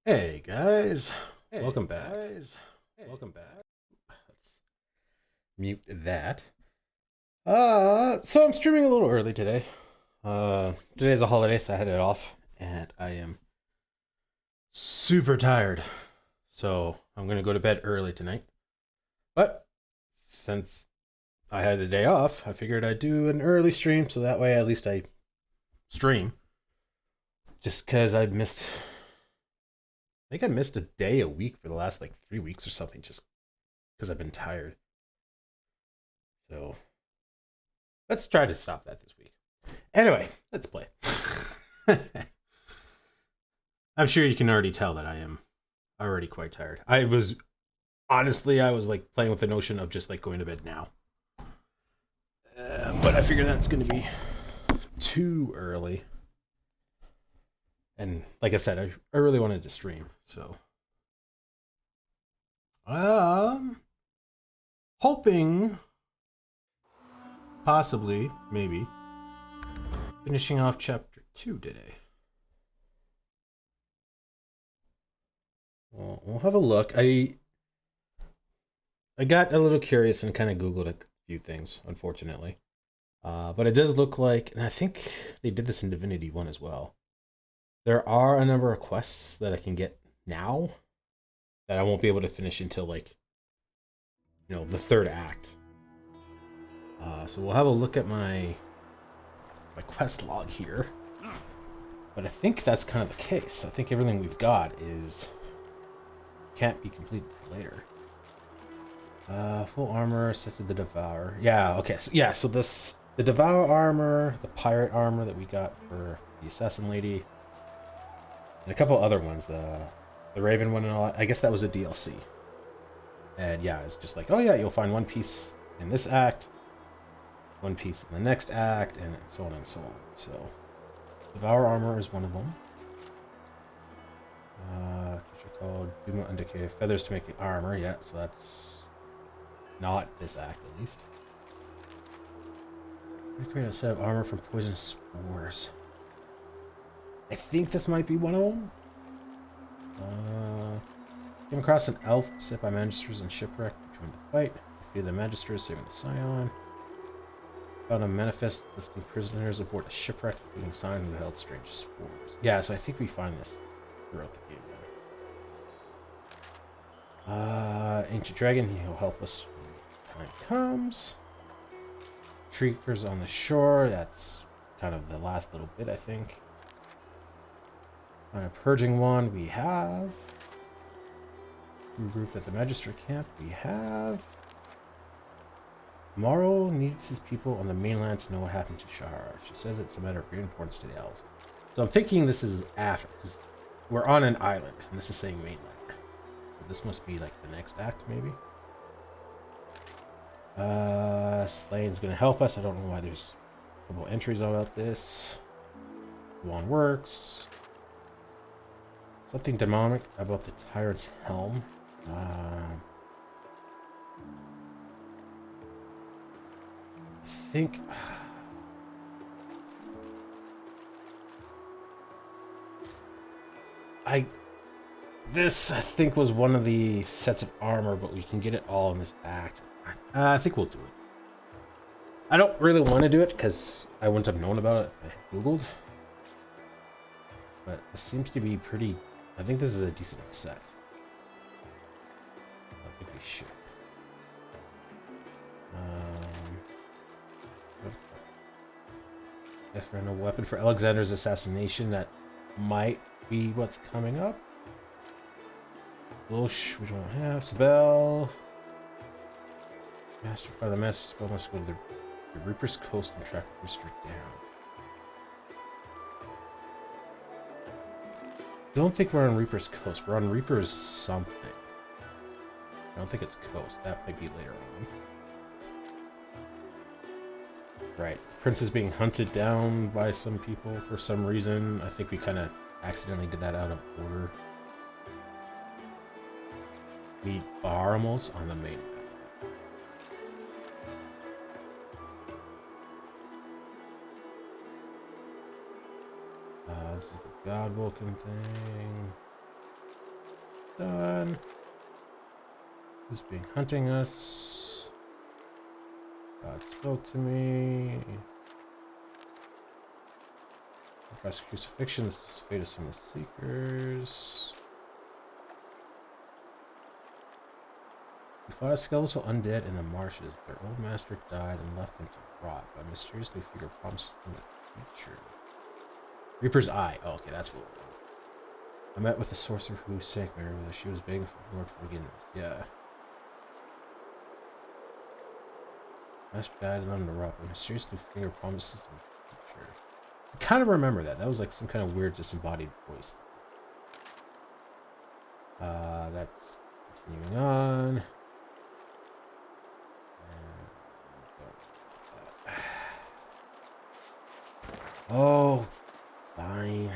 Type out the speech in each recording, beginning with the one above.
Hey guys, Hey welcome back. guys, welcome back. Let's mute that. So I'm streaming a little early today. Today's a holiday, so I had it off, and I am super tired. So I'm gonna go to bed early tonight. But since I had the day off, I figured I'd do an early stream, so that way at least I stream. Just because I think I missed a day a week for the last like 3 weeks or something, just because I've been tired. So let's try to stop that this week. Anyway, let's play. I'm sure you can already tell that I am already quite tired. I was like playing with the notion of just like going to bed now. But I figured that's going to be too early. And like I said, I really wanted to stream. So, um, hoping, possibly, maybe, finishing off chapter 2 today. We'll have a look. I got a little curious and kind of Googled a few things, unfortunately. But it does look like, and I think they did this in Divinity 1 as well. There are a number of quests that I can get now that I won't be able to finish until like, the third act. So we'll have a look at my quest log here. But I think that's kind of the case. I think everything we've got is can't be completed later. Full armor, sets of the Devour. Yeah, okay. So the Devour armor, the pirate armor that we got for the assassin lady, and a couple other ones, the Raven one and all that. I guess that was a DLC. And yeah, it's just like, oh yeah, you'll find one piece in this act, one piece in the next act, and so on and so on. So, Devour armor is one of them. Creature called Duma Undecay feathers to make the armor. Yeah, so that's not this act at least. Recreate a set of armor from poisonous spores. I think this might be one of them. Came across an elf set by magisters and shipwreck. Joined the fight. Defeated the magisters, saving the Scion. Found a manifest listing prisoners aboard a shipwreck, including Scion who held strange spores. Yeah, so I think we find this throughout the game now. Ancient Dragon, he'll help us when time comes. Creepers on the shore, that's kind of the last little bit, I think. On a purging one, we have. Regrouped at the Magistrate camp, we have. Morrow needs his people on the mainland to know what happened to Shahar. She says it's a matter of great importance to the elves. So I'm thinking this is after, because we're on an island, and this is saying mainland. So this must be like the next act, maybe? Slane's gonna help us. I don't know why there's a couple entries about this. One works. Something demonic about the Tyrant's Helm. I think I this I think was one of the sets of armor, but we can get it all in this act. I think we'll do it. I don't really want to do it because I wouldn't have known about it if I googled. But it seems to be pretty. I think this is a decent set. I think we should. If there's no weapon for Alexander's assassination, that might be what's coming up. Losh, we don't have. Spell. Master by the Master Spell must go to the Reaper's Coast and track Rooster down. Don't think we're on Reaper's Coast. We're on Reaper's something. I don't think it's Coast. That might be later on. Right. Prince is being hunted down by some people for some reason. I think we kind of accidentally did that out of order. Meet Baharamos on the mainland. This is the Godwalking thing. done. Who's being hunting us? God spoke to me. Across crucifixion, this is fate of some of the seekers. We fought a skeletal undead in the marshes. Their old master died and left them to rot, but mysteriously figure promised them a future. Reaper's Eye. Oh, okay, that's what we're doing. I met with the sorcerer who sank me earlier. She was begging for Lord forgiveness. Yeah. Master died and left them to rot, but mysteriously figure promises them a future. I kind of remember that. That was like some kind of weird disembodied voice. That's continuing on. Oh, fine.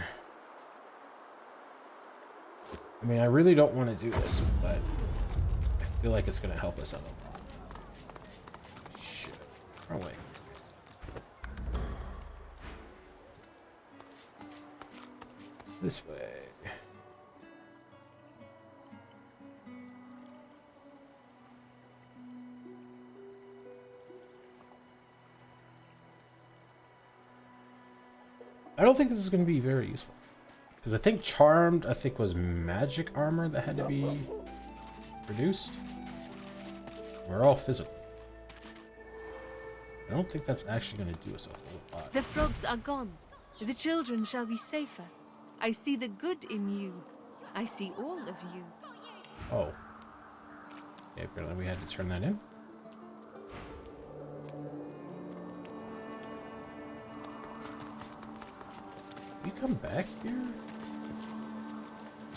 I mean, I really don't want to do this, but I feel like it's going to help us out a lot. Shit. Wrong way. This way. I don't think this is going to be very useful. Because I think Charmed, was magic armor that had to be produced. We're all physical. I don't think that's actually going to do us a whole lot. The frogs are gone. The children shall be safer. I see the good in you. I see all of you. Oh. Okay, apparently we had to turn that in. You come back here?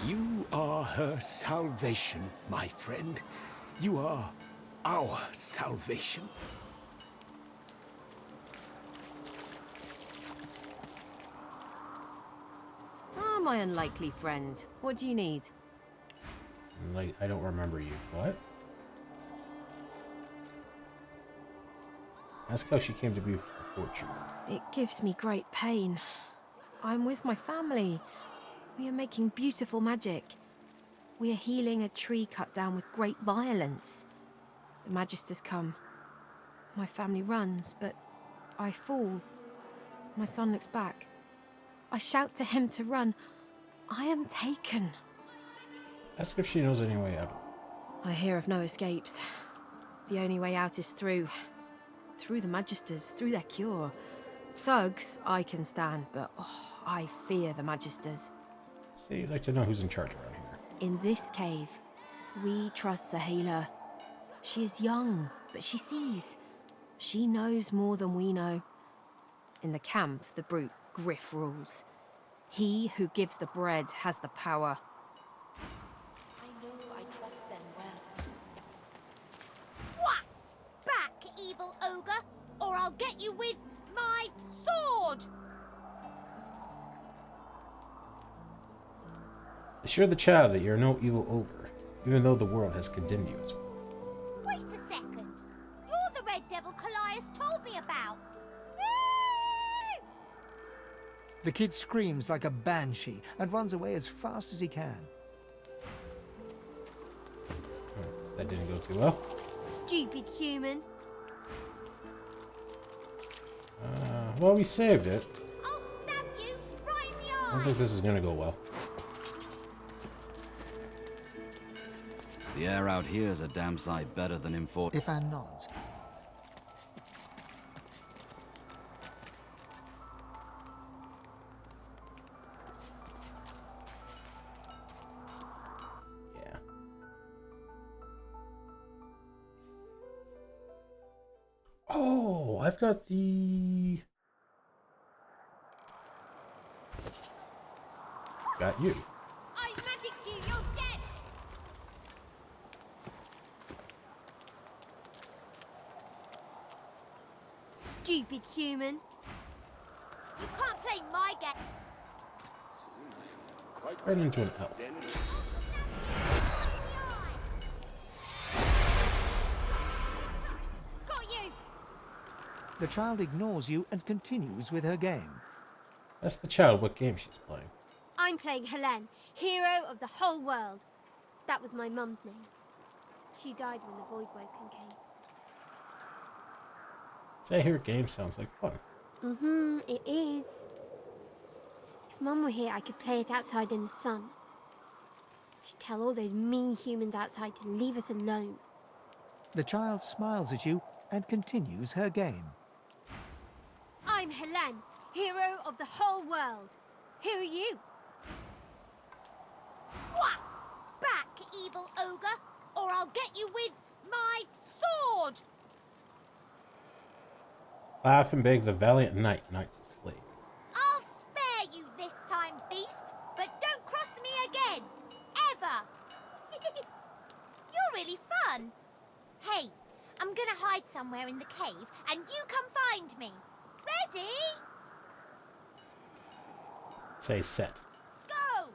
You are her salvation, my friend. You are our salvation. Ah, my unlikely friend. What do you need? Like, I don't remember you. What? Ask how she came to be for fortune. It gives me great pain. I'm with my family. We are making beautiful magic. We are healing a tree cut down with great violence. The Magisters come. My family runs, but I fall. My son looks back. I shout to him to run. I am taken. Ask if she knows any way out. I hear of no escapes. The only way out is through. Through the Magisters, through their cure. Thugs, I can stand, but I fear the Magisters. See, you'd like to know who's in charge around here. In this cave, we trust the healer. She is young, but she sees. She knows more than we know. In the camp, the brute Griff rules. He who gives the bread has the power. I know I trust them well. Whack! Back, evil ogre, or I'll get you with my sword! Assure the child that you're no evil ogre, even though the world has condemned you as well. Wait a second. You're the red devil Callias told me about. The kid screams like a banshee and runs away as fast as he can. That didn't go too well. Stupid human. Well, we saved it. I'll stab you right in the I eye. don't think this is gonna go well. The air out here is a damn sight better than in Fort. Ifan nods. Yeah. Oh, I've got the... Got you. I magicked you, you're dead. Stupid human. You can't play my game. Right into an L. Got you. The child ignores you and continues with her game. Ask the child what game she's playing. I'm playing Helene, hero of the whole world. That was my mum's name. She died when the Voidwoken came. Say here, game sounds like fun. It is. If Mum were here, I could play it outside in the sun. She'd tell all those mean humans outside to leave us alone. The child smiles at you and continues her game. I'm Helen, hero of the whole world. Who are you? Whack! Back, evil ogre, or I'll get you with my sword! Laugh and beg the valiant knight, knight's slave. I'll spare you this time, beast, but don't cross me again. Ever. You're really fun. Hey, I'm gonna hide somewhere in the cave, and you come find me. Ready? Say set. Go!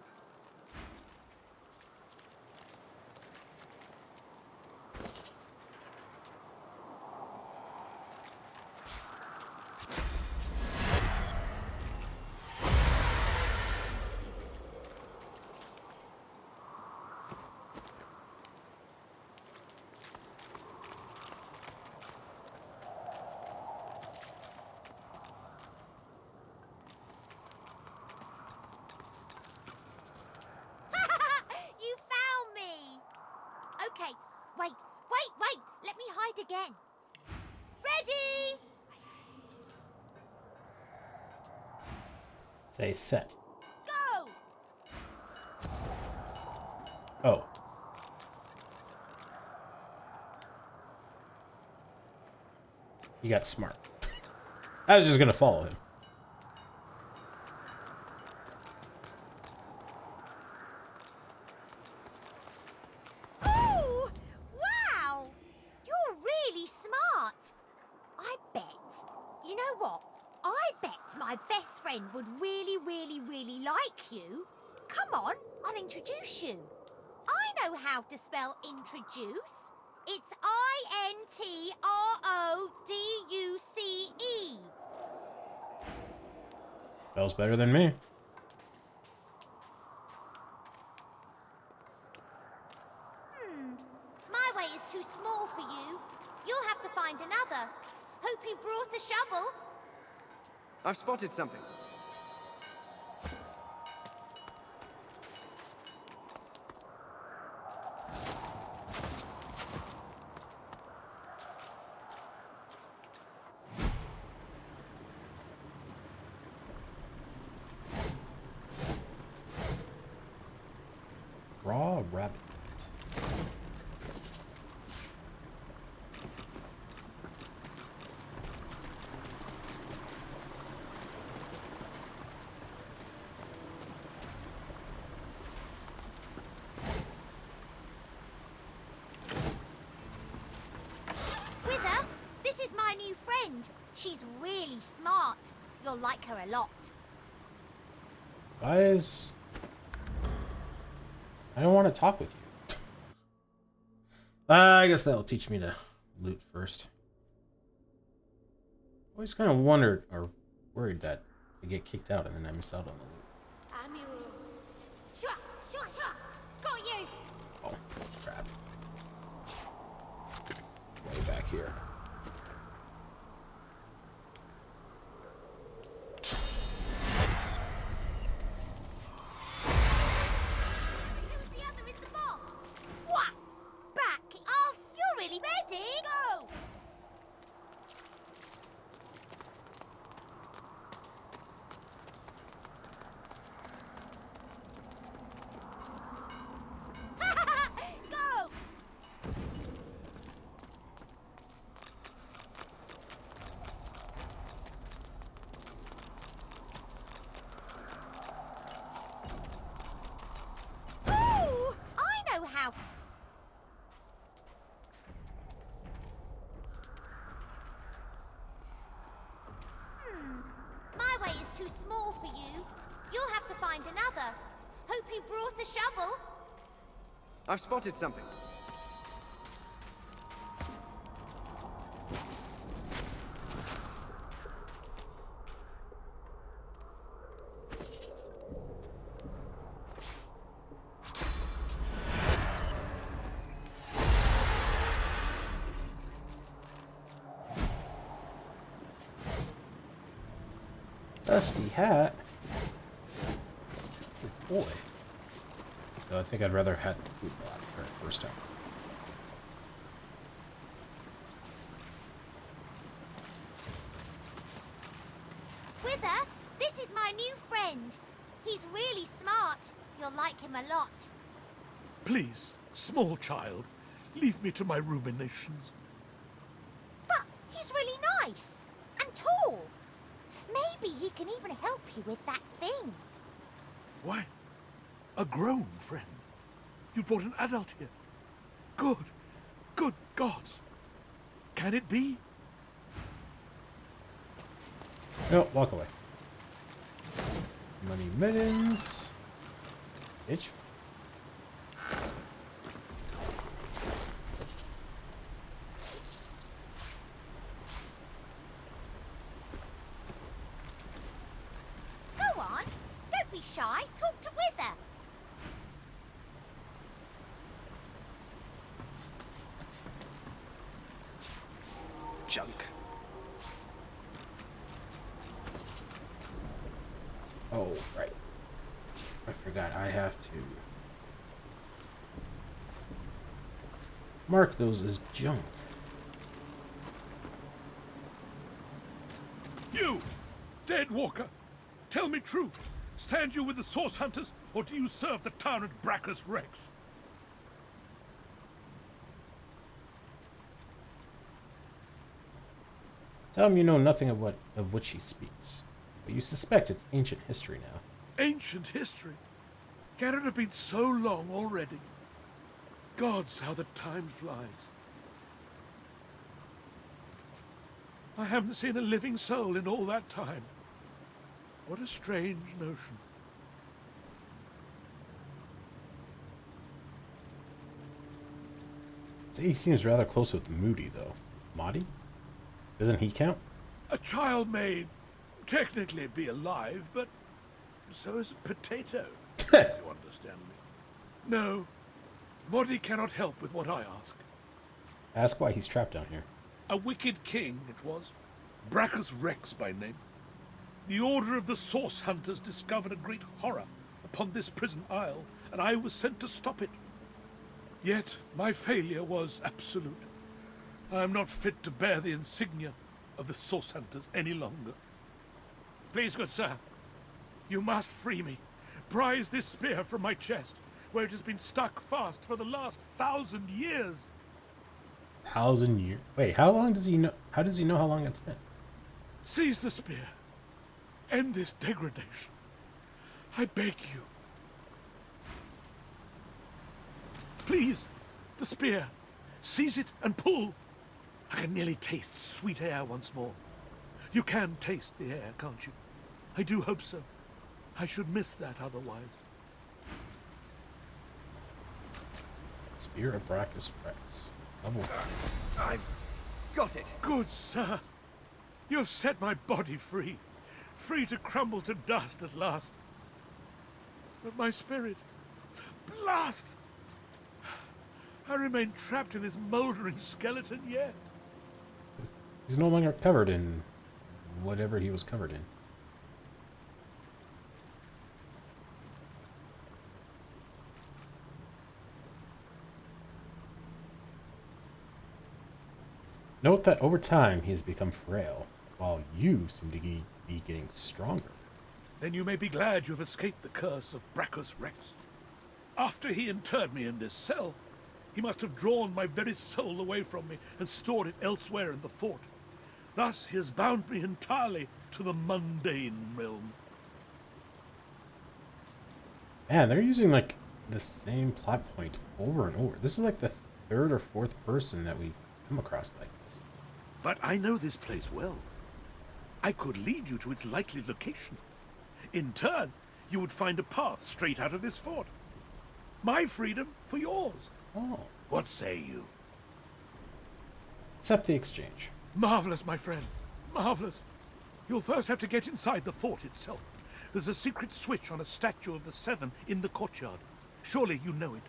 You found me! Okay, wait. Let me hide again. Ready? Say set. Go! Oh. You got smart. I was just gonna follow him. Ooh! Wow! You're really smart. I bet. You know what? I bet my best friend would really like you. Come on, I'll introduce you. I know how to spell introduce. It's INTRODUCE. Spells better than me. My way is too small for you. You'll have to find another. Hope you brought a shovel. I've spotted something. Raw rabbit. Wither, this is my new friend. She's really smart. You'll like her a lot. Guys, I don't want to talk with you. I guess that'll teach me to loot first. Always kind of wondered or worried that I get kicked out and then I miss out on the loot. Amiru. Shua! Got you! Oh, crap. Way back here. Who's the other is the boss? Whack! Back! You're really ready? Go! Go! Ooh! I know how. My way is too small for you. You'll have to find another. Hope you brought a shovel. I've spotted something. Dusty hat. Oh boy. No, I think I'd rather had food black for the first time. Wither, this is my new friend. He's really smart. You'll like him a lot. Please, small child, leave me to my ruminations. But he's really nice and tall. Maybe he can even help you with that thing. Why? A grown friend? You brought an adult here? Good gods. Can it be? No, walk away. Money mittens. Bitch. Go on. Don't be shy. Talk to Wither. Junk. Oh, right. I forgot I have to mark those as junk. You, dead walker, tell me true. Stand you with the Source Hunters, or do you serve the town at Brachus Rex? Tell him you know nothing of which he speaks, but you suspect it's ancient history now. Ancient history? Can it have been so long already? Gods, how the time flies. I haven't seen a living soul in all that time. What a strange notion. He seems rather close with Moody, though. Moody? Doesn't he count? A child may technically be alive, but so is a potato, if you understand me. No, Modi cannot help with what I ask. Ask why he's trapped down here. A wicked king it was, Brachus Rex by name. The Order of the Source Hunters discovered a great horror upon this prison isle, and I was sent to stop it. Yet my failure was absolute. I am not fit to bear the insignia of the Source Hunters any longer. Please, good sir, you must free me. Prise this spear from my chest, where it has been stuck fast for the last 1,000 years. 1,000 years? Wait, how long does he know? How does he know how long it's been? Seize the spear. End this degradation. I beg you. Please, the spear. Seize it and pull. I can nearly taste sweet air once more. You can taste the air, can't you? I do hope so. I should miss that otherwise. Spear of Brachus Rex. Level 1. I've got it. Good sir. You have set my body free. Free to crumble to dust at last. But my spirit... Blast! I remain trapped in this mouldering skeleton yet. He's no longer covered in whatever he was covered in. Note that over time he has become frail, while you seem to be getting stronger. Then you may be glad you have escaped the curse of Brachus Rex. After he interred me in this cell, he must have drawn my very soul away from me and stored it elsewhere in the fort. Thus he has bound me entirely to the mundane realm. Man, they're using like the same plot point over and over. This is like the third or fourth person that we've come across like this. But I know this place well. I could lead you to its likely location. In turn, you would find a path straight out of this fort. My freedom for yours. Oh. What say you? Accept the exchange. Marvelous, my friend. Marvelous. You'll first have to get inside the fort itself. There's a secret switch on a statue of the Seven in the courtyard. Surely you know it.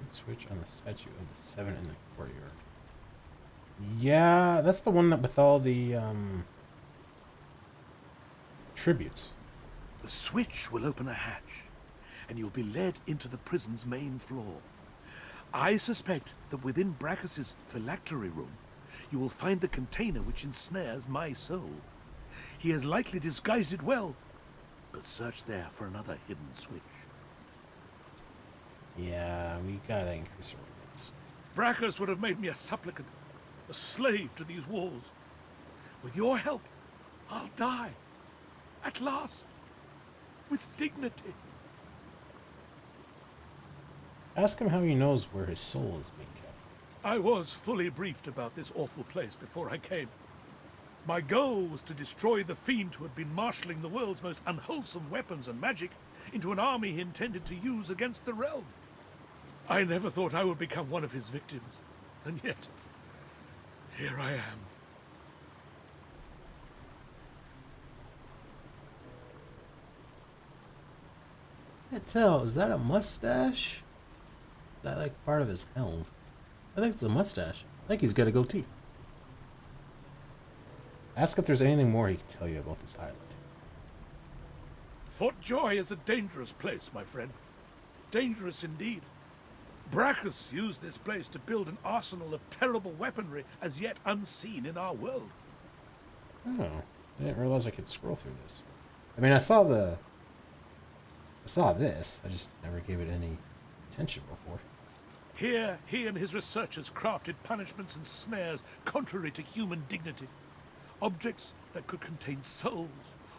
Switch on the statue of the Seven in the courtyard. Yeah, that's the one that with all the tributes. The switch will open a hatch, and you'll be led into the prison's main floor. I suspect that within Brachus's phylactery room, you will find the container which ensnares my soul. He has likely disguised it well, but search there for another hidden switch. Yeah, we gotta increase our rates. Brachus would have made me a supplicant, a slave to these walls. With your help, I'll die. At last. With dignity. Ask him how he knows where his soul is being kept. I was fully briefed about this awful place before I came. My goal was to destroy the fiend who had been marshalling the world's most unwholesome weapons and magic into an army he intended to use against the realm. I never thought I would become one of his victims, and yet, here I am. I can't tell, is that a mustache? Is that like part of his helm? I think it's a mustache. I think he's got a goatee. Ask if there's anything more he can tell you about this island. Fort Joy is a dangerous place, my friend. Dangerous indeed. Brachus used this place to build an arsenal of terrible weaponry as yet unseen in our world. Oh, I didn't realize I could scroll through this. I mean, I saw this. I just never gave it any attention before. Here, he and his researchers crafted punishments and snares contrary to human dignity. Objects that could contain souls,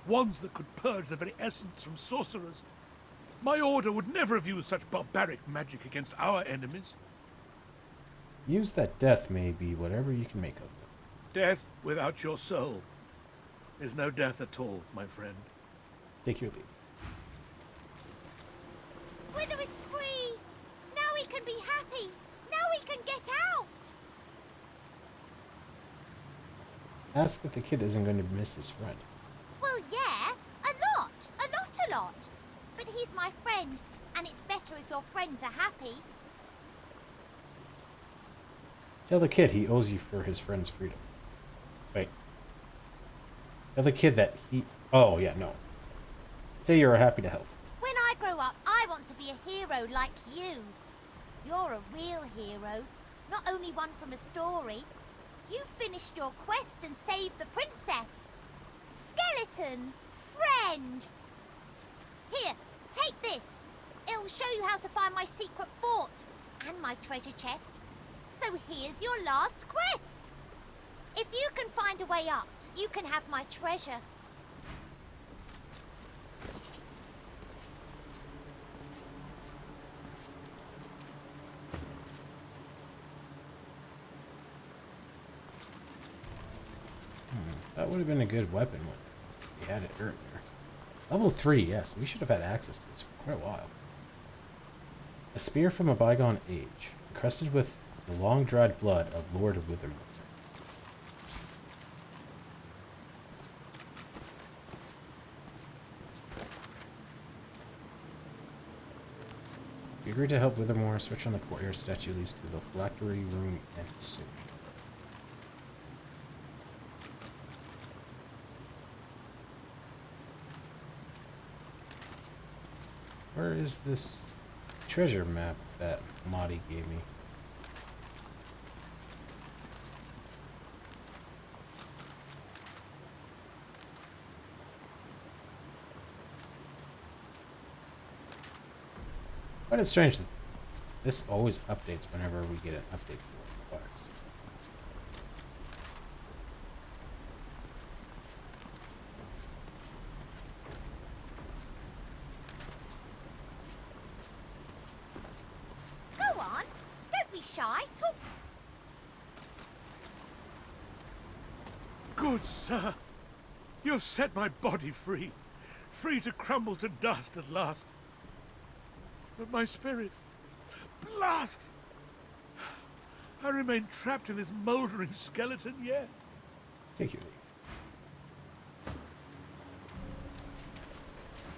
wands that could purge the very essence from sorcerers. My order would never have used such barbaric magic against our enemies. Use that death may be whatever you can make of it. Death without your soul is no death at all, my friend. Take your leave. Wither is free! Now he can be happy! Now he can get out! Ask if the kid isn't going to miss his friend. Well, yeah, a lot. But he's my friend, and it's better if your friends are happy. Tell the kid he owes you for his friend's freedom. Wait. Tell the kid that he... Oh, yeah, no. Say you're happy to help. When I grow up, I want to be a hero like you. You're a real hero, not only one from a story. You finished your quest and saved the princess. Skeleton, friend. Here, take this. It'll show you how to find my secret fort and my treasure chest. So here's your last quest. If you can find a way up, you can have my treasure. That would have been a good weapon when we had it earlier. Level 3, yes. We should have had access to this for quite a while. A spear from a bygone age, encrusted with the long-dried blood of Lord Withermoor. If you agree to help Withermoor, switch on the courtyard statue leads to the phylactery room and soon. Where is this treasure map that Madi gave me? But it's strange that this always updates whenever we get an update for a quest. Go on, don't be shy. Talk. Good sir, you have set my body free, free to crumble to dust at last. But my spirit, blast! I remain trapped in this mouldering skeleton yet. Take your leave.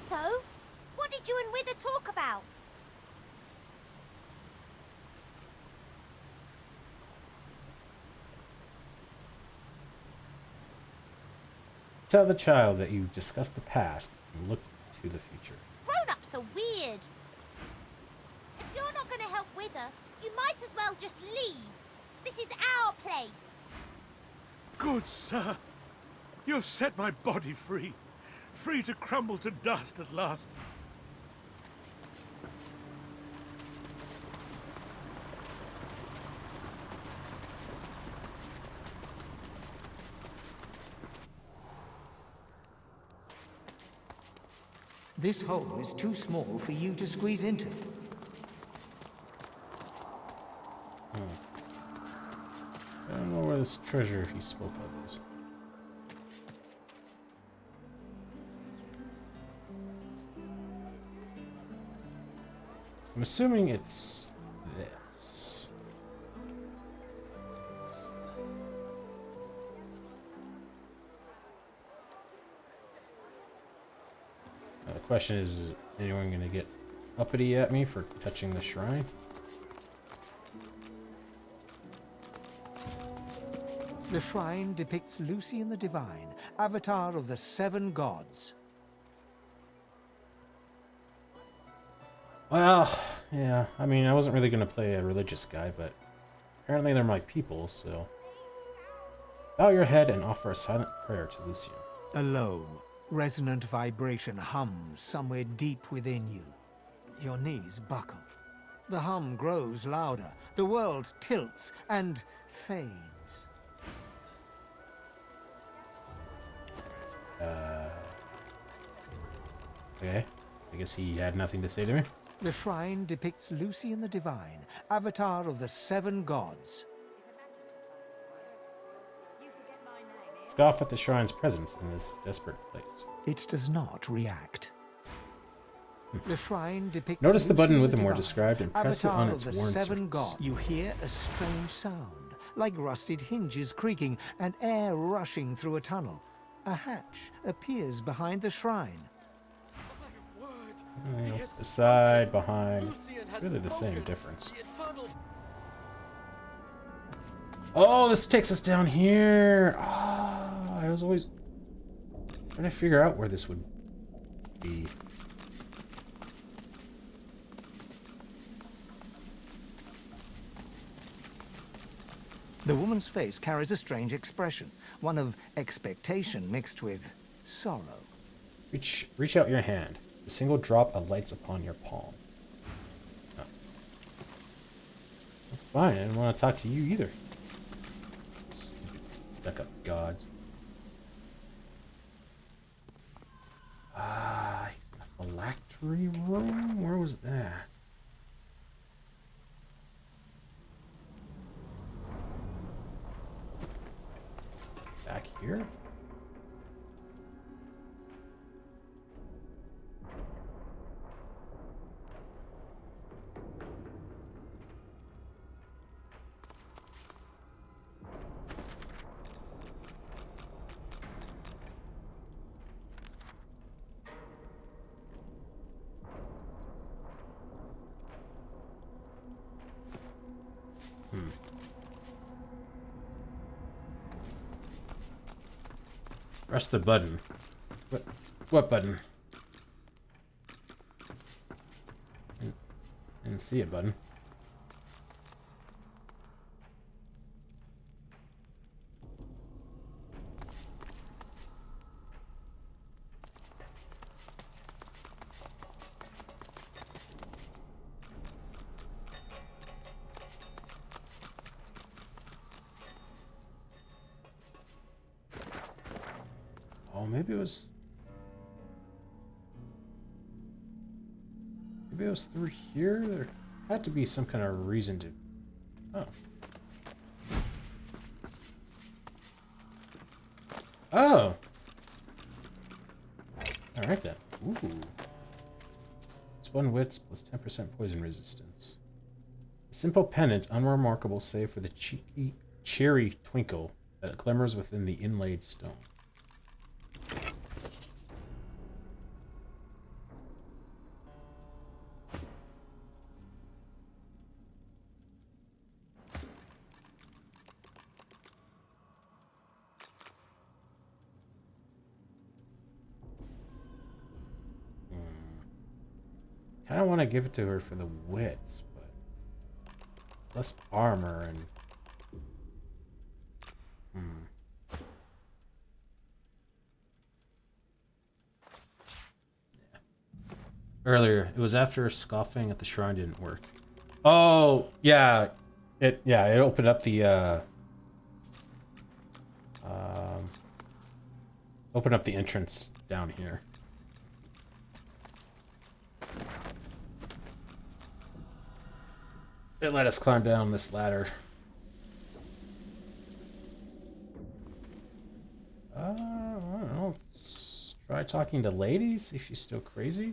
So, what did you and Wither talk about? Tell the child that you discussed the past and looked to the future. Grown-ups are weird. If you're not going to help with her, you might as well just leave. This is our place. Good sir, you have set my body free. Free to crumble to dust at last. This hole is too small for you to squeeze into. I don't know where this treasure he spoke of is. I'm assuming it's this. The question is anyone going to get uppity at me for touching the shrine? The shrine depicts Lucian the Divine, avatar of the 7 gods. Well, yeah, I mean, I wasn't really going to play a religious guy, but apparently they're my people, so... Bow your head and offer a silent prayer to Lucian. A low, resonant vibration hums somewhere deep within you. Your knees buckle. The hum grows louder, the world tilts and fades. Okay, I guess he had nothing to say to me. The shrine depicts Lucian the Divine, avatar of the 7 gods. Scoff at the shrine's presence in this desperate place. It does not react. The shrine depicts Notice the button Lucian with the the more Divine, described and press it on avatar its of the worn 7 surface. gods. You hear a strange sound, like rusted hinges creaking and air rushing through a tunnel. A hatch appears behind the shrine. The side, behind, really the same difference. Oh, this takes us down here. Ah, I was always trying to figure out where this would be. The woman's face carries a strange expression, one of expectation mixed with sorrow. Reach out your hand. A single drop alights upon your palm. Oh. That's fine, I didn't want to talk to you either. Stupid stuck-up gods. Ah, a phylactery room? Where was that? Back here? Press the button. What button? Didn't see a button. Oh, maybe it was through here. There had to be some kind of reason to. Oh. Oh. All right then. Ooh. It's 1 wits plus 10% poison resistance. A simple pendant, unremarkable save for the cheeky, cheery twinkle that glimmers within the inlaid stone. of want to give it to her for the wits, but less armor and Earlier, it was after scoffing at the shrine didn't work. Oh, yeah. It opened up the entrance down here. It let us climb down this ladder. I don't know. Let's try talking to Lady, see if she's still crazy.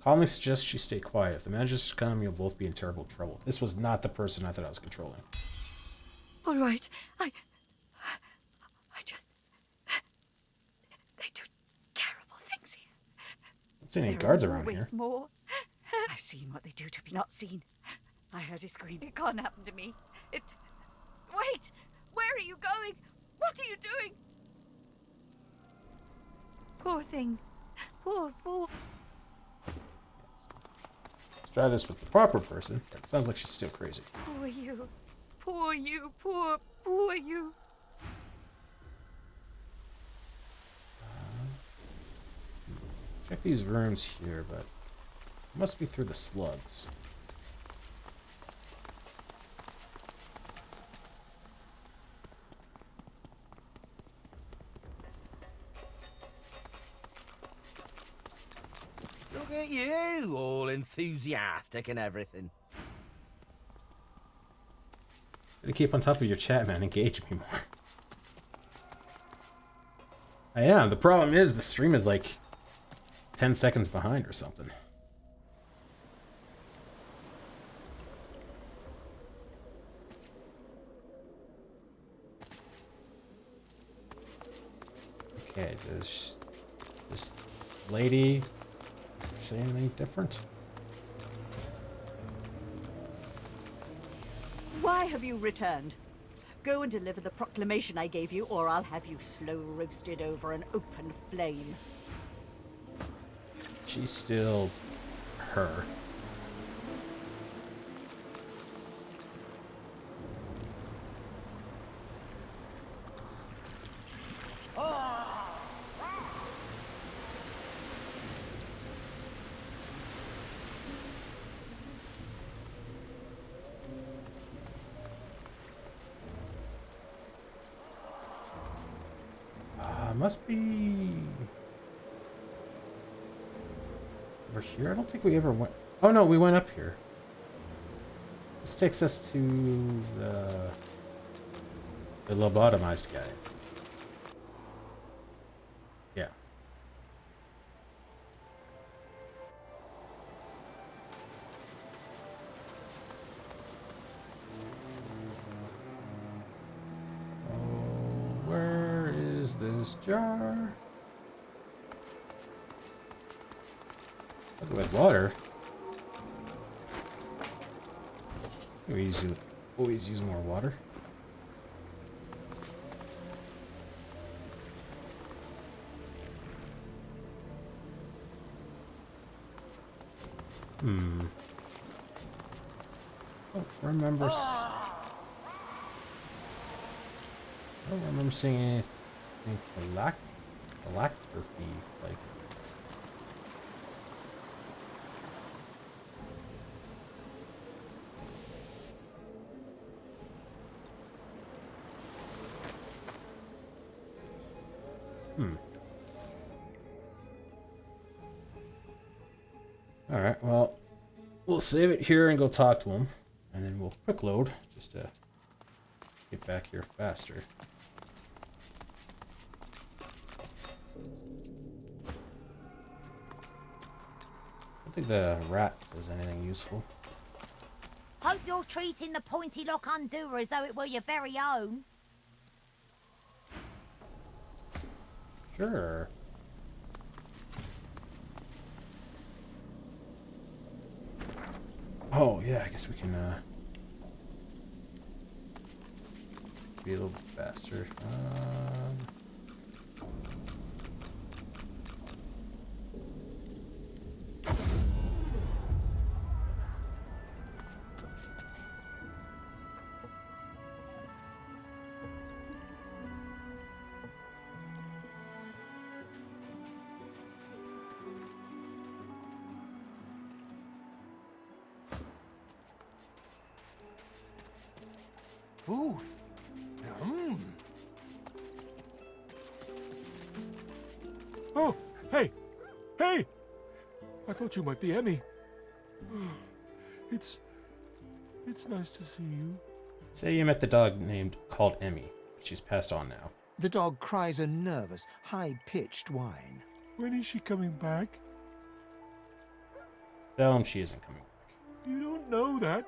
Calmly suggests she stay quiet. If the manager's come, you'll both be in terrible trouble. This was not the person I thought I was controlling. All right, I just... They do terrible things here. Don't see any guards around here. Always more. I've seen what they do to be not seen. I heard his scream. It can't happen to me. Wait! Where are you going? What are you doing? Poor thing. Poor fool. Try this with the proper person. It sounds like she's still crazy. Poor you. Poor you. Poor you. Check these rooms here, but it must be through the slugs. Look at you, all enthusiastic and everything. Gotta keep on top of your chat, man. Engage me more. I am. The problem is the stream is like 10 seconds behind or something. Okay, does this lady say anything different? Why have you returned? Go and deliver the proclamation I gave you, or I'll have you slow roasted over an open flame. She's still her. Must be over here. I don't think we ever went. Oh no, we went up here. This takes us to the lobotomized guy. Yeah. This jar. With water. We always use more water. Don't remember. I don't remember seeing anything. Phylactery, like. Alright, well, we'll save it here and go talk to him, and then we'll quick load just to get back here faster. I don't think the rat says anything useful. Hope you're treating the pointy lock undoer as though it were your very own. Sure. yeah, I guess we can be a little bit faster. Food. Oh, hey! Hey! I thought you might be Emmy. It's nice to see you. Say you met the dog called Emmy. She's passed on now. The dog cries a nervous, high-pitched whine. When is she coming back? Tell him she isn't coming back. You don't know that.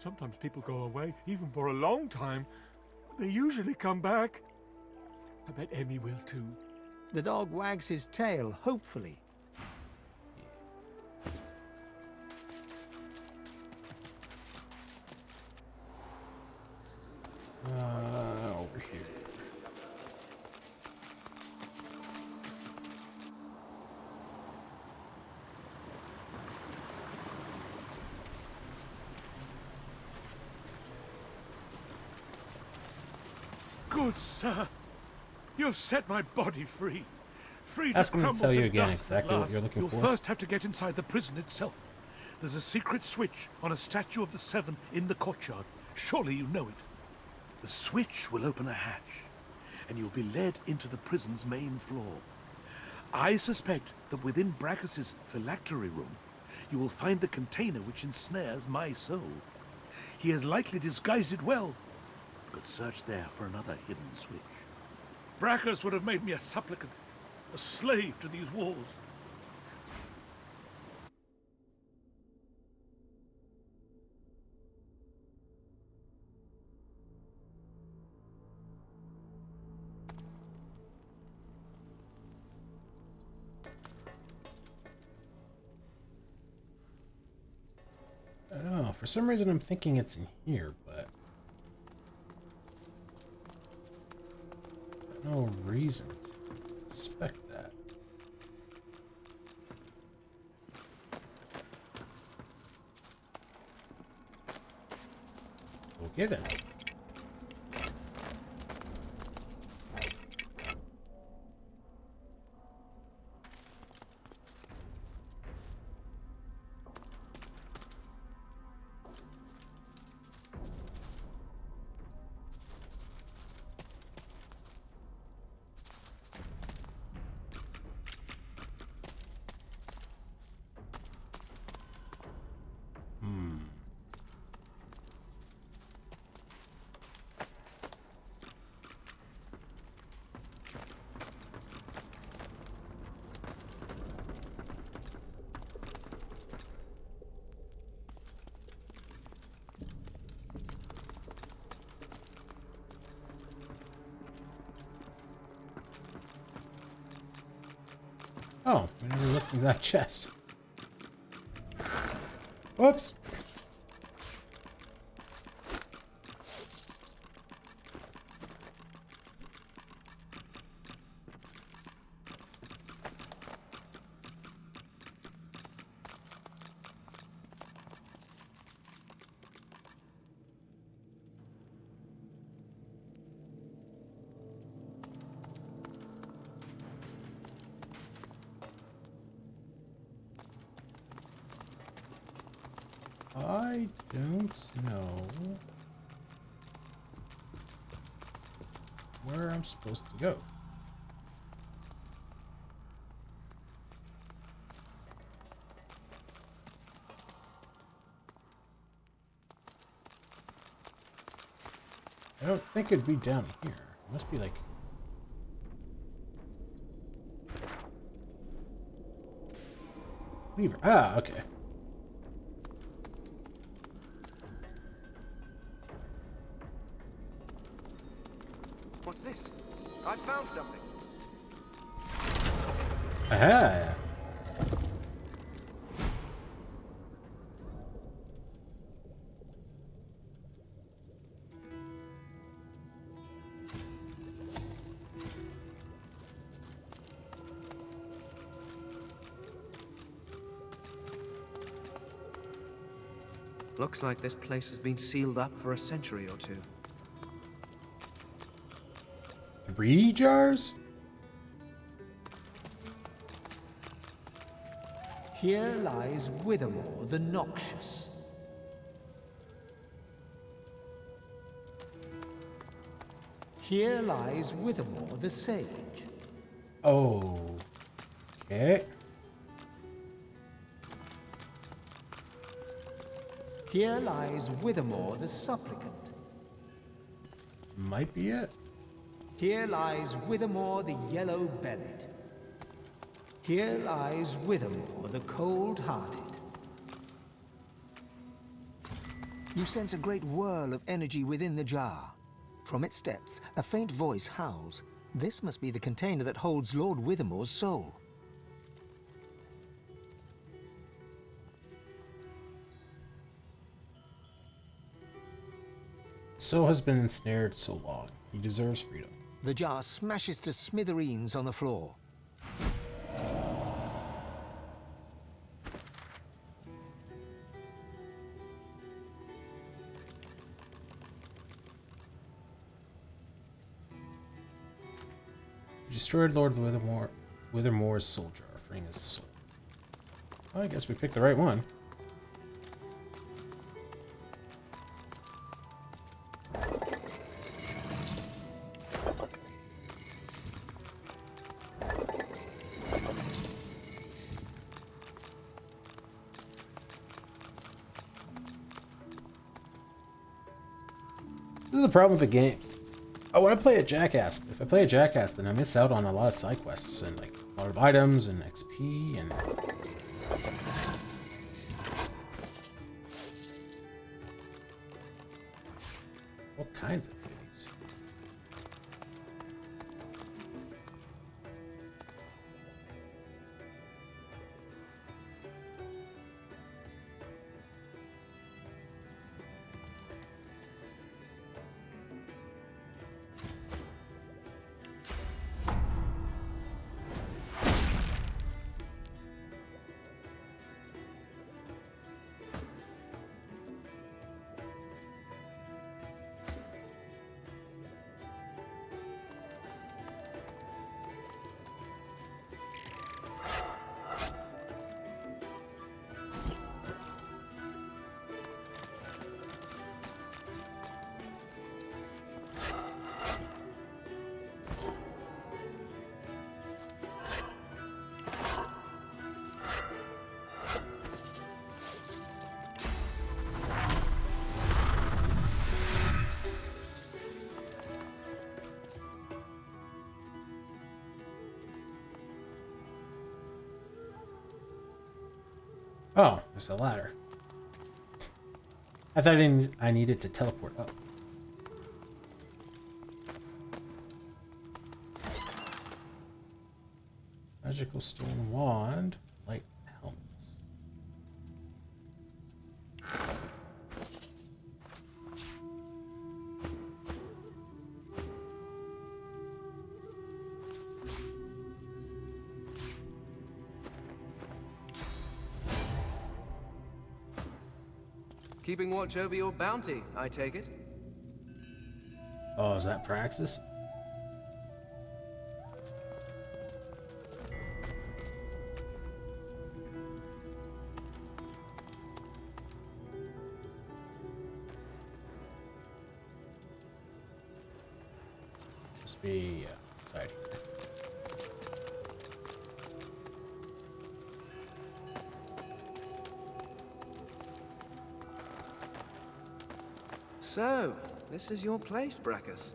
Sometimes people go away, even for a long time, but they usually come back. I bet Emmy will too. The dog wags his tail, hopefully. Over here. Good sir, you have set my body free. Free to Ask him to crumble tell you to again dust exactly at what last. you're looking You'll for. first have to get inside the prison itself. There's a secret switch on a statue of the Seven in the courtyard. Surely you know it. The switch will open a hatch, and you'll be led into the prison's main floor. I suspect that within Brachus's phylactery room, you will find the container which ensnares my soul. He has likely disguised it well, but search there for another hidden switch. Brachus would have made me a supplicant, a slave to these walls. I don't know. For some reason, I'm thinking it's in here, but no reason to suspect that. Okay then. Oh, we never looked in that chest. Whoops. I don't know where I'm supposed to go. I don't think it'd be down here. It must be like... lever. Ah, okay. What's this? I found something. Aha! Looks like this place has been sealed up for a century or two. 3 jars? Here lies Withermore the Noxious. Here lies Withermore the Sage. Oh. Okay. Here lies Withermore the Supplicant. Might be it. Here lies Withermore the Yellow-Bellied. Here lies Withermore the Cold-Hearted. You sense a great whirl of energy within the jar. From its depths, a faint voice howls. This must be the container that holds Lord Withermore's soul. Soul has been ensnared so long. He deserves freedom. The jar smashes to smithereens on the floor. You destroyed Lord Withermore's soul jar, freeing his soul. Well, I guess we picked the right one. This is the problem with the games. I want to play a Jackass. If I play a Jackass, then I miss out on a lot of side quests and like a lot of items and XP and all kinds of goodies. Oh, there's a ladder. I thought I needed to teleport up. Magical stone wand, light helmets. Keeping watch over your bounty, I take it? Oh, is that Praxis? Must be inside here. So, this is your place, Brachus.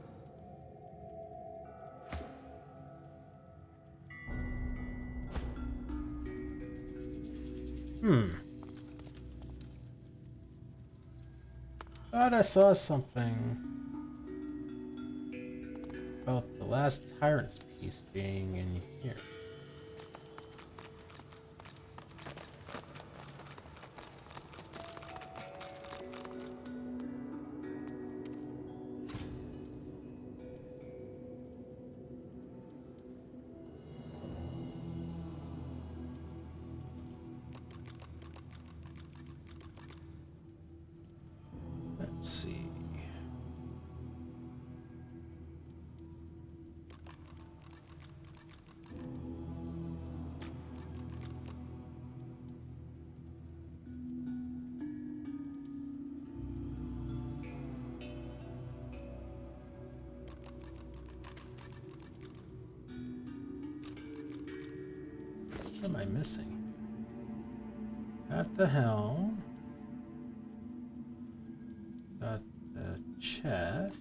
Thought I saw something about the last tyrant's piece being in here. am I missing? Got the helm. Got the chest.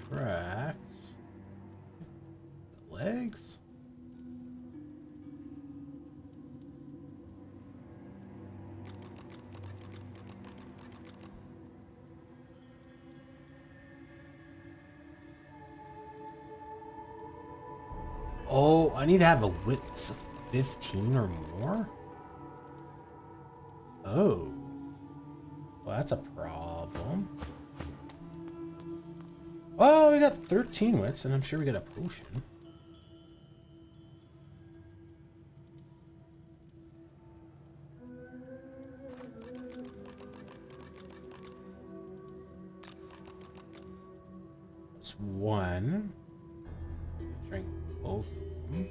Tracks. The legs. Oh, I need to have a width of 15 or more? Oh. Well, that's a problem. Well, we got 13 wits, and I'm sure we got a potion. That's one. Drink both of them.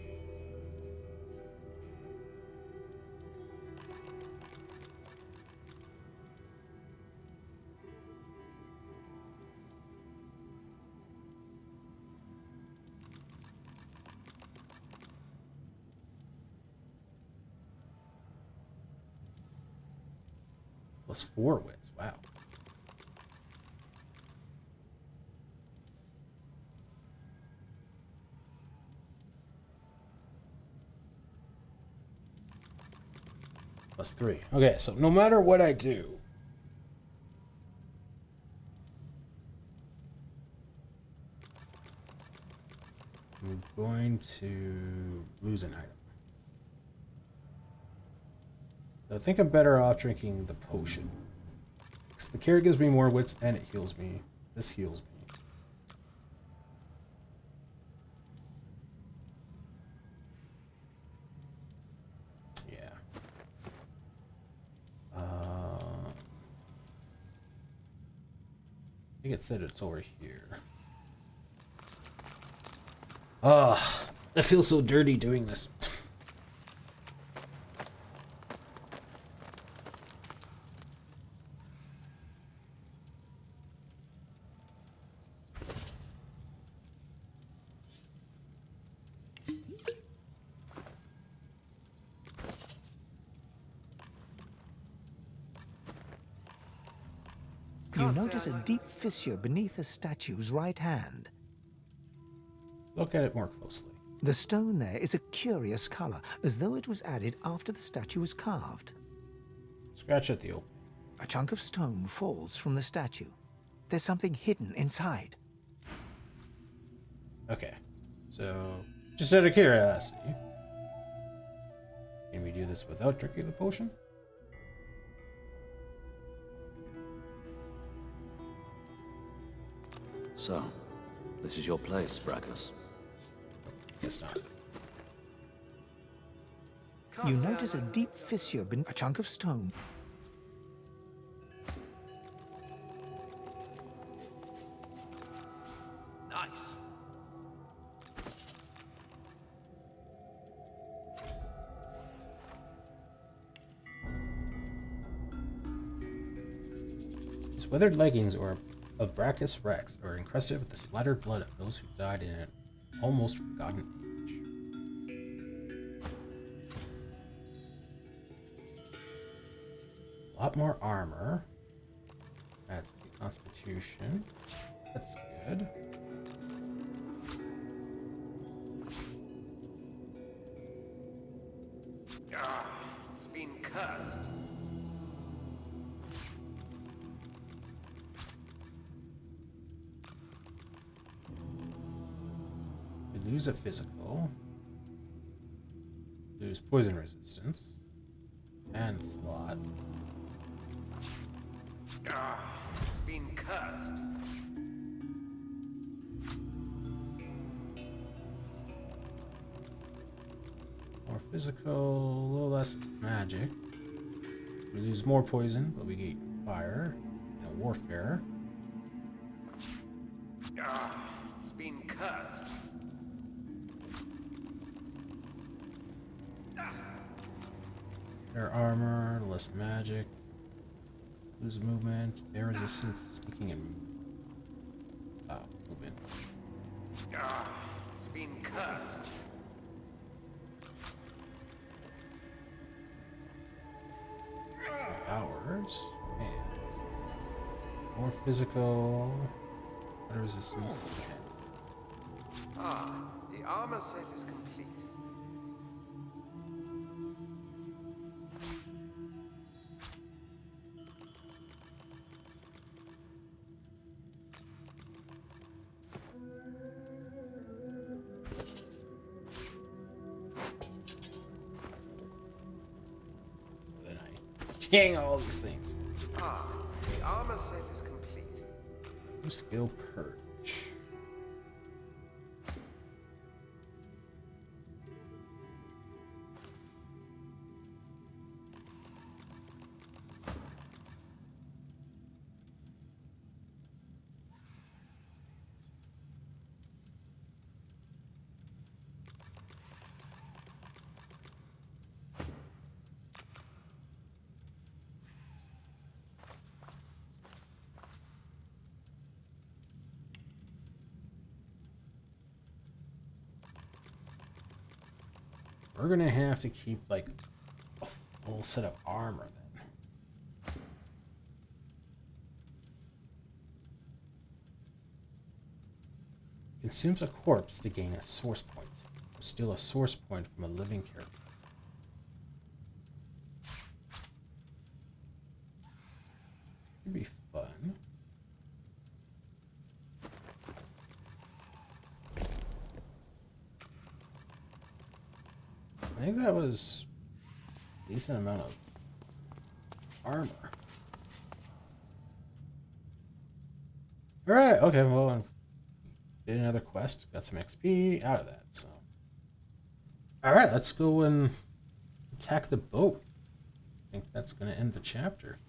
Plus 4 wits, wow. Plus 3. Okay, so no matter what I do, I'm going to lose an item. So I think I'm better off drinking the potion. Because the carrot gives me more wits and it heals me. This heals me. Yeah. I think it said it's over here. Ah, I feel so dirty doing this. You notice a deep fissure beneath the statue's right hand. Look at it more closely. The stone there is a curious color, as though it was added after the statue was carved. Scratch at the opening. A chunk of stone falls from the statue. There's something hidden inside. Okay, so just out of curiosity, can we do this without drinking the potion? So, this is your place, Brachus. Guess not. You notice a deep fissure beneath a chunk of stone. Nice. His withered leggings of Brachus Rex are encrusted with the splattered blood of those who died in an almost forgotten age. A lot more armor. That's the Constitution. That's good. Ah, it's been cursed. We lose a physical. Lose poison resistance. And slot. Ah, it's been cursed. More physical, a little less magic. We lose more poison, but we gain fire and warfare. Ah, it's been cursed. Air armor, less magic. Lose movement, air resistance, sneaking and movement. Ah, it's It's been cursed. Powers. And more physical. Water resistance. Ah, the armor set is complete. Then I king all these things. Ah, the armor set is complete. New skill purge. We're gonna have to keep like a full set of armor then. Consumes a corpse to gain a source point. Or steal a source point from a living character. Could be fun. I think that was a decent amount of armor. Alright, okay, well, did another quest, got some XP out of that, so. Alright, let's go and attack the boat. I think that's going to end the chapter.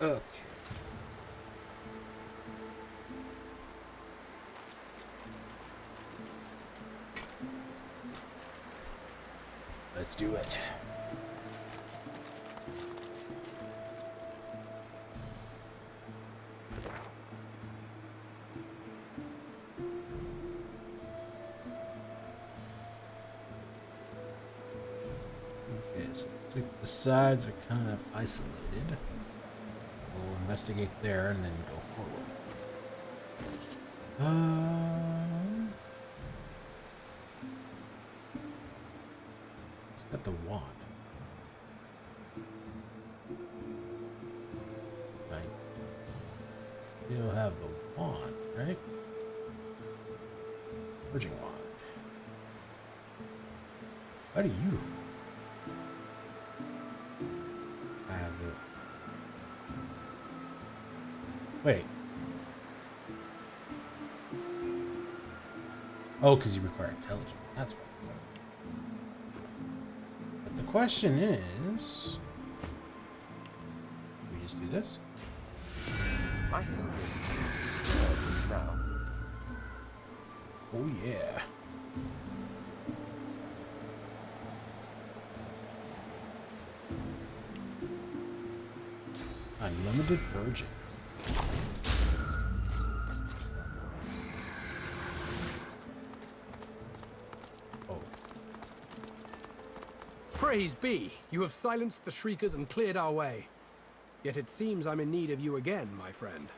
Okay. Let's do it. Okay, so looks like the sides are kind of isolated. We'll investigate there and then go forward. It's got the wand. Right. You'll have the wand, right? Purging wand. How do you have it? Wait. Oh, because you require intelligence. That's right. But the question is, do we just do this? My helmet seems to stir just now. Oh yeah. Unlimited purging. Praise be, you have silenced the Shriekers and cleared our way. Yet it seems I'm in need of you again, my friend.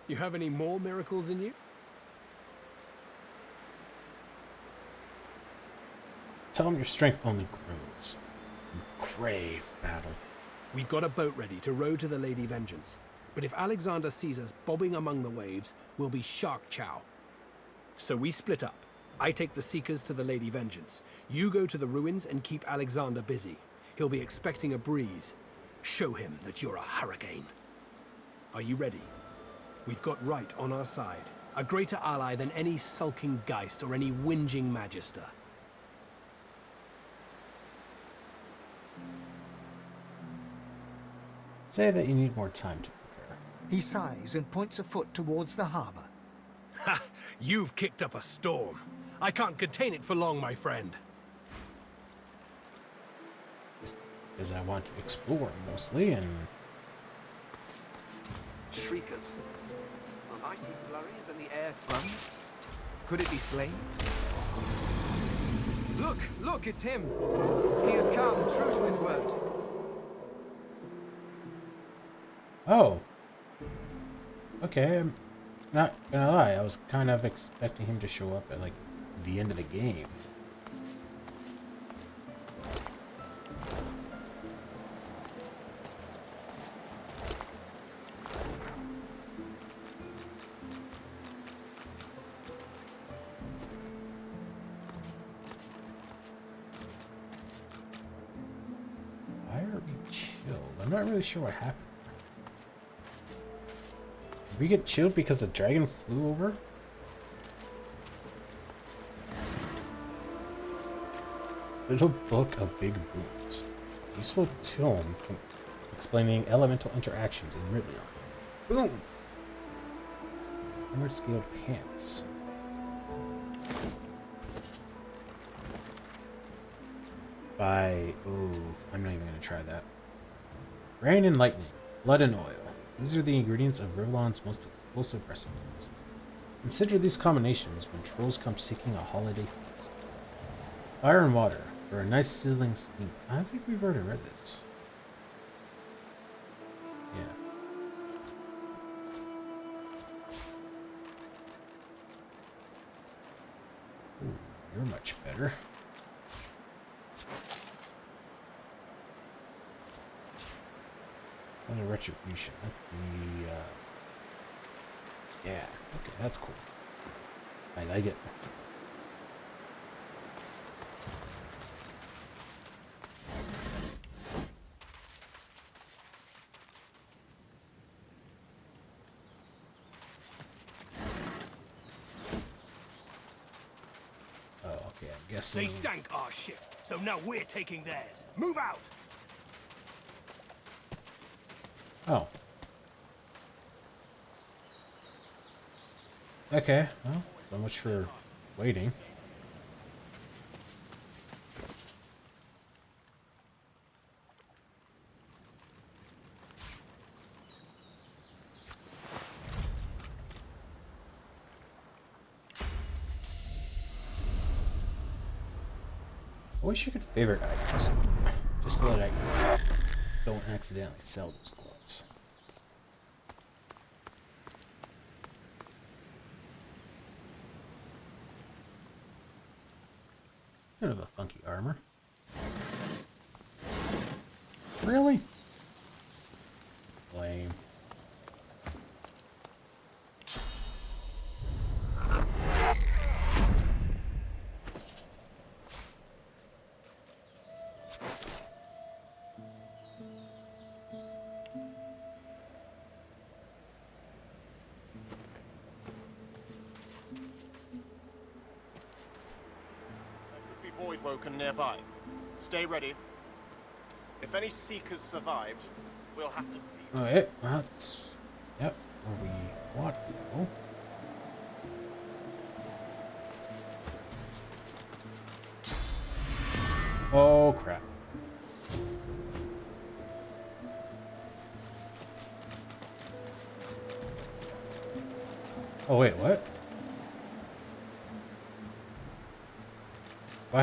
You have any more miracles in you? Tell them your strength only grows. You crave battle. We've got a boat ready to row to the Lady Vengeance. But if Alexander sees us bobbing among the waves, we'll be shark chow. So we split up. I take the Seekers to the Lady Vengeance. You go to the ruins and keep Alexander busy. He'll be expecting a breeze. Show him that you're a hurricane. Are you ready? We've got right on our side. A greater ally than any sulking Geist or any whinging Magister. Say that you need more time to prepare. He sighs and points a foot towards the harbor. Ha! You've kicked up a storm. I can't contain it for long, my friend. Because I want to explore mostly, and... Shriekers. Icy flurries and the air thruns. Could it be Slain? Look! Look, it's him! He has come, true to his word. Oh. Okay, I'm not gonna lie. I was kind of expecting him to show up at, like, the end of the game. Why are we chilled? I'm not really sure what happened. Did we get chilled because the dragon flew over? Little Book of Big Boots. Useful tome explaining elemental interactions in Ridleon. Boom! Hammered scale pants. Oh, I'm not even gonna try that. Rain and lightning, blood and oil. These are the ingredients of Rivlon's most explosive recipes. Consider these combinations when trolls come seeking a holiday feast. Fire and water for a nice sizzling steam. I don't think we've already read this. Yeah. Ooh, you're much better. And a retribution. That's the yeah, okay, that's cool. I like it. Oh, okay, I guess They sank our ship, so now we're taking theirs. Move out! Oh. Okay, well, so much for waiting. I wish you could favorite items, just so that I don't accidentally sell those clothes. Kind of a funky armor. Really? Lame. Voidwoken nearby. Stay ready. If any Seekers survived, we'll have to... Oh, yeah, that's... Yep, where we want to go. Oh, crap. Oh, wait, what? What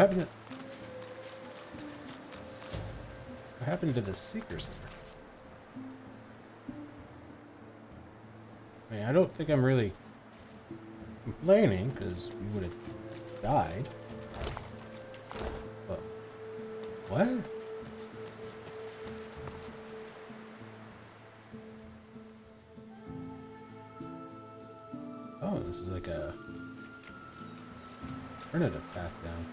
happened to the Seekers there? I mean, I don't think I'm really complaining, because we would have died. But, what? Oh, this is like a alternative path down.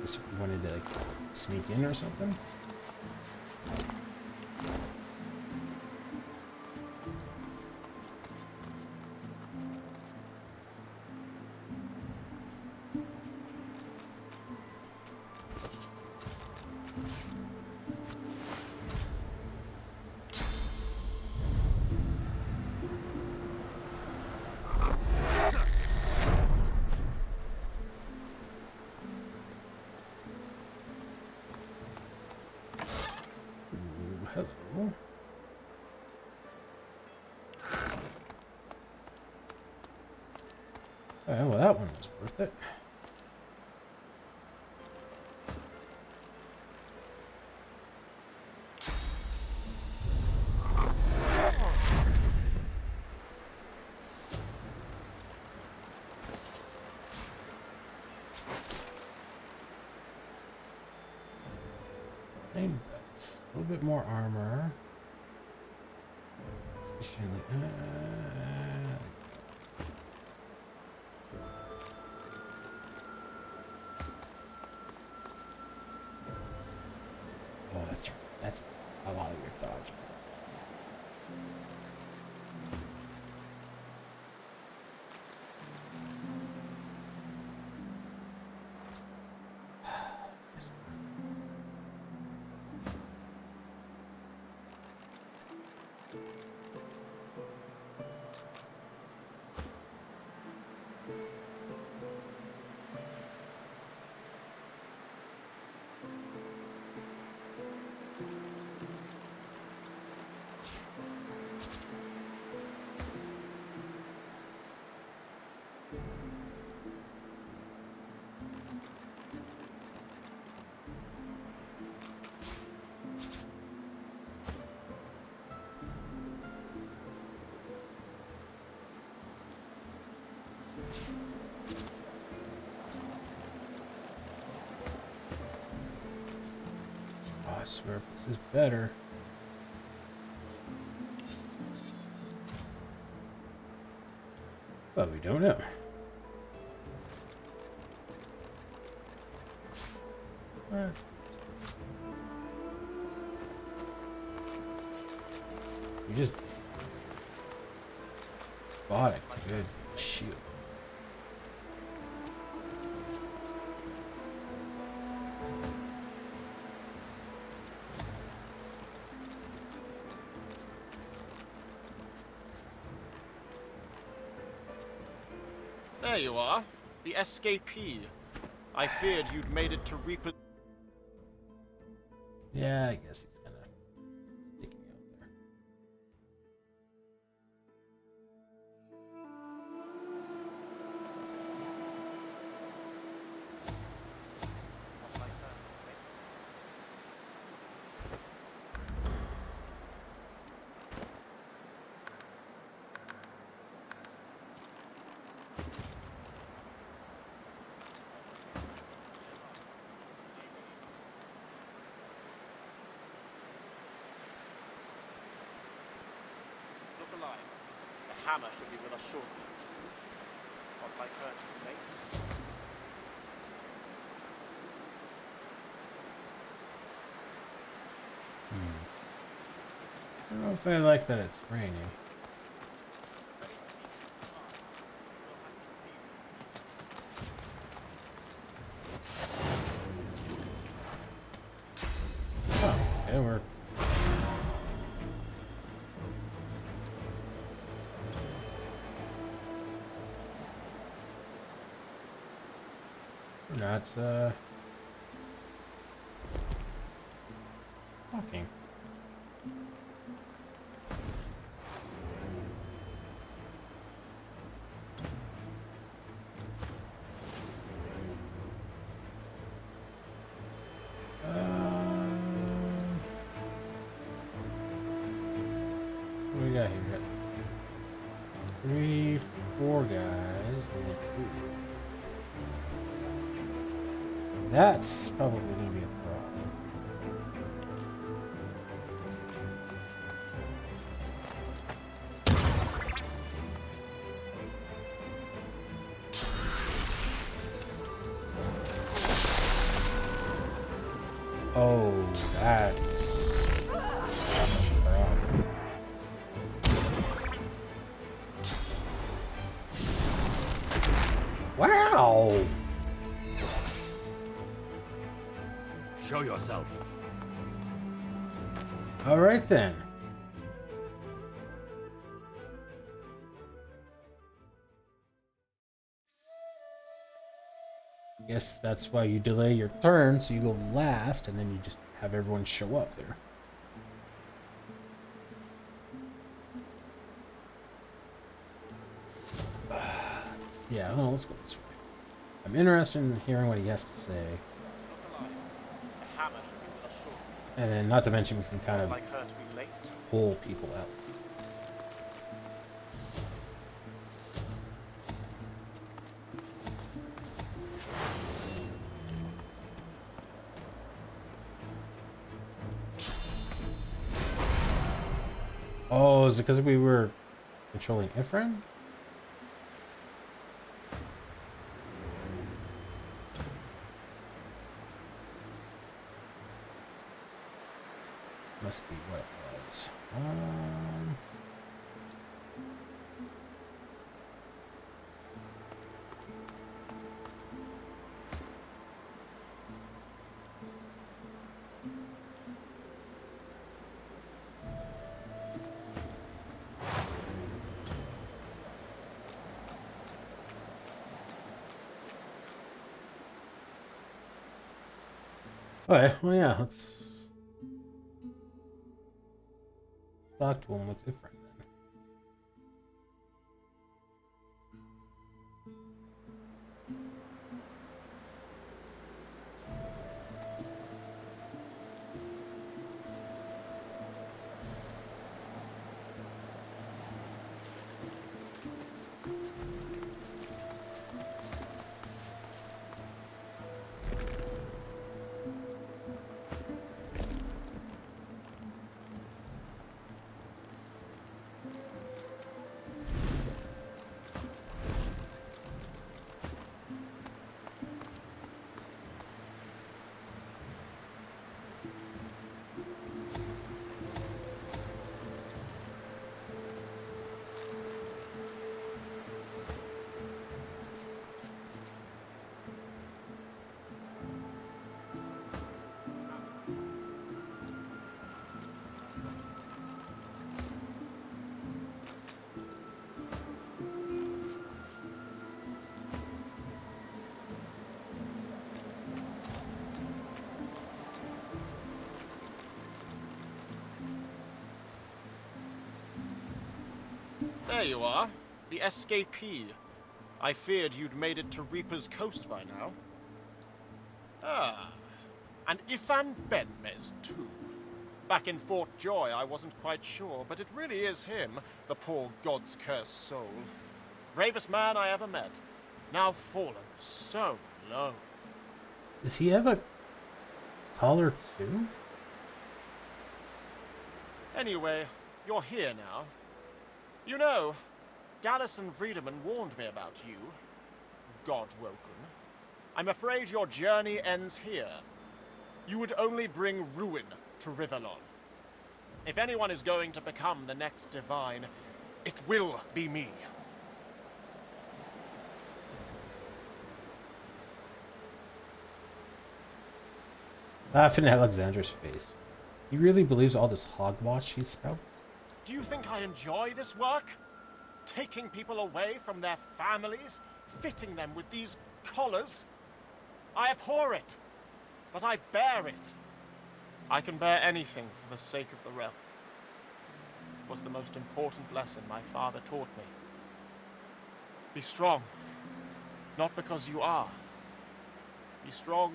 Guess we wanted to like sneak in or something. Oh, well, that one was worth it. A little bit more armor. Oh, that's a lot of your dodge. Oh, I swear if this is better. But we don't know. You just bought a good shield. There you are, the escapee. I feared you'd made it to Reaper. Yeah, I guess he's gonna stick me out there. Look alive. The hammer should be with us shortly. What my curtain, mate? I don't know if I like that it's raining. Oh, okay, we're... not, walking. What do we got here? We got 3, 4 guys. And then 2. That's probably going to be a problem. Oh, that's a problem. Wow! Show yourself. All right then. Guess that's why you delay your turn, so you go last, and then you just have everyone show up there. Let's Yeah, well, let's go this way. I'm interested in hearing what he has to say. The hammer should be with us shortly. And then, not to mention, we can kind of Like her to be late. pull people out. Oh, is it because we were controlling Ifran? Must be what it was. Okay, well, yeah, let's talk to him with Ifran then. There you are, the escapee. I feared you'd made it to Reaper's Coast by now. Ah, and Ifan Benmez too. Back in Fort Joy, I wasn't quite sure, but it really is him, the poor god's cursed soul. Bravest man I ever met, now fallen so low. Does he have a collar too? Anyway, you're here now. You know, Gallus and Friedemann warned me about you, Godwoken. I'm afraid your journey ends here. You would only bring ruin to Rivellon. If anyone is going to become the next divine, it will be me. Laughing at Alexandra's face. He really believes all this hogwash he spouts? Do you think I enjoy this work? Taking people away from their families? Fitting them with these collars? I abhor it, but I bear it. I can bear anything for the sake of the realm. It was the most important lesson my father taught me. Be strong, not because you are. Be strong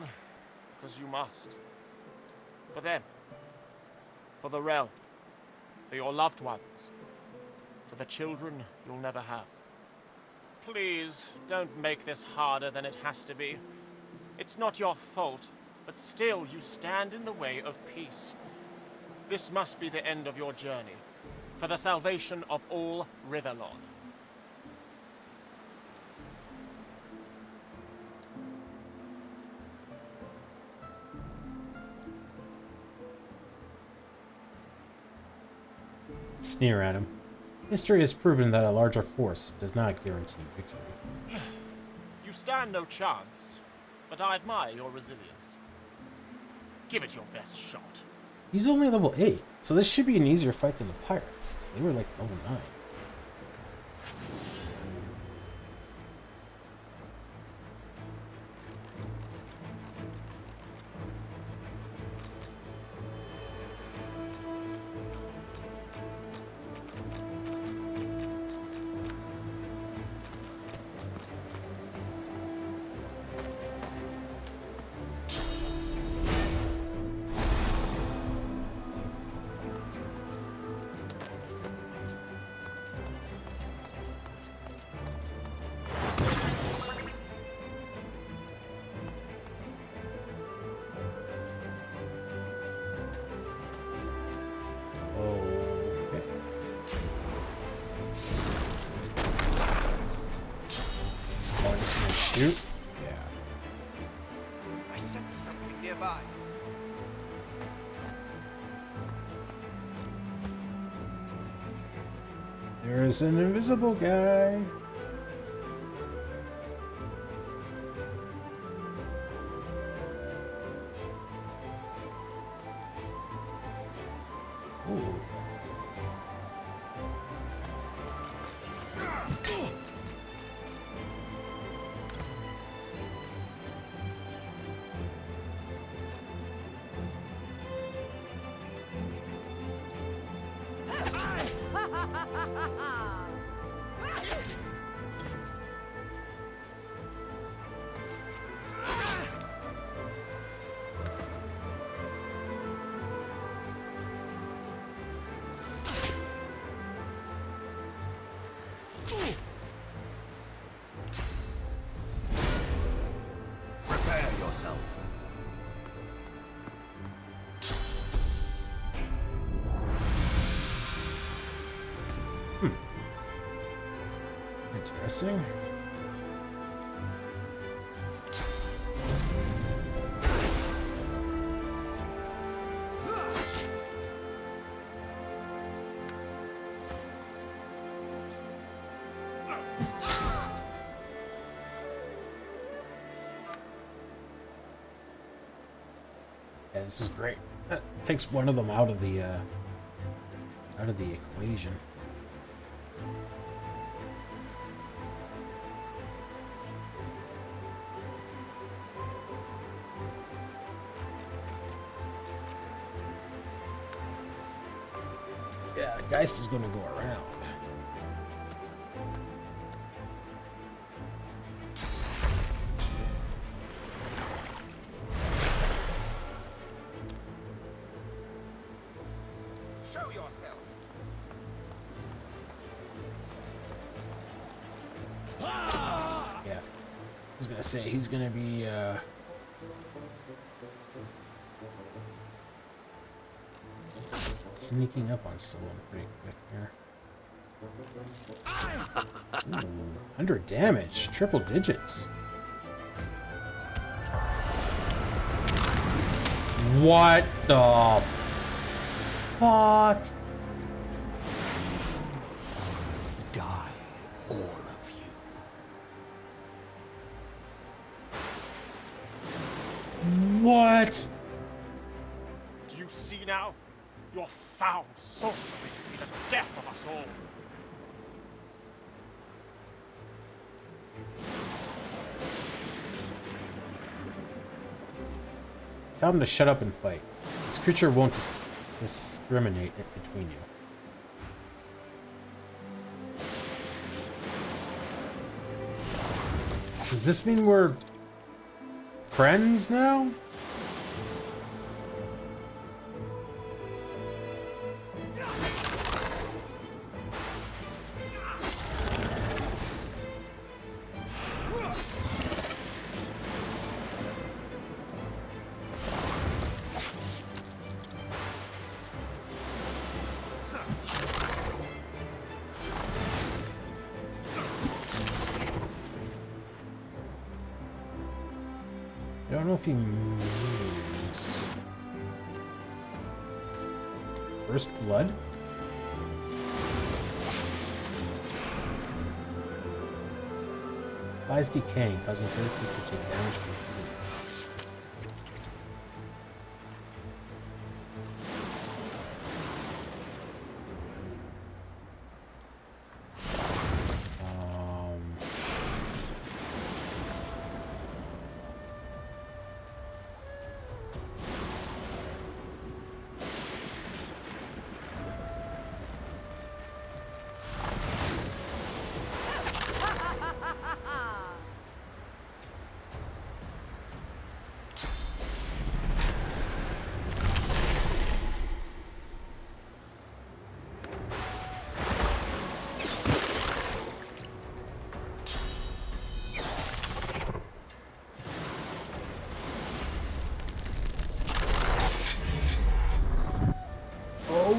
because you must. For them, for the realm, for your loved ones, for the children you'll never have. Please, don't make this harder than it has to be. It's not your fault, but still you stand in the way of peace. This must be the end of your journey, for the salvation of all Rivellon. Sneer at him. History has proven that a larger force does not guarantee victory. You stand no chance, but I admire your resilience. Give it your best shot. He's only level 8, so this should be an easier fight than the pirates, because they were like level 9. Shoot. Yeah. I sense something nearby. There's an invisible guy. Ooh. Prepare yourself. Interesting. Yeah, this is great. That takes one of them out of the equation. Yeah, Geist is going to go around. Show yourself. Yeah. I was going to say, he's going to be, sneaking up on someone pretty quick here. Ooh, 100 damage, triple digits. What the fuck? Die, all of you. What? Do you see now? Your foul sorcery will be the death of us all. Tell him to shut up and fight. This creature won't discriminate between you. Does this mean we're friends now? I don't know if he moves. First blood? Applies decaying, causing characters to take damage from heat.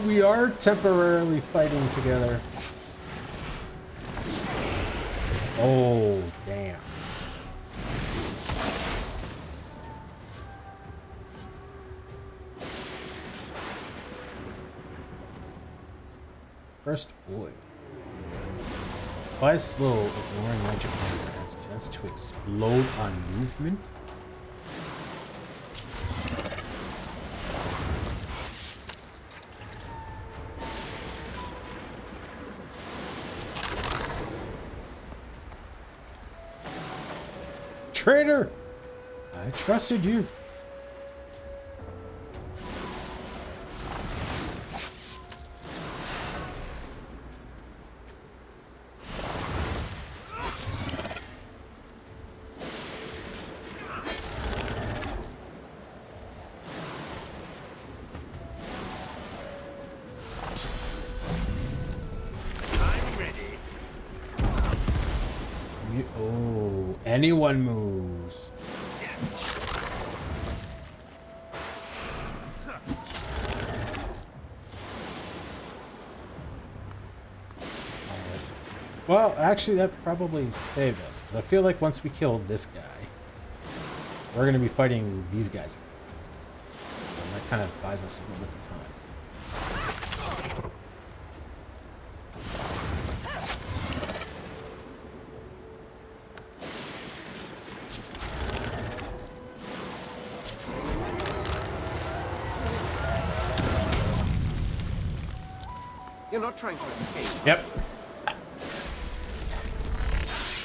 We are temporarily fighting together. Oh, damn. First oil. Fly slow, ignoring magic armor, has a chance to explode on movement. Traitor! I trusted you. Oh, anyone moves. Well, actually, that probably saved us. I feel like once we killed this guy, we're going to be fighting these guys. And that kind of buys us a little bit of time. You're not trying to escape. Yep.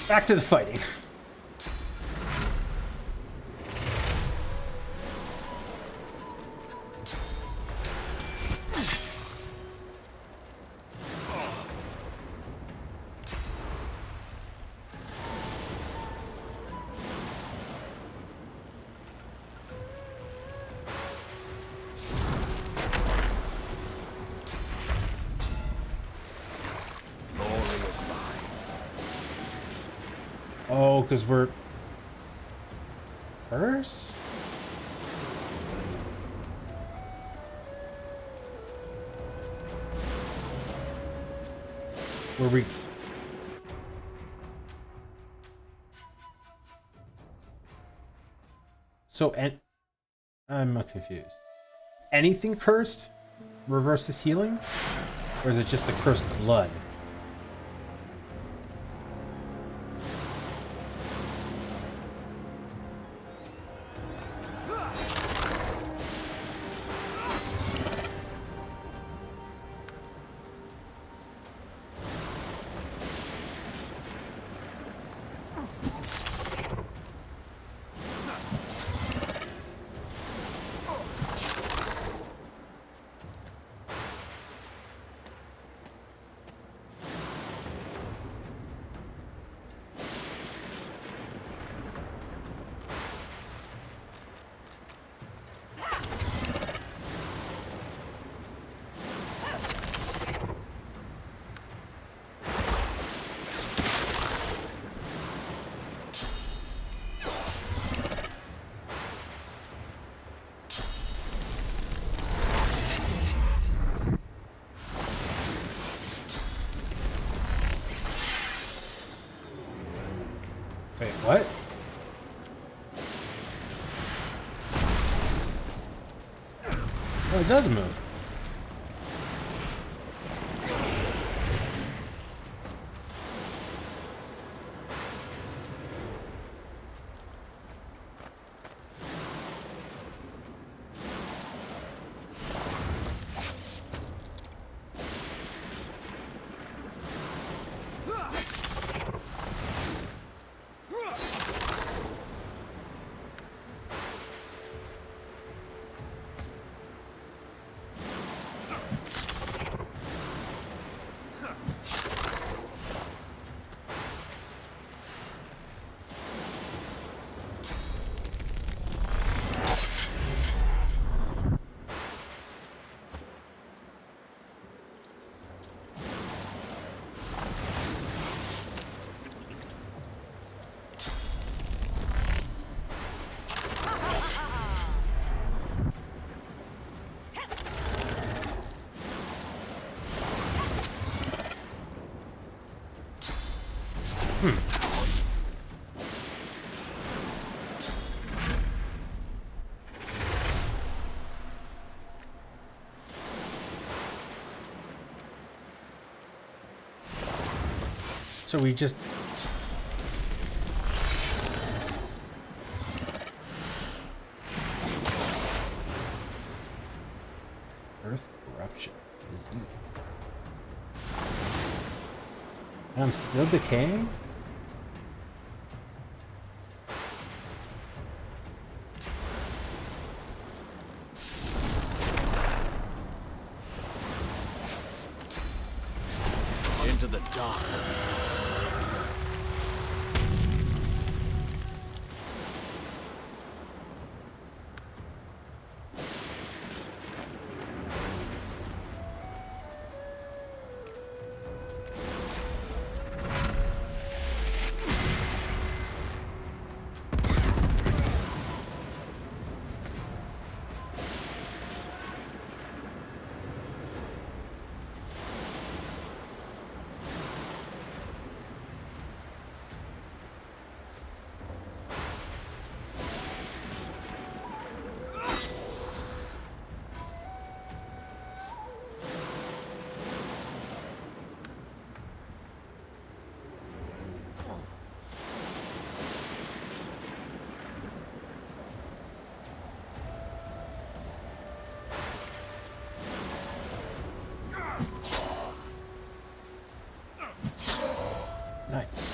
Back to the fighting. Oh, because we're cursed? Were we... So, and I'm confused. Anything cursed reverses healing? Or is it just the cursed blood? Wait, what? Oh, it does move. So we just... Earth corruption. Disease. I'm still decaying? Into the dark. Nice.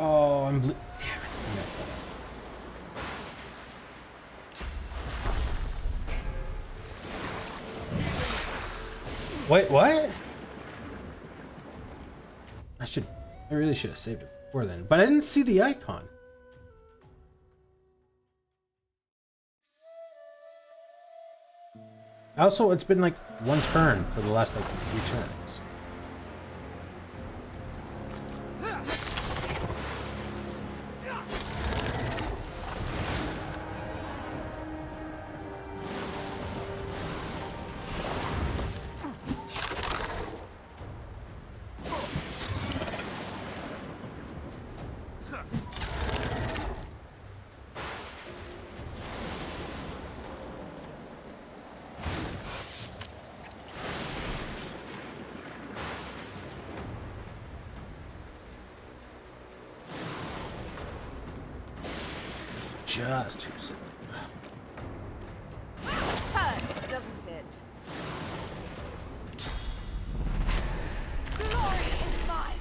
Oh, I'm damn it, I messed that up. Wait, what? I really should have saved it before then, but I didn't see the icon. Also, it's been like one turn for the last like 3 turns. Just too soon. Hurts, doesn't it? Glory is mine.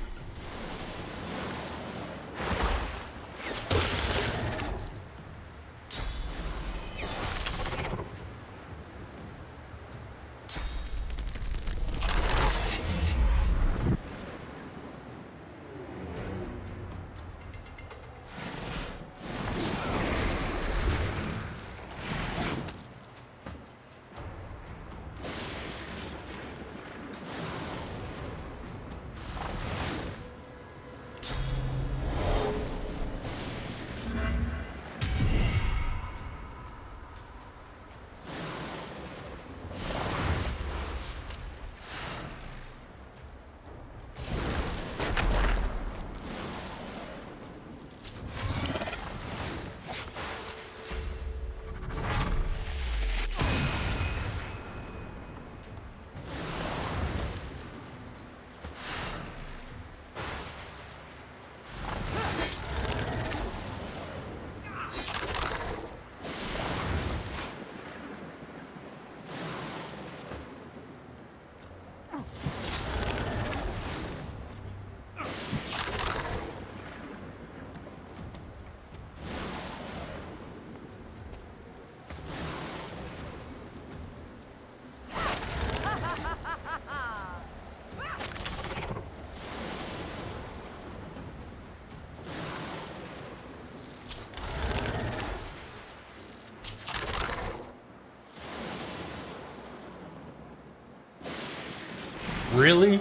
Really?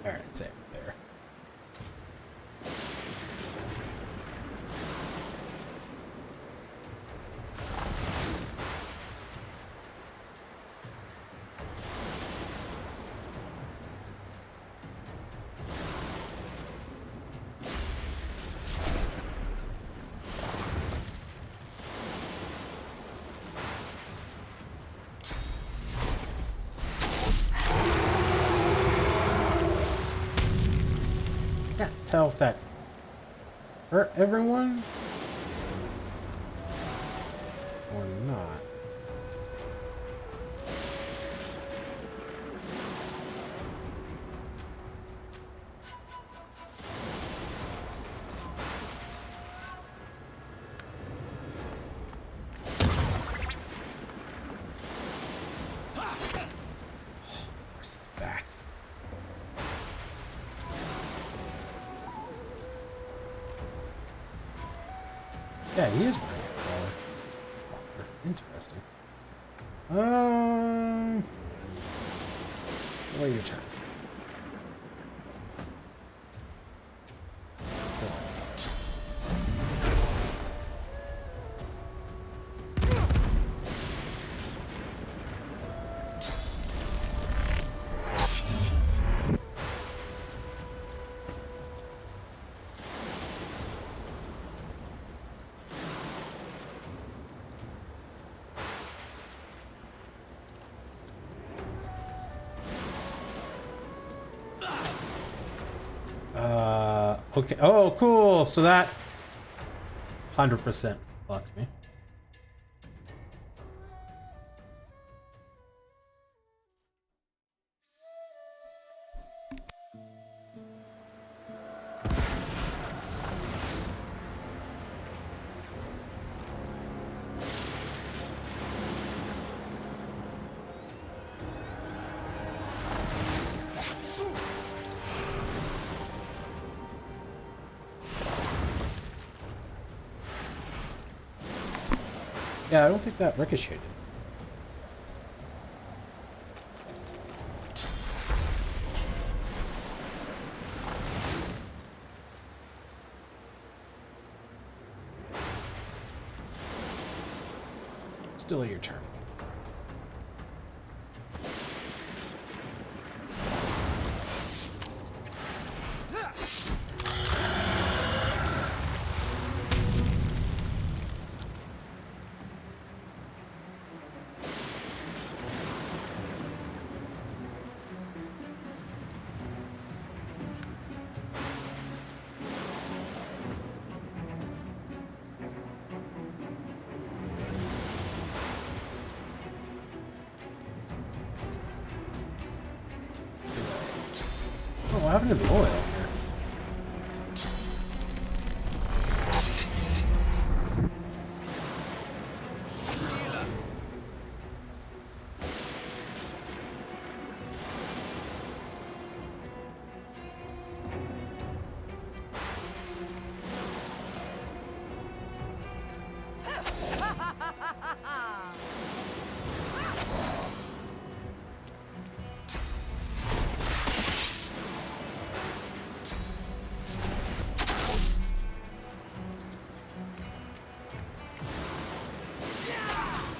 Alright, save it there. Can't tell if that hurt everyone or not. Where's his back? Yeah, he is wearing a collar. Interesting. Wait your turn. Okay. Oh, cool. So that 100% fucked me. Yeah, I don't think that ricocheted. Still your turn. What happened to the oil here?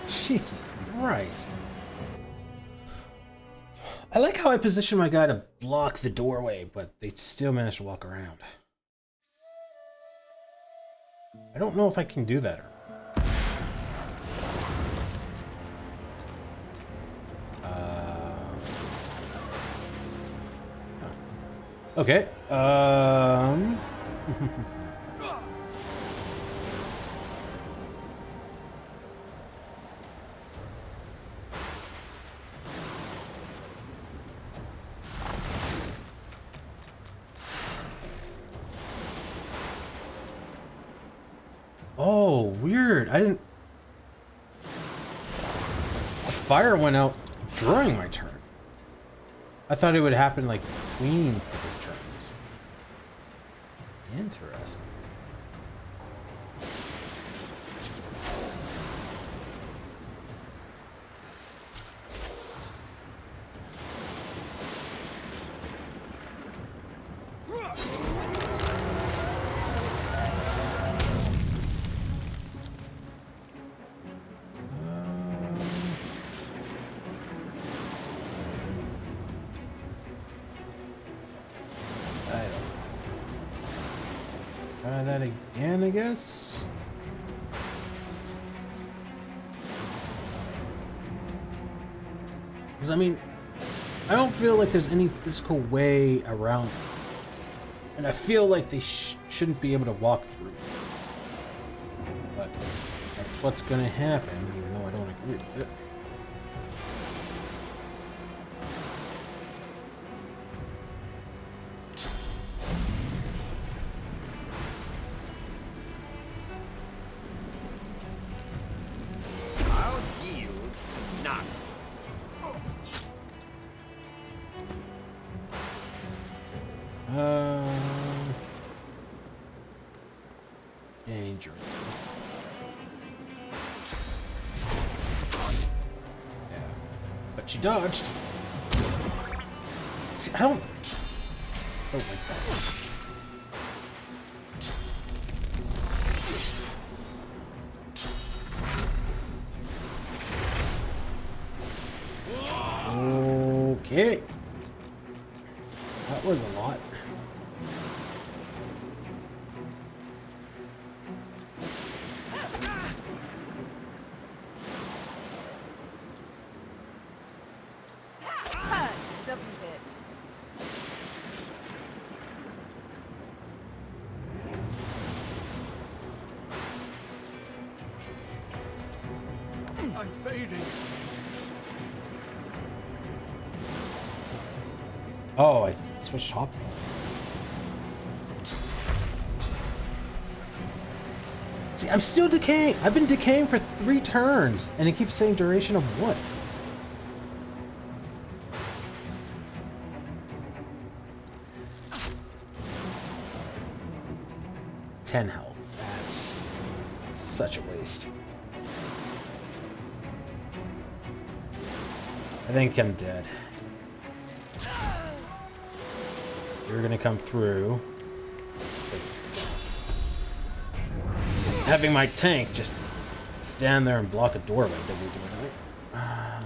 Jesus Christ. I like how I position my guy to block the doorway, but they still manage to walk around. I don't know if I can do that or okay. Oh, weird. I didn't... The fire went out during my turn. I thought it would happen, like, between his turns. Interesting. Try that again, I guess. Because, I mean, I don't feel like there's any physical way around it. And I feel like they shouldn't be able to walk through. But that's what's going to happen, even though I don't agree with it. I'll yield to none. Dangerous. Yeah. But she dodged. See, I don't like that. Okay. That was a lot. Hurts, doesn't it? I'm fading. Oh, I switched hop. See, I'm still decaying. I've been decaying for 3 turns, and it keeps saying duration of what? Ten health. That's such a waste. I think I'm dead. You're gonna come through. Having my tank just stand there and block a doorway doesn't do anything. I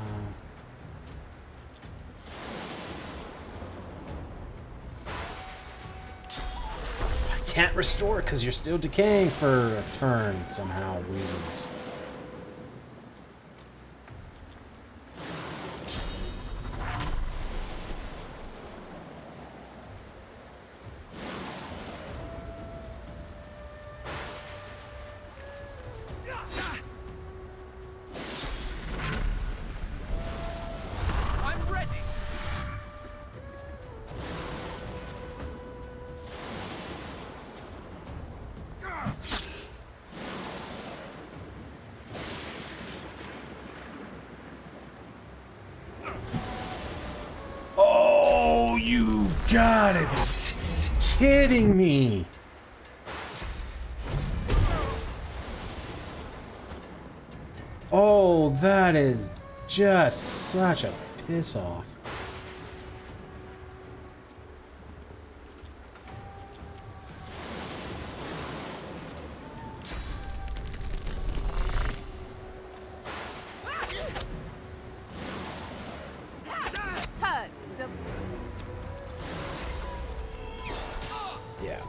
can't restore because you're still decaying for a turn somehow, reasons. I'm ready. Oh, you gotta be kidding me! Oh, that is just such a piss off. Hurts, doesn't it? Yeah.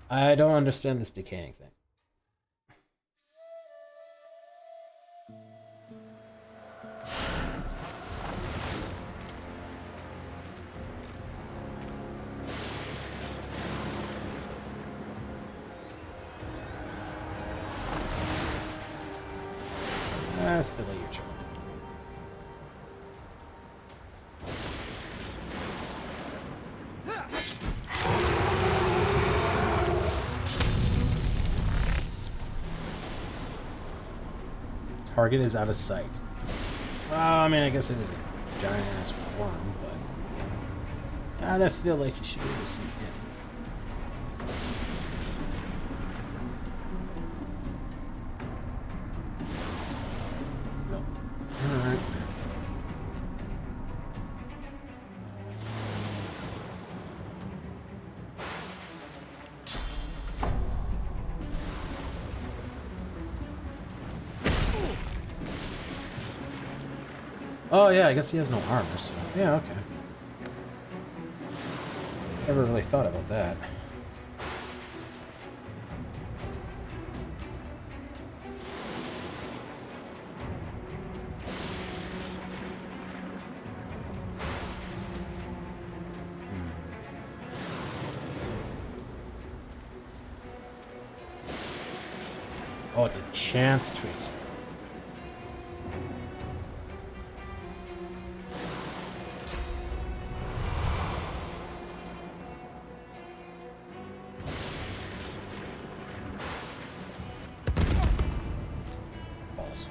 I don't understand this decaying thing. Delay your turn. Target is out of sight. Well, I mean, I guess it is a giant ass worm, but I feel like you should be able to see him. Nope. Alright. Oh yeah, I guess he has no armor, so yeah, okay. Never really thought about that. Oh, it's a chance tracer. False.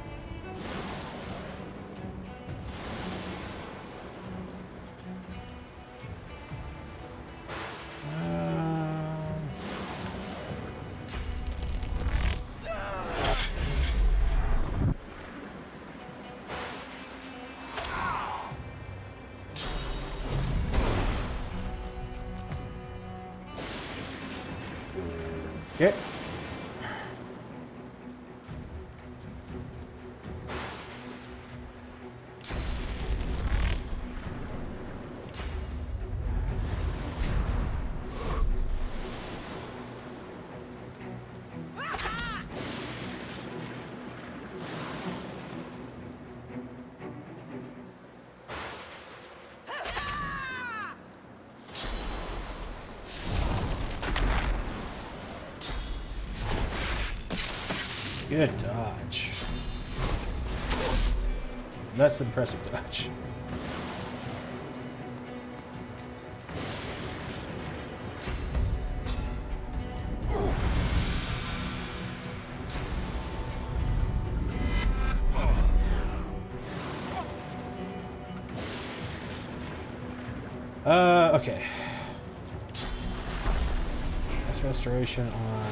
Okay. Good dodge. Less impressive dodge. Okay. That's restoration on...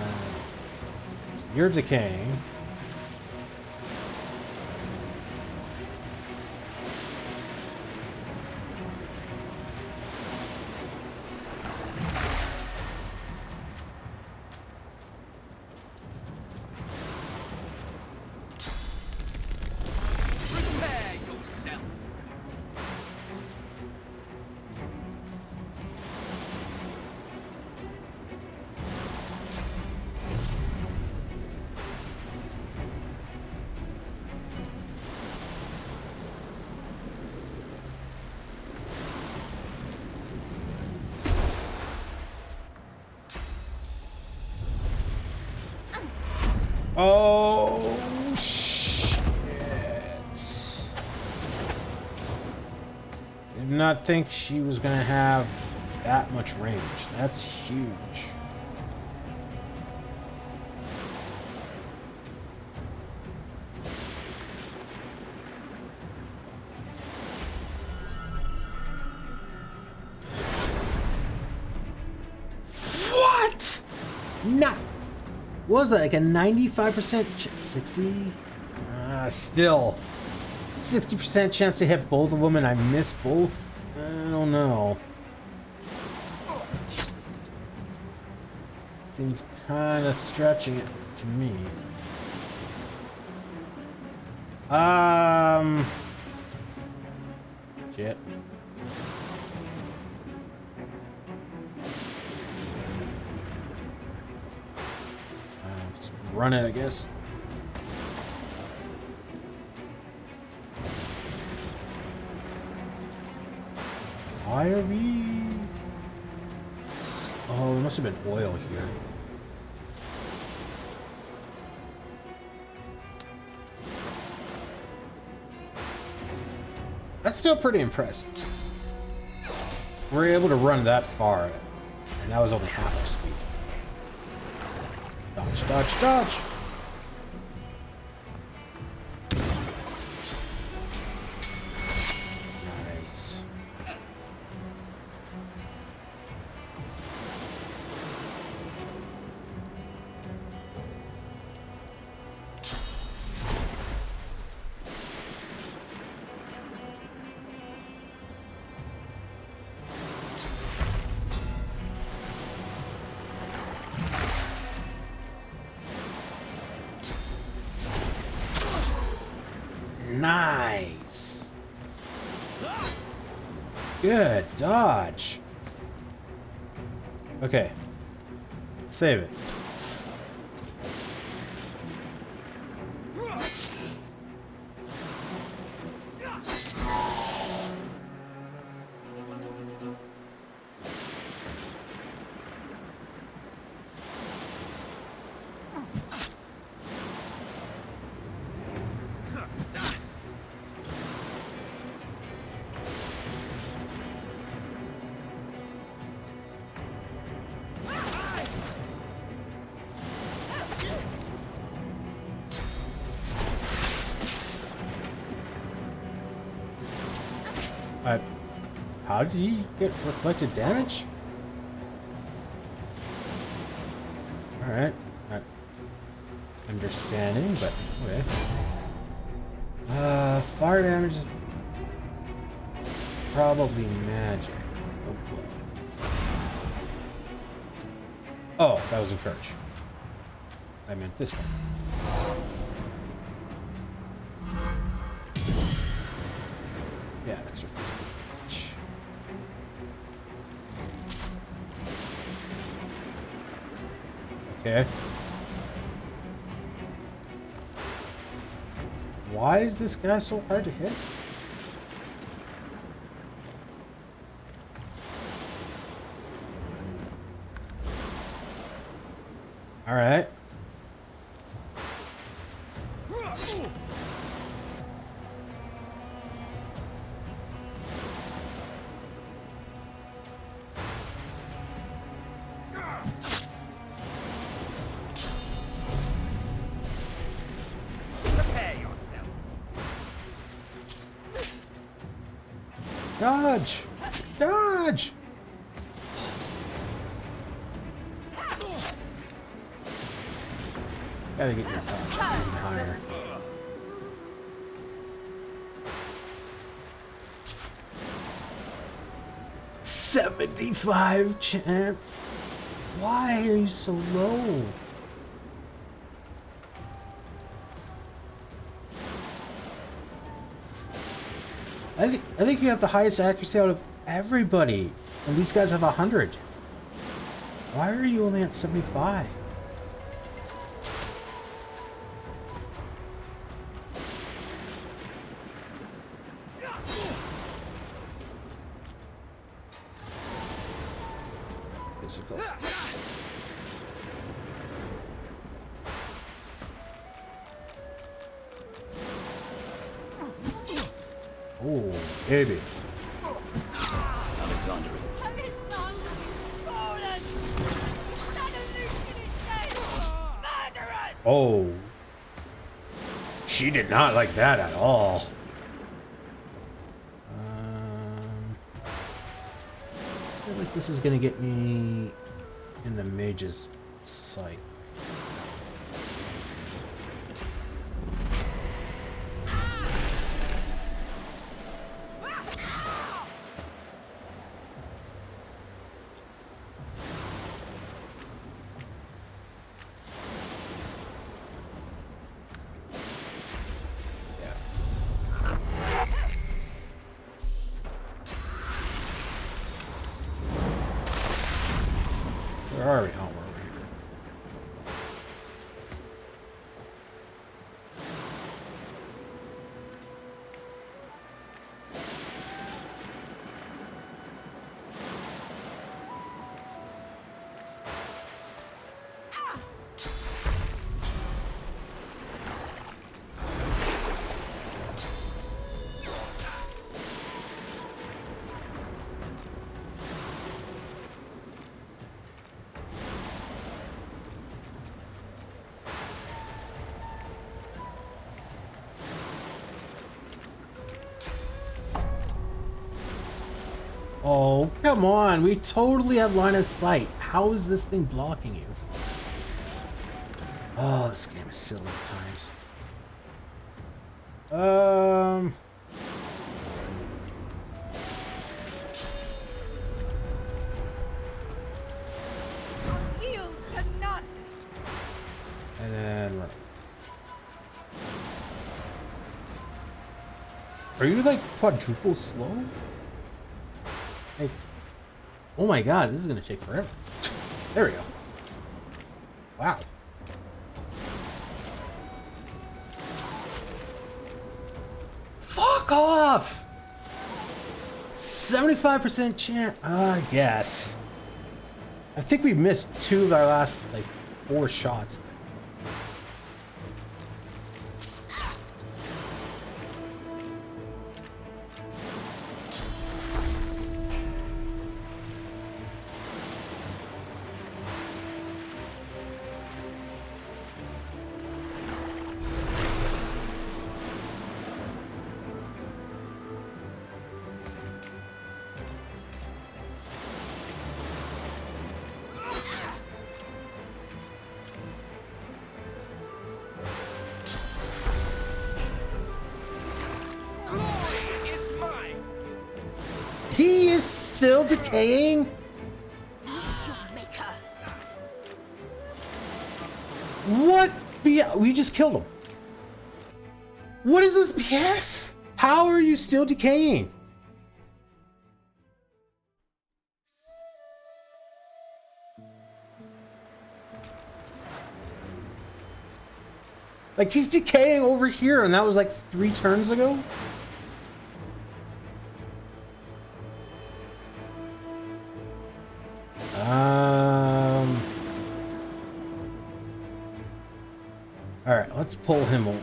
You're decaying. Prepare yourself. Oh, shit. Did not think she was gonna have that much range. That's huge. What? Not. What was that, like a 95% 60? Still 60% chance to hit both of them and I miss both? I don't know. Seems kind of stretching it to me. Shit. Run it, I guess. Why are we... Oh, there must have been oil here. That's still pretty impressive. We're able to run that far, and that was only half our speed. Dodge, dodge, dodge! Nice. Nice. Good dodge. Okay. Save it. How did he get reflected damage? Alright. Not understanding, but okay. Fire damage is probably magic. Oh, boy. Oh, that was encourage. I meant this one. Yeah, extra physical damage. Okay. Why is this guy so hard to hit? All right. Dodge! Dodge! Gotta get your dodge higher. $75 chance? Why are you so low? I think you have the highest accuracy out of everybody, and these guys have 100. Why are you only at 75? Physical. Oh, baby. Alexander is... Oh. She did not like that at all. I feel like this is gonna get me in the mage's sight. Where are we? Oh, we're over here. Oh, come on. We totally have line of sight. How is this thing blocking you? Oh, this game is silly at times. Yield to none. And then run. Are you like quadruple slow? Like, oh my god, this is gonna take forever. There we go. Wow. Fuck off! 75% chance. I guess. I think we missed 2 of our last, like, 4 shots. He is still decaying? What? We just killed him. What is this BS? How are you still decaying? Like, he's decaying over here, and that was like 3 turns ago? Alright, let's pull him over.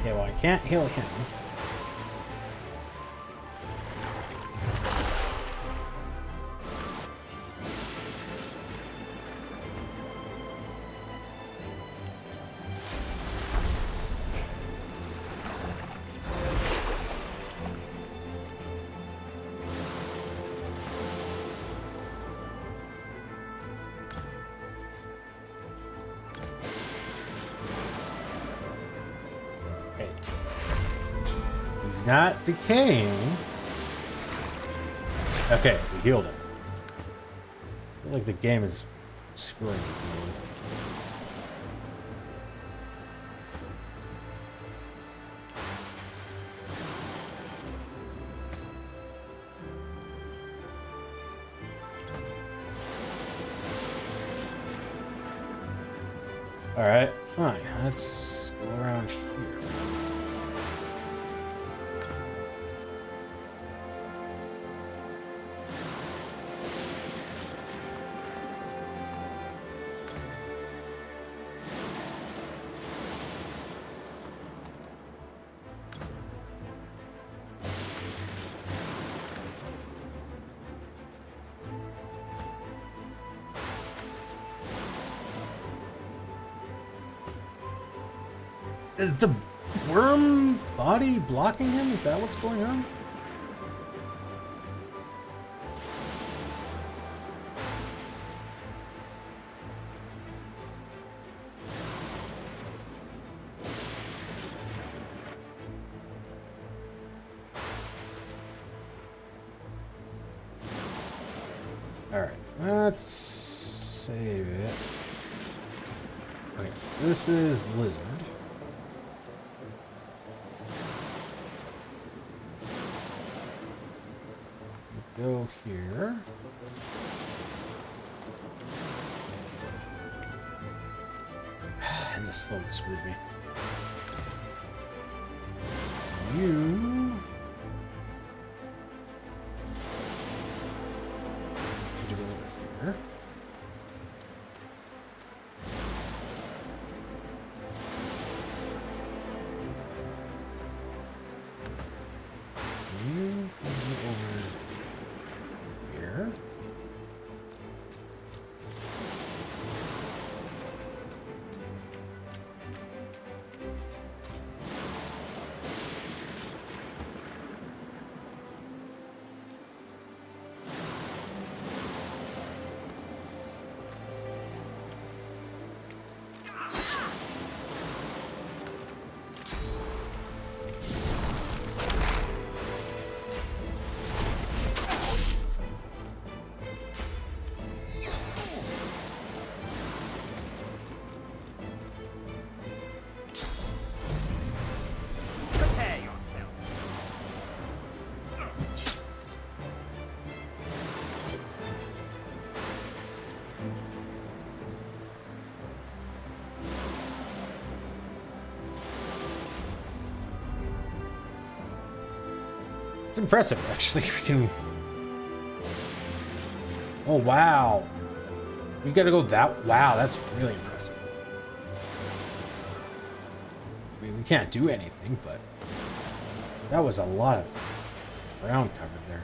Okay, well, I can't heal him. Not decaying. Okay, we healed him. I feel like the game is screwing with me. Alright, fine. Let's go around here. Is the worm body blocking him? Is that what's going on? Alright, let's save it. Okay, this is Lizard. Go here. And the slope screwed me. You. Could you go over here? You can go over. impressive, actually. We can... Oh, wow. We gotta go that... Wow, that's really impressive. I mean, we can't do anything, but... That was a lot of ground covered there.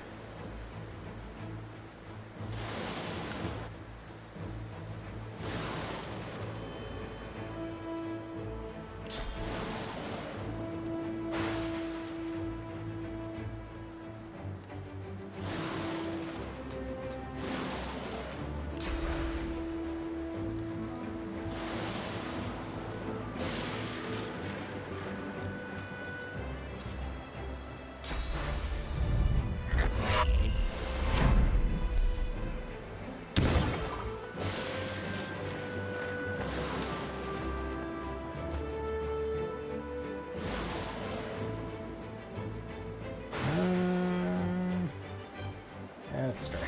Let's start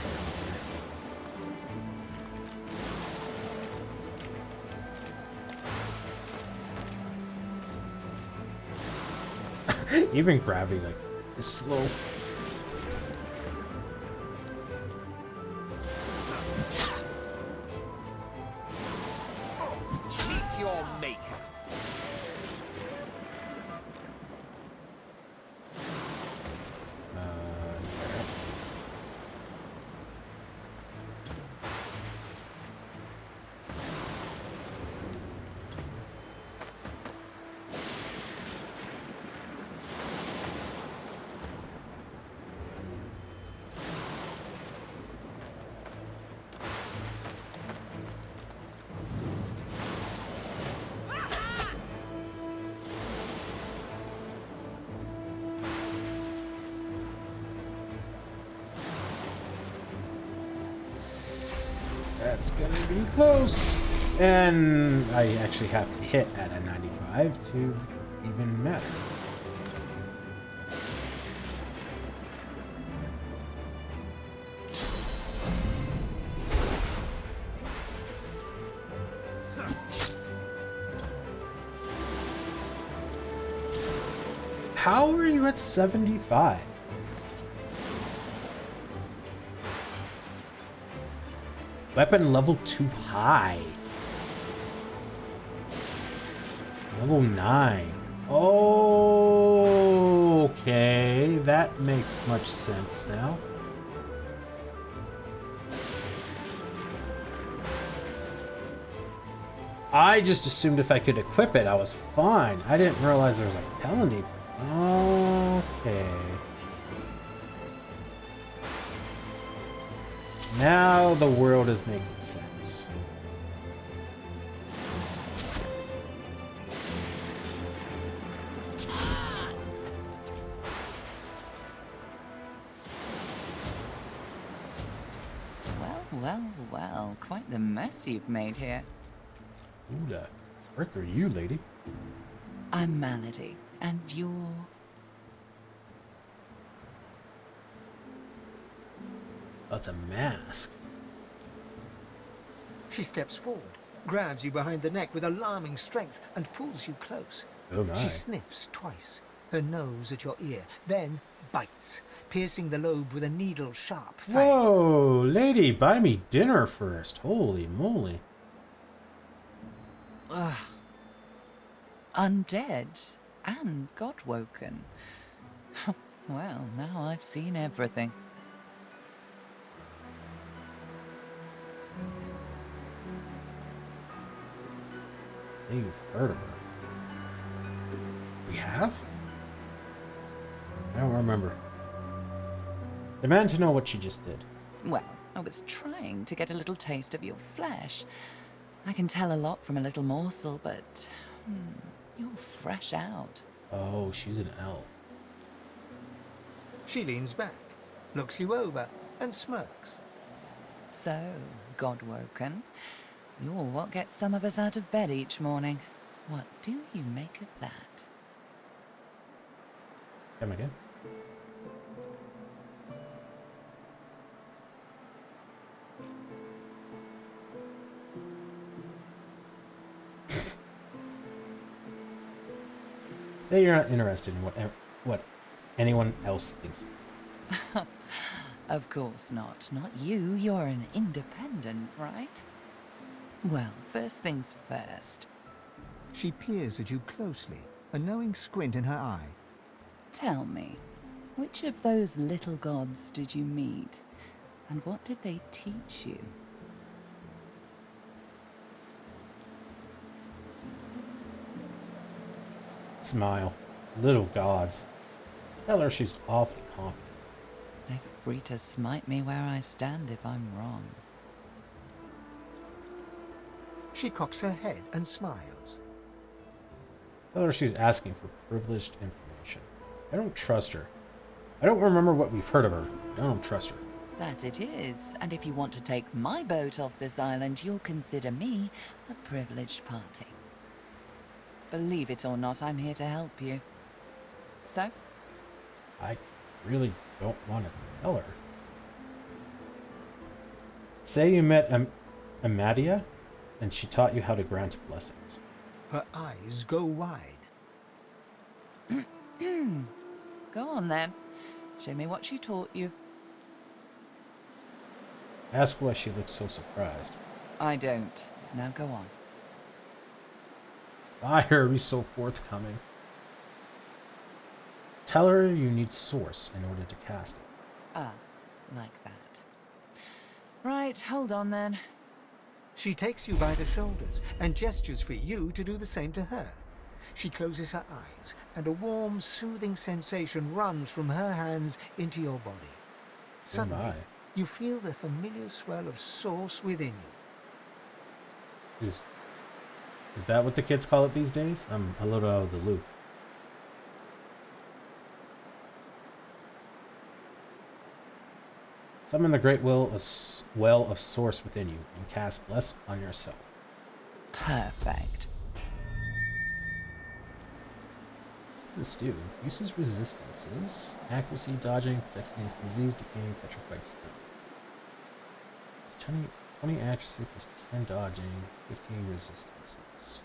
here. Even gravity, like, is slow. Meet your maker. That's gonna be close. And I actually have to hit at a 95 to even matter. How are you at 75? Weapon level too high. Level 9. Okay, that makes much sense now. I just assumed if I could equip it, I was fine. I didn't realize there was a penalty. Okay. Now the world is making sense. Well, quite the mess you've made here. Who the frick are you, lady? I'm Malady, and you're... That's a mask. She steps forward, grabs you behind the neck with alarming strength, and pulls you close. Oh my. She sniffs twice, her nose at your ear, then bites, piercing the lobe with a needle-sharp fang. Whoa, lady, buy me dinner first. Holy moly. Undead and God-woken. Well, now I've seen everything. Say you've heard of her. We have? I don't remember. Demand to know what she just did. Well, I was trying to get a little taste of your flesh. I can tell a lot from a little morsel, but you're fresh out. Oh, she's an elf. She leans back, looks you over, and smirks. So, God-woken, you're what gets some of us out of bed each morning. What do you make of that? Come again? Say you're not interested in what anyone else thinks. Of course not. Not you. You're an independent, right? Well, first things first. She peers at you closely, a knowing squint in her eye. Tell me, which of those little gods did you meet? And what did they teach you? Smile. Little gods. Tell her she's awfully confident. They're free to smite me where I stand if I'm wrong. She cocks her head and smiles. Tell her she's asking for privileged information. I don't trust her. I don't remember what we've heard of her. I don't trust her. That it is, and if you want to take my boat off this island, you'll consider me a privileged party. Believe it or not, I'm here to help you. So? I really don't want to tell her. Say you met Amadia, and she taught you how to grant blessings. Her eyes go wide. Go on then. Show me what she taught you. Ask why she looks so surprised. I don't. Now go on. I heard be so forthcoming. Tell her you need source in order to cast it. Ah, like that. Right, hold on then. She takes you by the shoulders and gestures for you to do the same to her. She closes her eyes, and a warm, soothing sensation runs from her hands into your body. Suddenly, you feel the familiar swell of source within you. Is that what the kids call it these days? I'm a little out of the loop. Summon the great well of source within you and cast bless on yourself. Perfect. What does this do? Uses resistances, accuracy, dodging, protects against disease, decaying, petrified state. It's 20 accuracy plus 10 dodging, 15 resistances.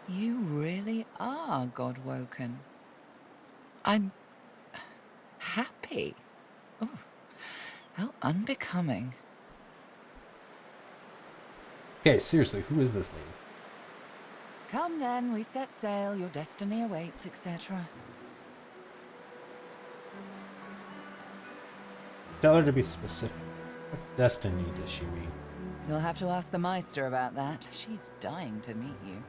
You really are God-woken. I'm happy. Oh, how unbecoming. Okay, seriously, who is this lady? Come then, we set sail, your destiny awaits, etc. Tell her to be specific. What destiny does she mean? You'll have to ask the Meister about that. She's dying to meet you.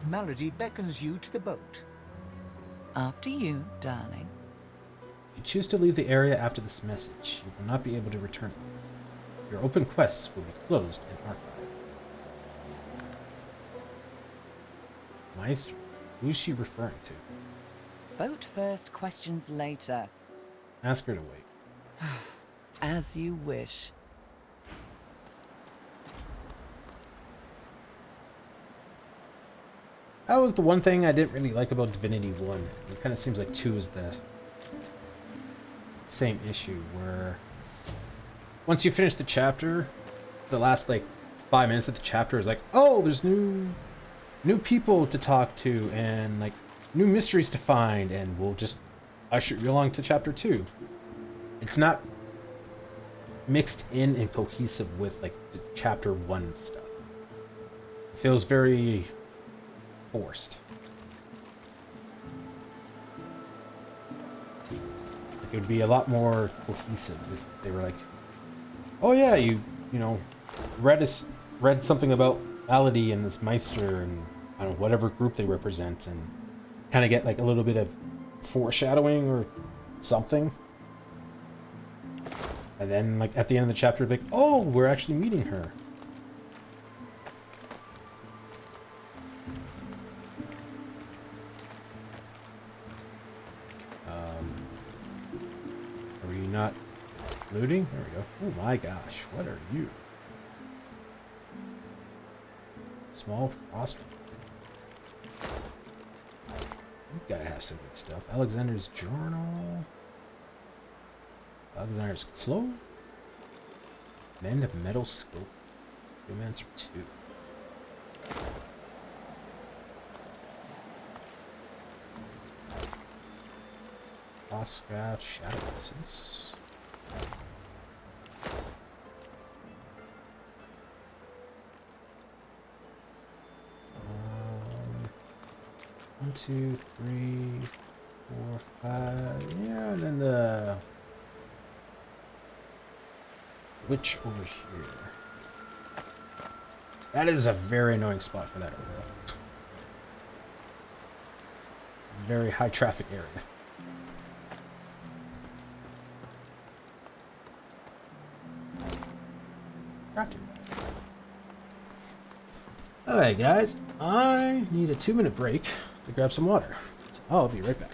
Malady beckons you to the boat. After you, darling. If you choose to leave the area after this message, you will not be able to return it. Your open quests will be closed and archived. Meister? Who is she referring to? Boat first, questions later. Ask her to wait. As you wish. That was the one thing I didn't really like about Divinity 1. It kind of seems like 2 is the same issue, where once you finish the chapter, the last like 5 minutes of the chapter is like, oh, there's new people to talk to and like new mysteries to find, and we'll just usher you along to chapter 2. It's not mixed in and cohesive with like the chapter 1 stuff. It feels very forced. Like it would be a lot more cohesive if they were like, oh yeah, you know, read something about Malady and this Meister and I don't know, whatever group they represent, and kind of get like a little bit of foreshadowing or something. And then like at the end of the chapter, like, oh, we're actually meeting her. Are you not looting? There we go. Oh my gosh, what are you? Small frostbite. You gotta have some good stuff. Alexander's journal. Alexander's cloak. Mend of metal scope. Romancer 2. Frostcraft, Shadow Essence. 1, 2, 3, 4, 5. Yeah, and then the witch over here. That is a very annoying spot for that area. Very high traffic area. Crafting. Alright guys, I need a 2-minute break to grab some water. So I'll be right back.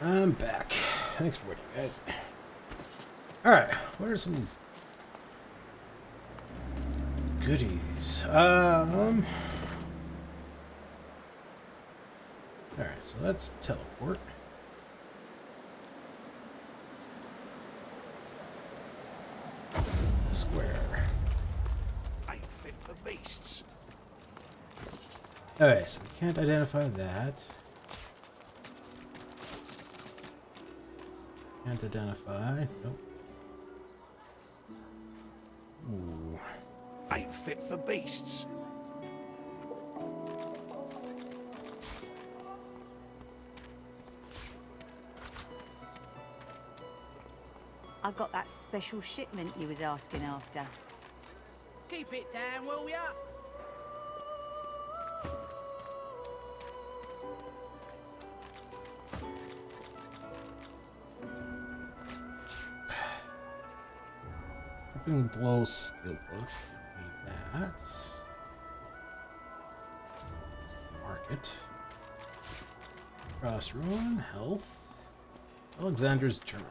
I'm back. Thanks for waiting, guys. Alright, what are some of these goodies? Alright, so let's teleport. Square. I fit for beasts. Okay, so we can't identify that. Can't identify. Nope. Ooh. Ain't fit for beasts. I got that special shipment you was asking after. Keep it down, will ya? Open glow steelbook. Need that. Market. Cross ruin. Health. Alexander's journal.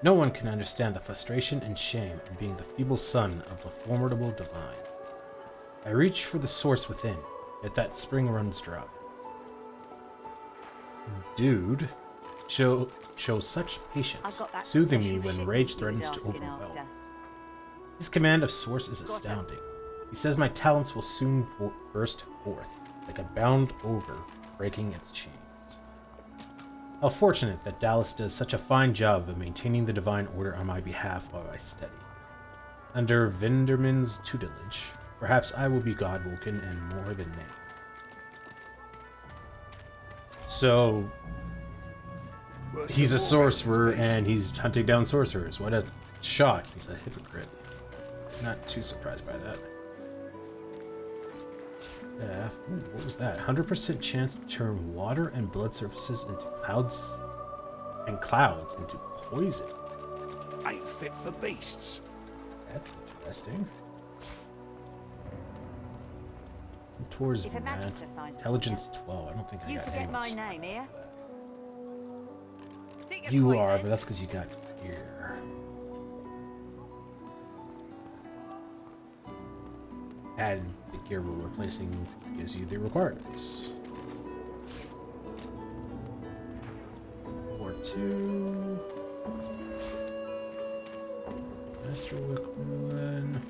No one can understand the frustration and shame in being the feeble son of a formidable divine. I reach for the source within, yet that spring runs dry. Dude shows such patience, soothing me when rage threatens to overwhelm. His command of source is astounding. He says my talents will soon burst forth, like a bound ogre breaking its chains. How fortunate that Dallas does such a fine job of maintaining the divine order on my behalf while I study. Under Venderman's tutelage, perhaps I will be Godwalken and more than that. So, he's a sorcerer and he's hunting down sorcerers. What a shock. He's a hypocrite. Not too surprised by that. Yeah. Ooh, what was that? 100% chance to turn water and blood surfaces into clouds and clouds into poison. Ain't fit for beasts. That's interesting. Tours If a mad. magister finds the Intelligence 12. I don't think I You got forget any. my name here. Think your You coin, are, then. but that's because you got here. And the gear we're replacing gives you the requirements. Or 2. Master Wickman.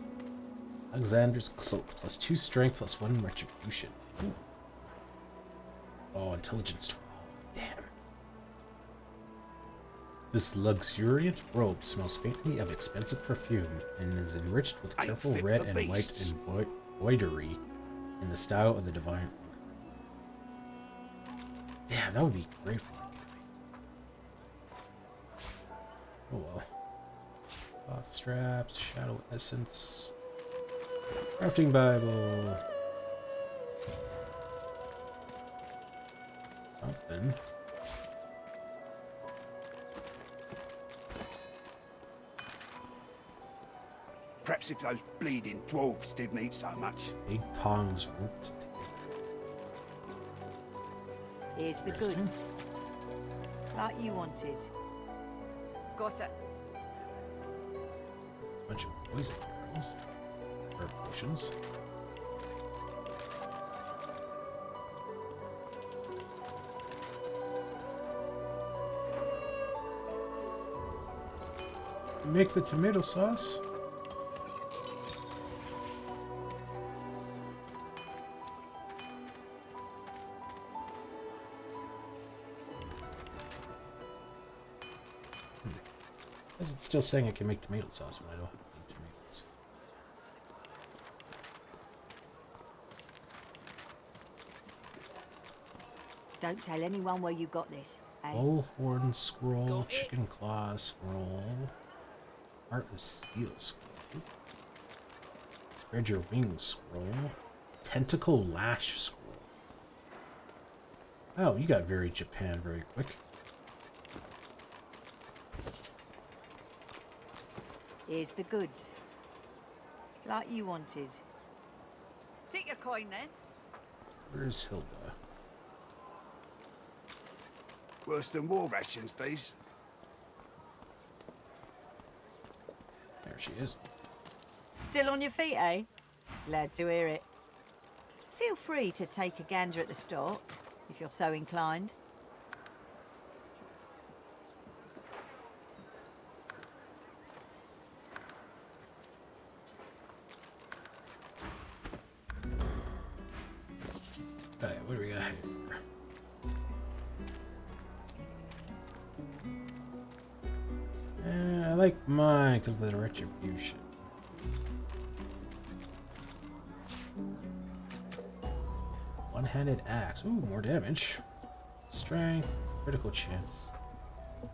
Alexander's Cloak. Plus 2 strength, plus 1 retribution. Ooh. Oh, intelligence 12. Damn. This luxuriant robe smells faintly of expensive perfume and is enriched with careful red and white embroidery in the style of the divine order. Yeah, that would be great for me. Oh well. Cloth straps, shadow essence, crafting Bible. Something. Perhaps if those bleeding dwarves didn't eat so much. Big tongs roped together. Here's the goods. Like you wanted. Got it. Bunch of poison arrows. Or potions. Make the tomato sauce. Is it still saying I can make tomato sauce when I don't need tomatoes? Don't tell anyone where you got this. Eh? Bullhorn scroll, chicken claw scroll, heart of steel scroll, spread your wings scroll, tentacle lash scroll. Oh, you got very Japan very quick. Here's the goods. Like you wanted. Take your coin then. Where's Hilda? Worse than war rations, these. There she is. Still on your feet, eh? Glad to hear it. Feel free to take a gander at the stock, if you're so inclined. Alright, what do we got here? I like mine because of the retribution. One-handed axe. Ooh, more damage. Strength, critical chance.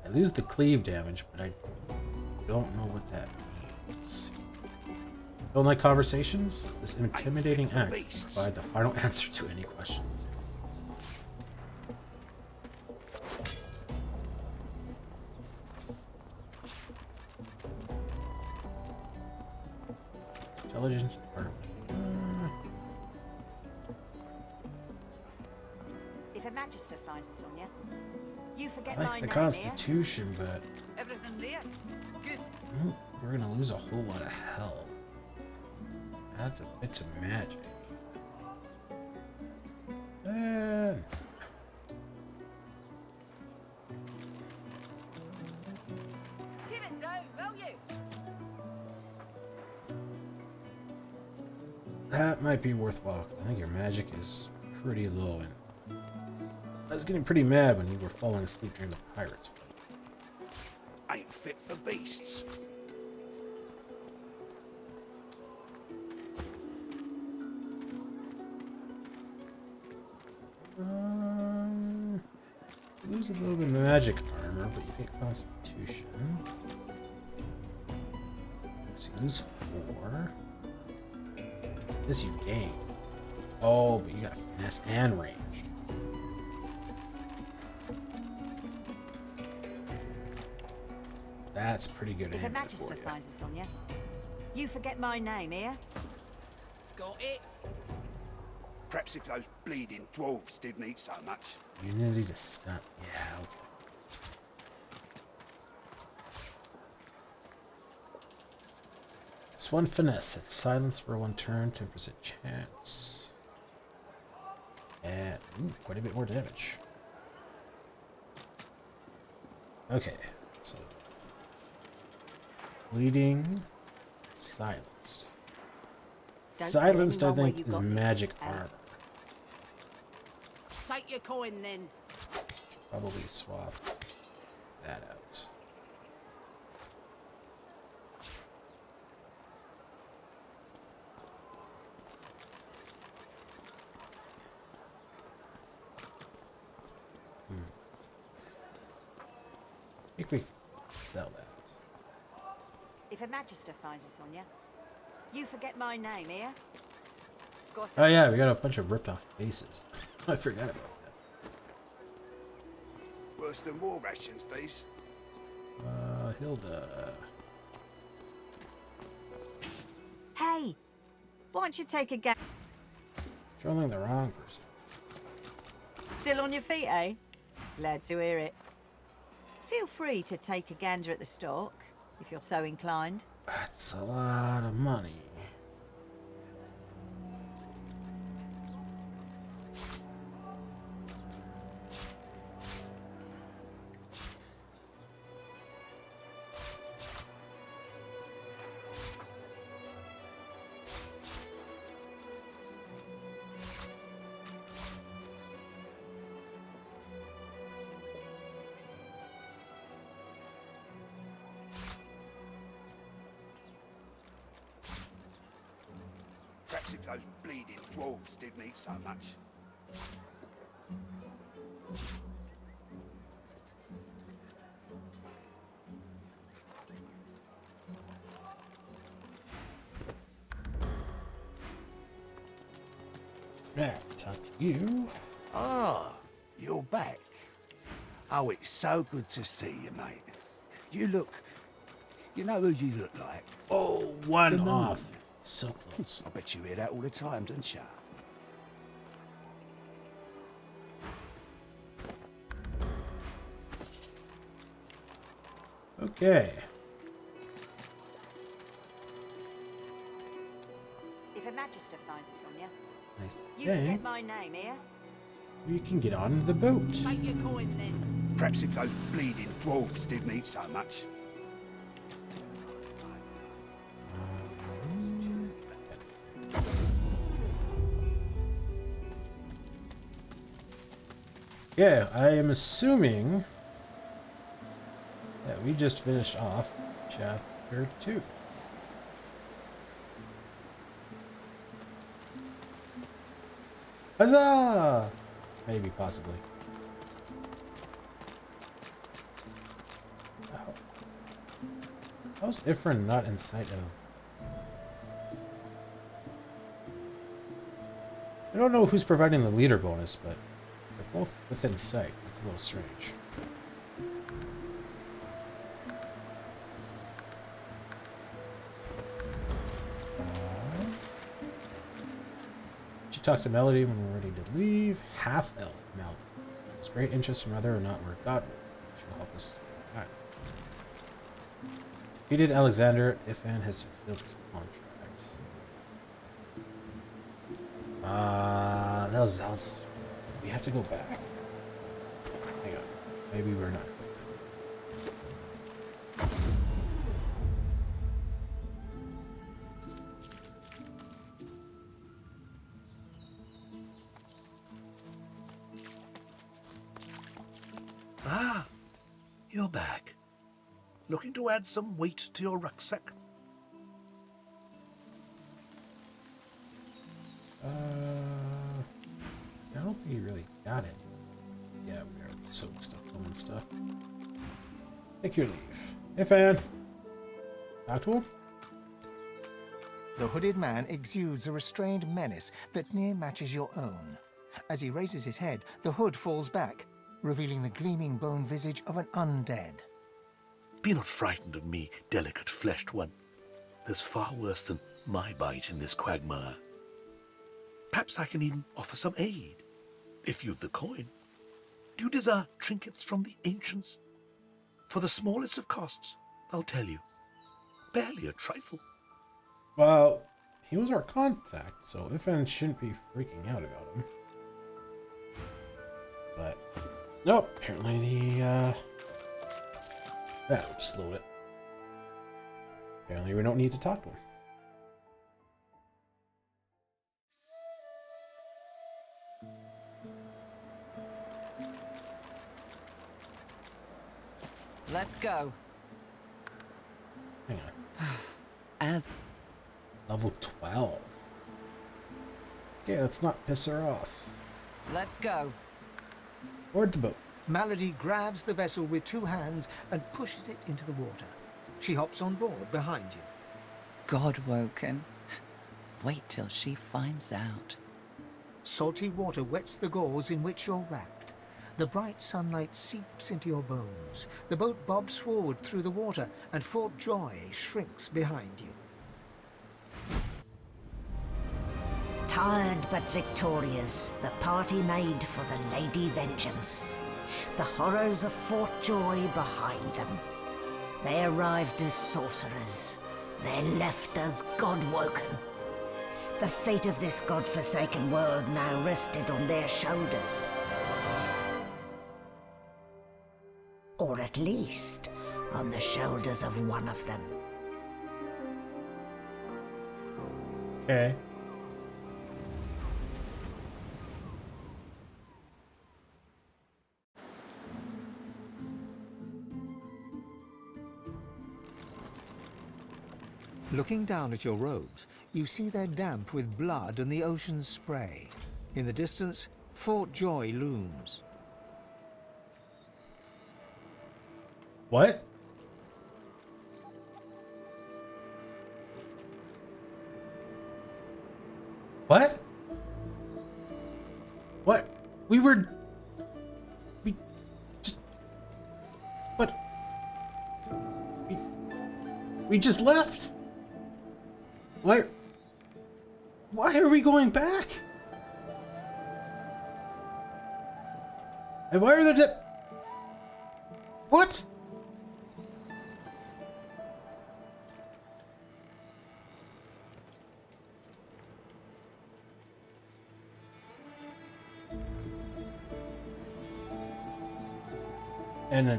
I lose the cleave damage, but I don't know what that means. Don't like conversations? This intimidating axe provides the final answer to any questions. Intelligence department. If a magister finds this on you, you I forget like my the name Constitution, but Everything there. Good. we're gonna lose a whole lot of health. That's a bit of magic. Keep it down, will you? That might be worthwhile. I think your magic is pretty low. And I was getting pretty mad when you were falling asleep during the pirates fight. Ain't fit for beasts. Lose a little bit of magic armor, but you get Constitution. So you lose 4. This you gain. Oh, but you got finesse and range. That's pretty good. If a magister finds this on you, you forget my name here. Got it. Perhaps if those bleeding dwarves didn't eat so much. Unity to stun. Yeah, okay. It's 1 finesse. It's silence for 1 turn, 10% chance. And ooh, quite a bit more damage. Okay, so bleeding, silenced. Silenced, I think, is magic armor. Take your coin then. Probably swap that out. I think we sell that. If a magister finds this on you, you forget my name here. Got Oh yeah, we got a bunch of ripped off faces. I forgot about that. Worse than war rations, these. Hilda. Psst. Hey, why don't you take a gander? Trolling the wrong person. Still on your feet, eh? Glad to hear it. Feel free to take a gander at the stock, if you're so inclined. That's a lot of money. Perhaps if those bleeding dwarves didn't eat so much. Yeah, talk to you. Ah, you're back. Oh, it's so good to see you, mate. You know who you look like? Oh, one The moon. off. So close. I bet you hear that all the time, don't you? Okay. If a magister finds this on you, I you forget think my name here. we can get on the boat. Take your coin then. Perhaps if those bleeding dwarves didn't eat so much. Yeah, I am assuming that we just finished off chapter 2. Huzzah! Maybe, possibly. How's Ifrin not in sight of? I don't know who's providing the leader bonus, but they're both within sight. It's a little strange. She talked to Melody when we were ready to leave. Half-elf Melody. There's great interest in whether or not we're Godward. She will help us. Alright. Defeated Alexander. Ifan has fulfilled his contract. That was. We have to go back. Hang on. Maybe we're not. You're back. Looking to add some weight to your rucksack? I don't think he really got it. Yeah, we already sewed stuff on and stuff. Take your leave. Hey, Fan. Talk to him? The hooded man exudes a restrained menace that near matches your own. As he raises his head, the hood falls back, revealing the gleaming bone visage of an undead. Be not frightened of me, delicate-fleshed one. There's far worse than my bite in this quagmire. Perhaps I can even offer some aid, if you've the coin. Do you desire trinkets from the ancients? For the smallest of costs, I'll tell you. Barely a trifle. Well, he was our contact, so Ifan shouldn't be freaking out about him. But, nope, apparently the, that just load it. Apparently we don't need to talk to him. Let's go. Hang on. As Level 12. Okay, let's not piss her off. let's go. Board the boat. Malady grabs the vessel with two hands and pushes it into the water. She hops on board behind you. Godwoken. Wait till she finds out. Salty water wets the gauze in which you're wrapped. The bright sunlight seeps into your bones. The boat bobs forward through the water, and Fort Joy shrinks behind you. Tired but victorious, the party made for the Lady Vengeance. The horrors of Fort Joy behind them. They arrived as sorcerers. They left as Godwoken. The fate of this godforsaken world now rested on their shoulders. Or at least, on the shoulders of one of them. Okay. Looking down at your robes, you see they're damp with blood and the ocean's spray. In the distance, Fort Joy looms. What? What? What? We just... What? We just left? Why are we going back? And why are there What? And a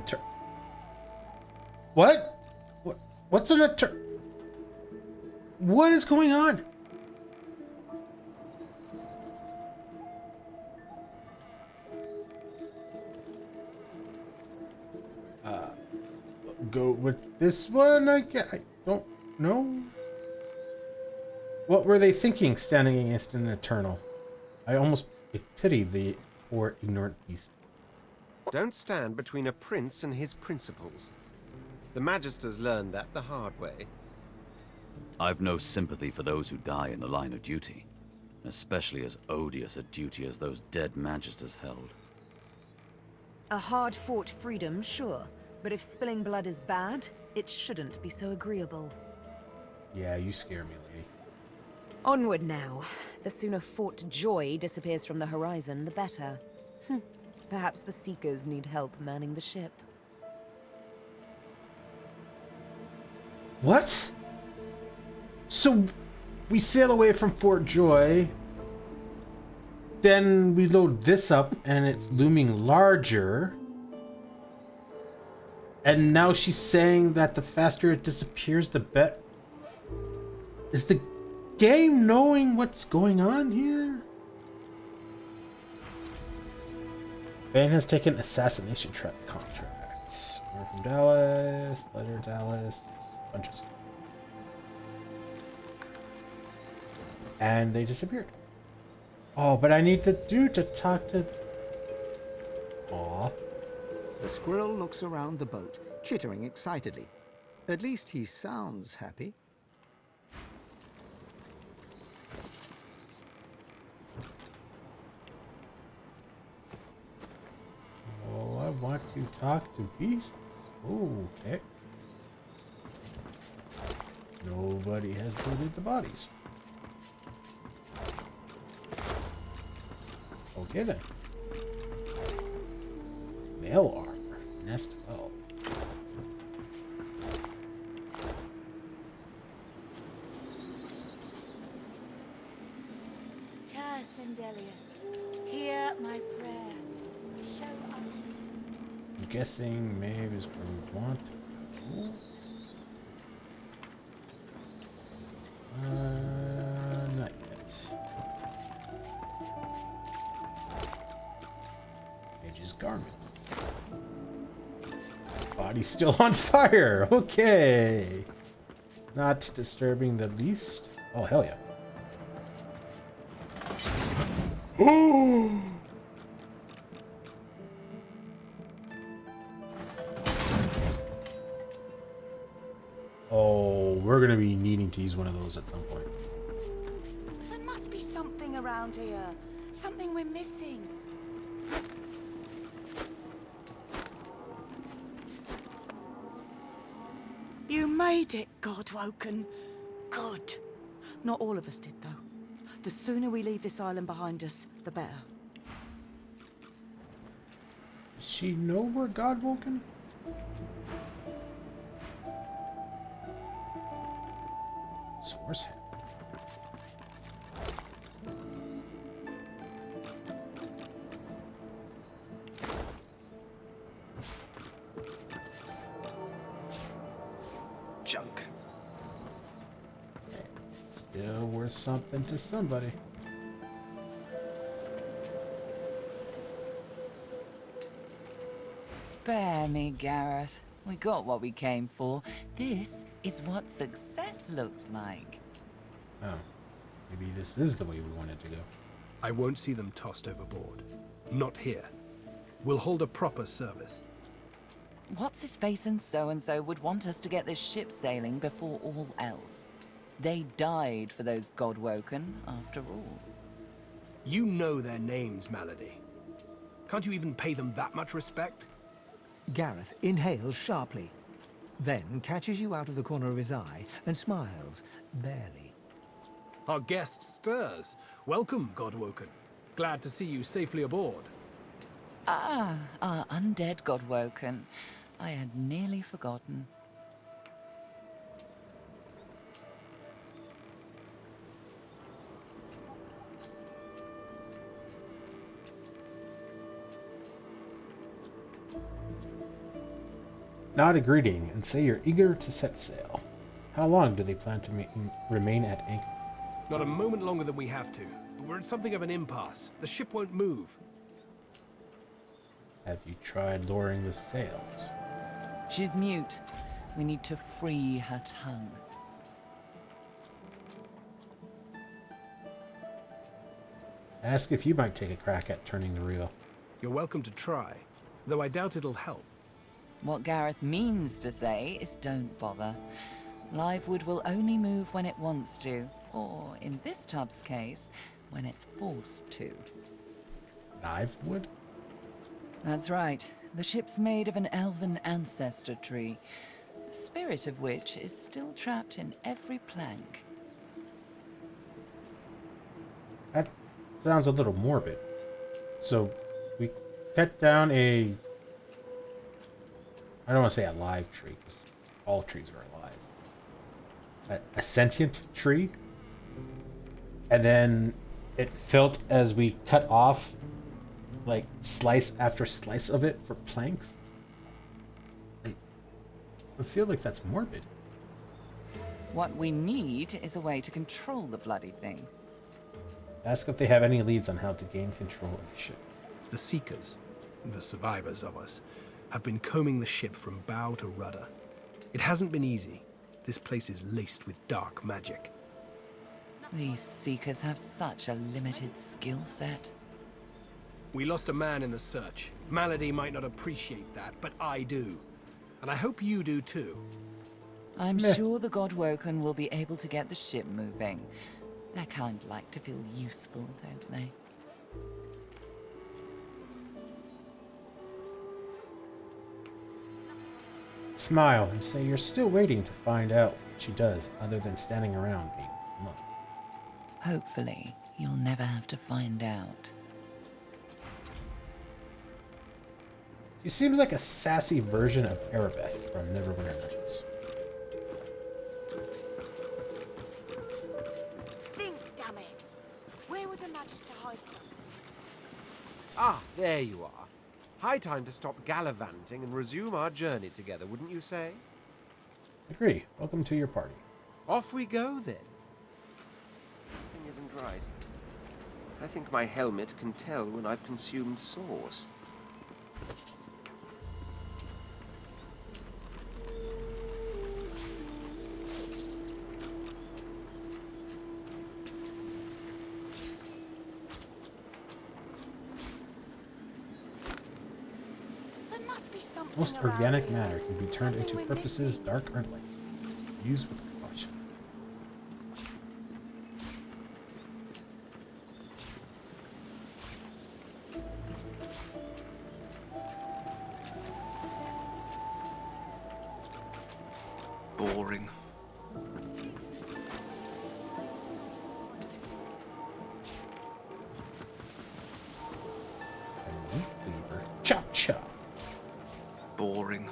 What? What's an What is going on? Go with this one, I don't know. What were they thinking standing against an Eternal? I almost pity the poor ignorant beast. Don't stand between a prince and his principles. The Magisters learned that the hard way. I've no sympathy for those who die in the line of duty, especially as odious a duty as those dead Magisters held. A hard-fought freedom, sure. But if spilling blood is bad, it shouldn't be so agreeable. Yeah, you scare me, lady. Onward now. The sooner Fort Joy disappears from the horizon, the better. Perhaps the Seekers need help manning the ship. What? So, we sail away from Fort Joy, then we load this up, and it's looming larger. And now she's saying that the faster it disappears, the better. Is the game knowing what's going on here? Van has taken assassination contracts. Letter from Dallas. Letter Dallas. Bunch of stuff. And they disappeared. Oh, but I need the dude to talk to... Aw. The squirrel looks around the boat, chittering excitedly. At least he sounds happy. Oh, I want to talk to beasts. Okay. Nobody has looted the bodies. Okay then. Mail armor. Nest 12. Sendelius, hear my prayer. Show up. I'm guessing Maeve is where we want to go. Not yet. Mage's garment. Body's still on fire. Okay. Not disturbing the least. Oh, hell yeah. Oh, we're gonna be needing to use one of those at some point. There must be something around here. Something we're missing. You made it, Godwoken. Good. Not all of us did, though. The sooner we leave this island behind us, the better. Does she know we're Godwoken? Source him. Junk. Still worth something to somebody. Spare me, Gareth. We got what we came for. This is what success looks like. Oh. Maybe this is the way we wanted to go. I won't see them tossed overboard. Not here. We'll hold a proper service. What's-his-face and so-and-so would want us to get this ship sailing before all else. They died for those Godwoken, after all. You know their names, Malady. Can't you even pay them that much respect? Gareth inhales sharply, then catches you out of the corner of his eye and smiles, barely. Our guest stirs. Welcome, Godwoken. Glad to see you safely aboard. Ah, our undead Godwoken. I had nearly forgotten. Nod a greeting and say you're eager to set sail. How long do they plan to remain at anchor? Not a moment longer than we have to. But we're at something of an impasse. The ship won't move. Have you tried lowering the sails? She's mute. We need to free her tongue. Ask if you might take a crack at turning the reel. You're welcome to try, though I doubt it'll help. What Gareth means to say is don't bother. Livewood will only move when it wants to, or in this tub's case, when it's forced to. Livewood? That's right. The ship's made of an elven ancestor tree, the spirit of which is still trapped in every plank. That sounds a little morbid. So, we cut down a... I don't want to say a live tree, because all trees are alive. A sentient tree? And then it felt as we cut off like slice after slice of it for planks. I feel like that's morbid. What we need is a way to control the bloody thing. Ask if they have any leads on how to gain control of the ship. The Seekers, the survivors of us, have been combing the ship from bow to rudder. It hasn't been easy. This place is laced with dark magic. These Seekers have such a limited skill set. We lost a man in the search. Malady might not appreciate that, but I do. And I hope you do too. I'm sure the Godwoken will be able to get the ship moving. They're kind of like to feel useful, don't they? Smile and say you're still waiting to find out what she does, other than standing around being smug. Hopefully, you'll never have to find out. She seems like a sassy version of Erebeth from Neverwinter Nights. Think, damn it! Where would a Magister hide from? Ah, there you are. High time to stop gallivanting and resume our journey together, wouldn't you say? Agree. Welcome to your party. Off we go, then. Something isn't right. I think my helmet can tell when I've consumed sauce. Most organic matter can be turned into purposes dark or light. Use with caution. Boring. Chop chop. Boring.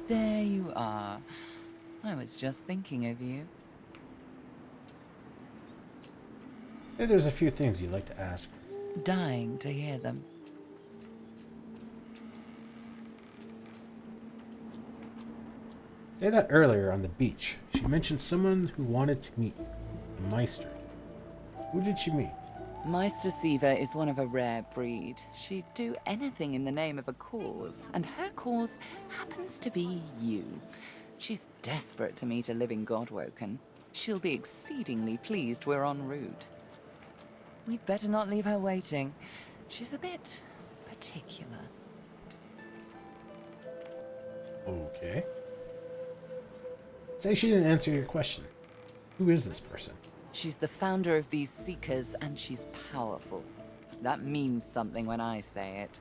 There you are. I was just thinking of you. Say there's a few things you'd like to ask. Dying to hear them. Say that earlier on the beach, she mentioned someone who wanted to meet you, the Meister. Who did she meet? Meister Siva is one of a rare breed. She'd do anything in the name of a cause, and her cause happens to be you. She's desperate to meet a living Godwoken. She'll be exceedingly pleased we're en route. We'd better not leave her waiting. She's a bit particular. Okay. Say she didn't answer your question. Who is this person? She's the founder of these Seekers, and she's powerful. That means something when I say it.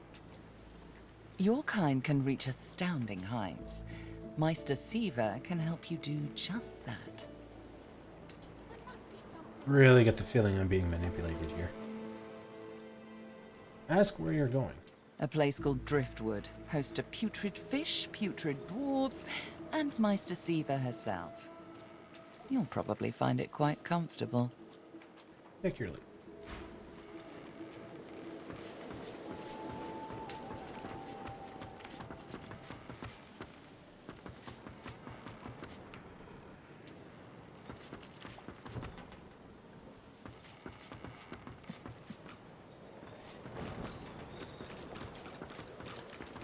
Your kind can reach astounding heights. Meister Siva can help you do just that. Really get the feeling I'm being manipulated here. Ask where you're going. A place called Driftwood, host to putrid fish, putrid dwarves, and Meister Siva herself. You'll probably find it quite comfortable. Take your lead.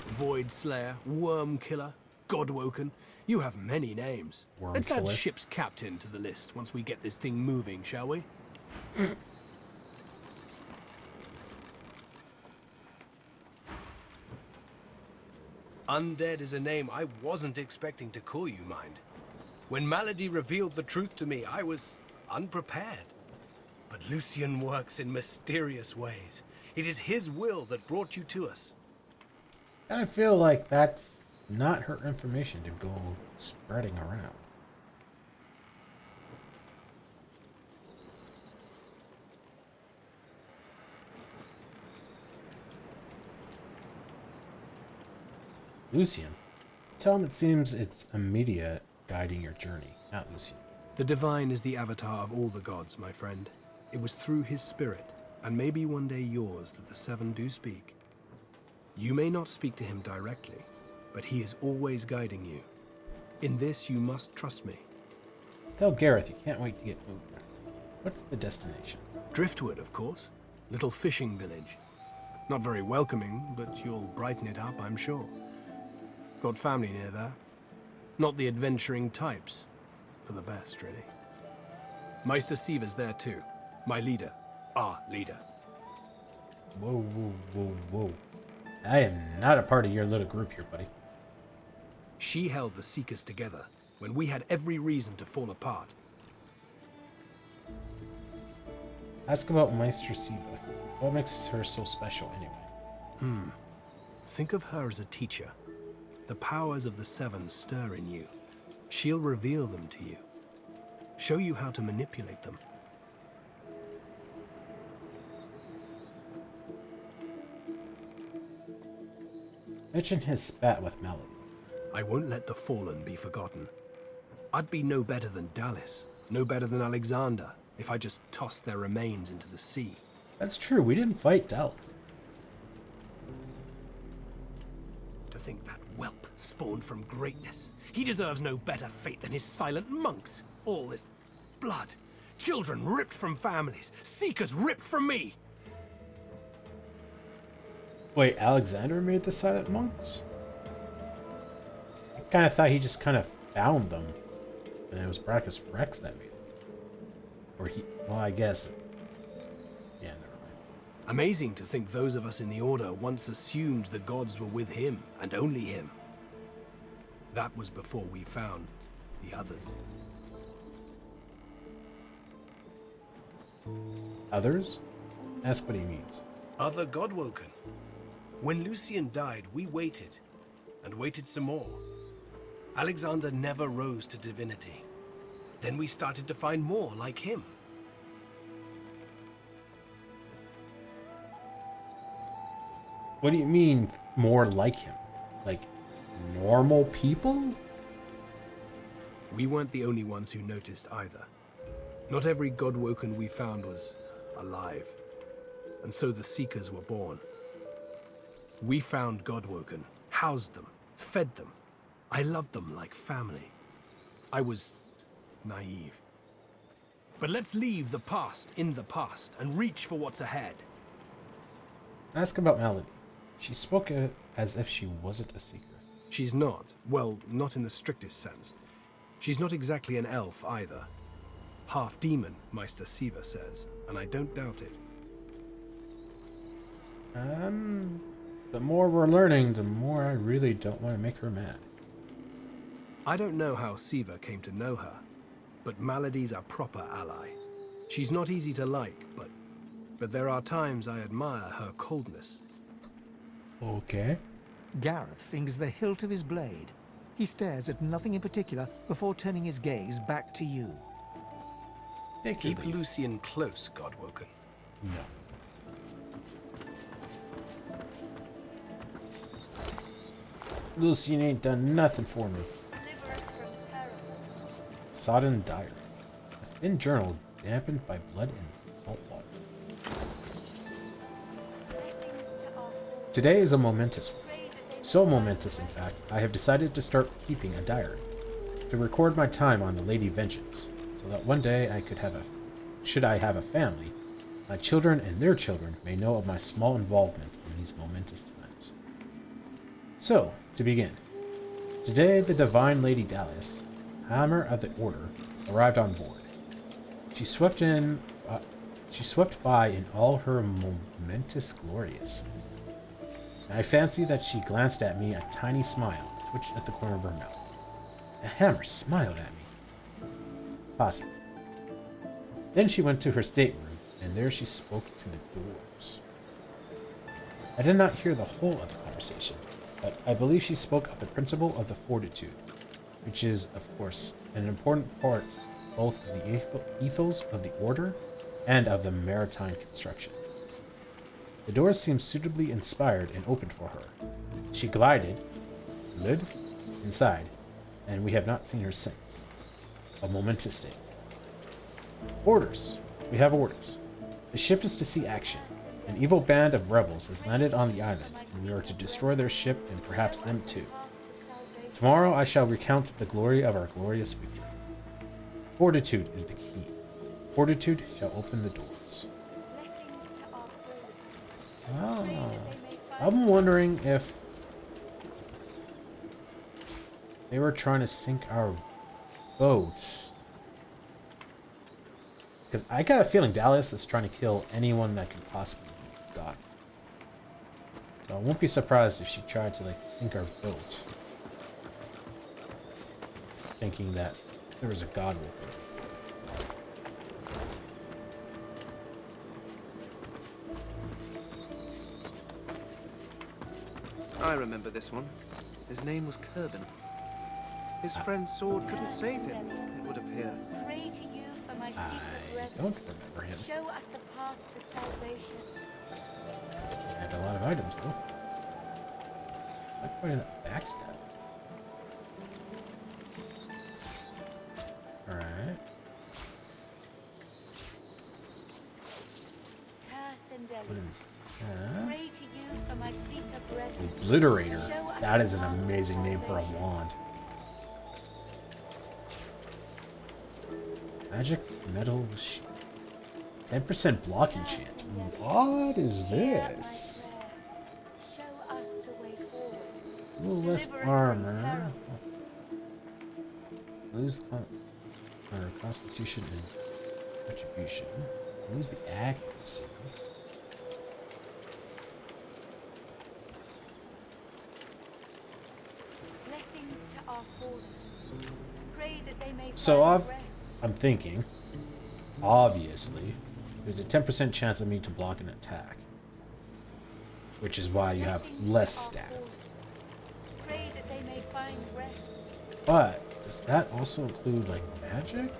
Void Slayer, Worm Killer, Godwoken. You have many names. Let's add ship's captain to the list once we get this thing moving, shall we? Undead is a name I wasn't expecting to call you, mind. When Malady revealed the truth to me, I was unprepared. But Lucian works in mysterious ways. It is his will that brought you to us. I feel like that's not her information to go spreading around. Lucian. Tell him it seems it's Amedia guiding your journey, not Lucian. The Divine is the avatar of all the gods, my friend. It was through his spirit, and maybe one day yours, that the Seven do speak. You may not speak to him directly, but he is always guiding you. In this, you must trust me. Tell Gareth you can't wait to get moving. What's the destination? Driftwood, of course. Little fishing village. Not very welcoming, but you'll brighten it up, I'm sure. Got family near there. Not the adventuring types. For the best, really. Meister Siva's there too. My leader. Our leader. Whoa, whoa, whoa, whoa. I am not a part of your little group here, buddy. She held the Seekers together when we had every reason to fall apart. Ask about Meister Siva. What makes her so special, anyway? Think of her as a teacher. The powers of the Seven stir in you. She'll reveal them to you. Show you how to manipulate them. Mention his spat with Melody. I won't let the fallen be forgotten. I'd be no better than Dallis, no better than Alexander, if I just tossed their remains into the sea. That's true, we didn't fight Dallis. To think that whelp spawned from greatness. He deserves no better fate than his silent monks. All this blood. Children ripped from families. Seekers ripped from me. Wait, Alexander made the Silent Monks? I kind of thought he just kind of found them. And it was Brachus Rex that made them. Or he... Well, I guess... Yeah, never mind. Amazing to think those of us in the Order once assumed the gods were with him, and only him. That was before we found the others. Others? Ask what he means. Other Godwoken. When Lucian died, we waited, and waited some more. Alexander never rose to divinity. Then we started to find more like him. What do you mean, more like him? Like, normal people? We weren't the only ones who noticed either. Not every Godwoken we found was alive. And so the Seekers were born. We found Godwoken, housed them, fed them. I loved them like family. I was naive. But let's leave the past in the past and reach for what's ahead. Ask about Melody. She spoke as if she wasn't a Seeker. She's not. Well, not in the strictest sense. She's not exactly an elf either. Half demon, Meister Siva says, and I don't doubt it. The more we're learning, the more I really don't want to make her mad. I don't know how Siva came to know her, but Melody's a proper ally. She's not easy to like, but there are times I admire her coldness. Okay. Gareth fingers the hilt of his blade. He stares at nothing in particular before turning his gaze back to you. Keep Lucian close, Godwoken. No. Lucian ain't done nothing for me. Sodden Diary. A thin journal dampened by blood and salt water. Today is a momentous one. So momentous, in fact, I have decided to start keeping a diary. To record my time on the Lady Vengeance, so that one day I could have should I have a family, my children and their children may know of my small involvement in these momentous times. So, to begin. Today the Divine Lady Dallis, Hammer of the Order, arrived on board. She swept by in all her momentous gloriousness. I fancy that she glanced at me, a tiny smile twitched at the corner of her mouth. The Hammer smiled at me. Possibly. Then she went to her stateroom, and there she spoke to the dwarves. I did not hear the whole of the conversation, but I believe she spoke of the principle of the Fortitude, which is, of course, an important part both of the ethos of the Order and of the maritime construction. The doors seemed suitably inspired and opened for her. She glided, inside, and we have not seen her since. A momentous day. Orders. We have orders. The ship is to see action. An evil band of rebels has landed on the island, and we are to destroy their ship and perhaps them too. Tomorrow I shall recount the glory of our glorious victory. Fortitude is the key. Fortitude shall open the doors. Ah, I'm wondering if they were trying to sink our boat. Because I got a feeling Dalius is trying to kill anyone that could possibly be God. So I won't be surprised if she tried to like sink our boat, thinking that there was a God with her. I remember this one. His name was Kerbin. His friend's sword couldn't save him, it would appear. Pray to you for my secret I brethren. don't remember him. Show us the path to salvation. I had a lot of items though. Not quite enough backstab. Alright. Pray to you for my seeker brethren. Obliterator. Show us That the is an path to amazing name for a salvation. wand. Magic metal shield. 10% blocking chance. What is this? Show us the way forward. A little less Deliver us from armor. peril. Lose the constitution and retribution. Lose the accuracy. Blessings to our fallen. Pray that they may So find rest. I'm thinking, obviously, there's a 10% chance of me to block an attack, which is why you have less stats. Pray that they may find rest. But does that also include like magic?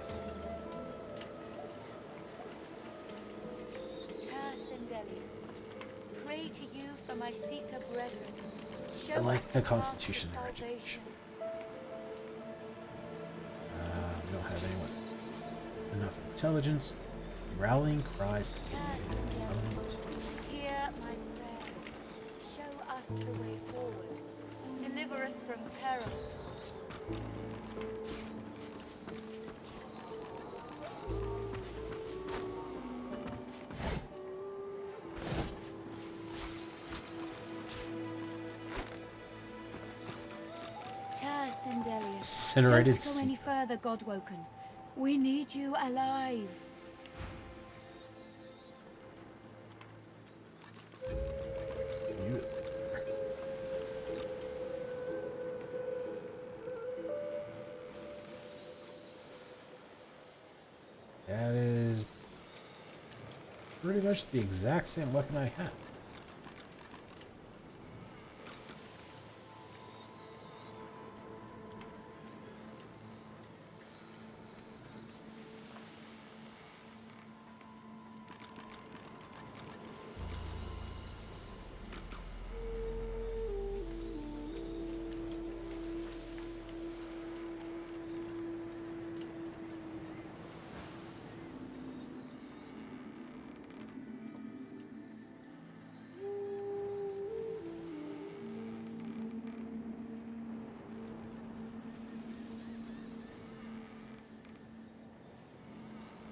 Tercendelis, pray to you for my seeker brethren. Show I like us the path to constitution and salvation. We don't have anyone enough intelligence. Rallying cries. Tercendelis, hear my prayer. Show us the way forward. Deliver us from peril. Tercendelis, Incinerated don't go any further, Godwoken. We need you alive. That is pretty much the exact same weapon I have.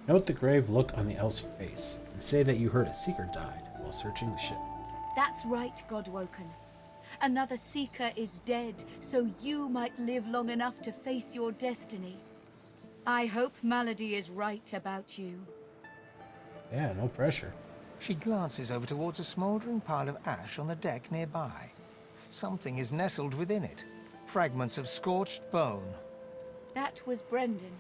Note the grave look on the elf's face, and say that you heard a seeker died while searching the ship. That's right, Godwoken. Another seeker is dead, so you might live long enough to face your destiny. I hope Malady is right about you. Yeah, no pressure. She glances over towards a smouldering pile of ash on the deck nearby. Something is nestled within it. Fragments of scorched bone. That was Brendan.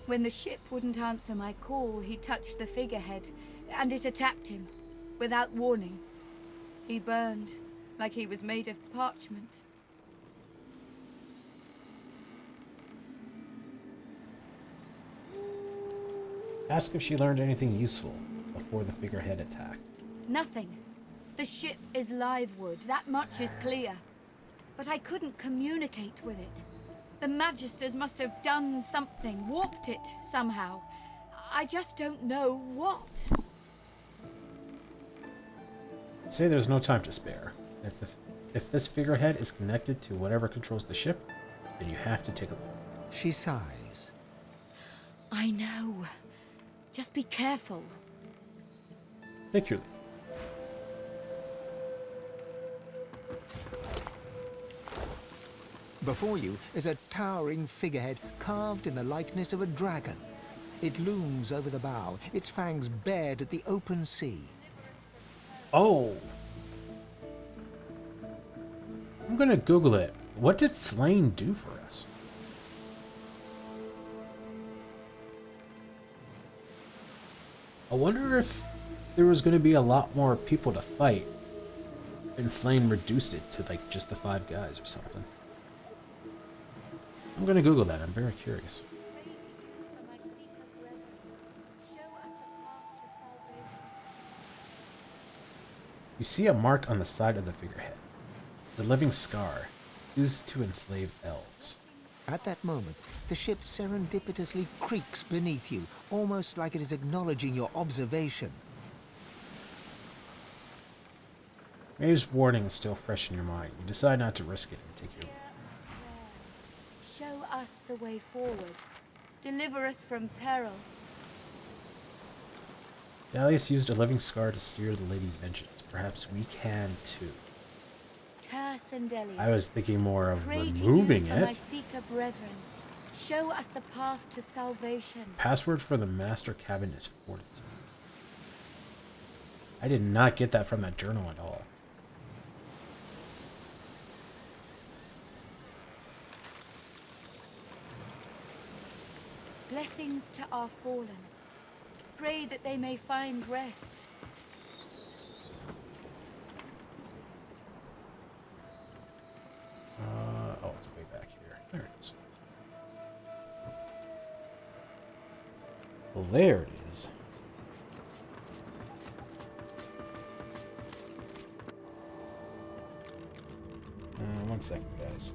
When the ship wouldn't answer my call, he touched the figurehead, and it attacked him, without warning. He burned, like he was made of parchment. Ask if she learned anything useful before the figurehead attack. Nothing. The ship is live wood, that much is clear. But I couldn't communicate with it. The Magisters must have done something, warped it somehow. I just don't know what. Say there's no time to spare. If this figurehead is connected to whatever controls the ship, then you have to take a look. She sighs. I know. Just be careful. Take your leave. Before you is a towering figurehead carved in the likeness of a dragon. It looms over the bow, its fangs bared at the open sea. Oh! I'm gonna Google it. What did Slain do for us? I wonder if there was gonna be a lot more people to fight, and Slain reduced it to like just the 5 guys or something. I'm gonna Google that. I'm very curious. You see a mark on the side of the figurehead. The living scar, used to enslave elves. At that moment, the ship serendipitously creaks beneath you, almost like it is acknowledging your observation. Maeve's warning is still fresh in your mind. You decide not to risk it and take your leave. Show us the way forward. Deliver us from peril. Dalius used a living scar to steer the Lady Vengeance. Perhaps we can too. Terse and Delius, I was thinking more of pray removing to you for my it. Seeker brethren. Show us the path to salvation. Password for the master cabin is Fortitude. I did not get that from that journal at all. Blessings to our fallen. Pray that they may find rest. Oh, it's way back here. There it is. Well, there it is. One second, guys.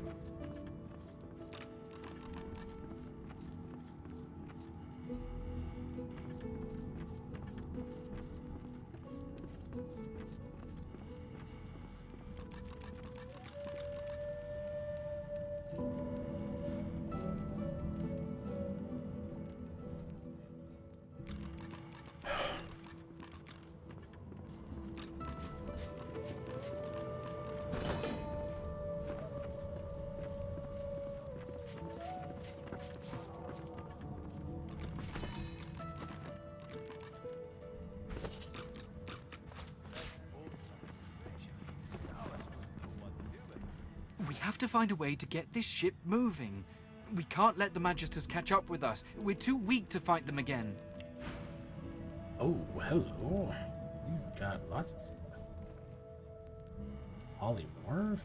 We have to find a way to get this ship moving. We can't let the Magisters catch up with us. We're too weak to fight them again. Oh, hello. You've got lots of stuff. Polymorph.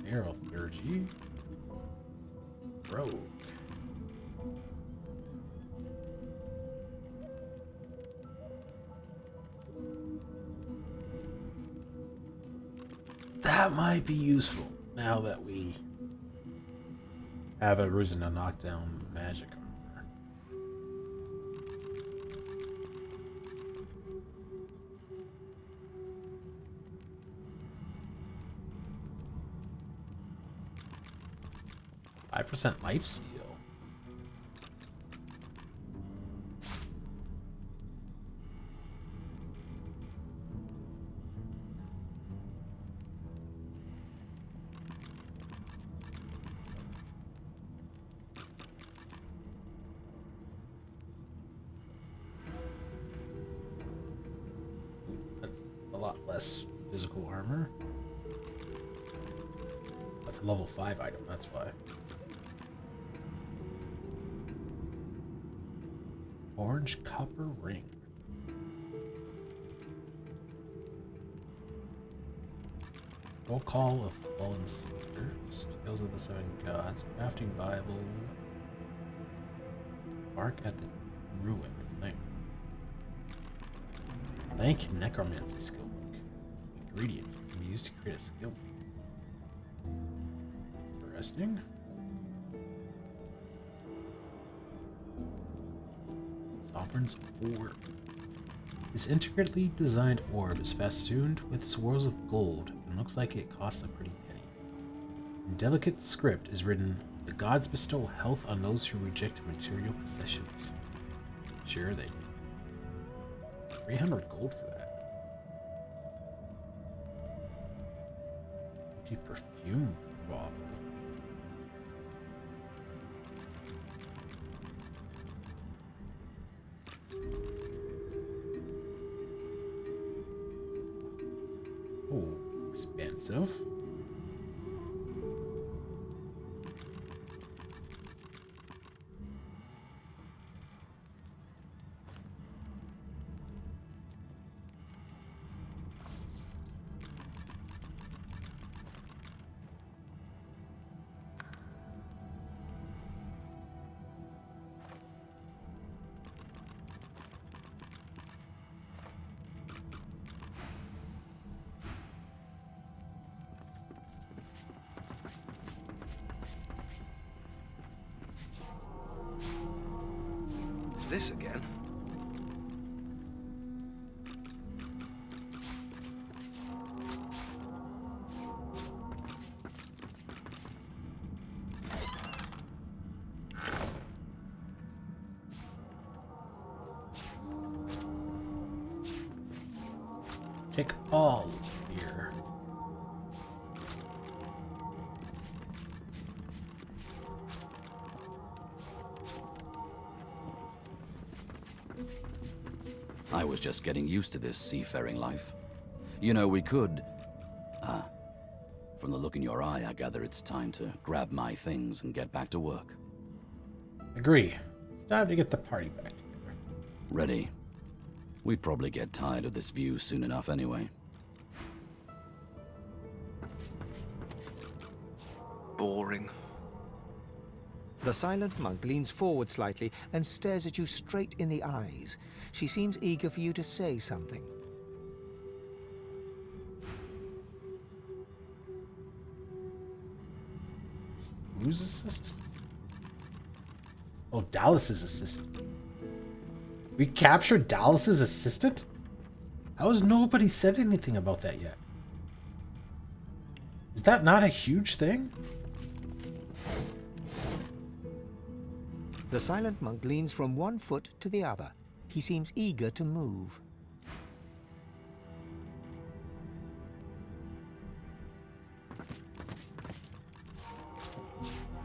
Aerotheurgy. Rogue. That might be useful now that we have a reason to knock down magic armor. %5 lifesteal. Less physical armor. That's a level 5 item, that's why. Orange copper ring. Roll call of fallen seekers. Tales of the Seven Gods. Crafting Bible. Bark at the ruin. Thank necromancy skill. Ingredient can be used to create a skill. Interesting. Sovereign's Orb. This intricately designed orb is festooned with swirls of gold and and looks like it costs a pretty penny. In delicate script is written, "The gods bestow health on those who reject material possessions." Sure they do. 300 gold for that. 50 perfume bottle. Oh, expensive. This again? Take all here. I was just getting used to this seafaring life. You know, we could... from the look in your eye, I gather it's time to grab my things and get back to work. Agree. It's time to get the party back together. Ready. We'd probably get tired of this view soon enough anyway. Boring. The silent monk leans forward slightly and stares at you straight in the eyes. She seems eager for you to say something. Who's assistant? Oh, Dallas's assistant. We captured Dallas's assistant? How has nobody said anything about that yet? Is that not a huge thing? The silent monk leans from one foot to the other. He seems eager to move.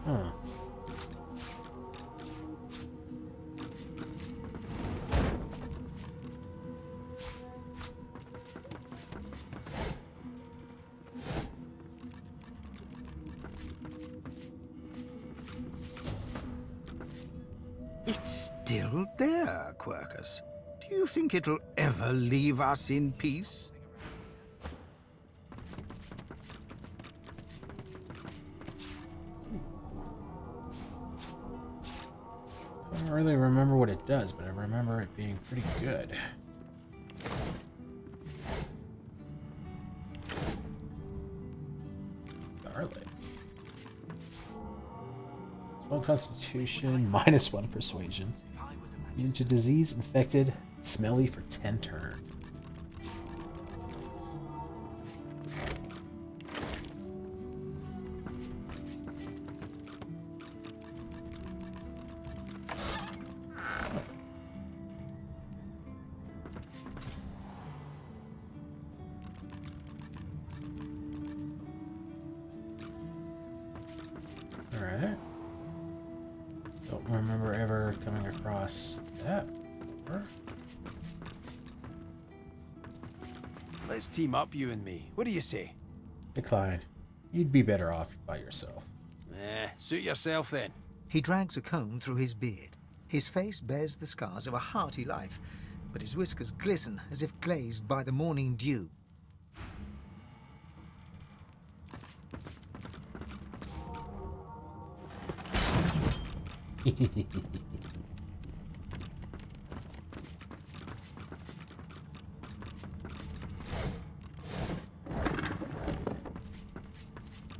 Huh. It's still there, Quercus. Do you think it'll ever leave us in peace? I don't really remember what it does, but I remember it being pretty good. Garlic. +1 constitution, -1 persuasion. Immune to disease, infected, smelly for 10 turns. Alright. Don't remember ever coming across that before. Let's team up, you and me. What do you say? Decline. You'd be better off by yourself. Suit yourself then. He drags a comb through his beard. His face bears the scars of a hearty life, but his whiskers glisten as if glazed by the morning dew.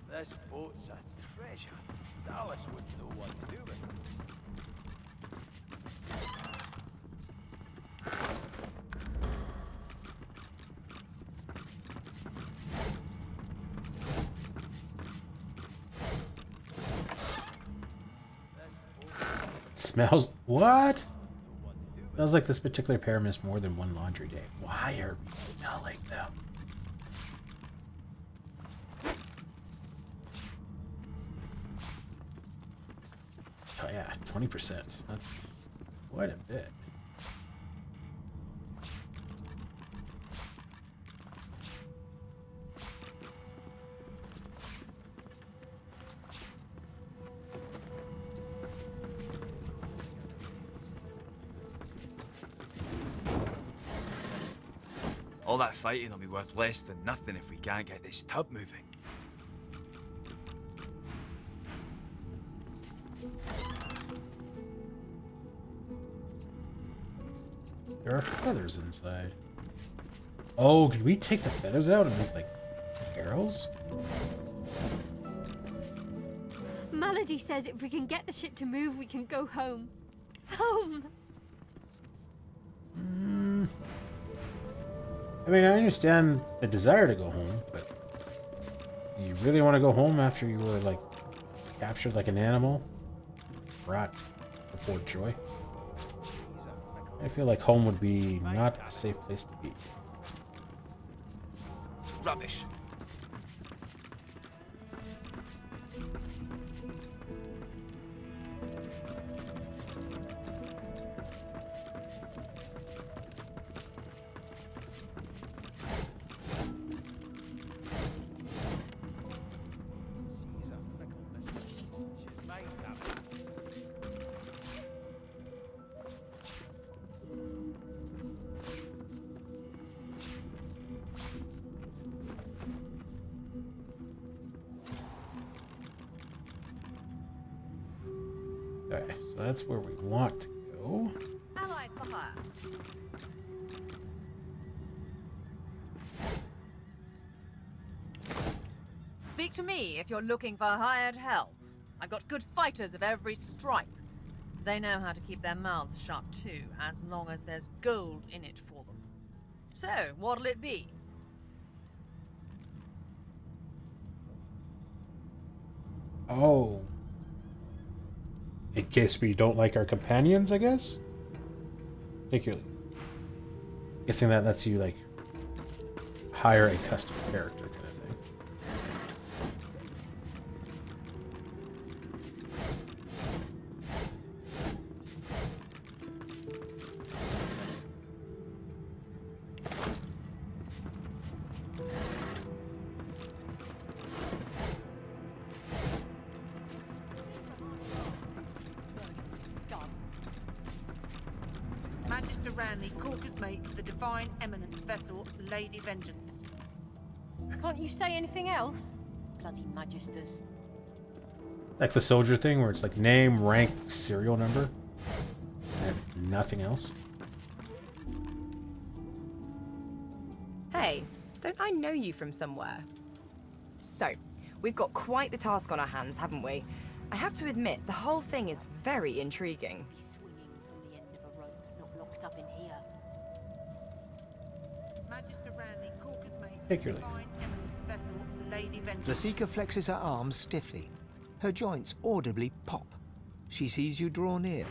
This boat's a treasure. Dallas wouldn't know what to do with it. Smells what? Smells like this particular pair missed more than one laundry day. Why are we smelling them? Oh yeah, 20%. That's quite a bit. All that fighting will be worth less than nothing if we can't get this tub moving. There are feathers inside. Oh, could we take the feathers out and make, like, arrows? Melody says if we can get the ship to move, we can go home. Home! I mean, I understand the desire to go home, but you really want to go home after you were, like, captured like an animal? Brought before Joy? I feel like home would be not a safe place to be. Rubbish. Okay, so that's where we want to go. Allies for hire. Speak to me if you're looking for hired help. I've got good fighters of every stripe. They know how to keep their mouths shut too, as long as there's gold in it for them. So, what'll it be? Oh. In case we don't like our companions, I guess? Particularly. Guessing that lets you, like, hire a custom character kind of thing. Magister Ranley, Corker's mate for the Divine Eminence vessel, Lady Vengeance. Can't you say anything else? Bloody Magisters. Like the soldier thing where it's like name, rank, serial number, and nothing else. Hey, don't I know you from somewhere? So, we've got quite the task on our hands, haven't we? I have to admit, the whole thing is very intriguing. Locked up in here. Magister Ranley, Corker's mate, Particularly. Divine Eminence vessel, Lady Vengeance. The Seeker flexes her arms stiffly. Her joints audibly pop. She sees you draw near.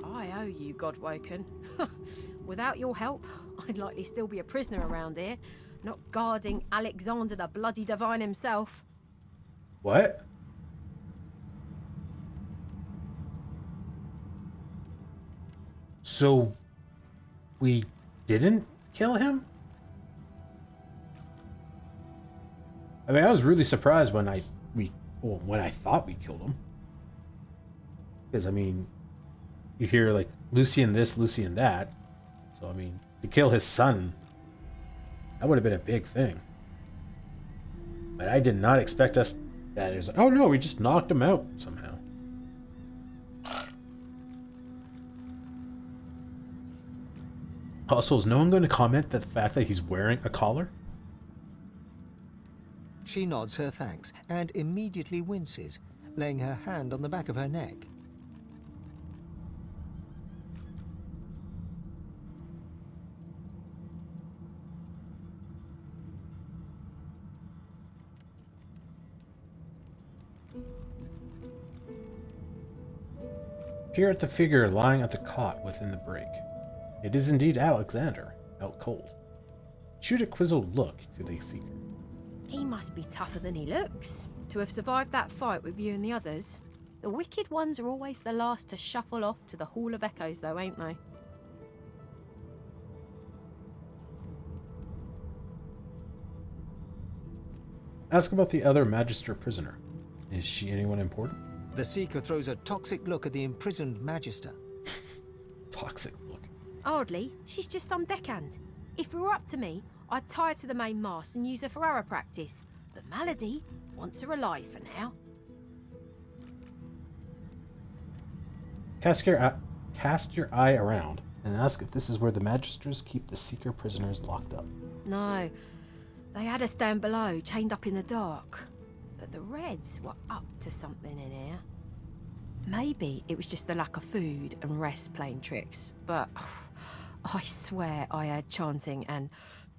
I owe you, Godwoken. Without your help, I'd likely still be a prisoner around here, not guarding Alexander the bloody Divine himself. What? So, we didn't kill him? I mean, I was really surprised when I thought we killed him. Because, I mean, you hear, like, Lucian this, Lucian that. So, I mean, to kill his son, that would have been a big thing. But I did not expect us... That is, oh no, we just knocked him out somehow. Also, is no one going to comment the fact that he's wearing a collar? She nods her thanks and immediately winces, laying her hand on the back of her neck. Peer at the figure lying at the cot within the brig. It is indeed Alexander, out cold. Shoot a quizzled look to the seeker. He must be tougher than he looks, to have survived that fight with you and the others. The wicked ones are always the last to shuffle off to the Hall of Echoes, though, ain't they? Ask about the other Magister prisoner. Is she anyone important? The Seeker throws a toxic look at the imprisoned Magister. Toxic look. Hardly. She's just some deckhand. If it were up to me, I'd tie her to the main mast and use her for arrow practice. But Malady wants her alive for now. Cast your eye around and ask if this is where the Magisters keep the Seeker prisoners locked up. No. They had her stand below, chained up in the dark. But the Reds were up to something in here. Maybe it was just the lack of food and rest playing tricks, but I swear I heard chanting and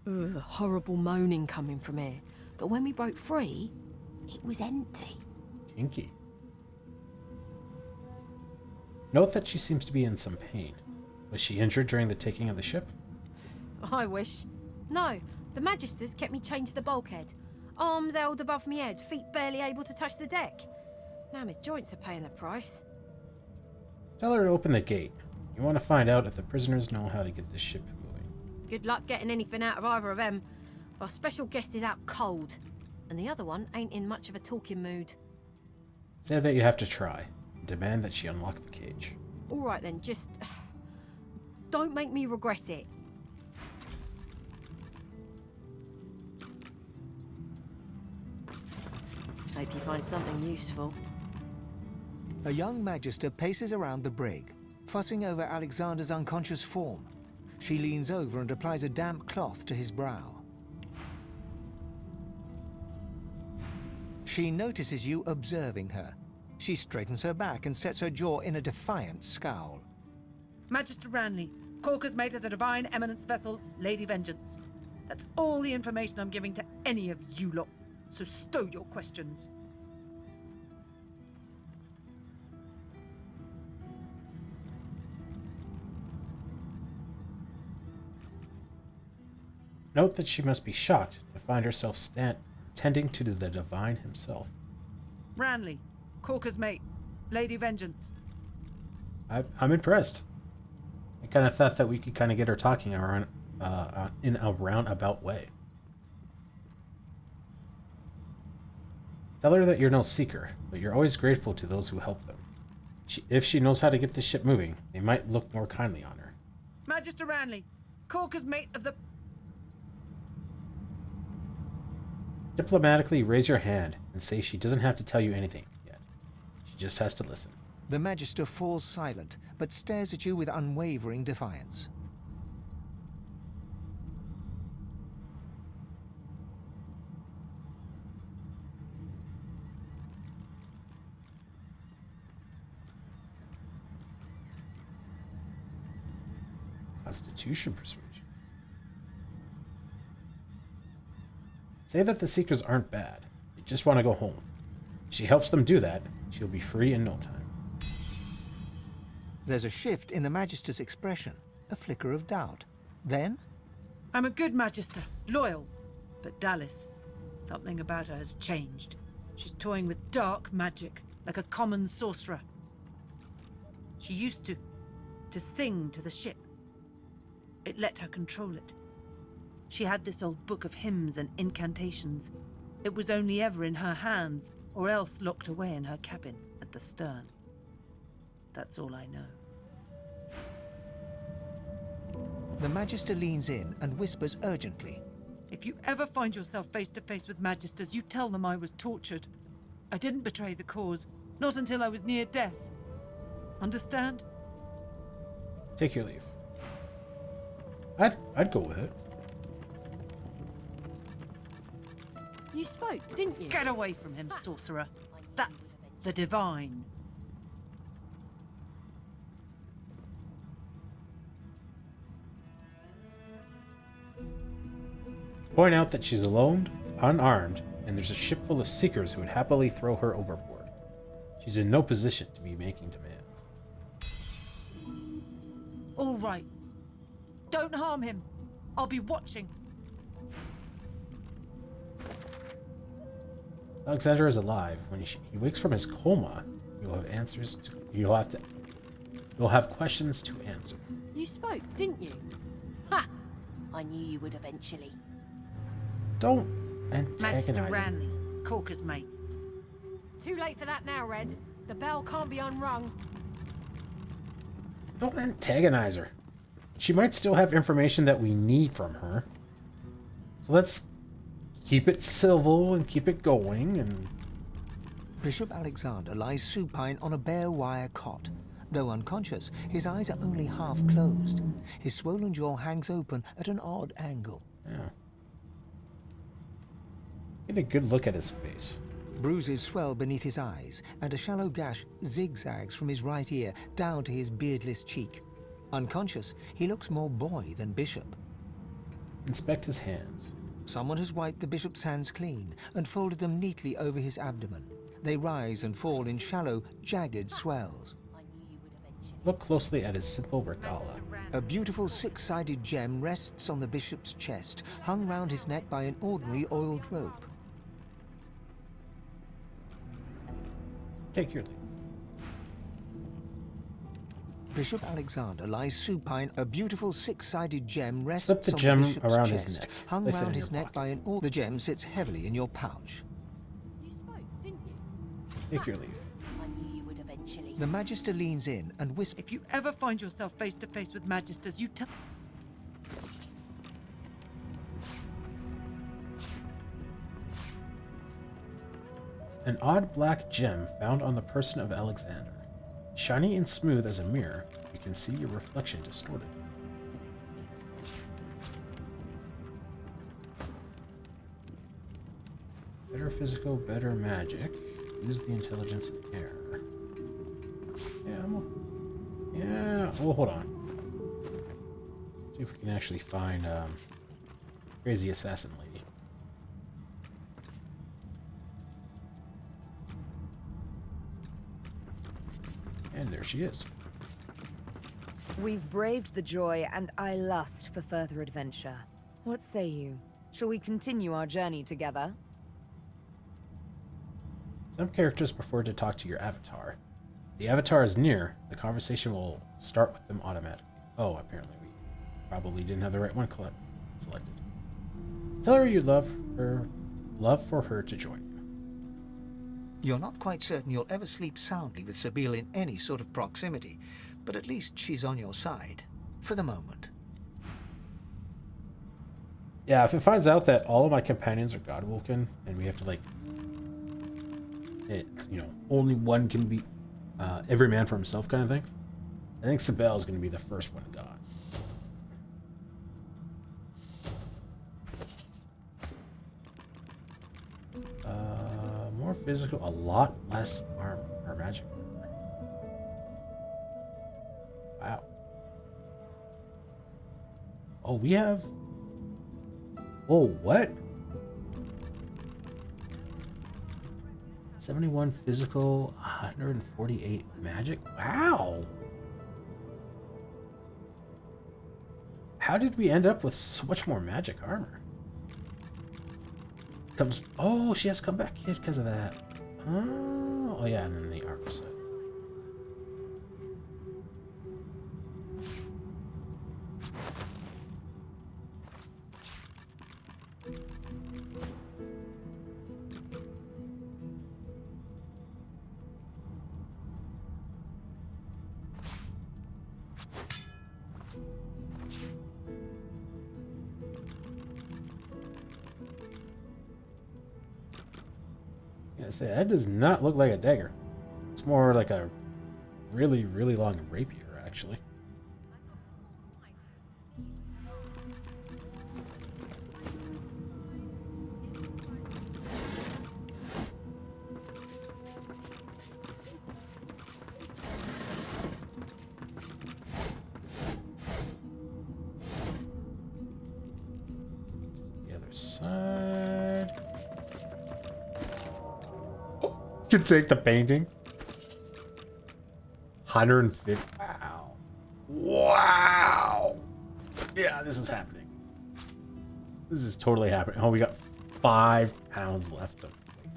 horrible moaning coming from here. But when we broke free, it was empty. Kinky. Note that she seems to be in some pain. Was she injured during the taking of the ship? I wish. No, the Magisters kept me chained to the bulkhead. Arms held above my head, feet barely able to touch the deck. Now my joints are paying the price. Tell her to open the gate. You want to find out if the prisoners know how to get the ship moving. Good luck getting anything out of either of them. Our special guest is out cold, and the other one ain't in much of a talking mood. Say that you have to try. Demand that she unlock the cage. All right then, just don't make me regret it. Hope you find something useful. A young Magister paces around the brig, fussing over Alexander's unconscious form. She leans over and applies a damp cloth to his brow. She notices you observing her. She straightens her back and sets her jaw in a defiant scowl. Magister Ranley, Corker's mate of the Divine Eminence vessel, Lady Vengeance. That's all the information I'm giving to any of you lot. So stow your questions. Note that she must be shocked to find herself tending to the Divine himself. Ranley, Corker's mate, Lady Vengeance. I'm impressed. I kind of thought that we could kind of get her talking around in a roundabout way. Tell her that you're no seeker, but you're always grateful to those who help them. If she knows how to get the ship moving, they might look more kindly on her. Magister Ranley, Corker's mate of the... Diplomatically raise your hand and say she doesn't have to tell you anything yet. She just has to listen. The Magister falls silent, but stares at you with unwavering defiance. Constitution persuasion. Say that the Seekers aren't bad. They just want to go home. If she helps them do that, she'll be free in no time. There's a shift in the Magister's expression, a flicker of doubt. Then... I'm a good Magister, loyal. But Dallis, something about her has changed. She's toying with dark magic, like a common sorcerer. She used to sing to the ship. It let her control it. She had this old book of hymns and incantations. It was only ever in her hands, or else locked away in her cabin at the stern. That's all I know. The Magister leans in and whispers urgently. If you ever find yourself face to face with Magisters, you tell them I was tortured. I didn't betray the cause, not until I was near death. Understand? Take your leave. I'd go with it. You spoke, didn't you? Get away from him, sorcerer. That's the Divine. Point out that she's alone, unarmed, and there's a ship full of Seekers who would happily throw her overboard. She's in no position to be making demands. All right. Don't harm him. I'll be watching. Alexander is alive. When he wakes from his coma, you'll have answers to. You'll have questions to answer. You spoke, didn't you? Ha! I knew you would eventually. Don't antagonize Magister him. Ranley, Corker's mate. Too late for that now, Red. The bell can't be unrung. Don't antagonize her. She might still have information that we need from her. So let's keep it civil and keep it going. And Bishop Alexander lies supine on a bare wire cot. Though unconscious, his eyes are only half closed. His swollen jaw hangs open at an odd angle. yeah, get a good look at his face. Bruises swell beneath his eyes, and a shallow gash zigzags from his right ear down to his beardless cheek. Unconscious, he looks more boy than bishop. Inspect his hands. Someone has wiped the bishop's hands clean and folded them neatly over his abdomen. They rise and fall in shallow, jagged swells. Look closely at his simple regala. A beautiful six-sided gem rests on the bishop's chest, hung round his neck by an ordinary oiled rope. Take your leave. Bishop Alexander lies supine. A beautiful six-sided gem rests Slip the on gem the bishop's around his chest, neck. hung Place it round in his your neck by an The gem sits heavily in your pouch. Take your leave. I knew you would eventually. The Magister leans in and whispers. If you ever find yourself face to face with Magisters, you tell. An odd black gem found on the person of Alexander. Shiny and smooth as a mirror, you can see your reflection distorted. Better physical, better magic. Use the intelligence air. Yeah, well, hold on. See if we can actually find Crazy Assassin Lady. And there she is. We've braved the joy, and I lust for further adventure. What say you? Shall we continue our journey together? Some characters prefer to talk to your avatar. If the avatar is near, the conversation will start with them automatically. Oh, apparently we probably didn't have the right one selected. Tell her you love for her to join you. You're not quite certain you'll ever sleep soundly with Sabine in any sort of proximity, but at least she's on your side. For the moment. Yeah, if it finds out that all of my companions are Godwolken, and we have to, like, only one can be every man for himself kind of thing, I think Sabelle is going to be the first one gone. More physical, a lot less armor or magic. Wow. Oh, we have... Whoa, what? 71 physical, 148 magic? Wow! How did we end up with so much more magic armor? Oh, she has come back hit because of that. Oh yeah, and then the armor set. Say, that does not look like a dagger. It's more like a really, really long rapier, actually. The other side. Can take the painting. 150. Wow. Wow. Yeah, this is happening. This is totally happening. Oh, we got 5 pounds left of weight.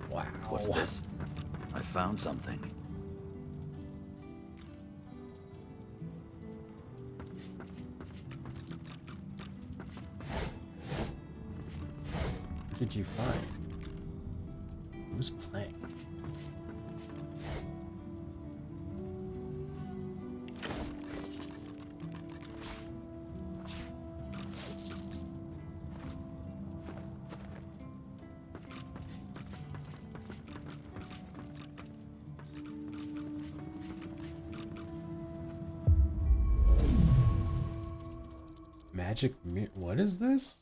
Wow. What's this? I found something. What did you find? Who's playing? Magic what is this?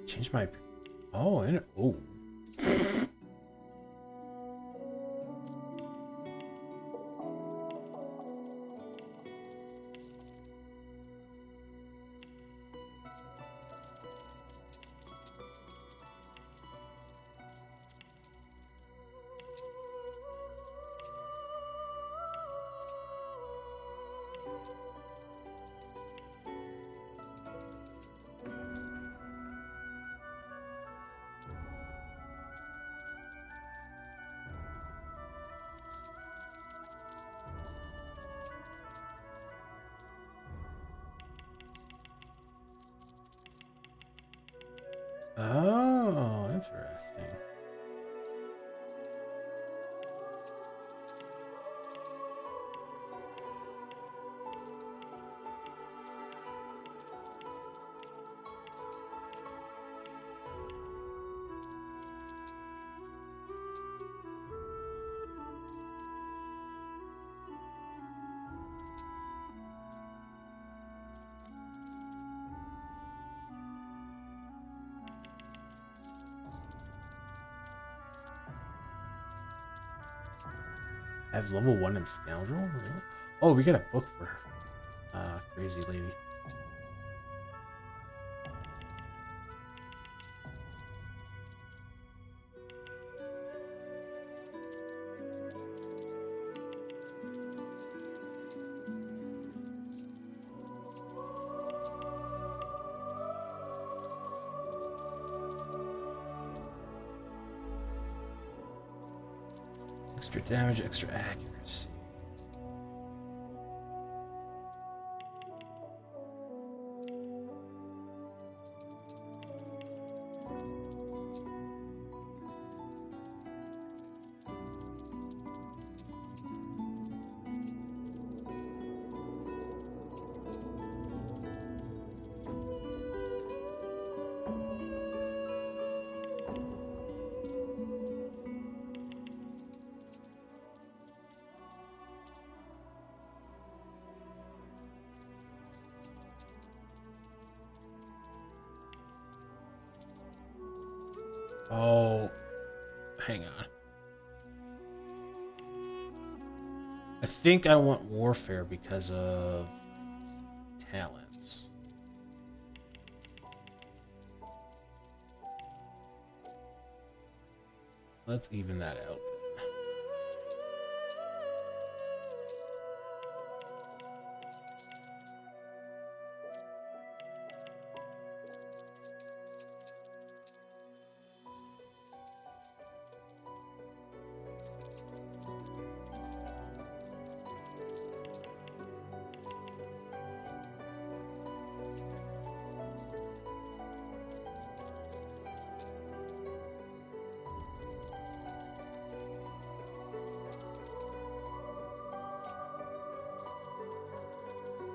Change my and oh. Oh, interesting. I have level 1 in Scoundrel? Really? Oh, we got a book for Crazy Lady. Extra damage, extra accuracy. Oh, hang on. I think I want Warfare because of talents. Let's even that out.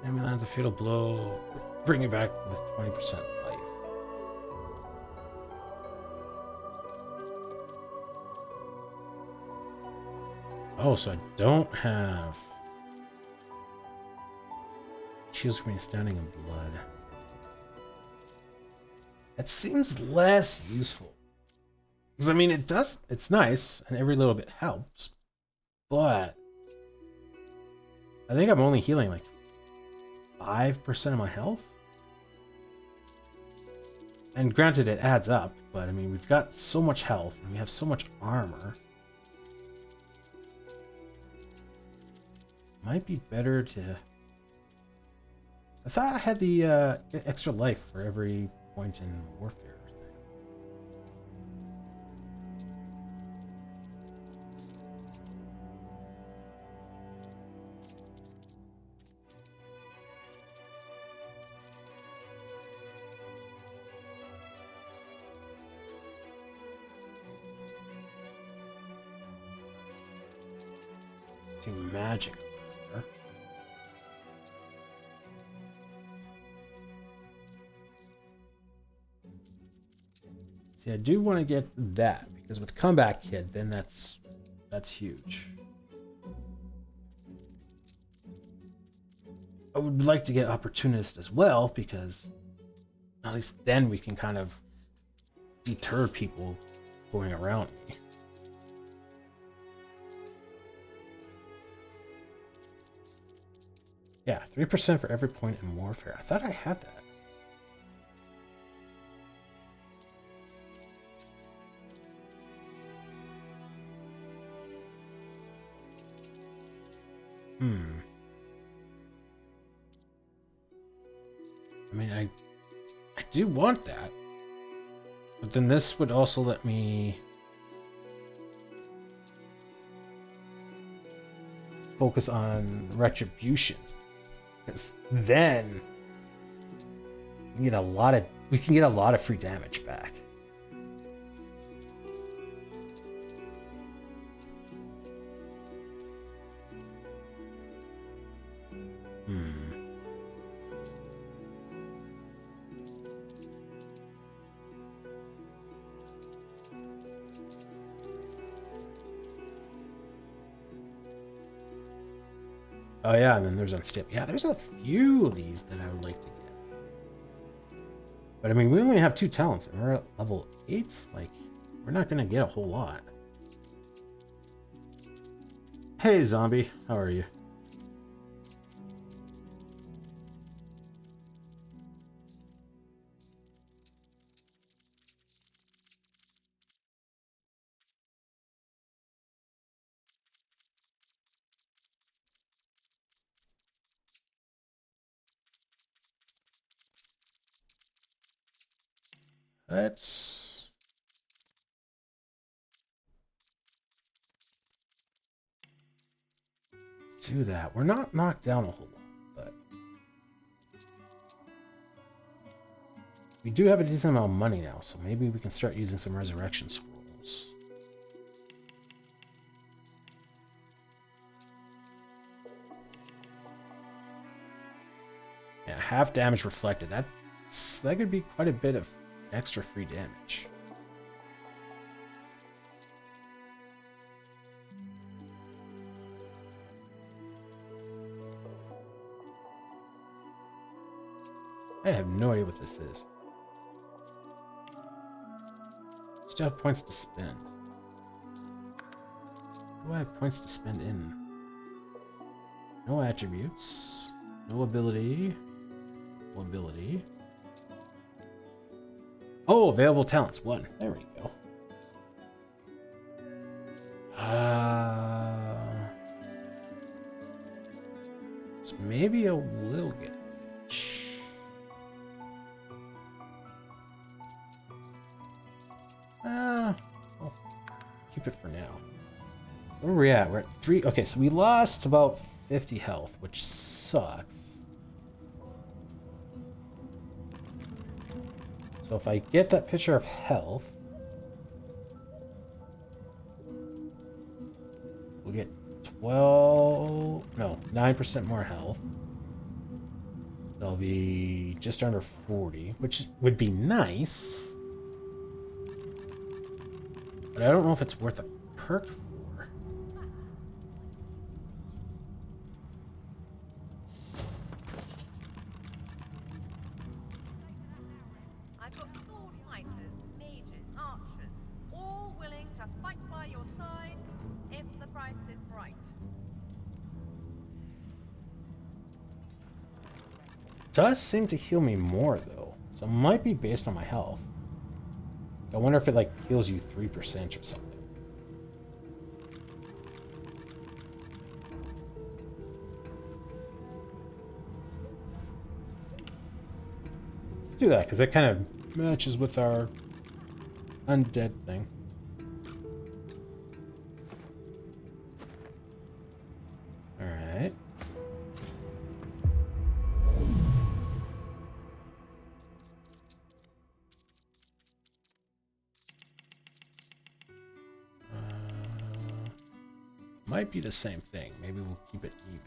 Enemy lands a fatal blow, bring it back with 20% life. Oh, so I don't have shields from standing in blood. That seems less useful. Because I mean, it's nice, and every little bit helps, but I think I'm only healing like 5% of my health. And granted, it adds up, but I mean, we've got so much health and we have so much armor. Might be better to... I thought I had the extra life for every point in warfare thing. Magic. See, I do want to get that because with Comeback Kid, then that's huge. I would like to get Opportunist as well because at least then we can kind of deter people going around me. Yeah, 3% for every point in warfare. I thought I had that. I mean, I do want that. But then this would also let me focus on retribution. Because then we can get a lot of free damage back. Oh yeah, and then there's Unstable. Yeah, there's a few of these that I would like to get. But I mean, we only have 2 talents, and we're at level 8. Like, we're not gonna get a whole lot. Hey, zombie, how are you? Let's do that. We're not knocked down a whole lot, but we do have a decent amount of money now, so maybe we can start using some resurrection scrolls. Yeah, half damage reflected. That could be quite a bit of extra free damage. I have no idea what this is. Still have points to spend. What do I have points to spend in? No attributes. No ability. No ability. Oh, available talents, 1. There we go. So maybe I will get rich. I'll keep it for now. Where are we at? We're at 3. Okay, so we lost about 50 health, which sucks. So if I get that picture of health, we'll get 9% more health. That'll be just under 40, which would be nice. But I don't know if it's worth a perk for. Does seem to heal me more though, so So it might be based on my health. I wonder if it like heals you 3% or something. Let's do that, because that kind of matches with our undead thing. Alright. Might be the same thing. Maybe we'll keep it even.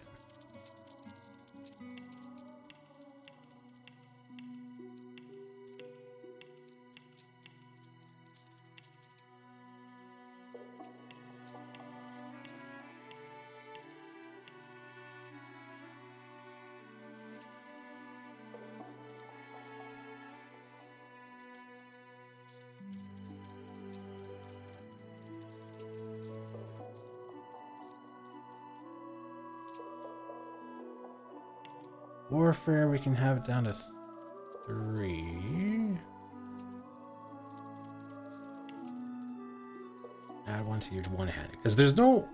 Warfare, we can have it down to 3. Add 1 to your one-handed, because there's no...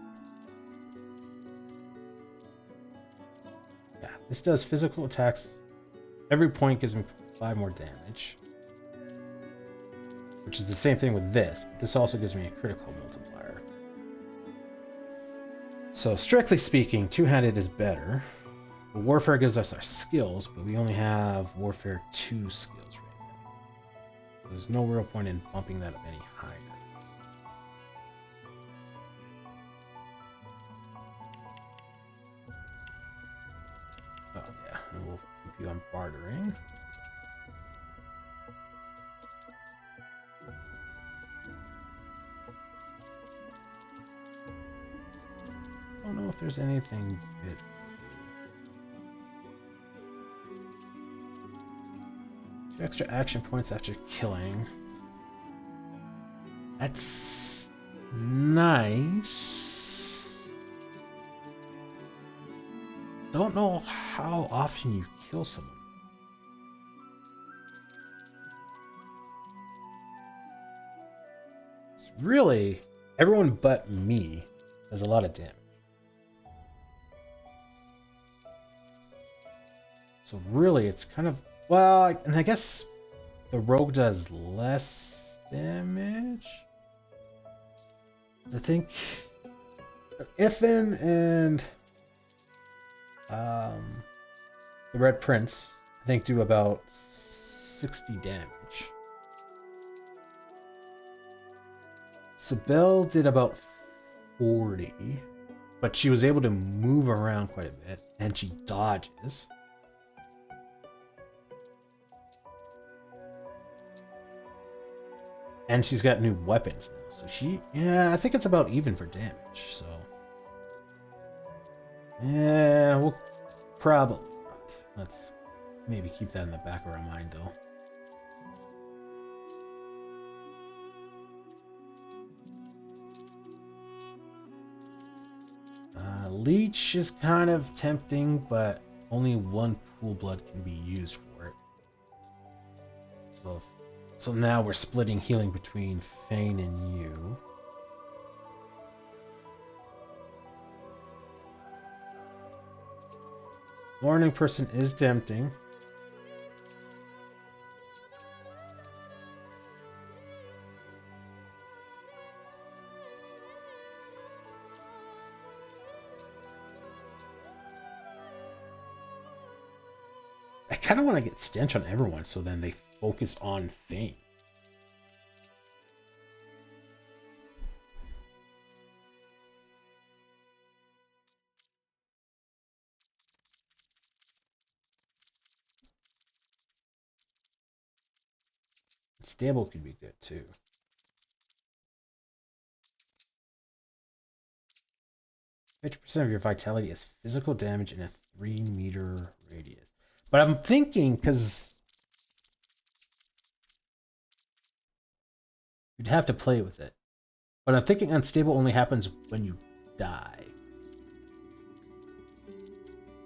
Yeah, this does physical attacks. Every point gives me 5 more damage. Which is the same thing with this. This also gives me a critical multiplier. So, strictly speaking, two-handed is better. Warfare gives us our skills, but we only have Warfare 2 skills right now. There's no real point in bumping that up any higher. Oh yeah, and we'll keep you on bartering. I don't know if there's anything good. Extra action points after killing. That's nice. Don't know how often you kill someone. It's really, everyone but me does a lot of damage. So really, it's kind of... Well, and I guess the rogue does less damage. I think Ifin and the Red Prince, I think, do about 60 damage. Sibel did about 40, but she was able to move around quite a bit, and she dodges. And she's got new weapons now, so she... Yeah, I think it's about even for damage, so... Yeah, we'll probably not. Let's maybe keep that in the back of our mind, though. Leech is kind of tempting, but only 1 pool blood can be used for it. So now we're splitting healing between Fane and you. Warning person is tempting. I kind of want to get Stench on everyone so then they focus on Fane. Stable could be good too. %of your vitality is physical damage in a 3-meter radius. But I'm thinking, because you'd have to play with it. But I'm thinking unstable only happens when you die.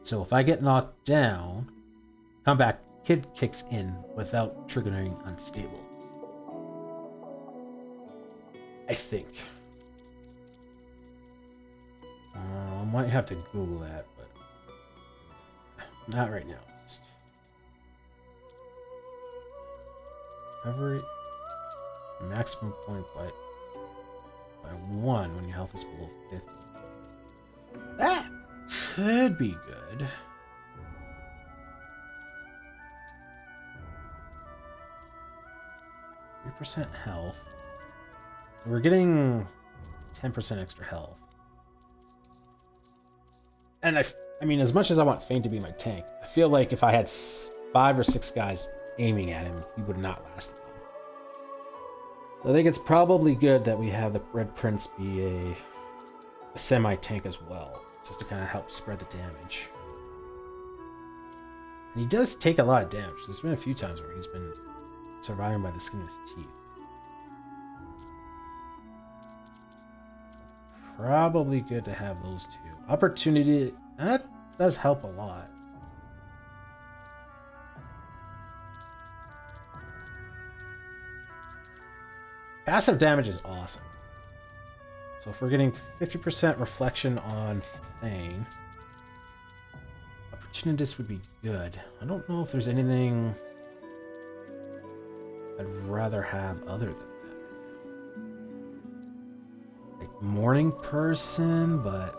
So if I get knocked down, come back, kid kicks in without triggering unstable. I think. I might have to Google that, but not right now. Every maximum point by 1 when your health is below 50. That could be good. % health. So we're getting 10% extra health. And I mean, as much as I want Fane to be my tank, I feel like if I had 5 or 6 guys aiming at him, he would not last long. So I think it's probably good that we have the Red Prince be a semi-tank as well, just to kind of help spread the damage. And he does take a lot of damage. There's been a few times where he's been surviving by the skin of his teeth. Probably good to have those two. Opportunity, that does help a lot. Passive damage is awesome. So if we're getting 50% reflection on Thane, Opportunist would be good. I don't know if there's anything I'd rather have other than that. Like Morning Person, but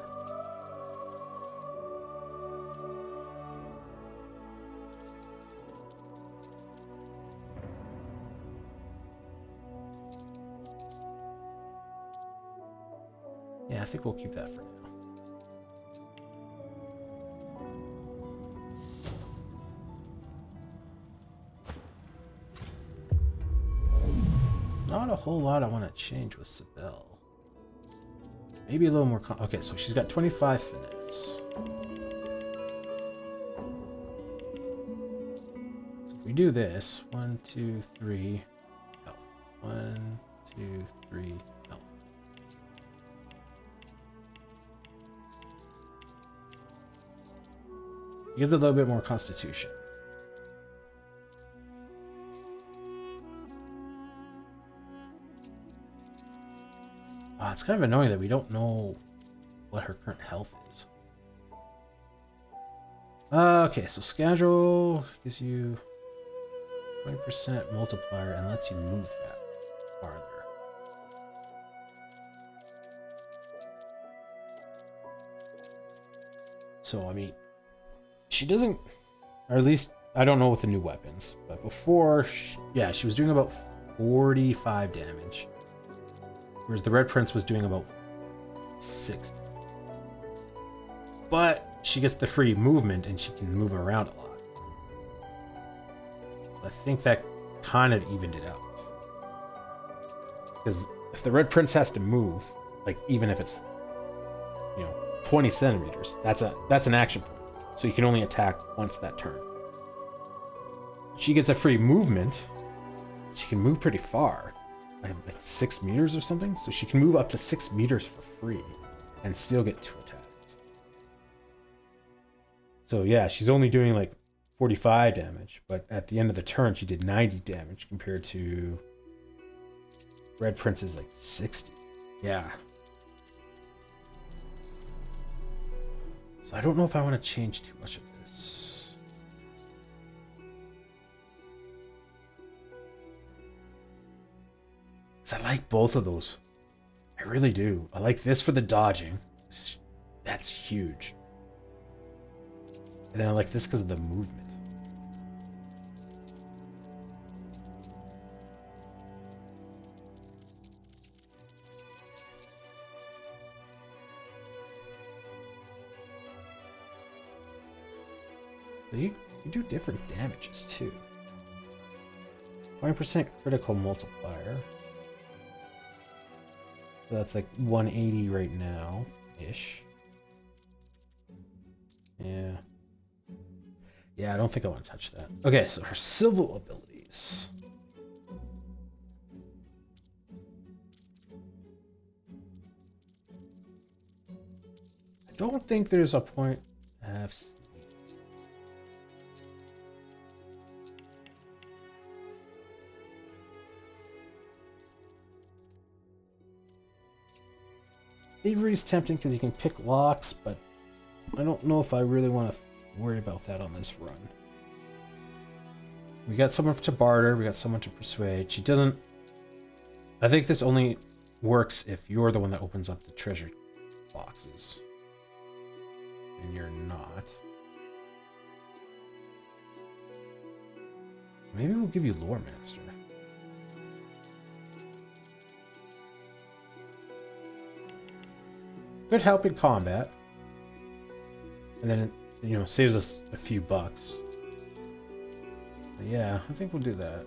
yeah, I think we'll keep that for now. Not a whole lot I want to change with Sibel. Maybe a little more. Okay, so she's got 25 finesse. So if we do this, 1, 2, 3, health. 1, 2, 3, health. It gives a little bit more constitution. It's kind of annoying that we don't know what her current health is. Okay, so Schedule gives you 20% multiplier and lets you move that farther. So, I mean, she doesn't, or at least, I don't know with the new weapons, but before, she was doing about 45 damage. Whereas the Red Prince was doing about 60. But she gets the free movement and she can move around a lot. I think that kind of evened it out. Because if the Red Prince has to move, like even if it's 20 centimeters, that's an action point. So you can only attack once that turn. She gets a free movement. She can move pretty far. Like 6 meters or something, so she can move up to 6 meters for free and still get 2 attacks. So yeah, she's only doing like 45 damage, but at the end of the turn she did 90 damage compared to Red Prince's like 60. Yeah. So I don't know if I want to change too much of this. I like both of those. I really do. I like this for the dodging. That's huge. And then I like this because of the movement. You do different damages too. 20% critical multiplier. So that's like 180 right now, ish. Yeah. Yeah, I don't think I want to touch that. Okay, so her civil abilities. I don't think there's a point to have sleep. Thievery's tempting because you can pick locks, but I don't know if I really want to worry about that on this run. We got someone to barter, we got someone to persuade. She doesn't... I think this only works if you're the one that opens up the treasure boxes. And you're not. Maybe we'll give you Lore Master. Good help in combat. And then it, you know, saves us a few bucks. But yeah, I think we'll do that.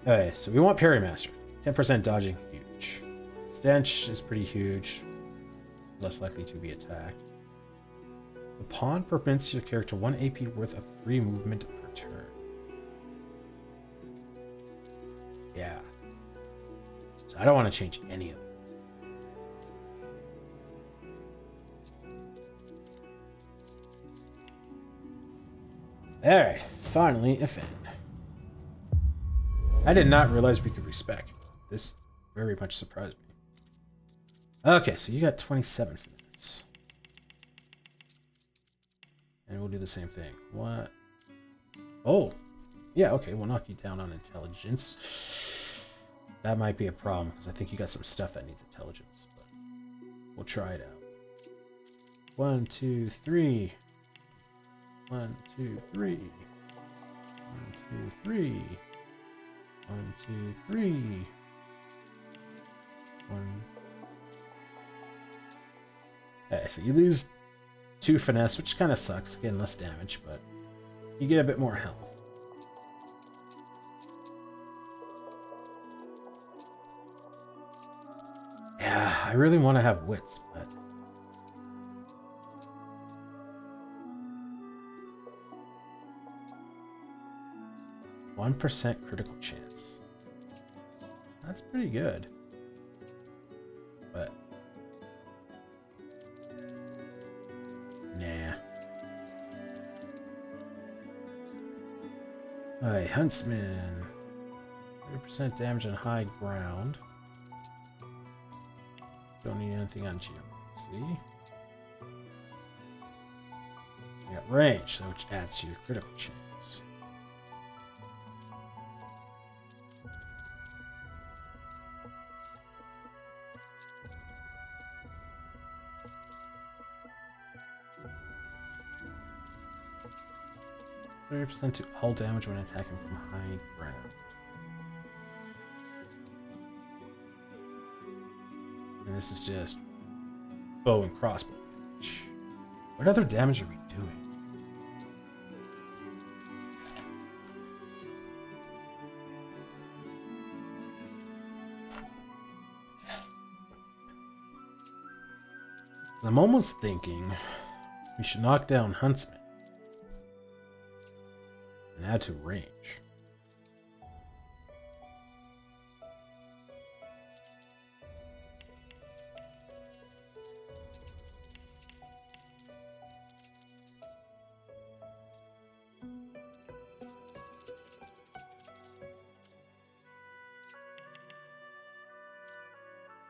Okay, so we want Parry Master. 10% dodging, huge. Stench is pretty huge. Less likely to be attacked. The pawn permits your character 1 AP worth of free movement per turn. Yeah. So I don't want to change any of them. Alright, finally a fin. I did not realize we could respec. This very much surprised me. Okay, so you got 27 fins. And we'll do the same thing. What? Oh! Yeah, okay, we'll knock you down on intelligence. That might be a problem, because I think you got some stuff that needs intelligence. But we'll try it out. 1, 2, 3. 1, 2, 3. 1, 2, 3. 1, 2, 3. 1. Okay, so you lose 2 finesse, which kind of sucks. Again, less damage, but you get a bit more health. Yeah, I really want to have wits, but... %1 critical chance. That's pretty good. But... nah. Alright, Huntsman. 30% damage on high ground. Don't need anything on geomancy. You got range, so which adds to your critical chance. %to all damage when attacking from high ground. And this is just bow and crossbow damage. What other damage are we doing? I'm almost thinking we should knock down Huntsman and add to range.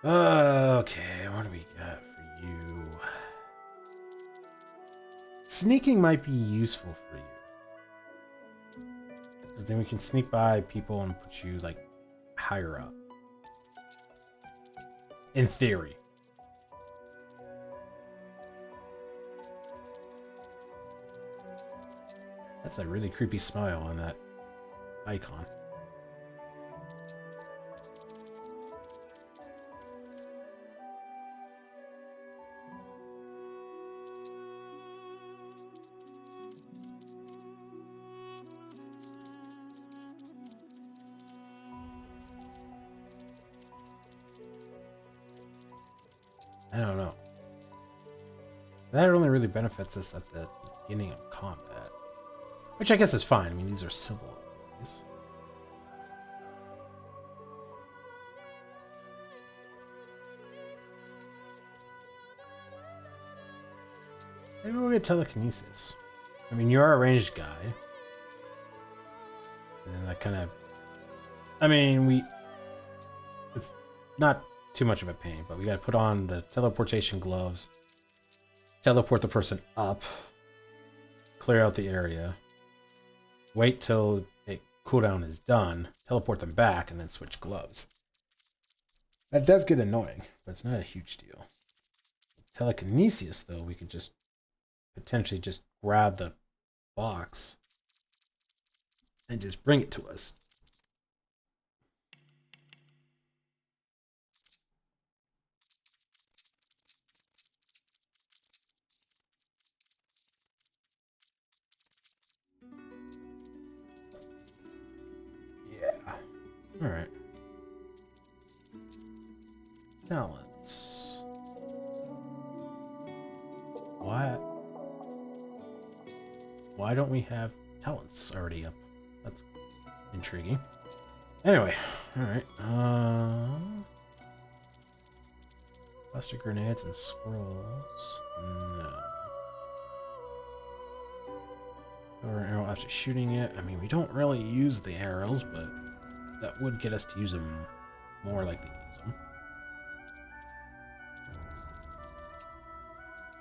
Okay, what do we got for you? Sneaking might be useful for you. Because then we can sneak by people and put you, like, higher up. In theory. That's a really creepy smile on that icon. I don't know. That only really benefits us at the beginning of combat. Which I guess is fine. I mean, these are civil abilities. Maybe we'll get telekinesis. I mean, you are a ranged guy. And that kind of... I mean, it's not too much of a pain, but we gotta put on the teleportation gloves, teleport the person up, clear out the area, wait till a cooldown is done, teleport them back, and then switch gloves. That does get annoying, but it's not a huge deal. Telekinesis, though, we could just potentially just grab the box and just bring it to us. Yeah. All right. Talents. Why don't we have talents already up? That's intriguing. Anyway, alright. Cluster grenades and scrolls. No. Or an arrow after shooting it. I mean, we don't really use the arrows, but that would get us to use them more likely to use them.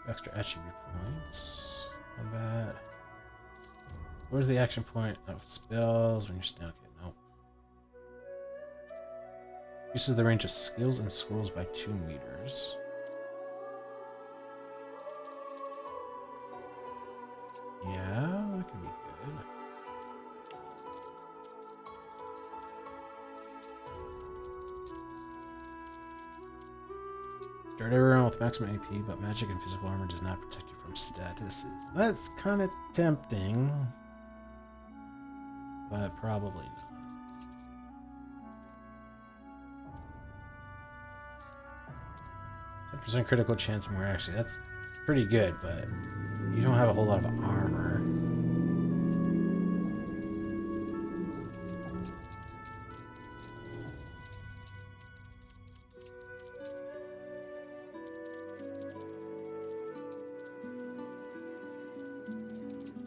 Extra attribute points. Combat. Where's the action point? Oh, spells when you're stuck. Okay, nope. Reduces the range of skills and scrolls by 2 meters. Yeah, that could be good. Start everyone with maximum AP, but magic and physical armor does not protect you from statuses. That's kind of tempting, but probably not. 10% critical chance more actually. That's pretty good, but you don't have a whole lot of armor.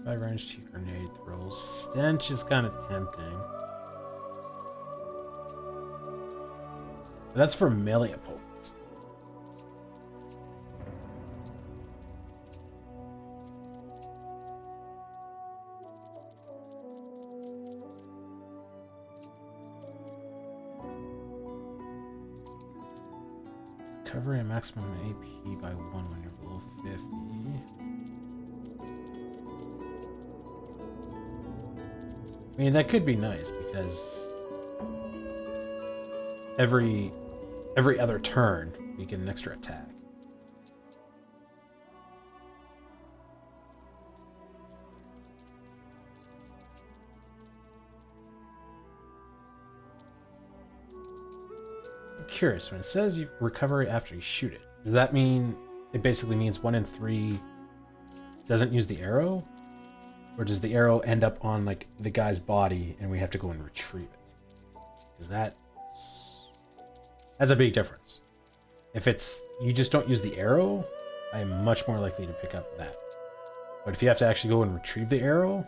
Five range 2 grenade throws. Stench is kind of tempting. But that's for melee opponents. Recovery and maximum AP by 1 when you're below 50. I mean, that could be nice because every other turn we get an extra attack. I'm curious, when it says you recover after you shoot it, does that mean it basically means 1 in 3 doesn't use the arrow? Or does the arrow end up on like the guy's body and we have to go and retrieve it? Because that's a big difference. If it's you just don't use the arrow, I'm much more likely to pick up that. But if you have to actually go and retrieve the arrow,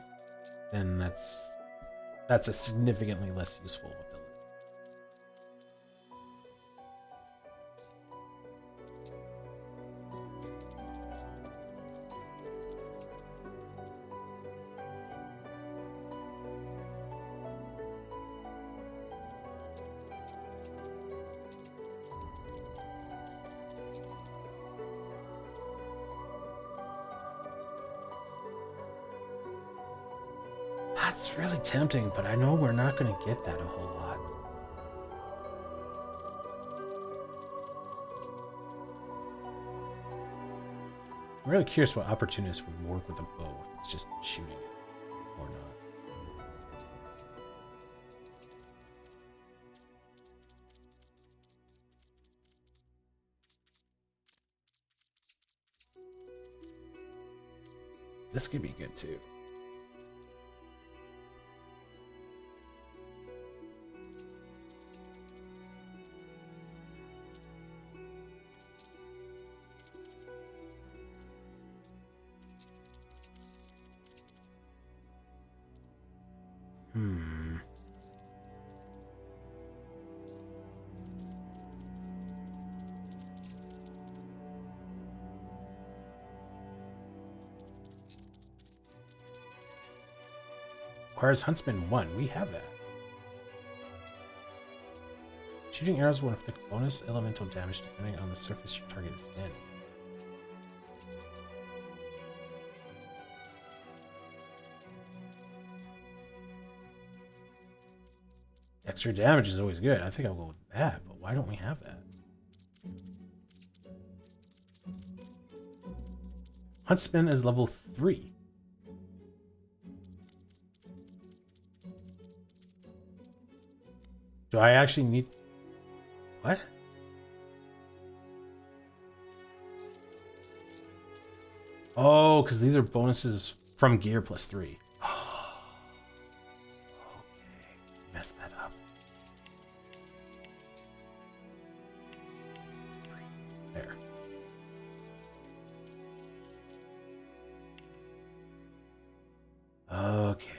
then that's a significantly less useful ability. That's really tempting, but I know we're not going to get that a whole lot. I'm really curious what opportunists would work with a bow if it's just shooting it or not. This could be good too. Requires Huntsman 1. We have that. Shooting arrows will inflict bonus elemental damage depending on the surface your target is standing. Extra damage is always good. I think I'll go with that, but why don't we have that? Huntsman is level 3. Do I actually need... What? Oh, because these are bonuses from gear plus 3. Oh. Okay. Messed that up. There. Okay.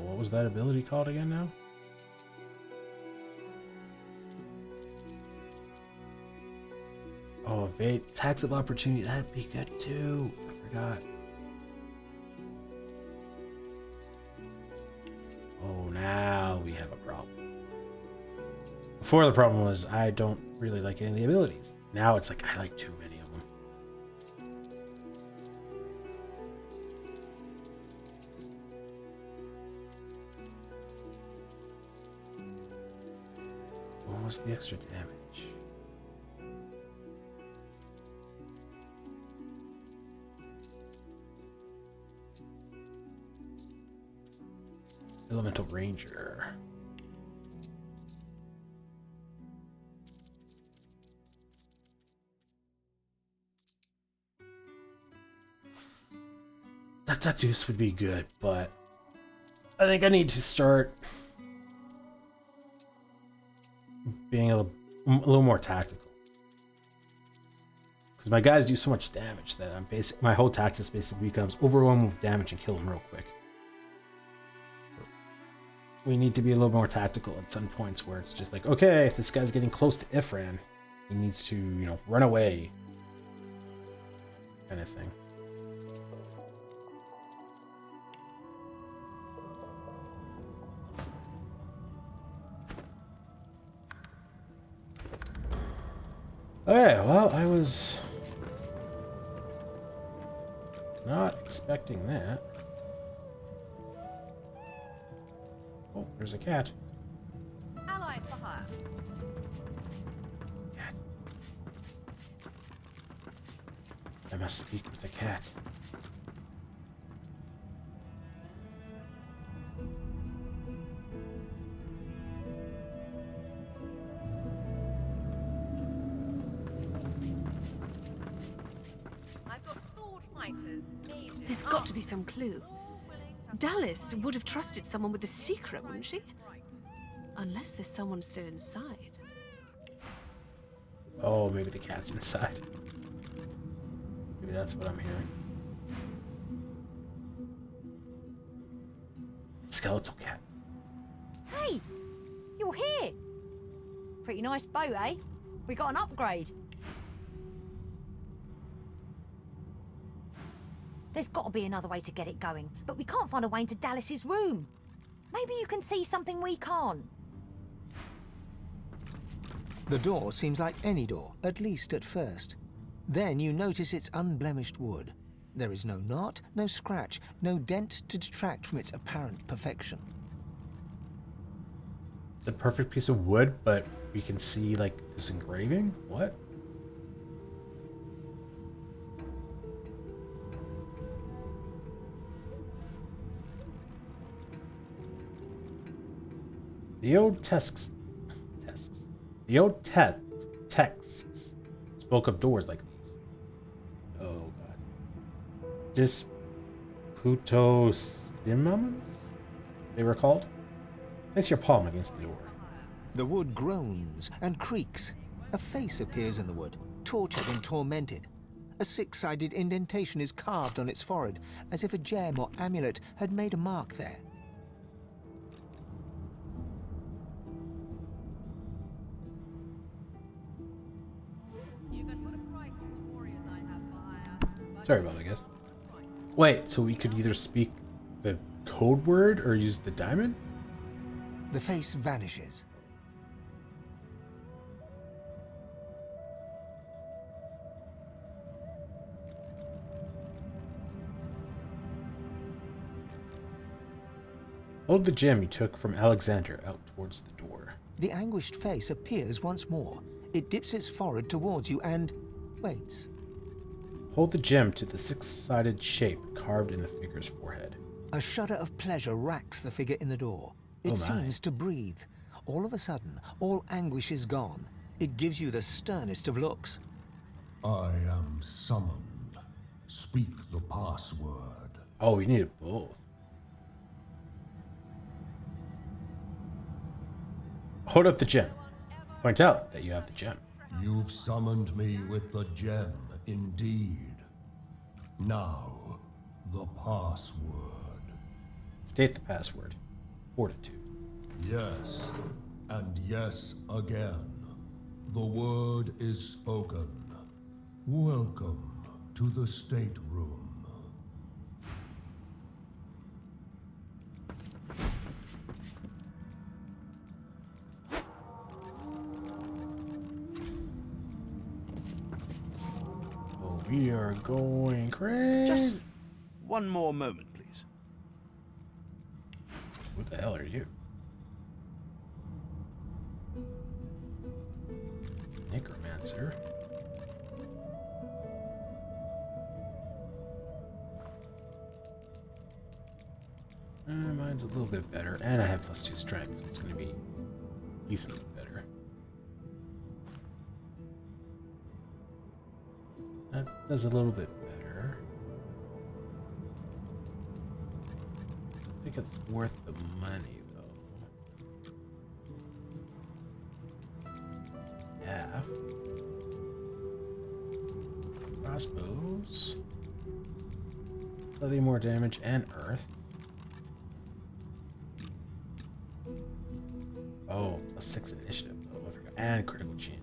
What was that ability called again now? Oh, evade attacks of opportunity. That'd be good too. I forgot. Oh, now we have a problem. Before the problem was I don't really like any of the abilities. Now it's like I like too many of them. What was the extra damage? Elemental Ranger. That juice would be good, but I think I need to start being a little more tactical. Because my guys do so much damage that my whole tactics basically becomes overwhelm with damage and kill them real quick. We need to be a little more tactical at some points where it's just like, okay, if this guy's getting close to Ifran, he needs to, you know, run away. Kind of thing. Okay, well, I was not expecting that. Oh, there's a cat. Allies for hire. Cat. I must speak with the cat. I've got sword fighters, mages. There's got to be some clue. Dallis would have trusted someone with a secret, wouldn't she? Unless there's someone still inside. Oh, maybe the cat's inside. Maybe that's what I'm hearing. Skeletal cat. Hey! You're here! Pretty nice boat, eh? We got an upgrade. There's got to be another way to get it going, but we can't find a way into Dallas's room. Maybe you can see something we can't. The door seems like any door, at least at first. Then you notice it's unblemished wood. There is no knot, no scratch, no dent to detract from its apparent perfection. It's a perfect piece of wood, but we can see, like, this engraving? What? The old texts spoke of doors like these. Oh god. Disputostimums, they were called? Place your palm against the door. The wood groans and creaks. A face appears in the wood, tortured and tormented. A six-sided indentation is carved on its forehead, as if a gem or amulet had made a mark there. Sorry about that, guys. Wait, so we could either speak the code word or use the diamond? The face vanishes. Hold the gem you took from Alexander out towards the door. The anguished face appears once more. It dips its forehead towards you and waits. Hold the gem to the six-sided shape carved in the figure's forehead. A shudder of pleasure racks the figure in the door. It seems to breathe. All of a sudden, all anguish is gone. It gives you the sternest of looks. I am summoned. Speak the password. Oh, we need both. Hold up the gem. Point out that you have the gem. You've summoned me with the gem, indeed. Now, the password. State the password. Fortitude. Yes, and yes again. The word is spoken. Welcome to the stateroom. We are going crazy. Just one more moment, please. What the hell are you? Necromancer. Mine's a little bit better, and I have +2 strength, so it's going to be decently better. That does a little bit better. I think it's worth the money, though. Half. Crossbows. Slightly more damage and earth. Oh, +6 initiative, though. I forgot. And critical chance.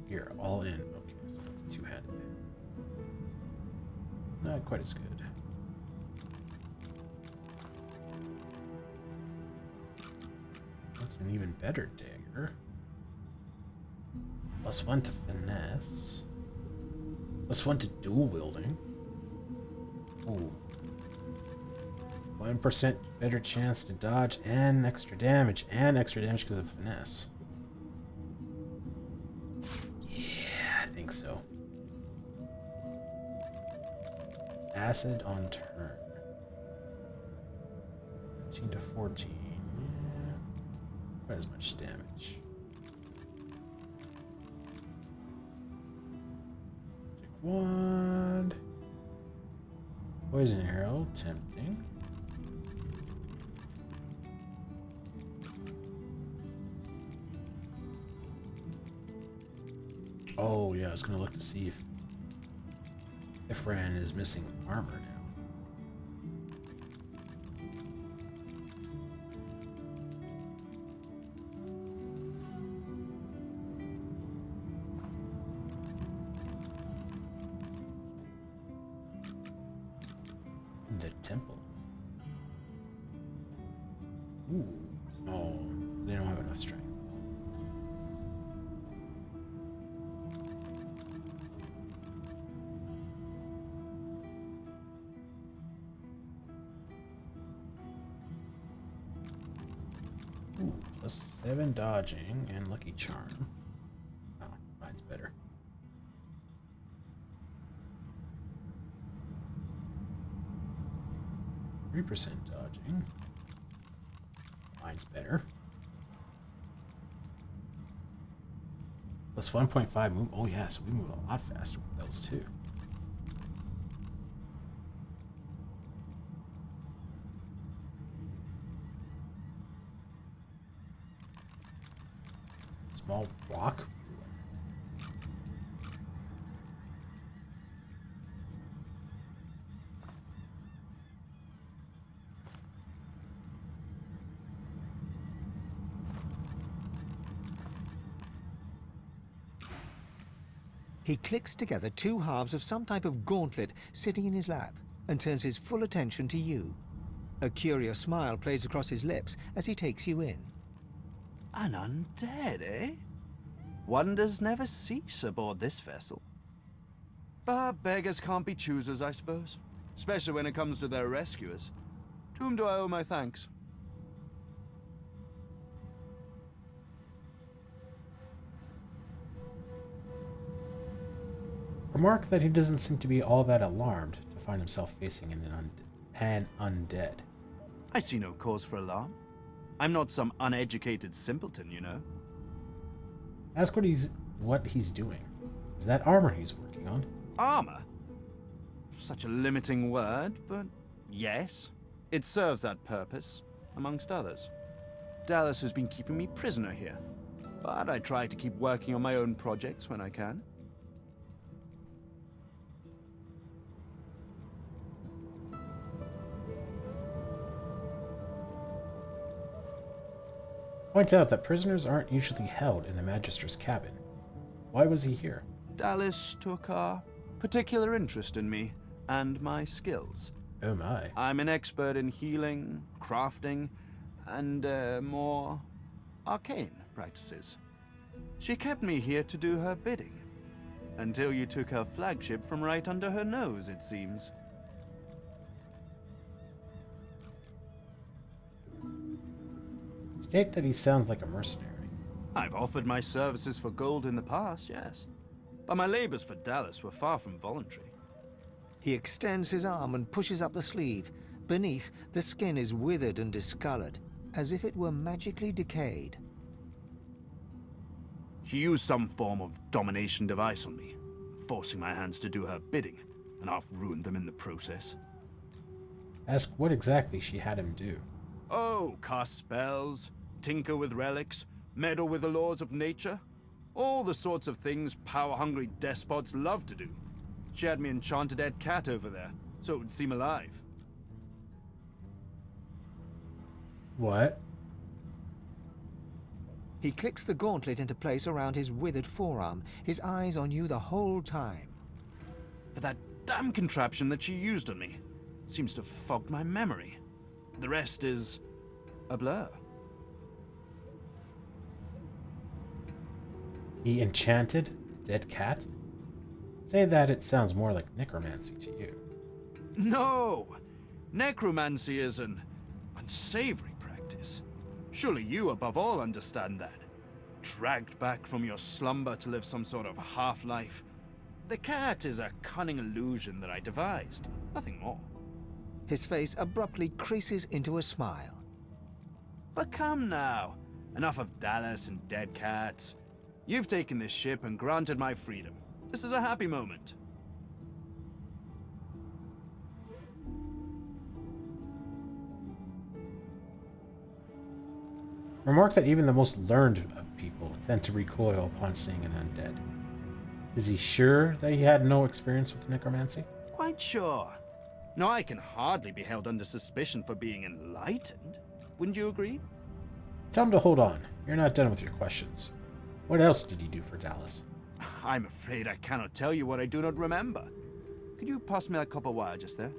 Here, all in. Okay, so it's two-handed. Not quite as good. That's an even better dagger. +1 to finesse. +1 to dual wielding. Ooh. 1% better chance to dodge and extra damage because of finesse. Yeah, I think so. Acid on turn. 13 to 14. Yeah. Not as much damage. Wand. Poison arrow, tempting. Oh yeah, I was gonna look to see if Ifran is missing armor now. The temple. Ooh. Oh, they don't have enough strength. Ooh, +7 dodging and lucky charm. Oh, mine's better. %3 dodging. Mine's better. +1.5 move. Oh yeah, so we move a lot faster with those too. Small rock. He clicks together two halves of some type of gauntlet sitting in his lap and turns his full attention to you. A curious smile plays across his lips as he takes you in. An undead, eh? Wonders never cease aboard this vessel. But beggars can't be choosers, I suppose. Especially when it comes to their rescuers. To whom do I owe my thanks? Remark that he doesn't seem to be all that alarmed to find himself facing an undead. I see no cause for alarm. I'm not some uneducated simpleton, you know. Ask what he's doing. Is that armor he's working on? Armor? Such a limiting word, but yes. It serves that purpose, amongst others. Dallas has been keeping me prisoner here, but I try to keep working on my own projects when I can. Points out that prisoners aren't usually held in the Magister's cabin. Why was he here? Dallas took a particular interest in me and my skills. Oh my. I'm an expert in healing, crafting, and more arcane practices. She kept me here to do her bidding. Until you took her flagship from right under her nose, it seems. State that he sounds like a mercenary. I've offered my services for gold in the past, yes. But my labors for Dallas were far from voluntary. He extends his arm and pushes up the sleeve. Beneath, the skin is withered and discolored, as if it were magically decayed. She used some form of domination device on me, forcing my hands to do her bidding, and I've ruined them in the process. Ask what exactly she had him do. Oh, cast spells, tinker with relics, meddle with the laws of nature. All the sorts of things power-hungry despots love to do. She had me enchant a dead cat over there, so it would seem alive. What? He clicks the gauntlet into place around his withered forearm, his eyes on you the whole time. But that damn contraption that she used on me seems to have fogged my memory. The rest is a blur. He enchanted a dead cat? Say that it sounds more like necromancy to you. No! Necromancy is an unsavory practice. Surely you, above all, understand that. Dragged back from your slumber to live some sort of half-life. The cat is a cunning illusion that I devised, nothing more. His face abruptly creases into a smile. But come now. Enough of Dallas and dead cats. You've taken this ship and granted my freedom. This is a happy moment. Remark that even the most learned of people tend to recoil upon seeing an undead. Is he sure that he had no experience with necromancy? Quite sure. No, I can hardly be held under suspicion for being enlightened. Wouldn't you agree? Tell him to hold on. You're not done with your questions. What else did he do for Dallas? I'm afraid I cannot tell you what I do not remember. Could you pass me that copper wire just there?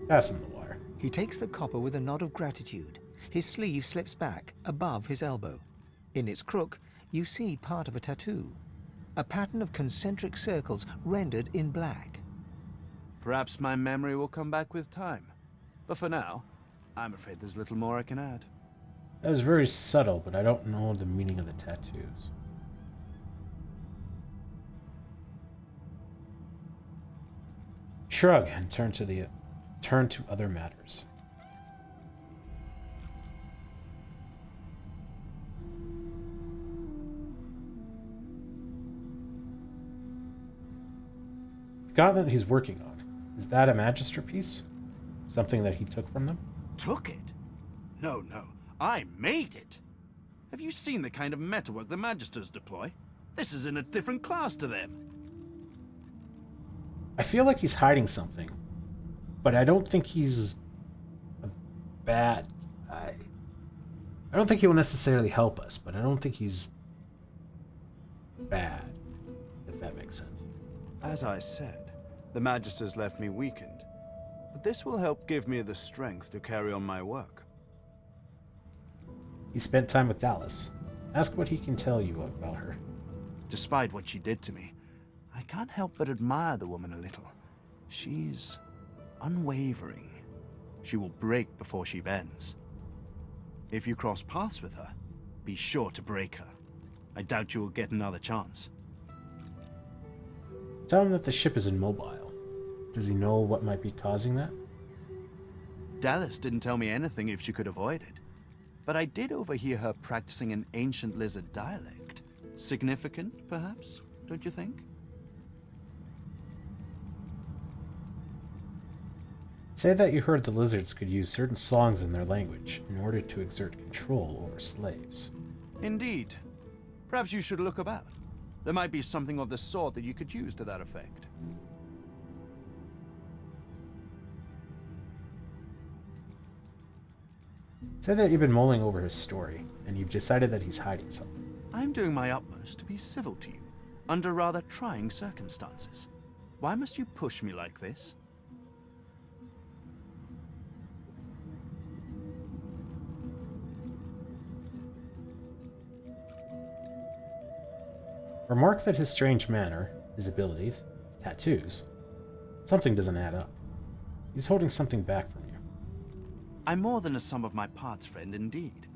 Pass him the wire. He takes the copper with a nod of gratitude. His sleeve slips back above his elbow. In its crook, you see part of a tattoo. A pattern of concentric circles rendered in black. Perhaps my memory will come back with time. But for now, I'm afraid there's little more I can add. That was very subtle, but I don't know the meaning of the tattoos. Shrug and turn to other matters. The gauntlet he's working on, is that a Magister piece? Something that he took from them? Took it? No, no. I made it. Have you seen the kind of metalwork the Magisters deploy? This is in a different class to them. I feel like he's hiding something, but I don't think he's a bad guy. I don't think he will necessarily help us, but I don't think he's bad, if that makes sense. As I said, the Magisters left me weakened, but this will help give me the strength to carry on my work. He spent time with Dallis. Ask what he can tell you about her. Despite what she did to me, I can't help but admire the woman a little. She's unwavering. She will break before she bends. If you cross paths with her, be sure to break her. I doubt you will get another chance. Tell him that the ship is immobile. Does he know what might be causing that? Dallis didn't tell me anything if she could avoid it, but I did overhear her practicing an ancient lizard dialect. Significant, perhaps, don't you think? Say that you heard the lizards could use certain songs in their language in order to exert control over slaves. Indeed. Perhaps you should look about. There might be something of the sort that you could use to that effect. Say that you've been mulling over his story, and you've decided that he's hiding something. I'm doing my utmost to be civil to you, under rather trying circumstances. Why must you push me like this? Remark that his strange manner, his abilities, his tattoos, something doesn't add up. He's holding something back from you. I'm more than a sum of my parts, friend, indeed.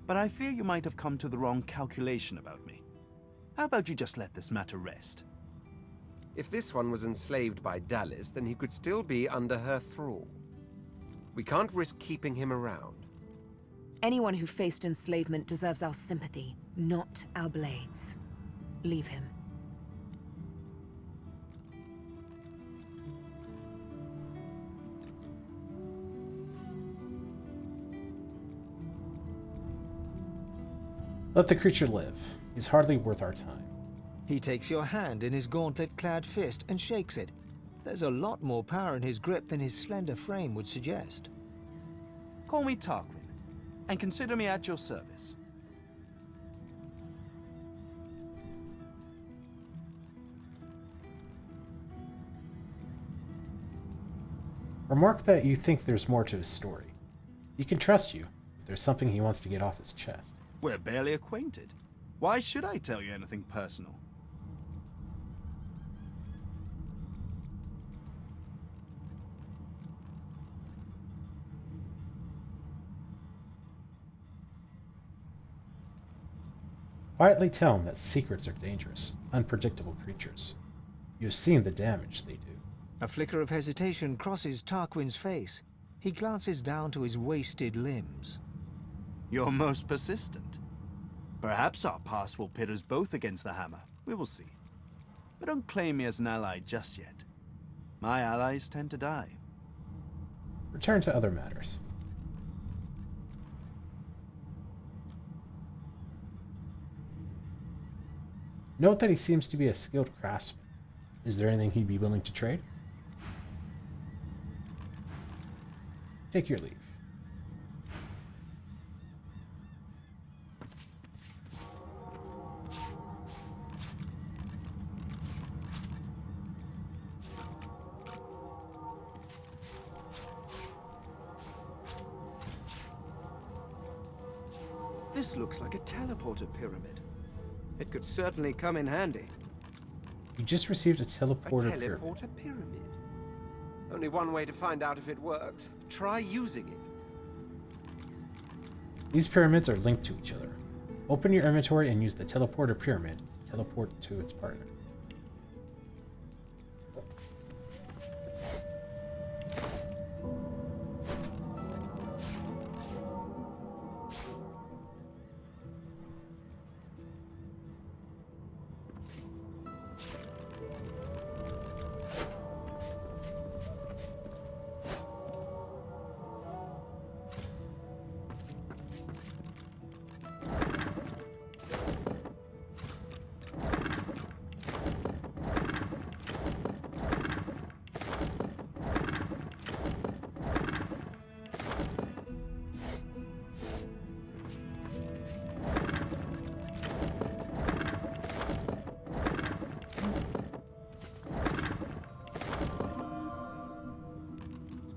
But I fear you might have come to the wrong calculation about me. How about you just let this matter rest? If this one was enslaved by Dallis, then he could still be under her thrall. We can't risk keeping him around. Anyone who faced enslavement deserves our sympathy, not our blades. Leave him. Let the creature live. He's hardly worth our time. He takes your hand in his gauntlet-clad fist and shakes it. There's a lot more power in his grip than his slender frame would suggest. Call me Tarquin, and consider me at your service. Remark that you think there's more to his story. He can trust you, but there's something he wants to get off his chest. We're barely acquainted. Why should I tell you anything personal? Quietly tell him that secrets are dangerous, unpredictable creatures. You've seen the damage they do. A flicker of hesitation crosses Tarquin's face. He glances down to his wasted limbs. You're most persistent. Perhaps our past will pit us both against the hammer. We will see. But don't claim me as an ally just yet. My allies tend to die. Return to other matters. Note that he seems to be a skilled craftsman. Is there anything he'd be willing to trade? Take your leave. This looks like a teleporter pyramid. It could certainly come in handy. You just received a teleporter A teleporter pyramid? Only one way to find out if it works. Try using it. These pyramids are linked to each other. Open your inventory and use the teleporter pyramid to teleport to its partner.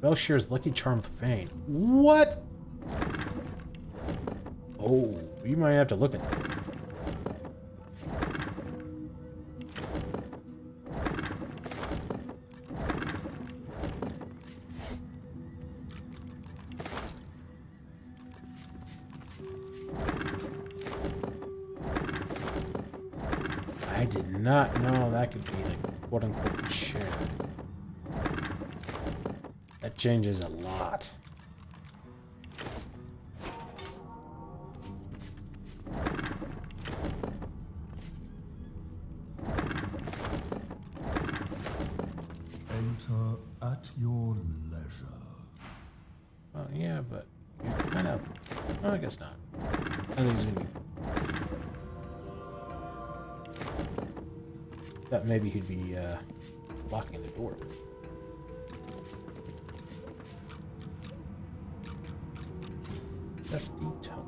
Belshir's lucky charm with Fane. What? Oh, you might have to look at that. I did not know that could be like quote-unquote shared. That changes a lot. Enter at your leisure. Well, yeah, but you're kind of... Oh, I guess not. I think he's gonna be... Thought maybe he'd be locking the door.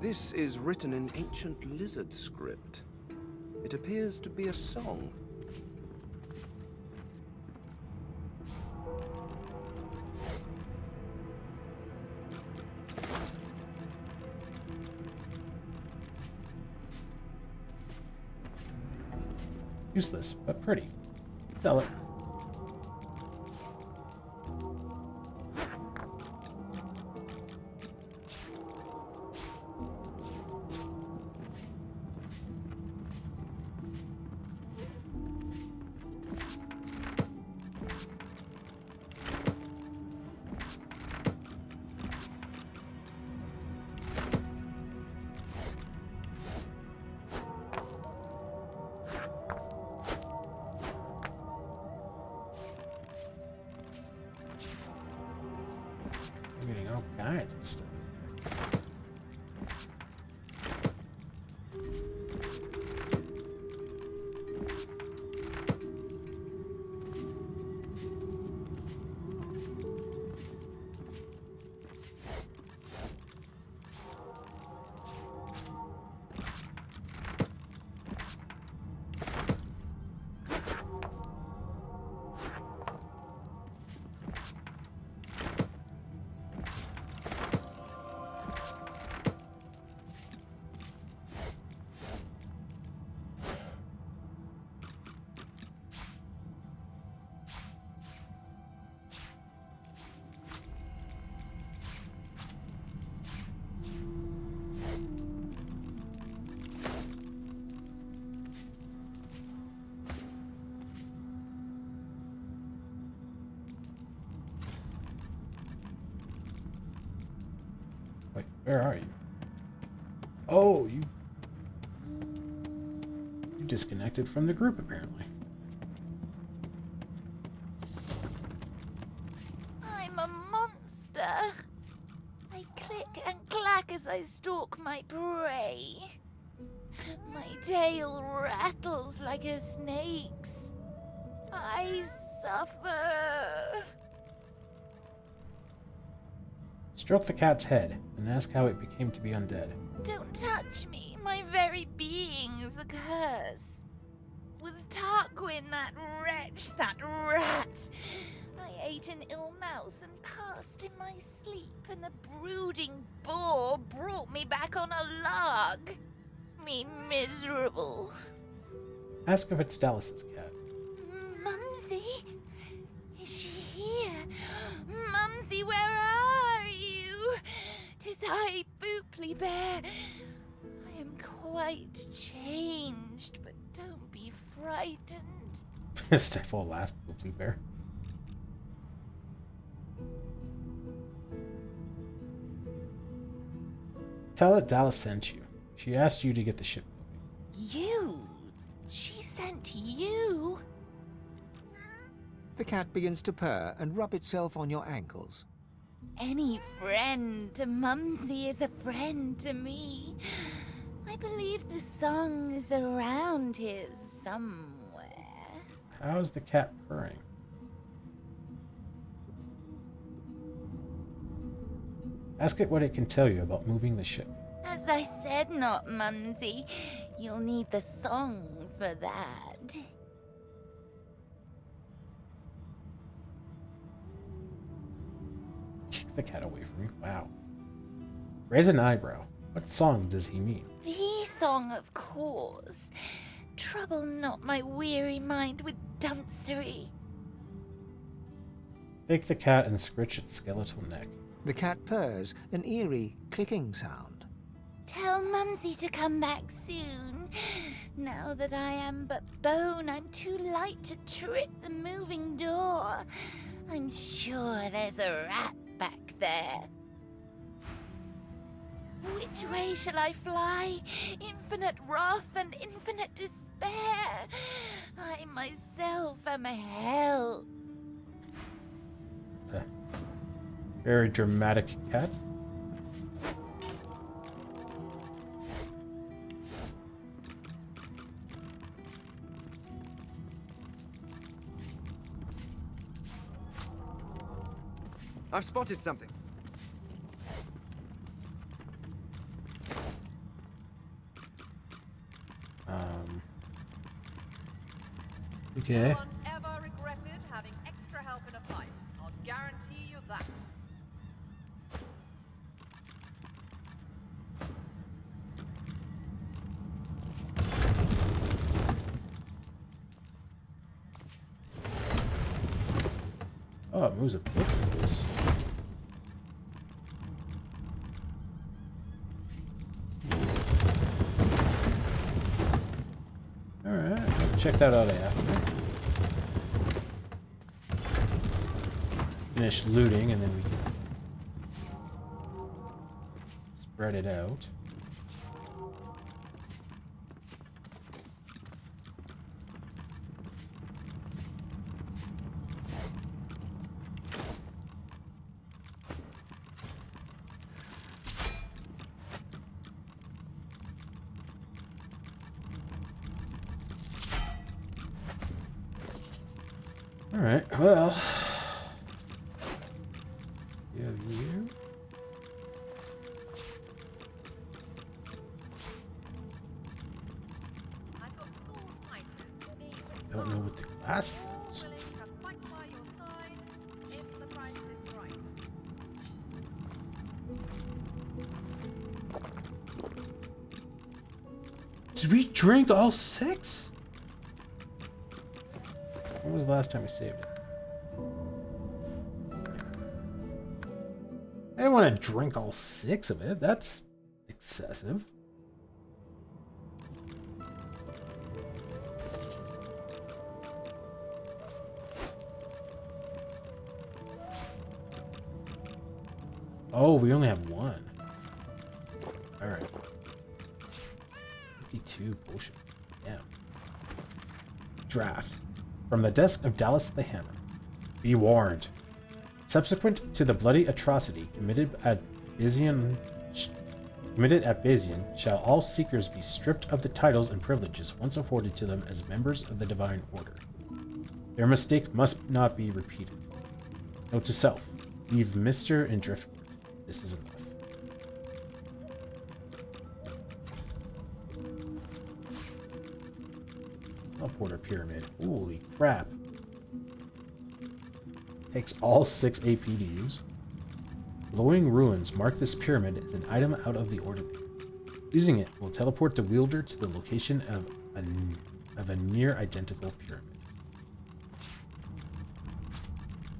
This is written in ancient lizard script. It appears to be a song. Useless, but pretty. Sell it. I'm getting all kinds of stuff. Wait, where are you? Oh, you disconnected from the group, apparently. I'm a monster. I click and clack as I stalk my prey. My tail rattles like a snake's. I suffer. Stroke the cat's head and ask how it became to be undead. Don't touch me. My very being is a curse. Was Tarquin that wretch, that rat? I ate an ill mouse and passed in my sleep, and the brooding boar brought me back on a log. Me miserable. Ask if it's Dallas's cat. Mumsy? Is she here? Mumsy, where are you? 'Tis I, Booply Bear. I am quite changed, but don't be frightened. Steph will last, Booply Bear. Tell it Dallas sent you. She asked you to get the ship moving. You? She sent you? The cat begins to purr and rub itself on your ankles. Any friend to Mumsy is a friend to me. I believe the song is around here somewhere. How's the cat purring? Ask it what it can tell you about moving the ship. As I said, not Mumsy. You'll need the song for that. the cat away from me. Wow. Raise an eyebrow. What song does he mean? The song, of course. Trouble not my weary mind with duncery. Take the cat and scritch its skeletal neck. The cat purrs, an eerie clicking sound. Tell Mumsy to come back soon. Now that I am but bone, I'm too light to trip the moving door. I'm sure there's a rat back there. Which way shall I fly? Infinite wrath and infinite despair. I myself am a hell. Very dramatic cat. I've spotted something. Okay. No one's ever regretted having extra help in a fight. I'll guarantee you that. Oh, it moves a bit to this. Alright, let's check that out after. Finish looting and then we can spread it out. Alright, well, you have you. Don't know what the class is. Did we drink all 6? When was the last time we saved it? I didn't want to drink all 6 of it. That's excessive. Oh, we only have 1. Alright. 52 bullshit. Damn. Draft. From the desk of Dallas the Hammer. Be warned. Subsequent to the bloody atrocity committed at Bayesian, shall all seekers be stripped of the titles and privileges once afforded to them as members of the Divine Order. Their mistake must not be repeated. Note to self: leave Mr. and Driftwood. This is enough. Teleporter pyramid. Holy crap. Takes all 6 AP to use. Glowing ruins mark this pyramid as an item out of the ordinary. Using it will teleport the wielder to the location of a near identical pyramid.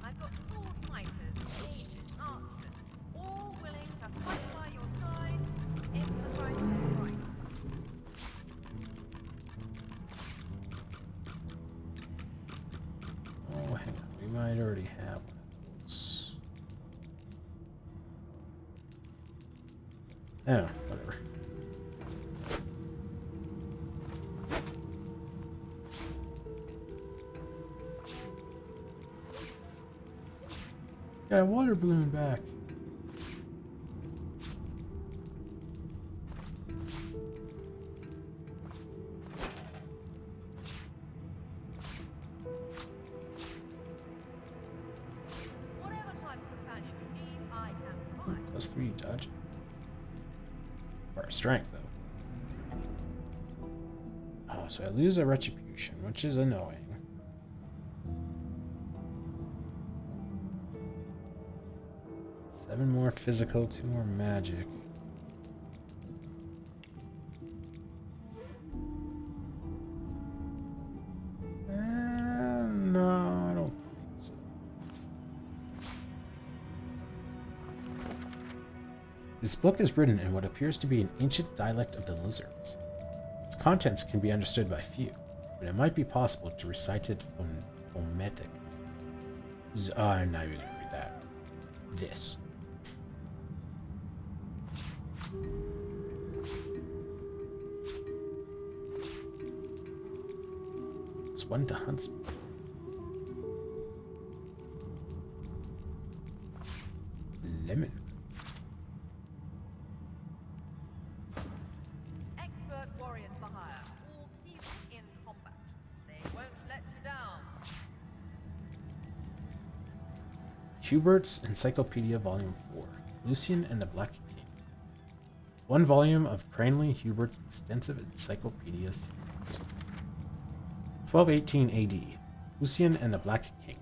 I've got sword fighters, mages, archers, all willing to fight by your side if the price is right. Oh, hang on. We might already have one of those. Oh, whatever. Got a water balloon back. Whatever type of companion you need, I can provide. +3 dodge. Or strength, though. Oh, so I lose a retribution, which is annoying. 7 more physical, 2 more magic. No, I don't think so. This book is written in what appears to be an ancient dialect of the lizards. Its contents can be understood by few, but it might be possible to recite it phonetic. I'm not even going to read that. This. It's one to Huntsman. Lemon. Expert warriors for hire, all seasoned in combat. They won't let you down. Hubert's Encyclopedia Volume 4, Lucian and the Black King. One volume of Cranley Hubert's extensive encyclopedia series. 1218 AD, Lucian and the Black King.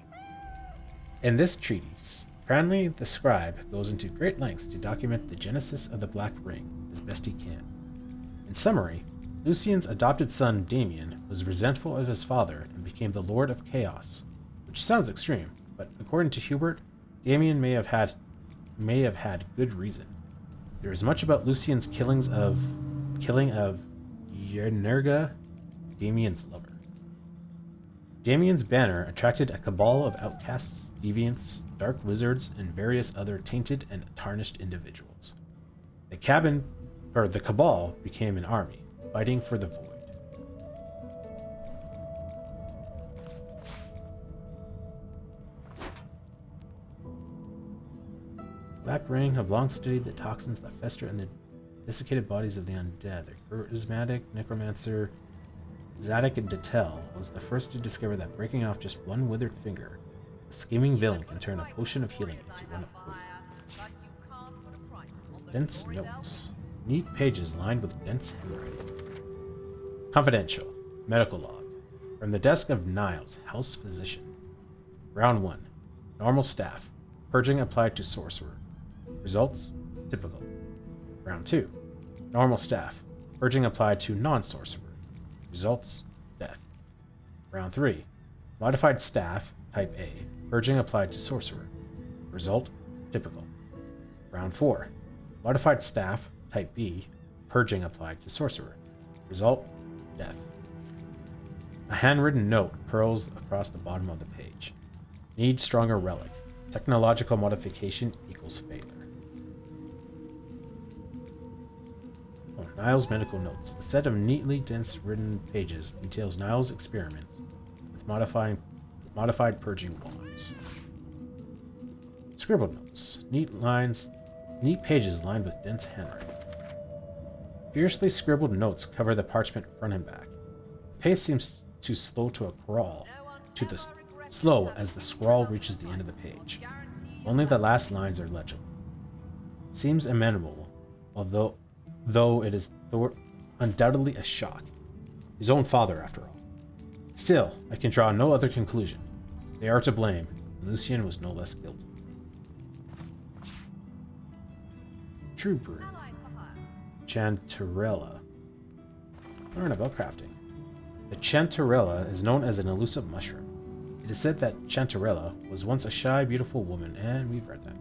In this treatise, Cranley the scribe goes into great lengths to document the genesis of the Black Ring as best he can. In summary, Lucian's adopted son Damien was resentful of his father and became the Lord of Chaos, which sounds extreme, but according to Hubert, Damien may have had good reason. There is much about Lucian's killing of Yernerga, Damien's lover. Damien's banner attracted a cabal of outcasts, deviants, dark wizards, and various other tainted and tarnished individuals. The cabal became an army, fighting for the void. Black Ring have long studied the toxins that fester in the desiccated bodies of the undead. The charismatic necromancer Zadok Detel was the first to discover that breaking off just one withered finger, a scheming villain can turn a potion of healing into one of poison. Dense notes. Neat pages lined with dense handwriting. Confidential. Medical log. From the desk of Niles, house physician. Round 1. Normal staff. Purging applied to sorcerer. Results, typical. Round 2. Normal staff. Purging applied to non-sorcerer. Results, death. Round 3. Modified staff, type A. Purging applied to sorcerer. Result, typical. Round 4. Modified staff, type B. Purging applied to sorcerer. Result, death. A handwritten note curls across the bottom of the page. Need stronger relic. Technological modification equals failure. Niles' medical notes. A set of neatly dense written pages details Niles' experiments with modified purging wands. Scribbled notes. Neat pages lined with dense handwriting. Fiercely scribbled notes cover the parchment front and back. The pace seems too slow to a crawl, slow as the scrawl reaches the end of the page. Only the last lines are legible. Seems amenable, though it is undoubtedly a shock. His own father, after all. Still, I can draw no other conclusion. They are to blame, and Lucian was no less guilty. True brew. Chantarella. Learn about crafting. The chantarella is known as an elusive mushroom. It is said that Chantarella was once a shy, beautiful woman, and we've read that.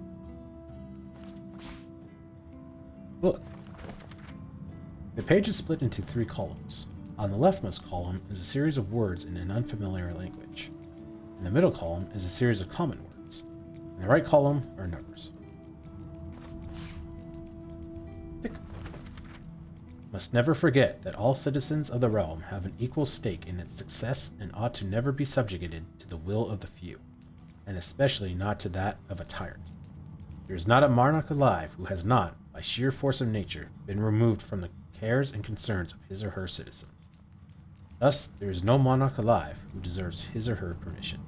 Book. The page is split into 3 columns. On the leftmost column is a series of words in an unfamiliar language. In the middle column is a series of common words. In the right column are numbers. Must never forget that all citizens of the realm have an equal stake in its success and ought to never be subjugated to the will of the few, and especially not to that of a tyrant. There is not a monarch alive who has not, by sheer force of nature, been removed from the cares and concerns of his or her citizens. Thus, there is no monarch alive who deserves his or her permission.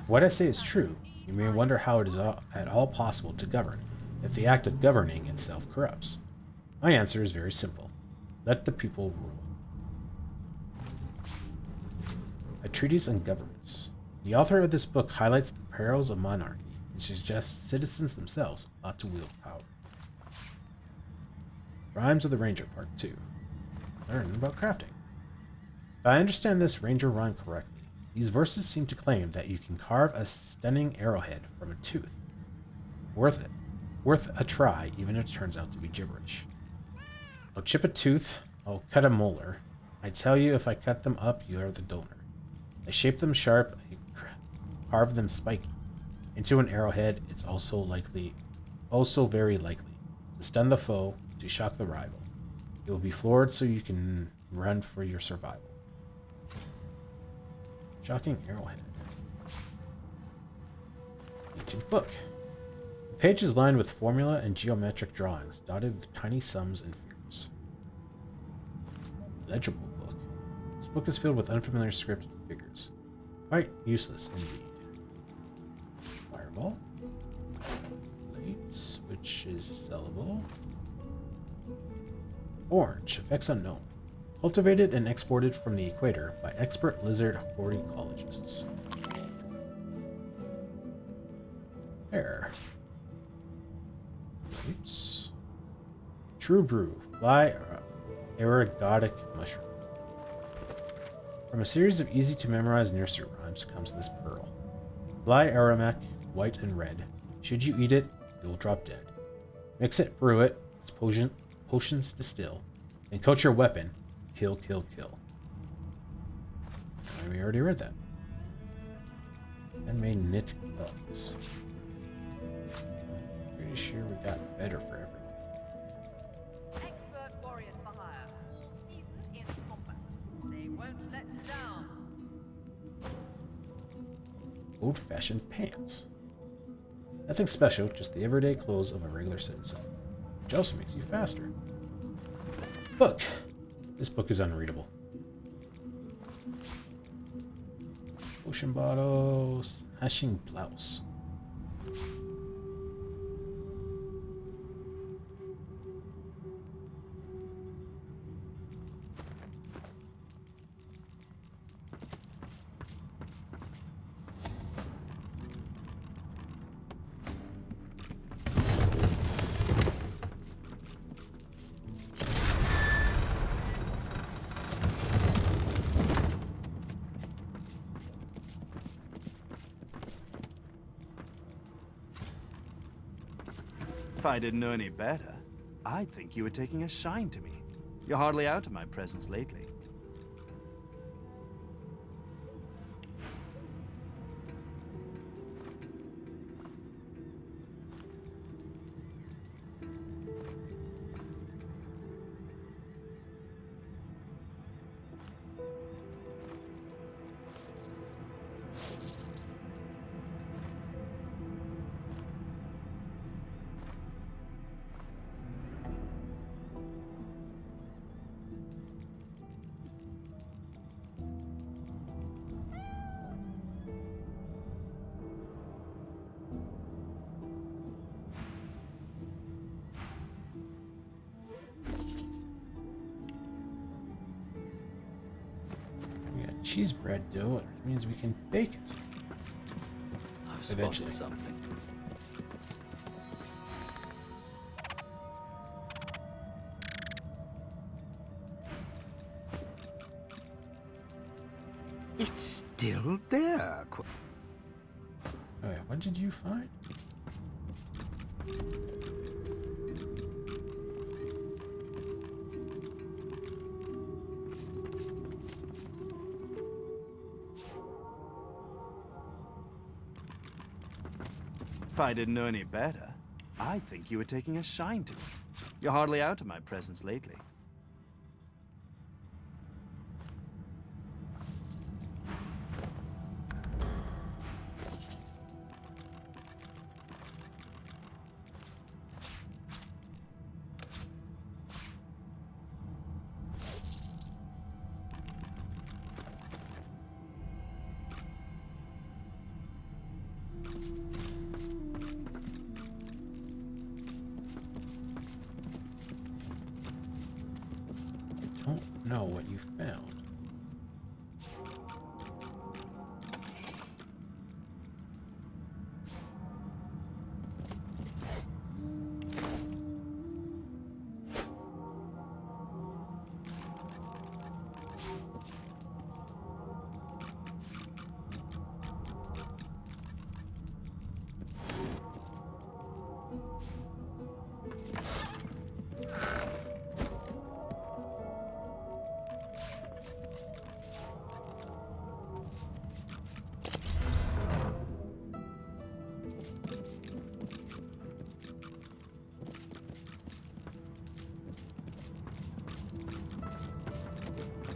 If what I say is true, you may wonder how it is at all possible to govern, if the act of governing itself corrupts. My answer is very simple. Let the people rule. A treatise on governments. The author of this book highlights the perils of monarchy, It suggests citizens themselves ought to wield power. Rhymes of the Ranger, Part 2. Learn about crafting. If I understand this Ranger rhyme correctly, these verses seem to claim that you can carve a stunning arrowhead from a tooth. Worth it. Worth a try, even if it turns out to be gibberish. I'll chip a tooth, I'll cut a molar. I tell you, if I cut them up, you are the donor. I shape them sharp, I carve them spiky. Into an arrowhead, it's also very likely to stun the foe, to shock the rival. It will be floored so you can run for your survival. Shocking arrowhead. Ancient book. The page is lined with formula and geometric drawings, dotted with tiny sums and figures. Legible book. This book is filled with unfamiliar script and figures. Quite useless indeed. Fireball. Plates, which is sellable. Orange, effects unknown. Cultivated and exported from the equator by expert lizard horticologists. Pear. Grapes. True Brew, fly ergotic mushroom. From a series of easy to memorize nursery rhymes comes this pearl. Fly aromatic, white and red. Should you eat it, you will drop dead. Mix it, brew it, its potions distill, and coat your weapon. Kill, kill, kill. We already read that. And may knit gloves. Pretty sure we got better for everyone. Expert warriors for hire, all seasoned in combat. They won't let you down. Old-fashioned pants. Nothing special, just the everyday clothes of a regular citizen. Which also makes you faster. Book. This book is unreadable. Ocean bottle, hashing blouse. If I didn't know any better, I'd think you were taking a shine to me. You're hardly out of my presence lately. Cheese bread dough, it means we can bake it. I've Eventually. spotted something. It's still there. Oh yeah, what did you find? If I didn't know any better, I'd think you were taking a shine to me. You're hardly out of my presence lately. Don't know what you found.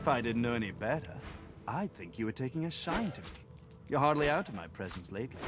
If I didn't know any better, I'd think you were taking a shine to me. You're hardly out of my presence lately.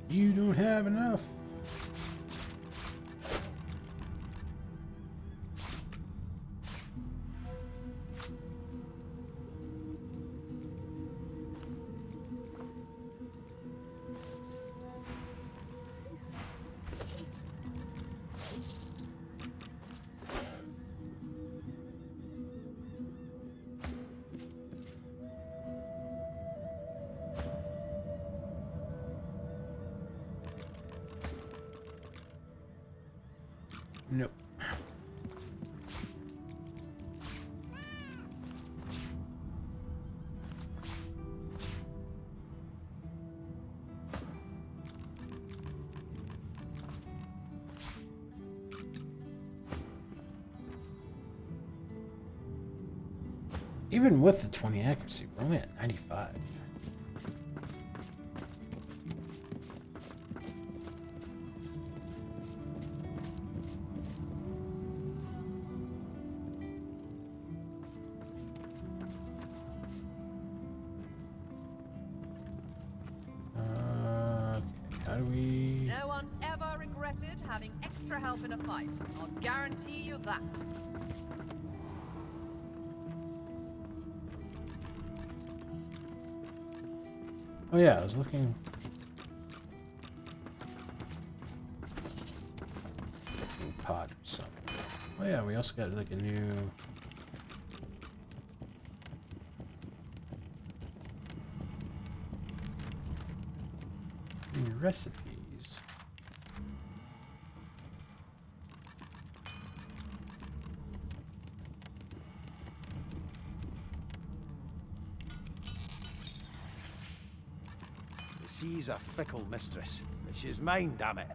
You don't have enough. Nope. Even with the 20 accuracy, we're only at 95. How do we... No one's ever regretted having extra help in a fight. I'll guarantee you that. Oh yeah, I was looking... pod or something. Oh yeah, we also got like a new... new recipes. The sea's a fickle mistress, but she's mine, damn it.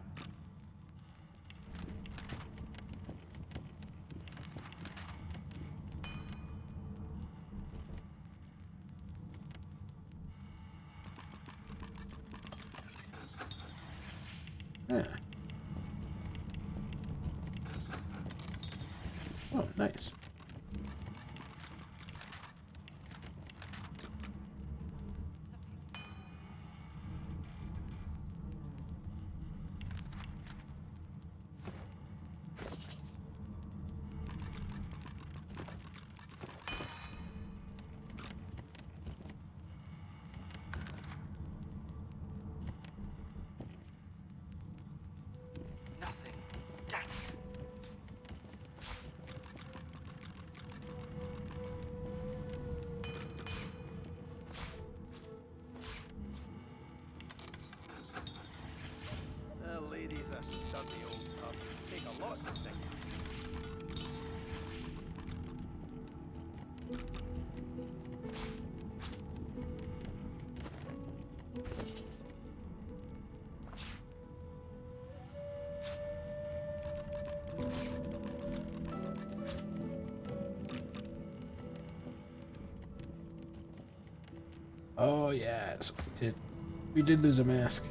Yeah. Oh, nice. Nothing. Damn it. The lady's a sturdy old tub. Take a lot to sing. Oh yes, we did lose a mask.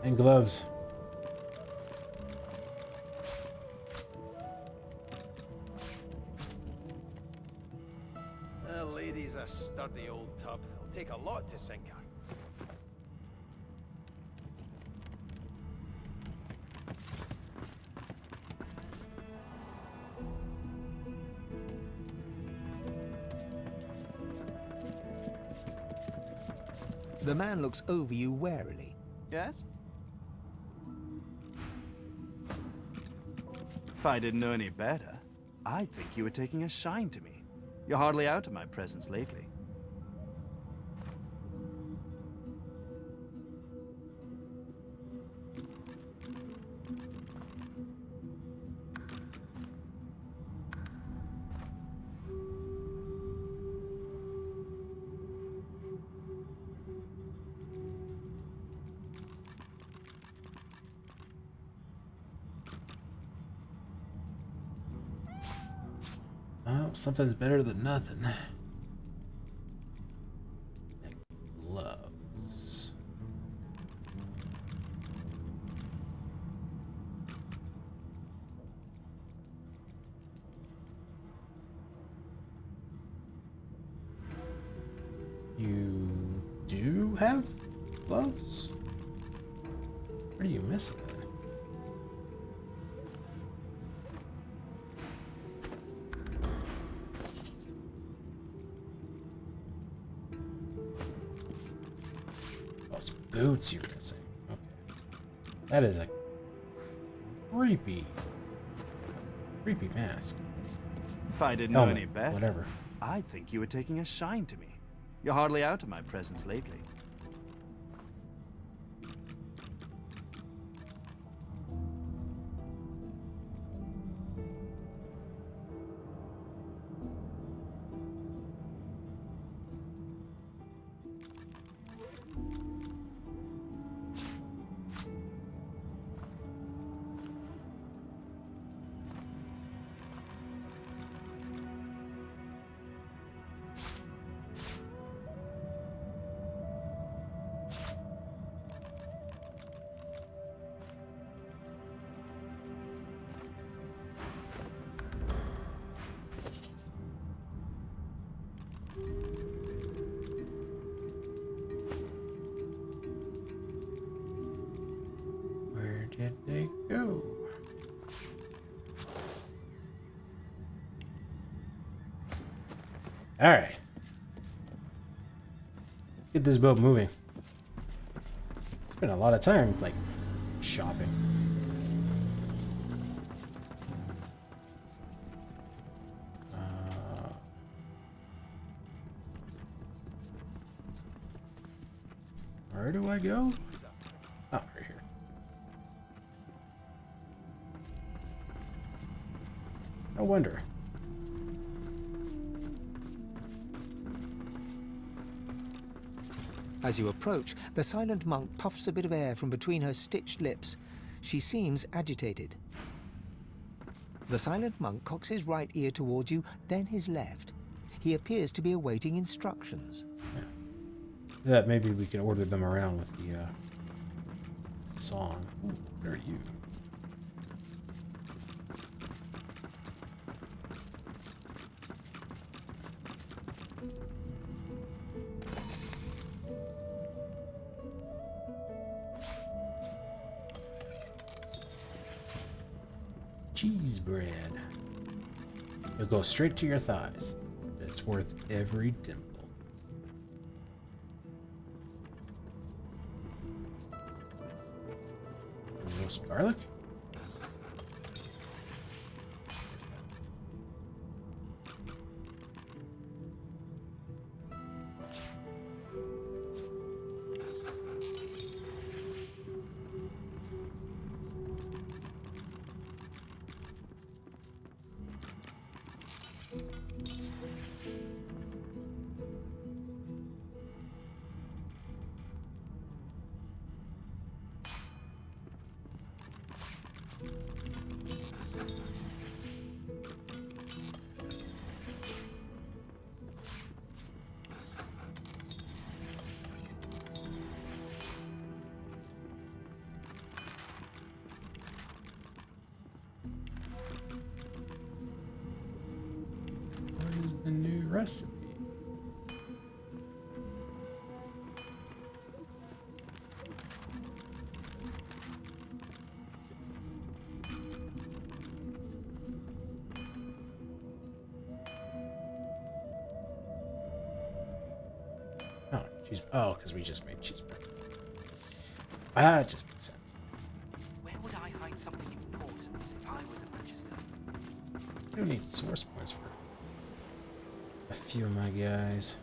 And gloves. The lady's a sturdy old tub. It'll take a lot to sink her. The man looks over you warily. Yes? If I didn't know any better, I'd think you were taking a shine to me. You're hardly out of my presence lately. something's better than nothing. And gloves. You do have gloves? What are you missing? Those boots you're missing. Okay. That is a creepy mask. If I didn't Helmet, know any better, whatever. I'd think you were taking a shine to me. You're hardly out of my presence lately. Where did they go? All right. Let's get this boat moving. Spent a lot of time, like, shopping. Where do I go? Oh, right here. No wonder. As you approach, the silent monk puffs a bit of air from between her stitched lips. She seems agitated. The silent monk cocks his right ear towards you, then his left. He appears to be awaiting instructions. Yeah, maybe we can order them around with the song. Ooh, where are you? Cheese bread. It'll go straight to your thighs. It's worth every dimple. Roast garlic? The new recipe. Oh, cheese. Oh, because we just made cheeseburger. Ah, it just makes sense. Where would I hide something important if I was a Magister? I don't need source points for a few of my guys.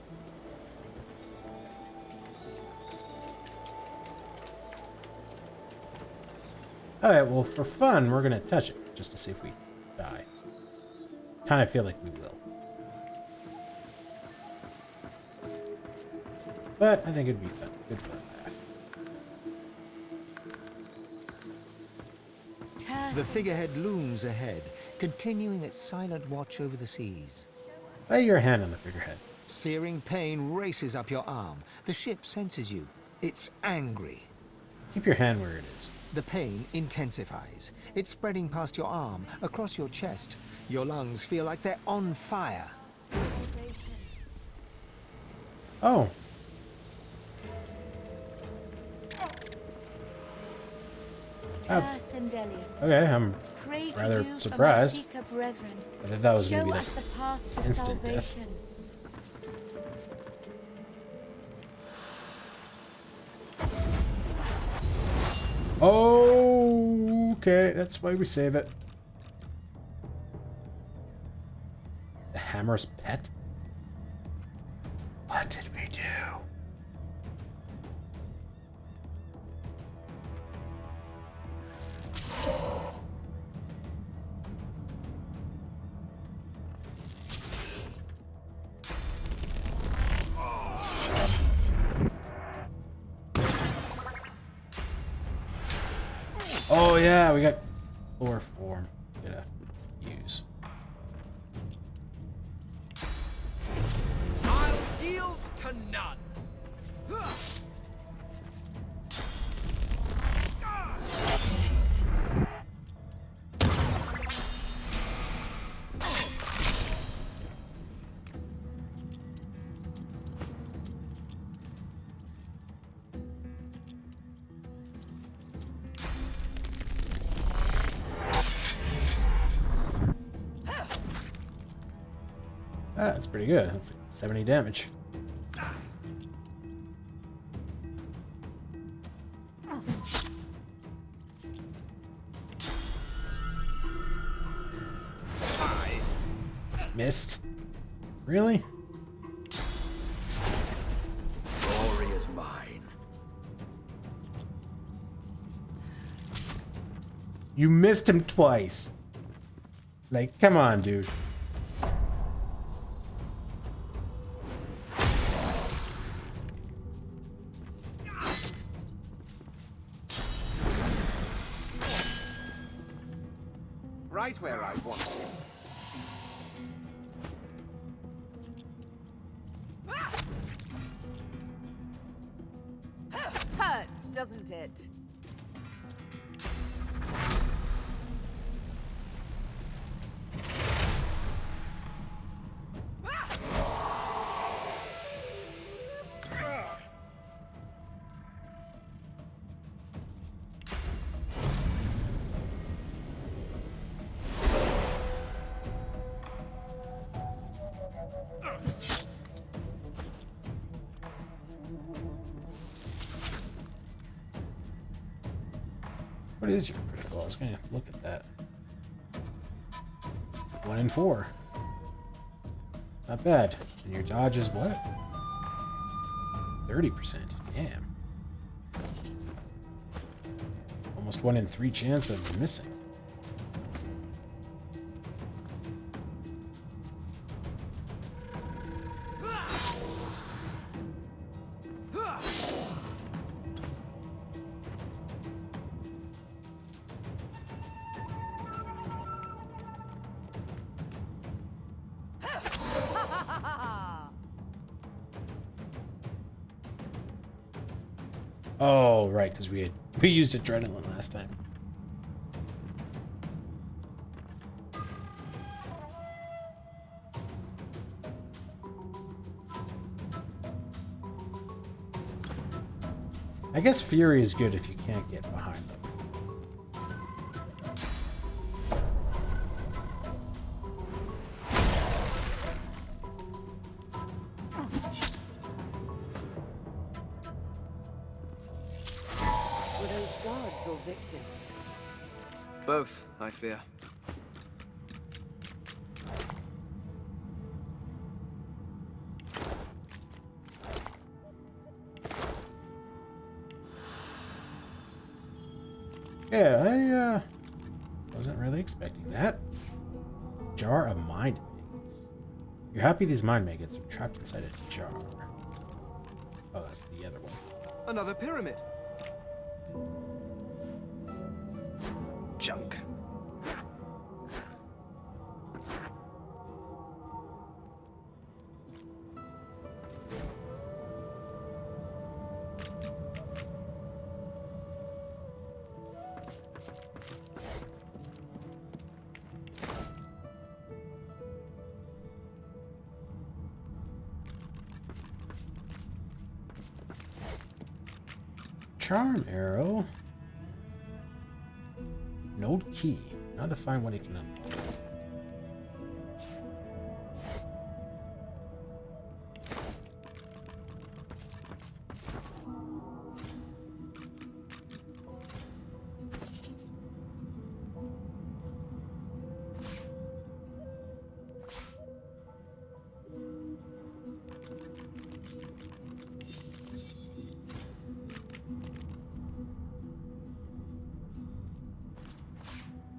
Alright, well, for fun, we're gonna touch it just to see if we die. Kind of feel like we will. But I think it'd be fun. Good fun. The figurehead looms ahead, continuing its silent watch over the seas. Lay your hand on the figurehead. Searing pain races up your arm. The ship senses you. It's angry. Keep your hand where it is. The pain intensifies. It's spreading past your arm, across your chest. Your lungs feel like they're on fire. Oh. Sendelius. Okay, I'm Pray to rather you surprised. For my Seeker brethren. I thought that was Show gonna be us like the path to instant death. salvation. Oh, okay, that's why we save it. The hammer's pet? What did we do? Oh yeah, we got chloroform. Gotta use. I'll yield to none. Ah, that's pretty good. That's like 70 damage. Missed? Really? Glory is mine. You missed him twice. Like, come on, dude. Right where I want you. Hurts, doesn't it? What is your critical? I was gonna look at that. 1 in 4. Not bad. And your dodge is what? 30%. Damn. Almost 1 in 3 chance of missing. Oh, right, because we used adrenaline last time. I guess Fury is good if you can't get behind them. Were those guards or victims? Both, I fear. Yeah, I wasn't really expecting that. Jar of mind maggots. You're happy these mind maggots are trapped inside a jar. Oh, that's the other one. Another pyramid. Junk. charm arrow. Node key. Now to find what it can unlock.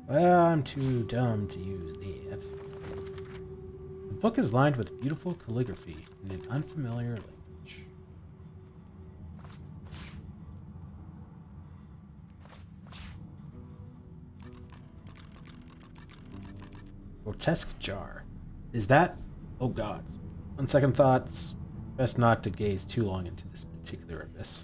Well, I'm too dumb to use that. The book is lined with beautiful calligraphy in an unfamiliar language. Grotesque jar. Is that? Oh gods. On second thoughts, best not to gaze too long into this particular abyss.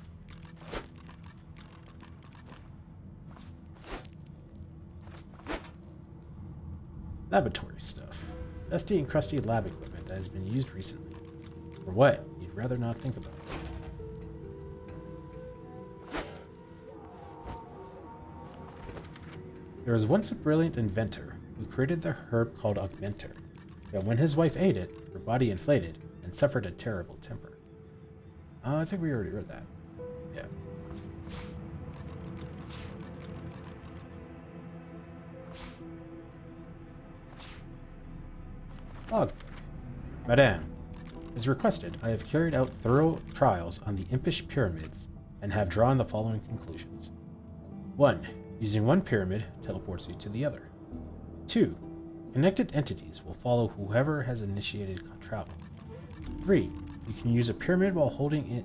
Laboratory stuff. Dusty and crusty lab equipment that has been used recently. For what? You'd rather not think about it. There was once a brilliant inventor who created the herb called Augmenter, but when his wife ate it, her body inflated and suffered a terrible temper. I think we already read that. Yeah. Logbook. Madame, as requested, I have carried out thorough trials on the impish pyramids and have drawn the following conclusions. 1. Using one pyramid teleports you to the other. 2. Connected entities will follow whoever has initiated travel. 3. You can use a pyramid while holding it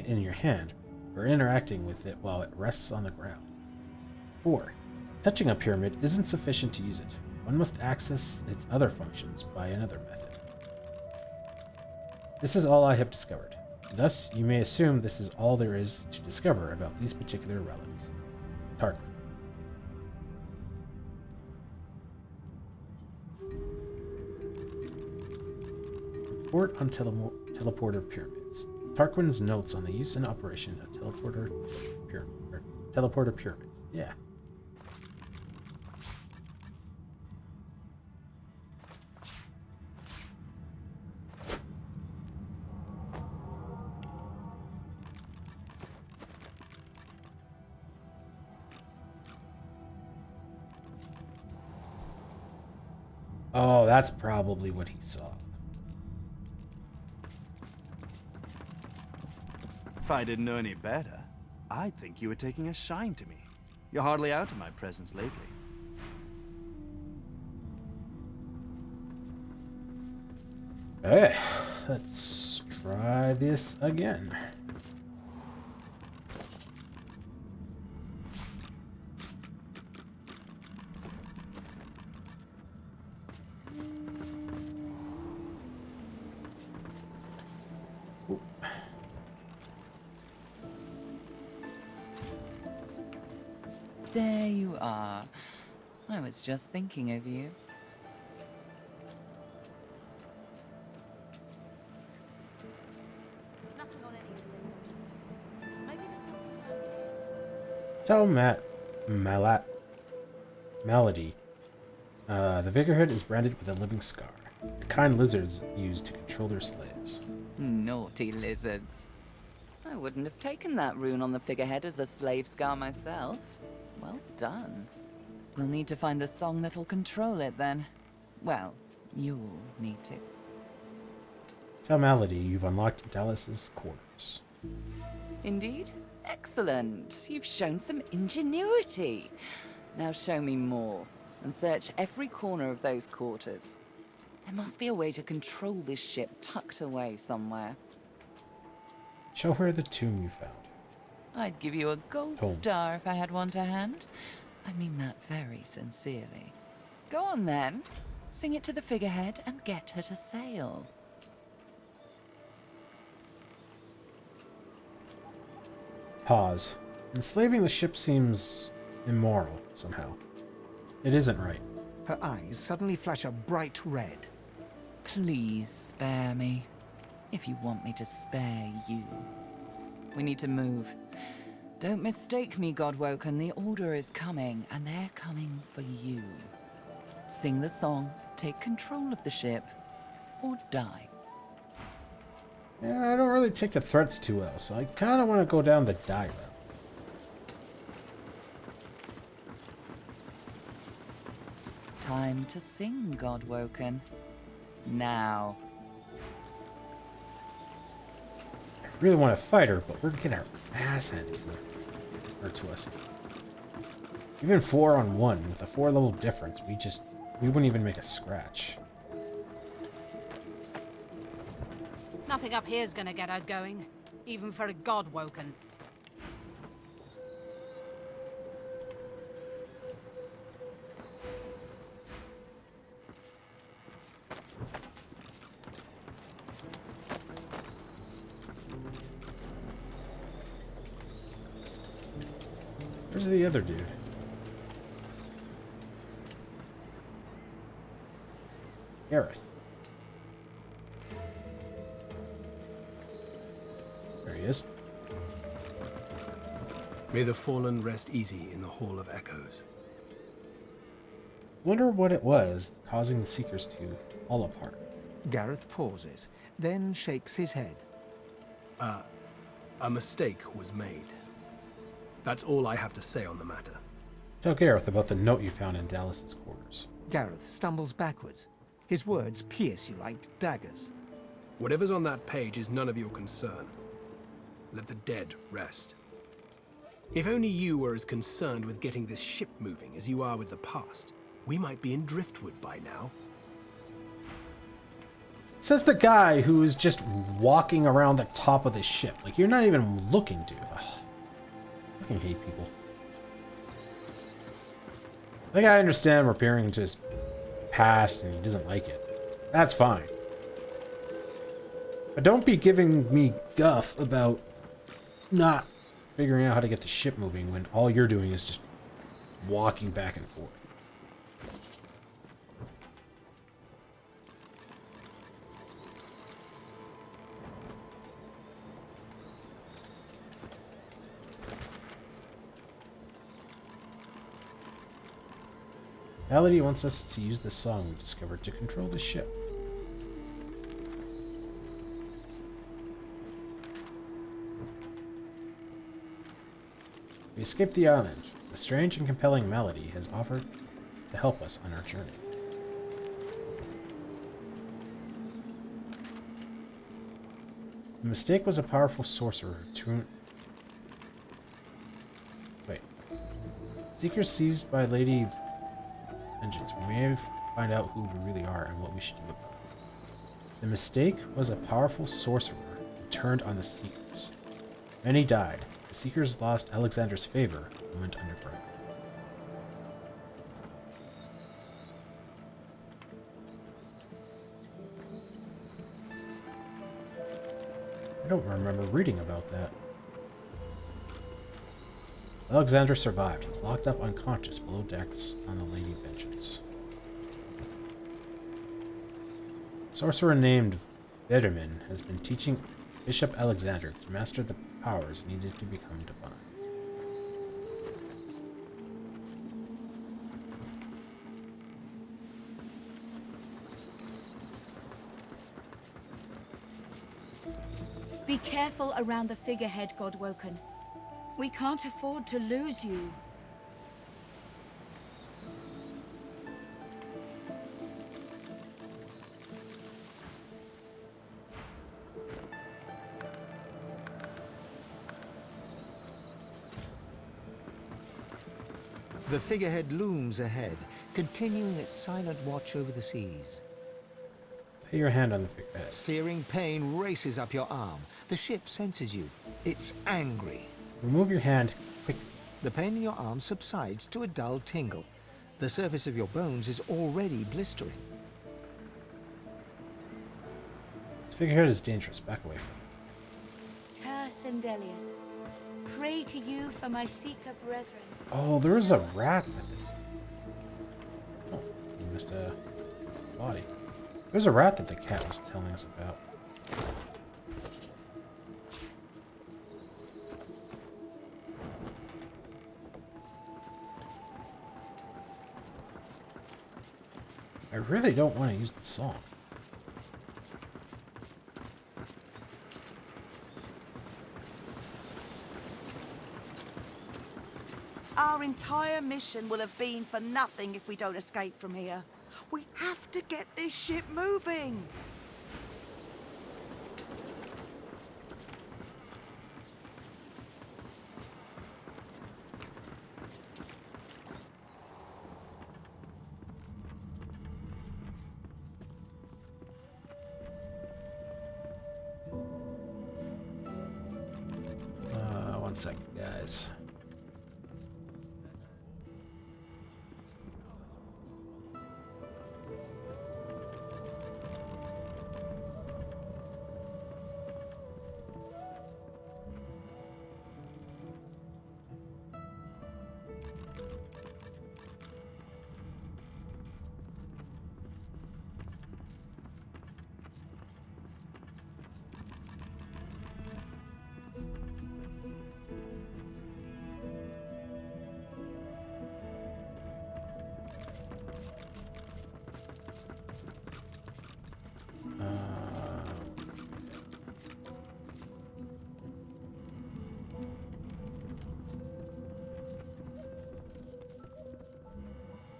in your hand or interacting with it while it rests on the ground. 4. Touching a pyramid isn't sufficient to use it. One must access its other functions by another method. This is all I have discovered. Thus, you may assume this is all there is to discover about these particular relics. Tarquin. Report on teleporter pyramids. Tarquin's notes on the use and operation of teleporter pyramids. Yeah. Oh, that's probably what he saw. If I didn't know any better, I'd think you were taking a shine to me. You're hardly out of my presence lately. Hey, let's try this again. There you are. I was just thinking of you. Tell Melody. The figurehead is branded with a living scar. The kind lizards use to control their slaves. Naughty lizards. I wouldn't have taken that rune on the figurehead as a slave scar myself. Well done. We'll need to find the song that'll control it then. Well, you'll need to. Tell Melody you've unlocked Dallas's quarters. Indeed? Excellent. You've shown some ingenuity. Now show me more, and search every corner of those quarters. There must be a way to control this ship tucked away somewhere. Show her the tomb you found. I'd give you a gold star if I had one to hand. I mean that very sincerely. Go on then. Sing it to the figurehead and get her to sail. Pause. Enslaving the ship seems immoral somehow. It isn't right. Her eyes suddenly flash a bright red. Please spare me. If you want me to spare you. We need to move. Don't mistake me, Godwoken. The Order is coming, and they're coming for you. Sing the song, take control of the ship, or die. Yeah, I don't really take the threats too well, so I kind of want to go down the die route. Time to sing, Godwoken. Now. I really want to fight her, but we're gonna get our ass handed to us. Even 4-on-1 with a 4-level difference, we wouldn't even make a scratch. Nothing up here's gonna get her going, even for a Godwoken. Where's the other dude? Gareth. There he is. May the fallen rest easy in the Hall of Echoes. Wonder what it was causing the Seekers to fall apart. Gareth pauses, then shakes his head. A mistake was made. That's all I have to say on the matter. Tell Gareth about the note you found in Dallas's quarters. Gareth stumbles backwards. His words pierce you like daggers. Whatever's on that page is none of your concern. Let the dead rest. If only you were as concerned with getting this ship moving as you are with the past, we might be in Driftwood by now. Says the guy who is just walking around the top of the ship. Like, you're not even looking, dude. Ugh. I fucking hate people. I think I understand repairing to his past and he doesn't like it. That's fine. But don't be giving me guff about not figuring out how to get the ship moving when all you're doing is just walking back and forth. Melody wants us to use the song we discovered to control the ship. We escaped the island. A strange and compelling melody has offered to help us on our journey. The mistake was a powerful sorcerer who Seekers seized by Lady Vengeance. We may find out who we really are and what we should do about it. The mistake was a powerful sorcerer who turned on the Seekers. Many died. The Seekers lost Alexander's favor and went underground. I don't remember reading about that. Alexander survived. He's locked up unconscious below decks on the Lady Vengeance. Sorcerer named Vederman has been teaching Bishop Alexander to master the powers needed to become divine. Be careful around the figurehead, Godwoken. We can't afford to lose you. The figurehead looms ahead, continuing its silent watch over the seas. Lay your hand on the figurehead. Searing pain races up your arm. The ship senses you. It's angry. Remove your hand quickly. The pain in your arm subsides to a dull tingle. The surface of your bones is already blistering. This figurehead is dangerous. Back away from it. Ter Sendelius, pray to you for my Seeker brethren. Oh, there's a rat. Oh, we missed a body. There's a rat that the cat was telling us about. I really don't want to use the song. Our entire mission will have been for nothing if we don't escape from here. We have to get this ship moving. One second, guys.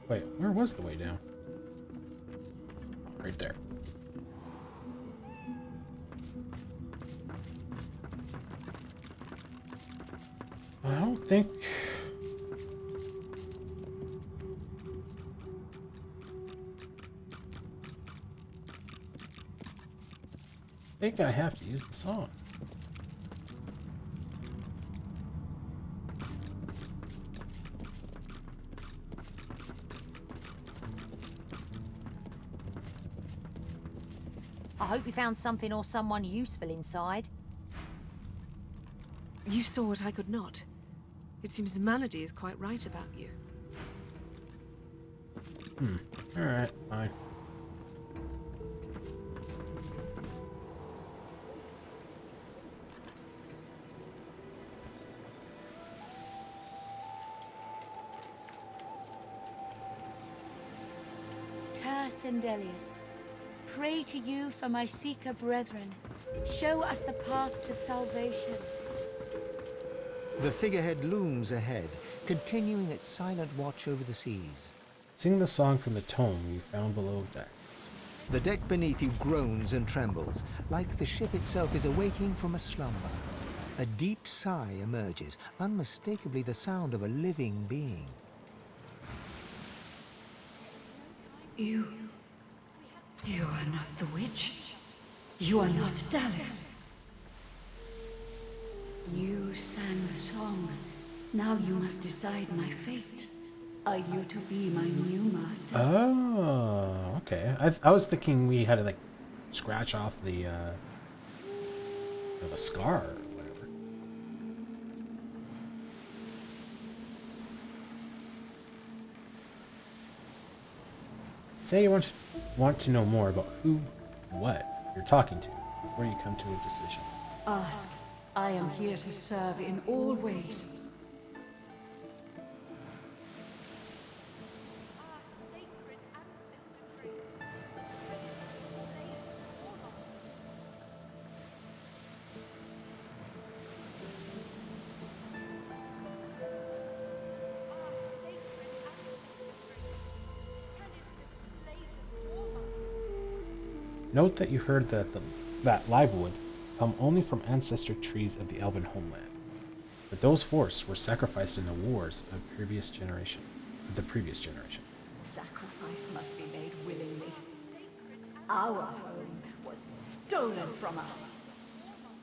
Wait, where was the way down? Oh, right there. I don't think... I have to use the song. I hope you found something or someone useful inside. You saw what I could not. It seems Manady is quite right about you. Alright, fine. Ter Sindelius, pray to you for my Seeker brethren. Show us the path to salvation. The figurehead looms ahead, continuing its silent watch over the seas. Sing the song from the tome you found below deck. The deck beneath you groans and trembles, like the ship itself is awaking from a slumber. A deep sigh emerges, unmistakably the sound of a living being. You are not the witch. You are not Dallis. You sang the song. Now you must decide my fate. Are you to be my new master? Oh, okay. I was thinking we had to like scratch off the scar or whatever. Say you want to know more about who, what you're talking to before you come to a decision. Ask. I am here to serve in all ways. Note that you heard that that live wood come only from ancestor trees of the Elven homeland, but those forests were sacrificed in the wars of the previous generation. Sacrifice must be made willingly. Our home was stolen from us.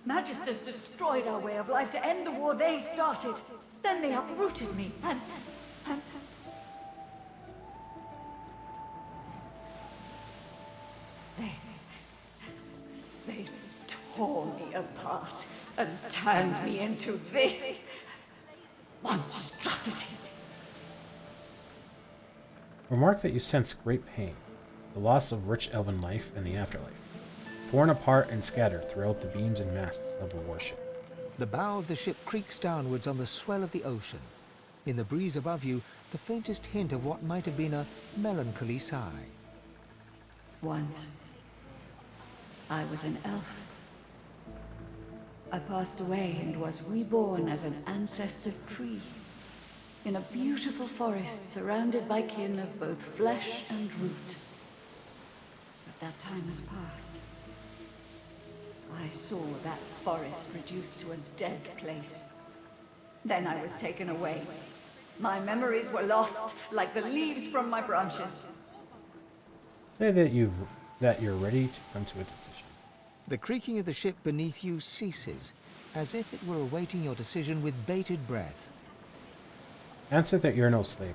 Magisters destroyed our way of life to end the war they started. Then they uprooted me and They tore me apart and turned me into this monstrosity. Remark that you sense great pain, the loss of rich elven life and the afterlife, torn apart and scattered throughout the beams and masts of a warship. The bow of the ship creaks downwards on the swell of the ocean. In the breeze above you, the faintest hint of what might have been a melancholy sigh. Once, I was an elf. I passed away and was reborn as an ancestor tree in a beautiful forest surrounded by kin of both flesh and root. But that time has passed. I saw that forest reduced to a dead place. Then I was taken away. My memories were lost like the leaves from my branches. Say that you're ready to come to a decision. The creaking of the ship beneath you ceases, as if it were awaiting your decision with bated breath. Answer that you're no slaver.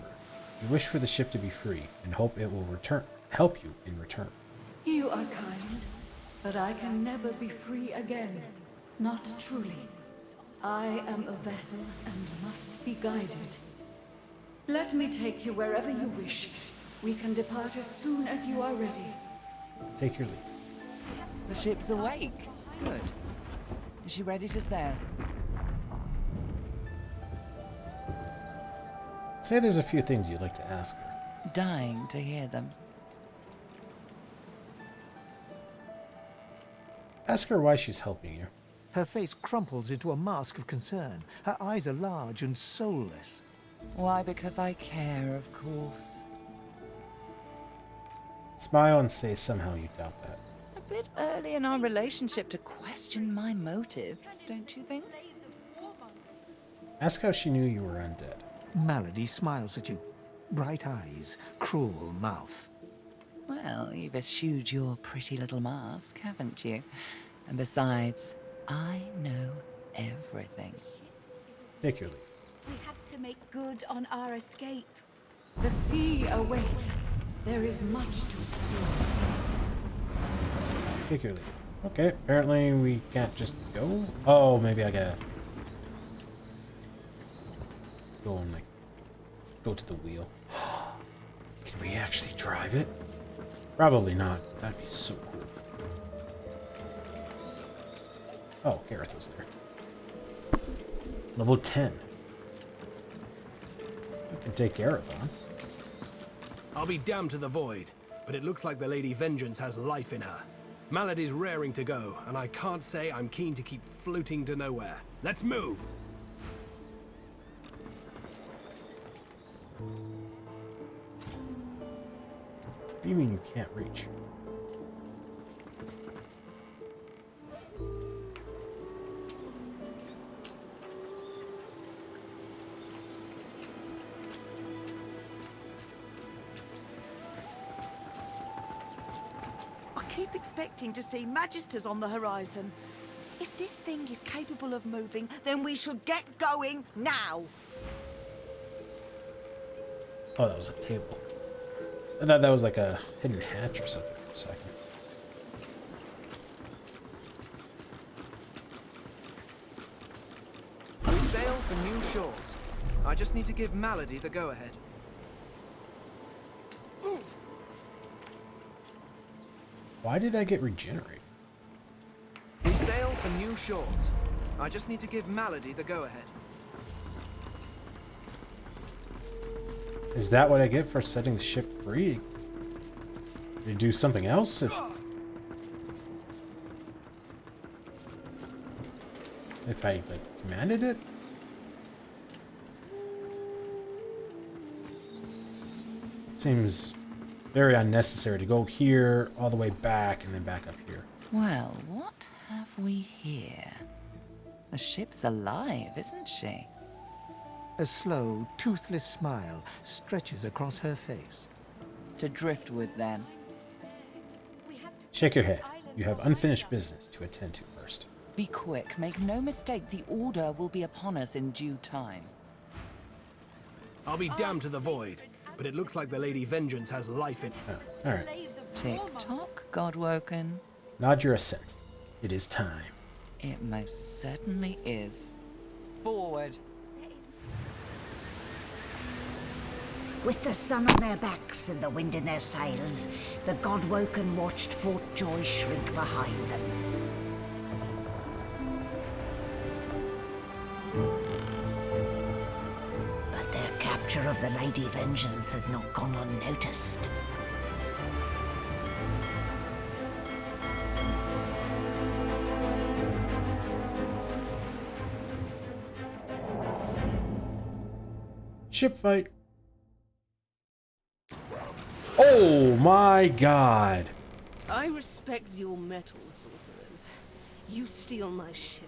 You wish for the ship to be free, and hope it will help you in return. You are kind, but I can never be free again. Not truly. I am a vessel and must be guided. Let me take you wherever you wish. We can depart as soon as you are ready. Take your leave. The ship's awake. Good. Is she ready to sail? Say there's a few things you'd like to ask her. Dying to hear them. Ask her why she's helping you. Her face crumples into a mask of concern. Her eyes are large and soulless. Why? Because I care, of course. Smile and say somehow you doubt that. A bit early in our relationship to question my motives, don't you think? Ask how she knew you were undead. Malady smiles at you. Bright eyes, cruel mouth. Well, you've eschewed your pretty little mask, haven't you? And besides, I know everything. Take your leave. We have to make good on our escape. The sea awaits. There is much to explore. Take your leave. Okay, apparently we can't just go. Oh, maybe I gotta go and like go to the wheel. Can we actually drive it? Probably not. That'd be so cool. Oh, Gareth was there. Level 10. I can take Gareth on. I'll be damned to the void, but it looks like the Lady Vengeance has life in her. Malady's raring to go, and I can't say I'm keen to keep floating to nowhere. Let's move! What do you mean you can't reach? I keep expecting to see Magisters on the horizon. If this thing is capable of moving, then we should get going now. Oh, that was a table. I thought that was like a hidden hatch or something for a second. Sail for new shores. I just need to give Malady the go-ahead. Why did I get regenerate? We sail for new shores. I just need to give Malady the go-ahead. Is that what I get for setting the ship free? Did it do something else? If I like commanded it? Seems very unnecessary to go here, all the way back, and then back up here. Well, what have we here? The ship's alive, isn't she? A slow, toothless smile stretches across her face. To Driftwood, then. Shake your head. You have unfinished business to attend to first. Be quick. Make no mistake, the order will be upon us in due time. I'll be damned to the void, but it looks like the Lady Vengeance has life in her. Oh, alright. Tick-tock, Godwoken. Nod your assent. It is time. It most certainly is. Forward. With the sun on their backs and the wind in their sails, the Godwoken watched Fort Joy shrink behind them. But their capture of the Lady Vengeance had not gone unnoticed. Ship fight. Oh my god. I respect your mettle, sorcerers. You steal my ship,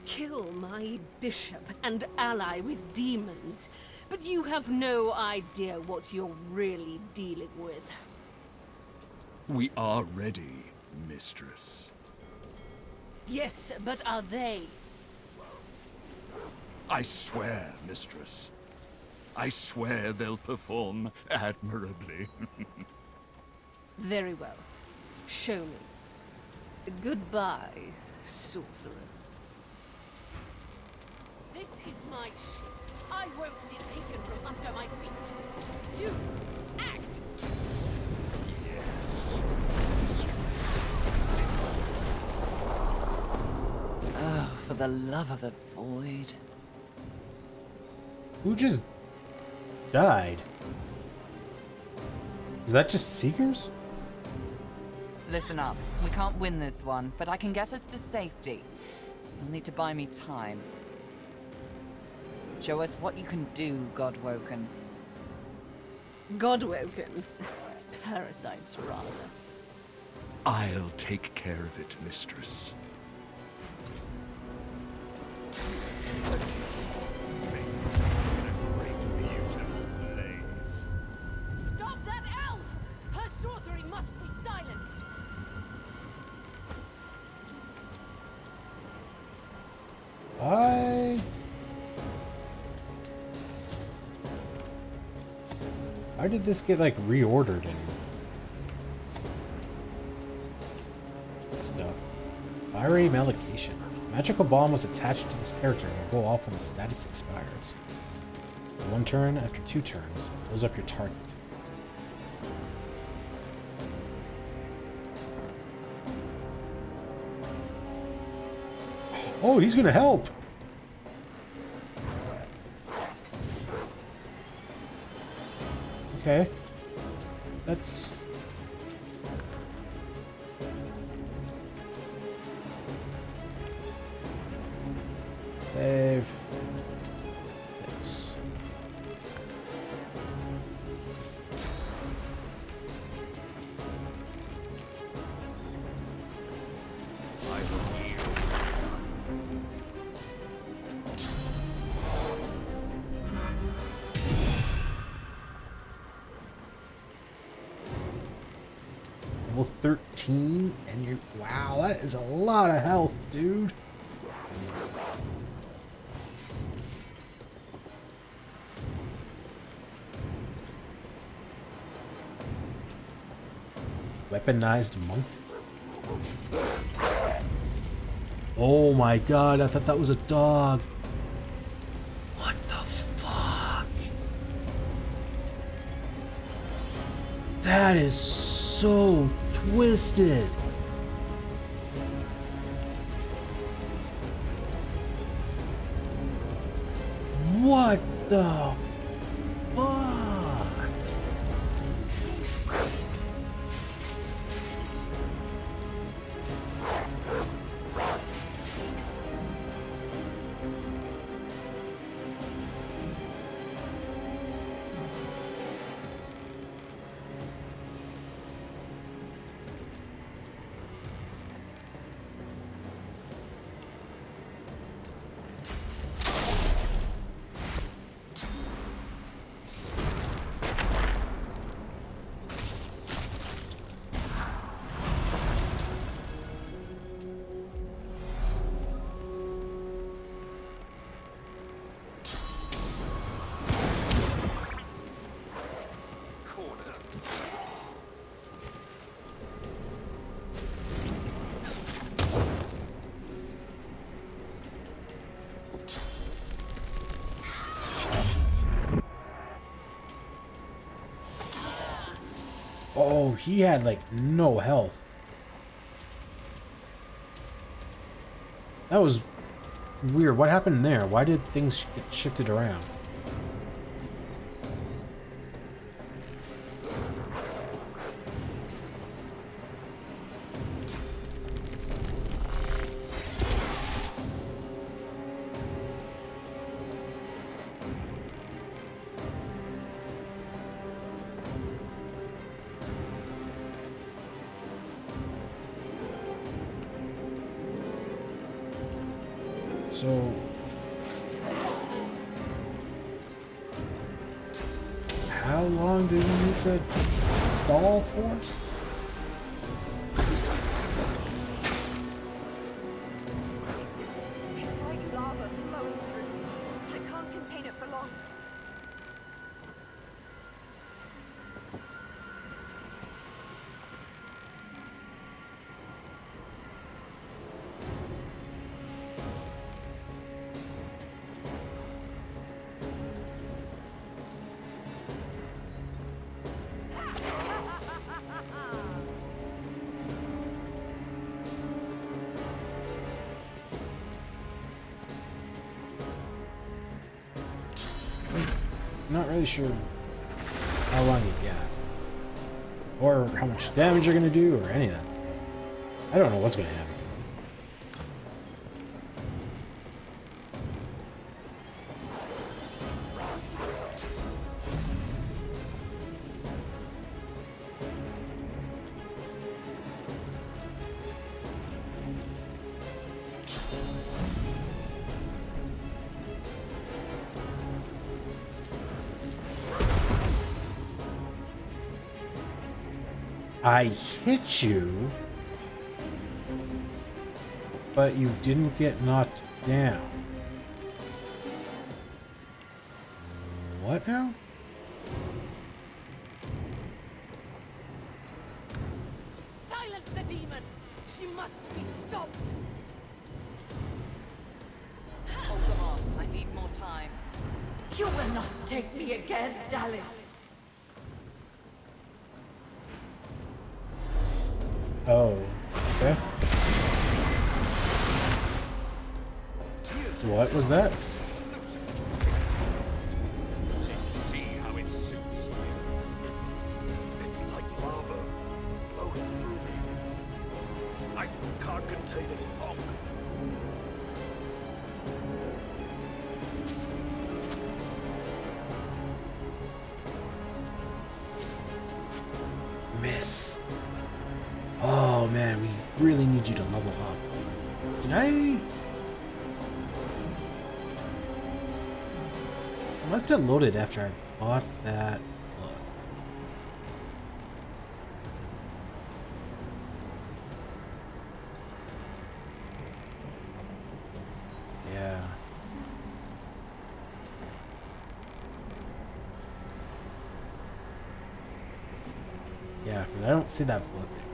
kill my bishop, and ally with demons. But you have no idea what you're really dealing with. We are ready, mistress. Yes, but are they? I swear, mistress. I swear they'll perform admirably. Very well. Show me. Goodbye, sorcerers. This is my ship. I won't see it taken from under my feet. You, act! Yes, Oh, for the love of the void. Who just died? Is that just Seekers? Listen up. We can't win this one, but I can get us to safety. You'll need to buy me time. Show us what you can do, Godwoken. Godwoken? Parasites, rather. I'll take care of it, mistress. Stop that elf! Her sorcery must be silenced! How did this get like reordered and stuff? Fire aim allocation. Magical bomb was attached to this character and will go off when the status expires. In 1 turn, after 2 turns, blows up your target. Oh, he's gonna help! Okay. That's... Save. 6. Level 13, and you're... Wow, that is a lot of health, dude. Weaponized monk. Oh my god, I thought that was a dog. What the fuck? That is so twisted. What the fuck? Oh, he had like no health. That was weird. What happened there? Why did things get shifted around? So how long do we need to stall for? It's like lava flowing through. I can't contain it for long. Not really sure how long you got, or how much damage you're gonna do, or any of that stuff. I don't know what's gonna happen. I hit you, but you didn't get knocked down. What now? Silence the demon! She must be stopped! Hold them off. I need more time. You will not take me again, Dallis. Oh, okay. What was that? Let's see how it suits you. It's like lava flowing through me. I can't contain it longer. Miss. Oh man, we really need you to level up. Did I must have loaded after I bought that book. Yeah. Yeah, because I don't see that book anymore.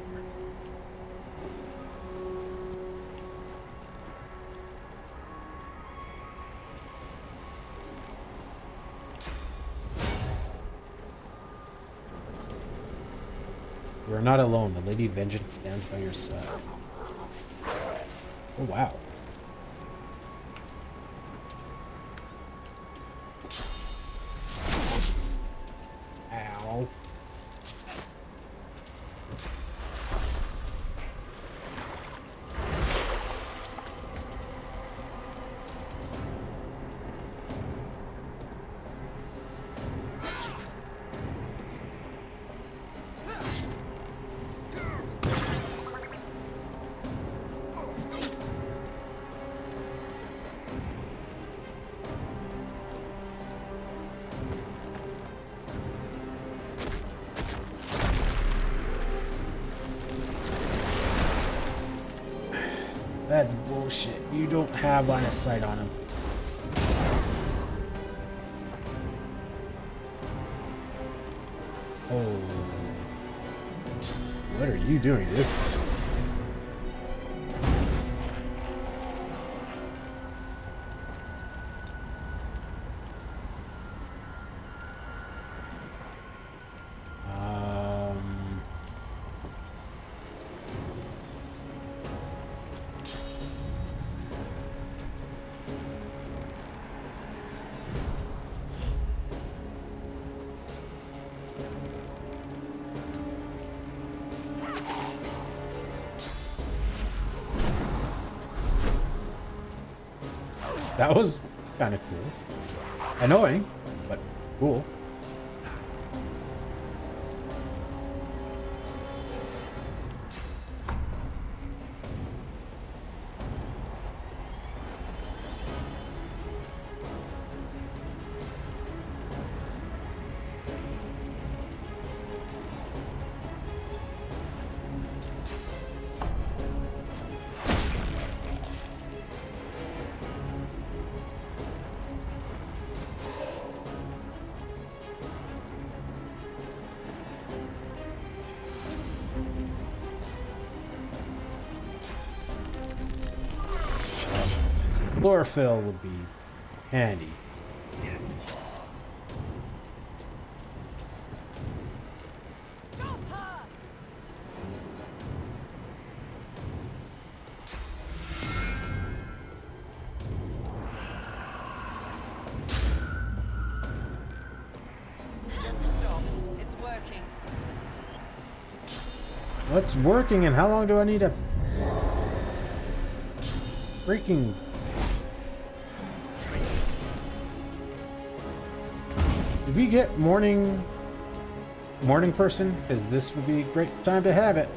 You are not alone. The Lady Vengeance stands by your side. Oh, wow. Ow. That's bullshit. You don't have line of sight on him. Oh. What are you doing, dude? That was kind of cool. Annoying, but cool. chlorophyll would be handy. What's working and how long do I need a freaking... Did we get morning person? Because this would be a great time to have it.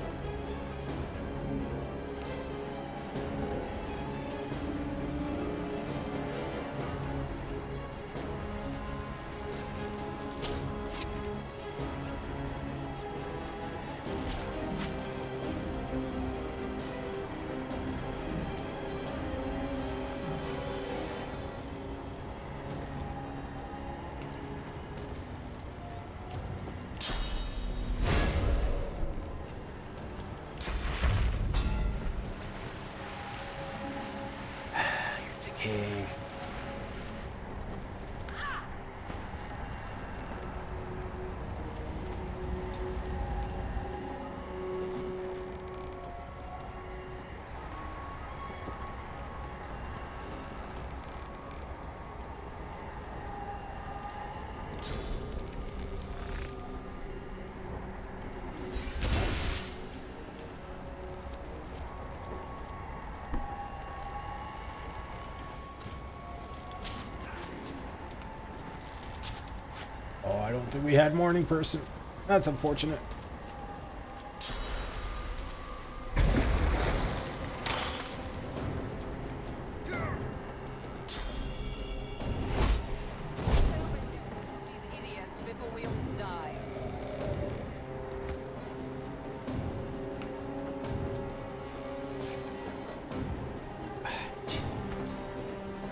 Oh, I don't think we had morning person. That's unfortunate.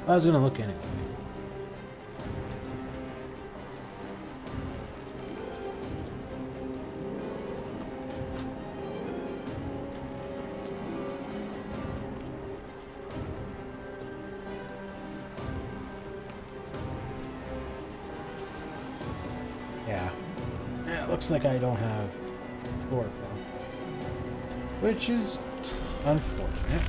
I was gonna look at it. Yeah. Yeah, it looks like I don't have chlorophyll, which is unfortunate.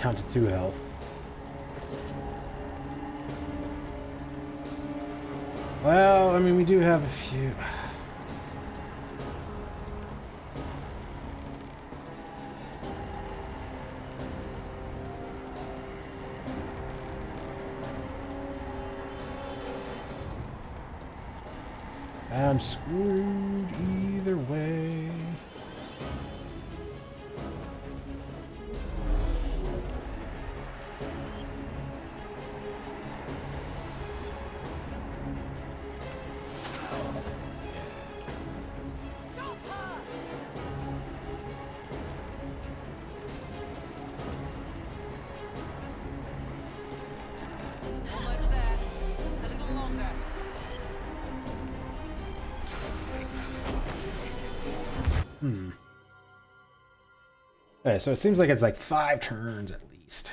Down to 2 health. Well, I mean, we do have a few. I'm screwed either way. Okay, so it seems like it's like 5 turns at least.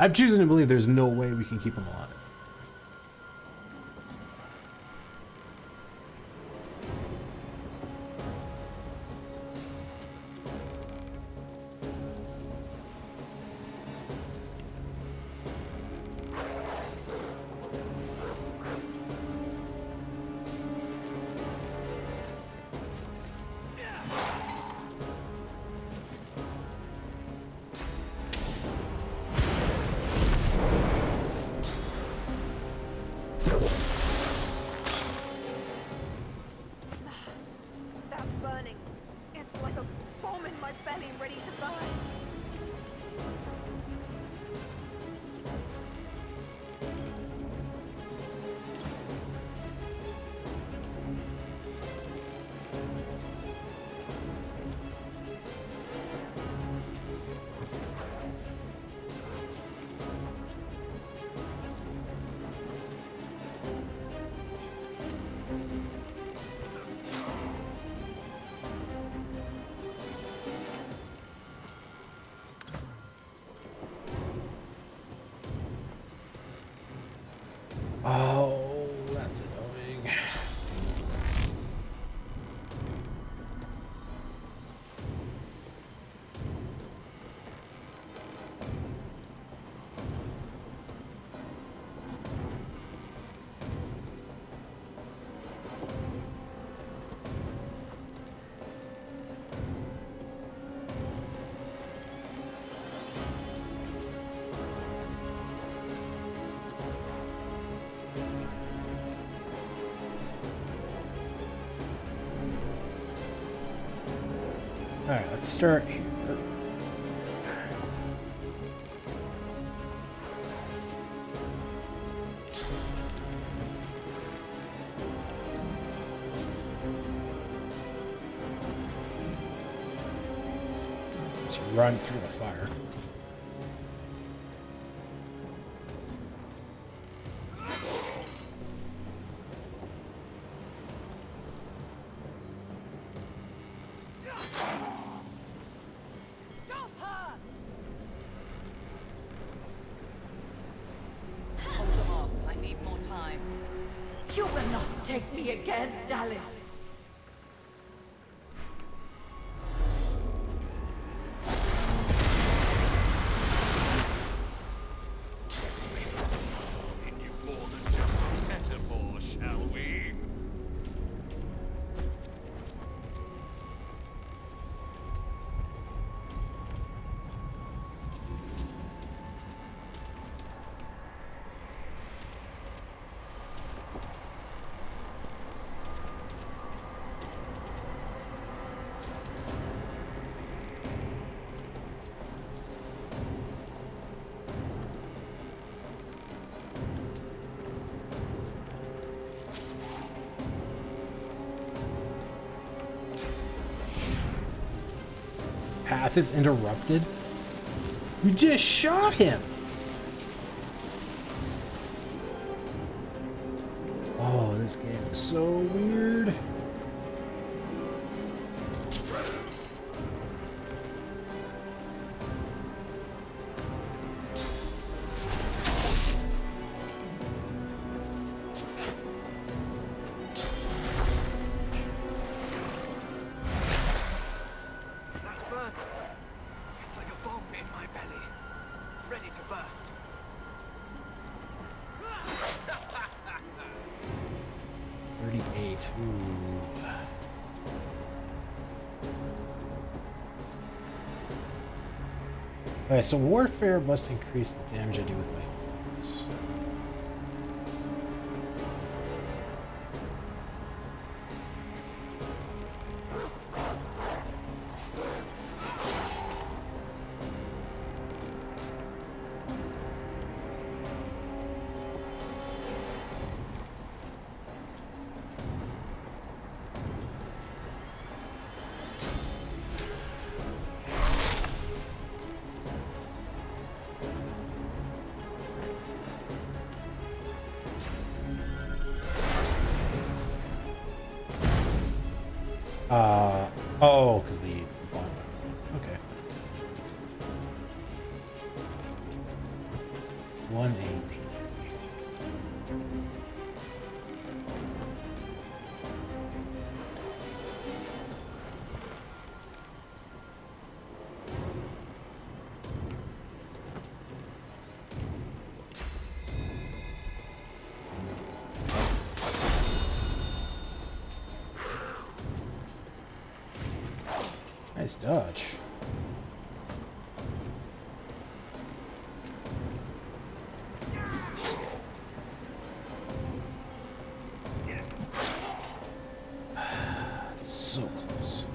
I'm choosing to believe there's no way we can keep him alive. That burning. It's like a bomb in my belly ready to burst. Oh, that's annoying. Alright, let's start here. Just run through the fire. Stop her! Hold them off. I need more time. You will not take me again, Dallas. Into more than just a metaphor, shall we? Path is interrupted? You just shot him! Oh, this game is so weird. That's burning. It's like a bomb in my belly, ready to burst. 38. Ooh. Okay, so warfare must increase the damage I do with my weapons. Oh, because the bomb. Okay. 180. Nice dodge. So close.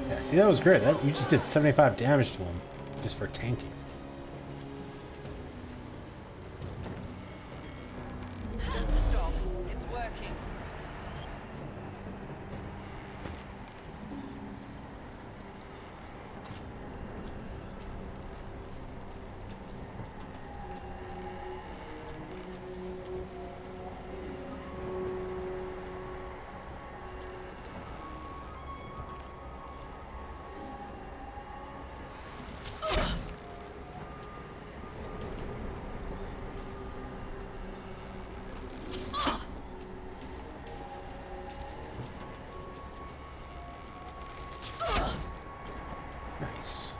Yeah, see, that was great. We just did 75 damage to him just for tanking. Don't stop. It's working. Nice.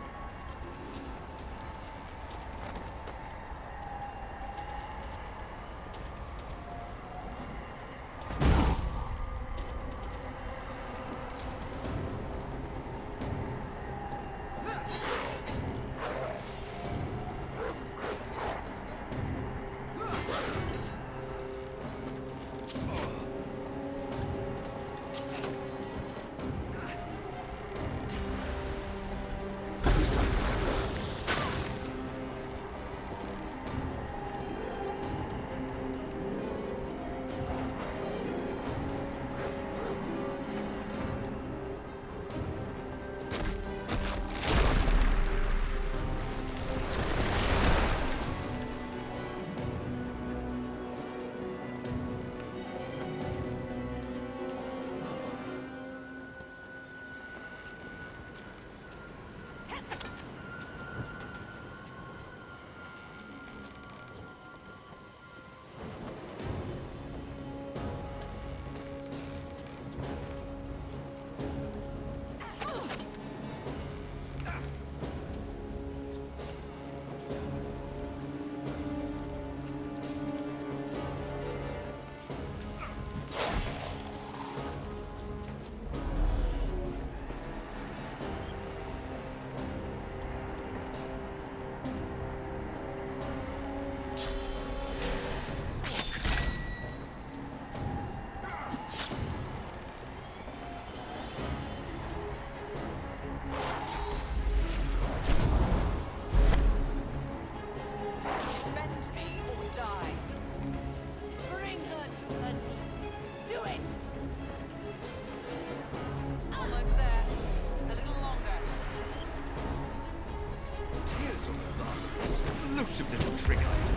elusive little trick I do.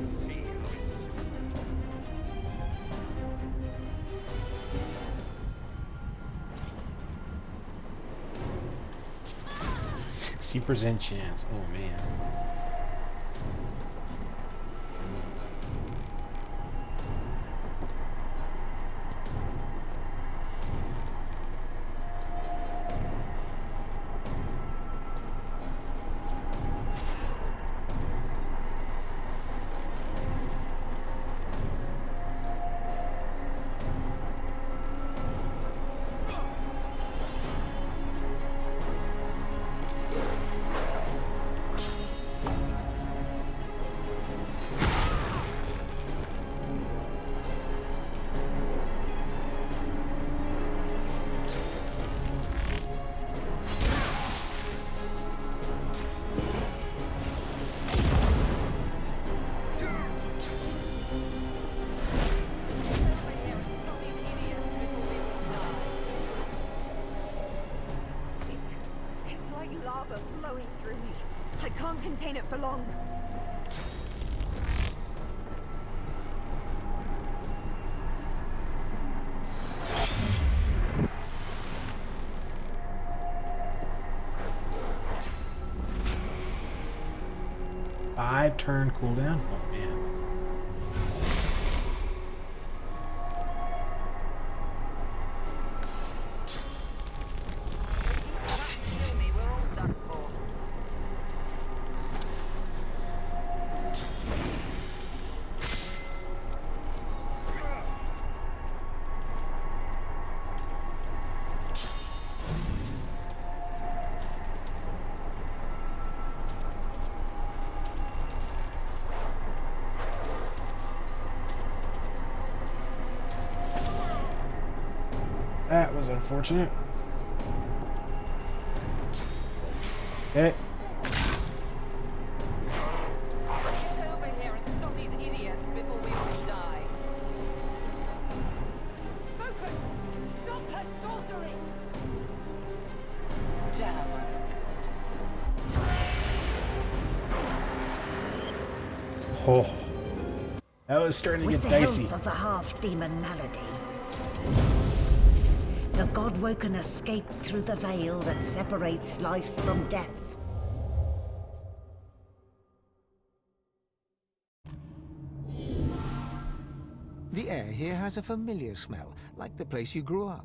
Let's see how it's... 60% chance. Oh man. contain it for long. Five turn cooldown? Oh man. That was unfortunate. Okay. Get over here and stop these idiots before we all die. Focus! Stop her sorcery! Jam. Oh. That was starting to With get the dicey. help of the half-demon Malady, the Godwoken escaped through the veil that separates life from death. The air here has a familiar smell, like the place you grew up.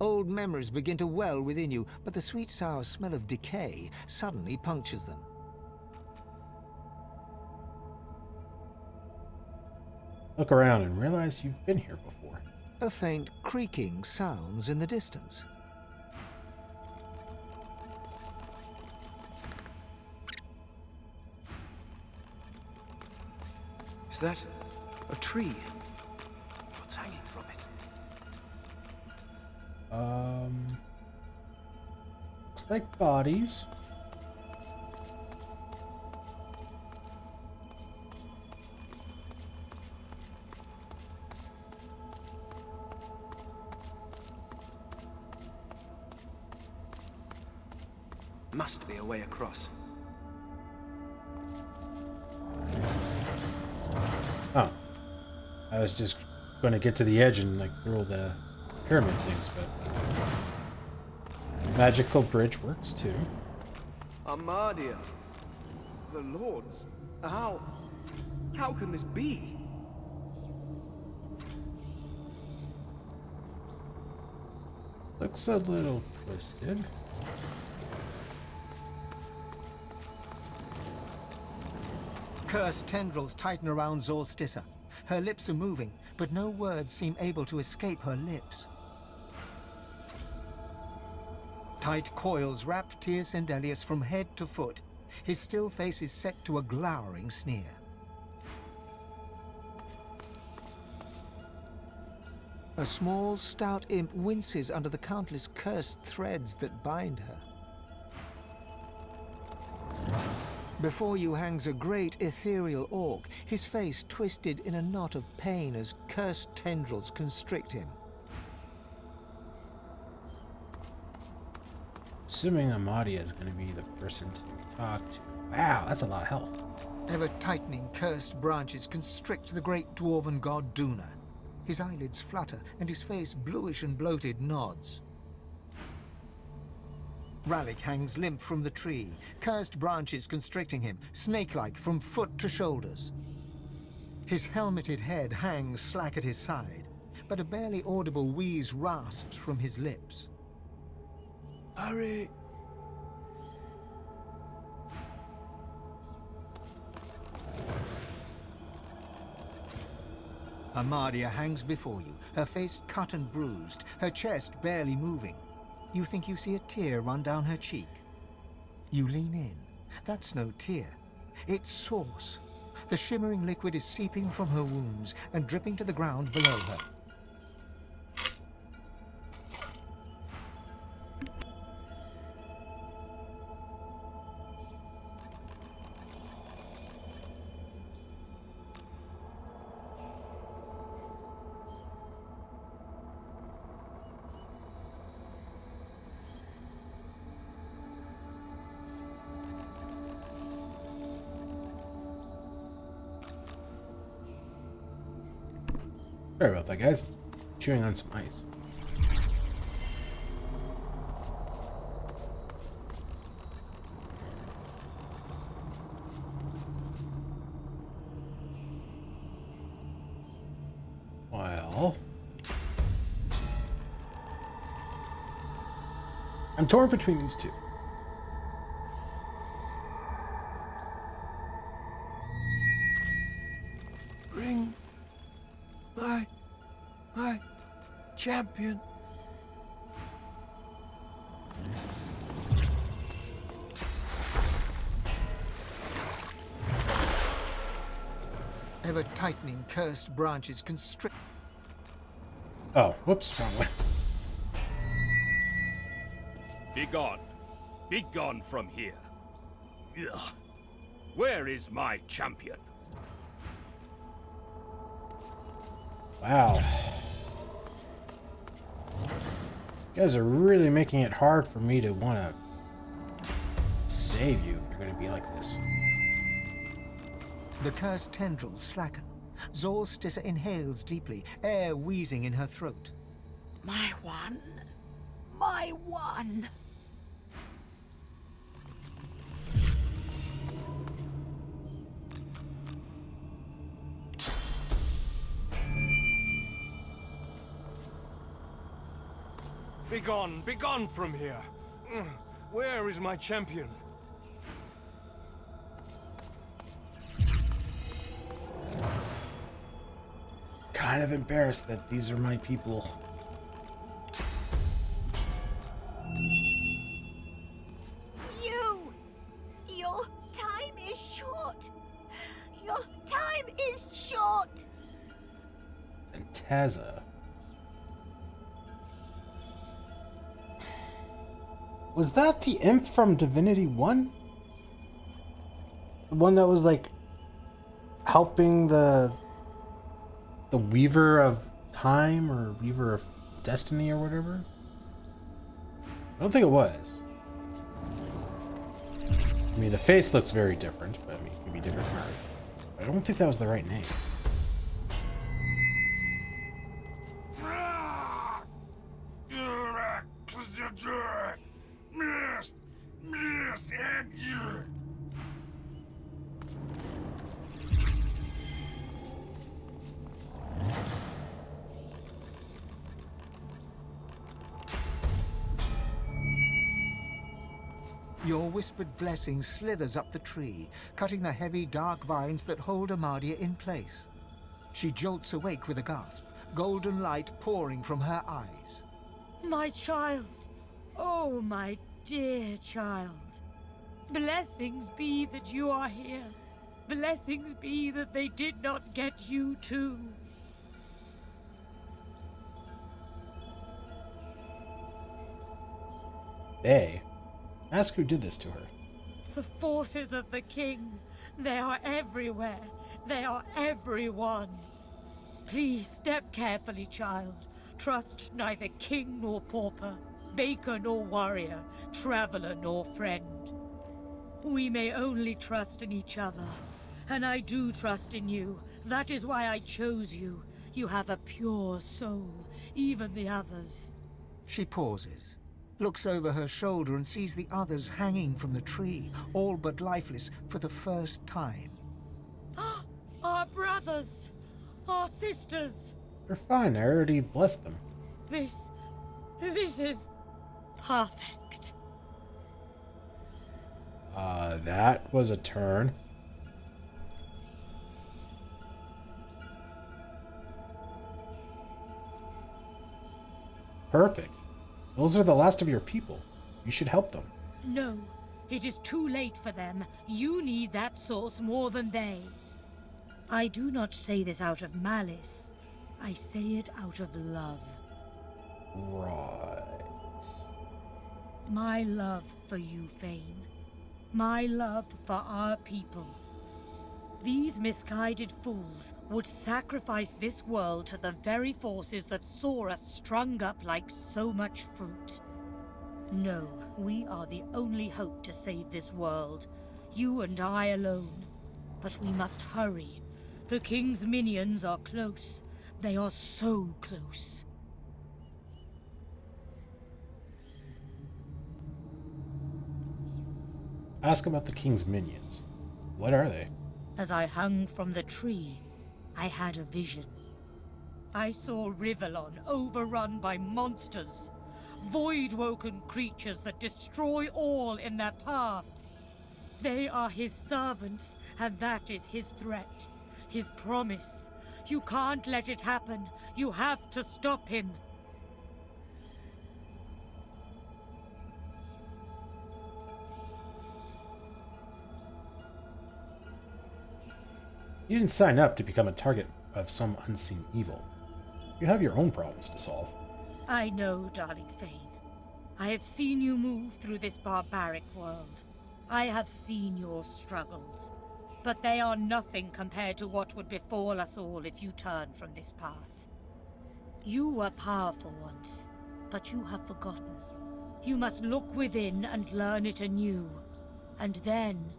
Old memories begin to well within you, but the sweet sour smell of decay suddenly punctures them. Look around and realize you've been here before. A faint creaking sounds in the distance. Is that a tree? What's hanging from it? Looks like bodies. Must be a way across. Oh. I was just going to get to the edge and like throw the pyramid things, but magical bridge works too. Armadia. The Lords. How can this be? Looks a little twisted. Cursed tendrils tighten around Zorstissa. Her lips are moving, but no words seem able to escape her lips. Tight coils wrap Tyr Sendelius from head to foot. His still face is set to a glowering sneer. A small, stout imp winces under the countless cursed threads that bind her. Before you hangs a great ethereal orc, his face twisted in a knot of pain as cursed tendrils constrict him. Assuming Amadia is going to be the person to talk to. Wow, that's a lot of health. Ever-tightening cursed branches constrict the great dwarven god Duna. His eyelids flutter, and his face, bluish and bloated, nods. Ralik hangs limp from the tree, cursed branches constricting him, snake-like from foot to shoulders. His helmeted head hangs slack at his side, but a barely audible wheeze rasps from his lips. Hurry! Armadia hangs before you, her face cut and bruised, her chest barely moving. You think you see a tear run down her cheek. You lean in. That's no tear. It's sauce. The shimmering liquid is seeping from her wounds and dripping to the ground below her. Sorry about that, guys. Chewing on some ice. Well, I'm torn between these two. Bring my champion. Ever-tightening cursed branches constrict. Oh, whoops, wrong way. Begone. Begone from here. Ugh. Where is my champion? Wow. You guys are really making it hard for me to want to save you if you're going to be like this. The cursed tendrils slacken. Zorstissa inhales deeply, air wheezing in her throat. My one. My one. Begone, begone from here. Where is my champion? Kind of embarrassed that these are my people. Your time is short. Your time is short. Phantasia. Was that the imp from Divinity 1? The one that was like helping the Weaver of Time or Weaver of Destiny or whatever? I don't think it was. I mean, the face looks very different, but I mean, it could be different from her. I don't think that was the right name. Your whispered blessing slithers up the tree, cutting the heavy, dark vines that hold Amadia in place. She jolts awake with a gasp, golden light pouring from her eyes. My child! Oh, my dear child. Blessings be that you are here. Blessings be that they did not get you too. They? Ask who did this to her. The forces of the king. They are everywhere. They are everyone. Please step carefully, child. Trust neither king nor pauper, baker nor warrior, traveler nor friend. We may only trust in each other, and I do trust in you. That is why I chose you. You have a pure soul, even the others. She pauses, looks over her shoulder and sees the others hanging from the tree, all but lifeless for the first time. Our brothers! Our sisters! They're fine, I already blessed them. This is perfect. That was a turn. Perfect. Those are the last of your people. You should help them. No, it is too late for them. You need that source more than they. I do not say this out of malice. I say it out of love. Right. My love for you, Fane. My love for our people. These misguided fools would sacrifice this world to the very forces that saw us strung up like so much fruit. No, we are the only hope to save this world. You and I alone. But we must hurry. The king's minions are close. They are so close. Ask about the king's minions. What are they? As I hung from the tree, I had a vision. I saw Rivellon overrun by monsters, void-woken creatures that destroy all in their path. They are his servants, and that is his threat, his promise. You can't let it happen. You have to stop him. You didn't sign up to become a target of some unseen evil. You have your own problems to solve. I know, darling Fane. I have seen you move through this barbaric world. I have seen your struggles. But they are nothing compared to what would befall us all if you turn from this path. You were powerful once, but you have forgotten. You must look within and learn it anew. And then,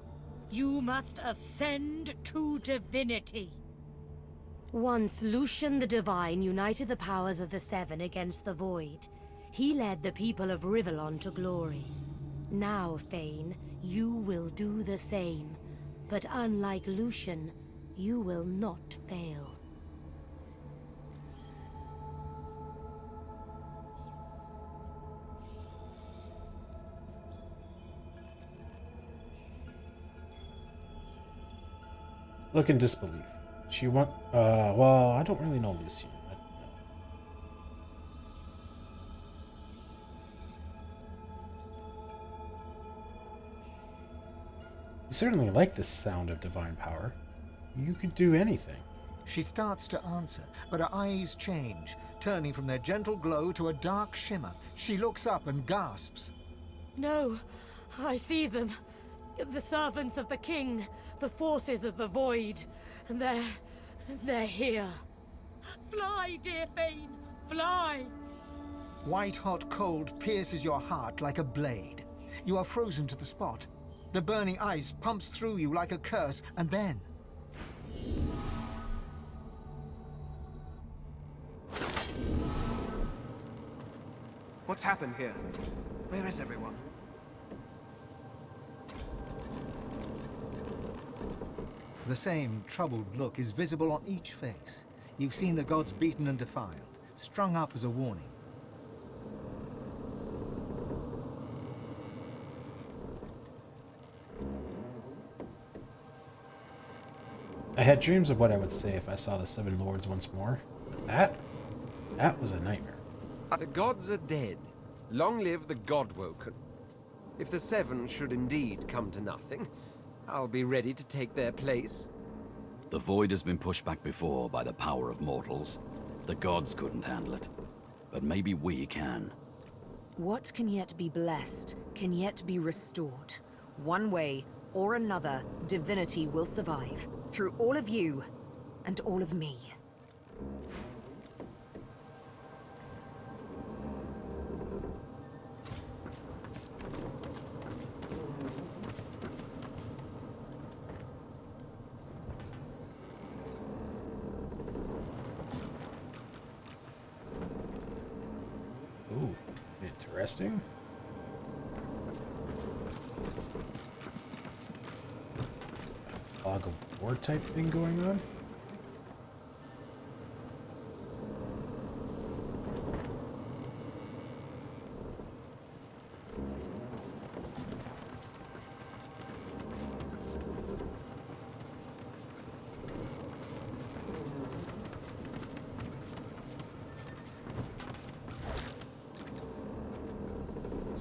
you must ascend to divinity. Once Lucian the Divine united the powers of the Seven against the Void. He led the people of Rivellon to glory. Now, Fane, you will do the same. But unlike Lucian, you will not fail. Look in disbelief. She well, I don't really know Lucian. You certainly like the sound of divine power. You could do anything. She starts to answer, but her eyes change, turning from their gentle glow to a dark shimmer. She looks up and gasps. No, I see them. The servants of the king, the forces of the void. And they're here. Fly, dear Fane, fly! White-hot cold pierces your heart like a blade. You are frozen to the spot. The burning ice pumps through you like a curse, and then... What's happened here? Where is everyone? The same troubled look is visible on each face. You've seen the gods beaten and defiled, strung up as a warning. I had dreams of what I would say if I saw the Seven Lords once more. But that was a nightmare. The gods are dead. Long live the Godwoken. If the Seven should indeed come to nothing, I'll be ready to take their place. The Void has been pushed back before by the power of mortals. The gods couldn't handle it. But maybe we can. What can yet be blessed, can yet be restored. One way or another, divinity will survive. Through all of you, and all of me. Ooh, interesting. Fog of war type thing going on.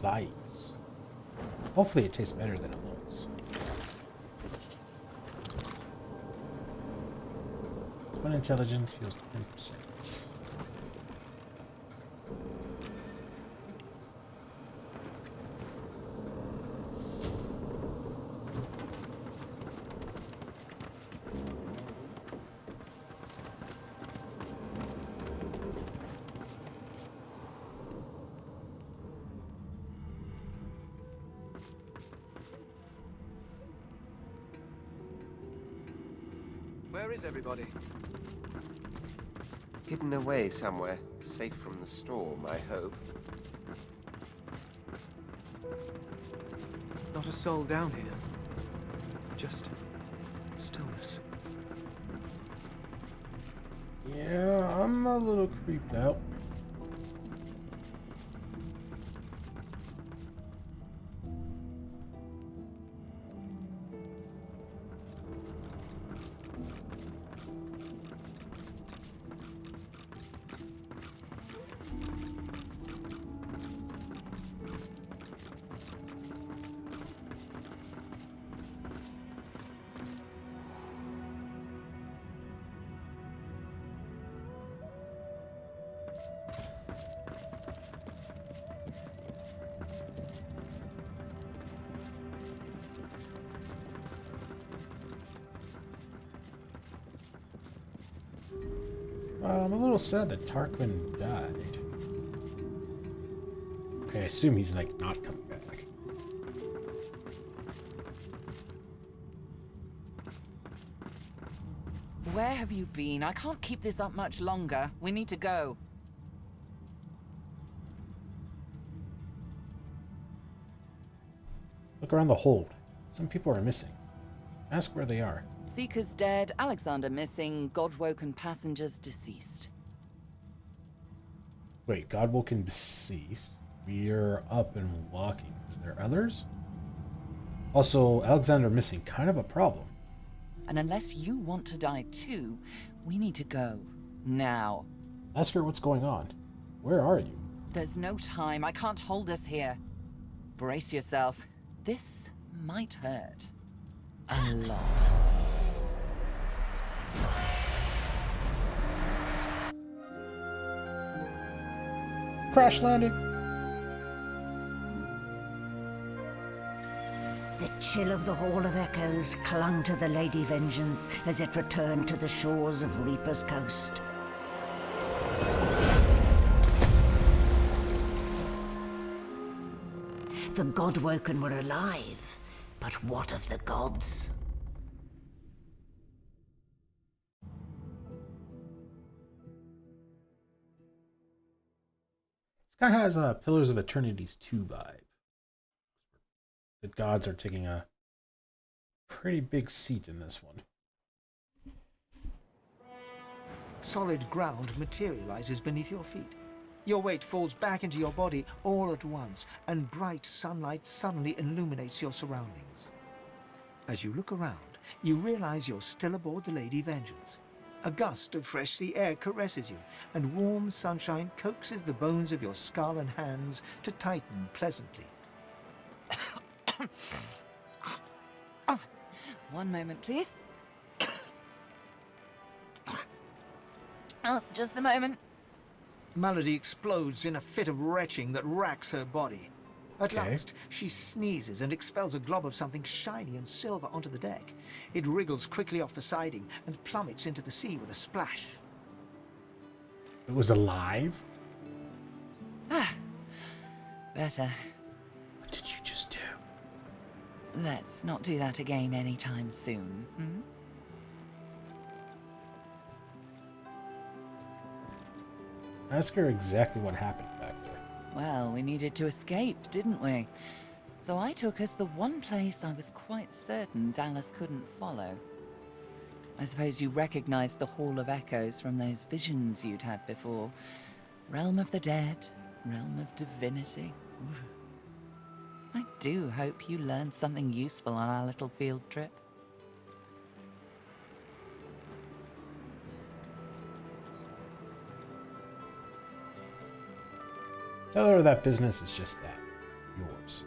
Lights. Hopefully it tastes better than it looks. One intelligence heals 10%. Where is everybody? Hidden away somewhere, safe from the storm, I hope. Not a soul down here. Just stillness. Yeah, I'm a little creeped out. I'm a little sad that Tarquin died. Okay, I assume he's like not coming back. Where have you been? I can't keep this up much longer. We need to go. Look around the hold. Some people are missing. Ask where they are. Seekers dead, Alexander missing, Godwoken passengers deceased. Wait, Godwoken deceased? We're up and walking. Is there others? Also, Alexander missing, kind of a problem. And unless you want to die too, we need to go. Now. Ask her what's going on. Where are you? There's no time. I can't hold us here. Brace yourself. This might hurt. A lot. Crash landing. The chill of the Hall of Echoes clung to the Lady Vengeance as it returned to the shores of Reaper's Coast. The Godwoken were alive, but what of the gods? This guy has a Pillars of Eternity's 2 vibe. The gods are taking a pretty big seat in this one. Solid ground materializes beneath your feet. Your weight falls back into your body all at once, and bright sunlight suddenly illuminates your surroundings. As you look around, you realize you're still aboard the Lady Vengeance. A gust of fresh sea air caresses you, and warm sunshine coaxes the bones of your skull and hands to tighten pleasantly. One moment, please. Oh, just a moment. Malady explodes in a fit of retching that racks her body. At Okay. last, she sneezes and expels a glob of something shiny and silver onto the deck. It wriggles quickly off the siding and plummets into the sea with a splash. It was alive? Better. What did you just do? Let's not do that again anytime soon, hmm? Ask her exactly what happened back there. Well, we needed to escape, didn't we? So I took us the one place I was quite certain Dallas couldn't follow. I suppose you recognized the Hall of Echoes from those visions you'd had before. Realm of the dead, realm of divinity. Oof. I do hope you learned something useful on our little field trip. Tell her that business is just that. Yours.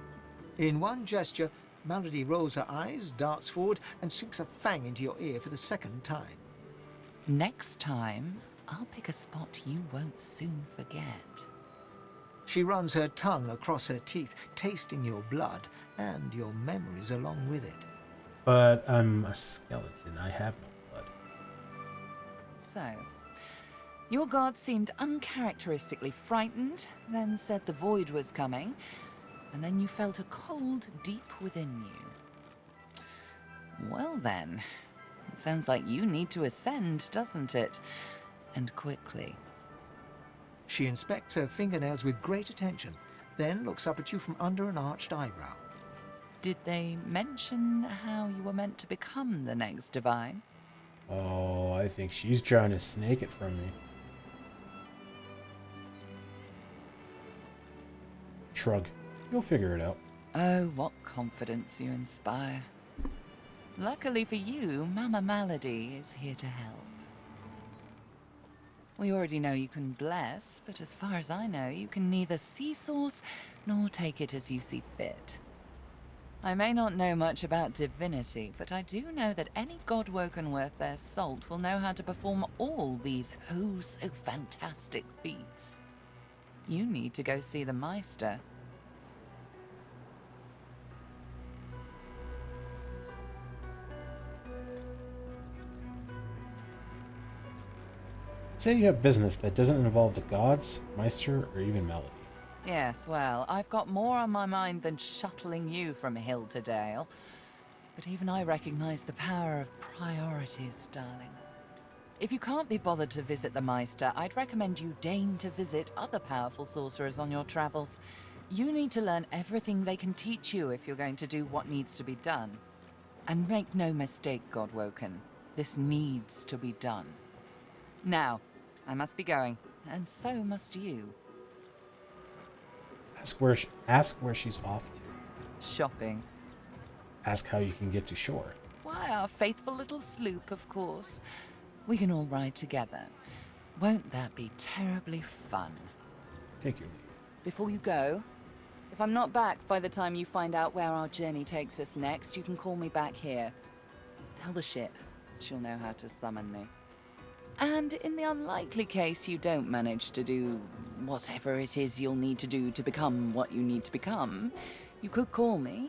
In one gesture, Malady rolls her eyes, darts forward, and sinks a fang into your ear for the second time. Next time, I'll pick a spot you won't soon forget. She runs her tongue across her teeth, tasting your blood and your memories along with it. But I'm a skeleton. I have no blood. So, your god seemed uncharacteristically frightened, then said the void was coming, and then you felt a cold deep within you. Well then, it sounds like you need to ascend, doesn't it? and quickly. She inspects her fingernails with great attention, then looks up at you from under an arched eyebrow. Did they mention how you were meant to become the next divine? Oh, I think she's trying to snake it from me. Shrug. You'll figure it out. Oh, what confidence you inspire. Luckily for you, Mama Malady is here to help. We already know you can bless, but as far as I know, you can neither see source nor take it as you see fit. I may not know much about divinity, but I do know that any Godwoken worth their salt will know how to perform all these oh-so-fantastic feats. You need to go see the Meister. Say you have business that doesn't involve the gods, Meister, or even Melody. Yes, well, I've got more on my mind than shuttling you from hill to dale. But even I recognize the power of priorities, darling. If you can't be bothered to visit the Meister, I'd recommend you deign to visit other powerful sorcerers on your travels. You need to learn everything they can teach you if you're going to do what needs to be done. And make no mistake, Godwoken, this needs to be done. Now, I must be going, and so must you. Ask where she's off to. Shopping. Ask how you can get to shore. Why, our faithful little sloop, of course. We can all ride together. Won't that be terribly fun? Take your leave. Before you go, if I'm not back by the time you find out where our journey takes us next, you can call me back here. Tell the ship. She'll know how to summon me. And in the unlikely case you don't manage to do whatever it is you'll need to do to become what you need to become, you could call me,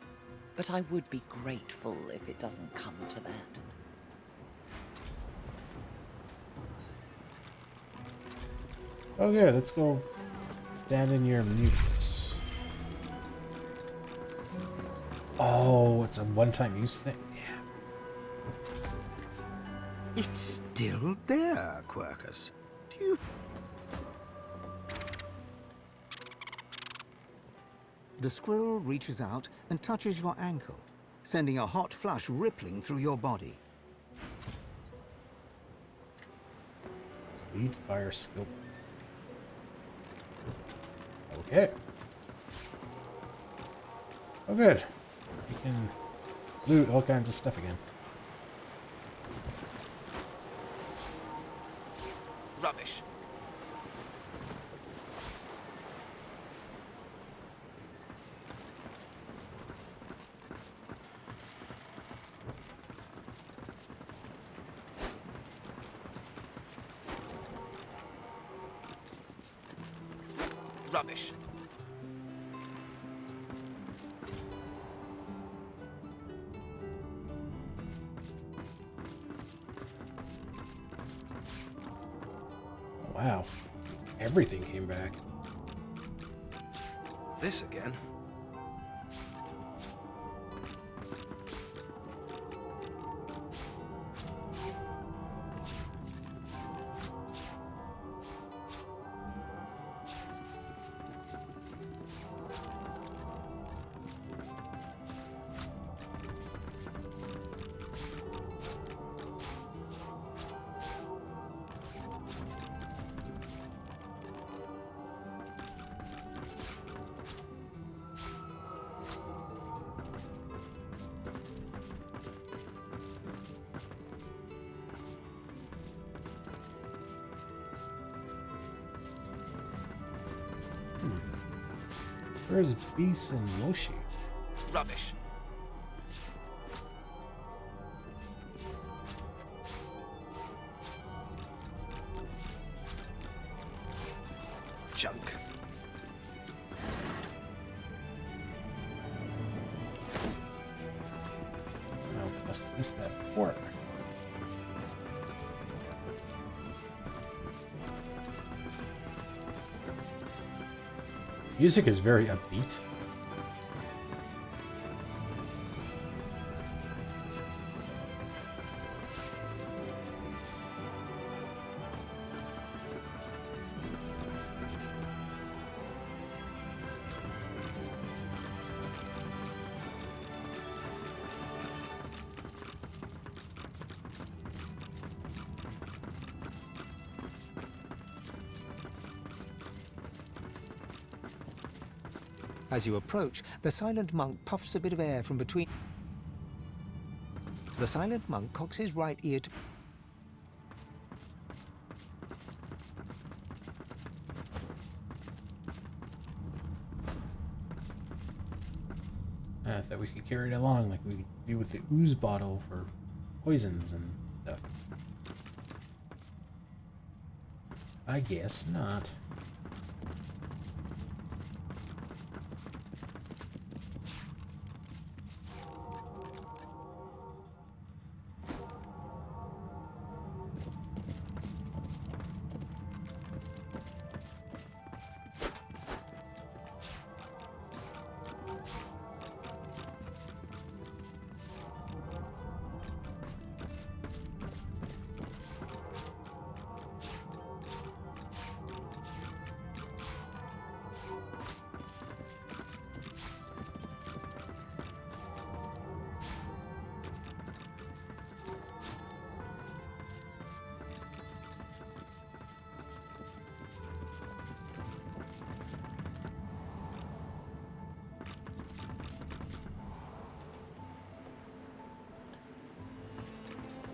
but I would be grateful if it doesn't come to that. Okay, let's go stand in your mucus. Oh, it's a one-time use thing? Yeah. It's still there, Quercus. Do you... The squirrel reaches out and touches your ankle, sending a hot flush rippling through your body. Lead fire skill. Okay. Oh, good. We can loot all kinds of stuff again. Rubbish. Rubbish. Wow. Everything came back. This again? Where's Beast and Yoshi? Rubbish. Junk. I must have missed that before. Music is very upbeat. As you approach, the silent monk puffs a bit of air from between. The silent monk cocks his right ear to... I thought we could carry it along like we do with the ooze bottle for poisons and stuff. I guess not.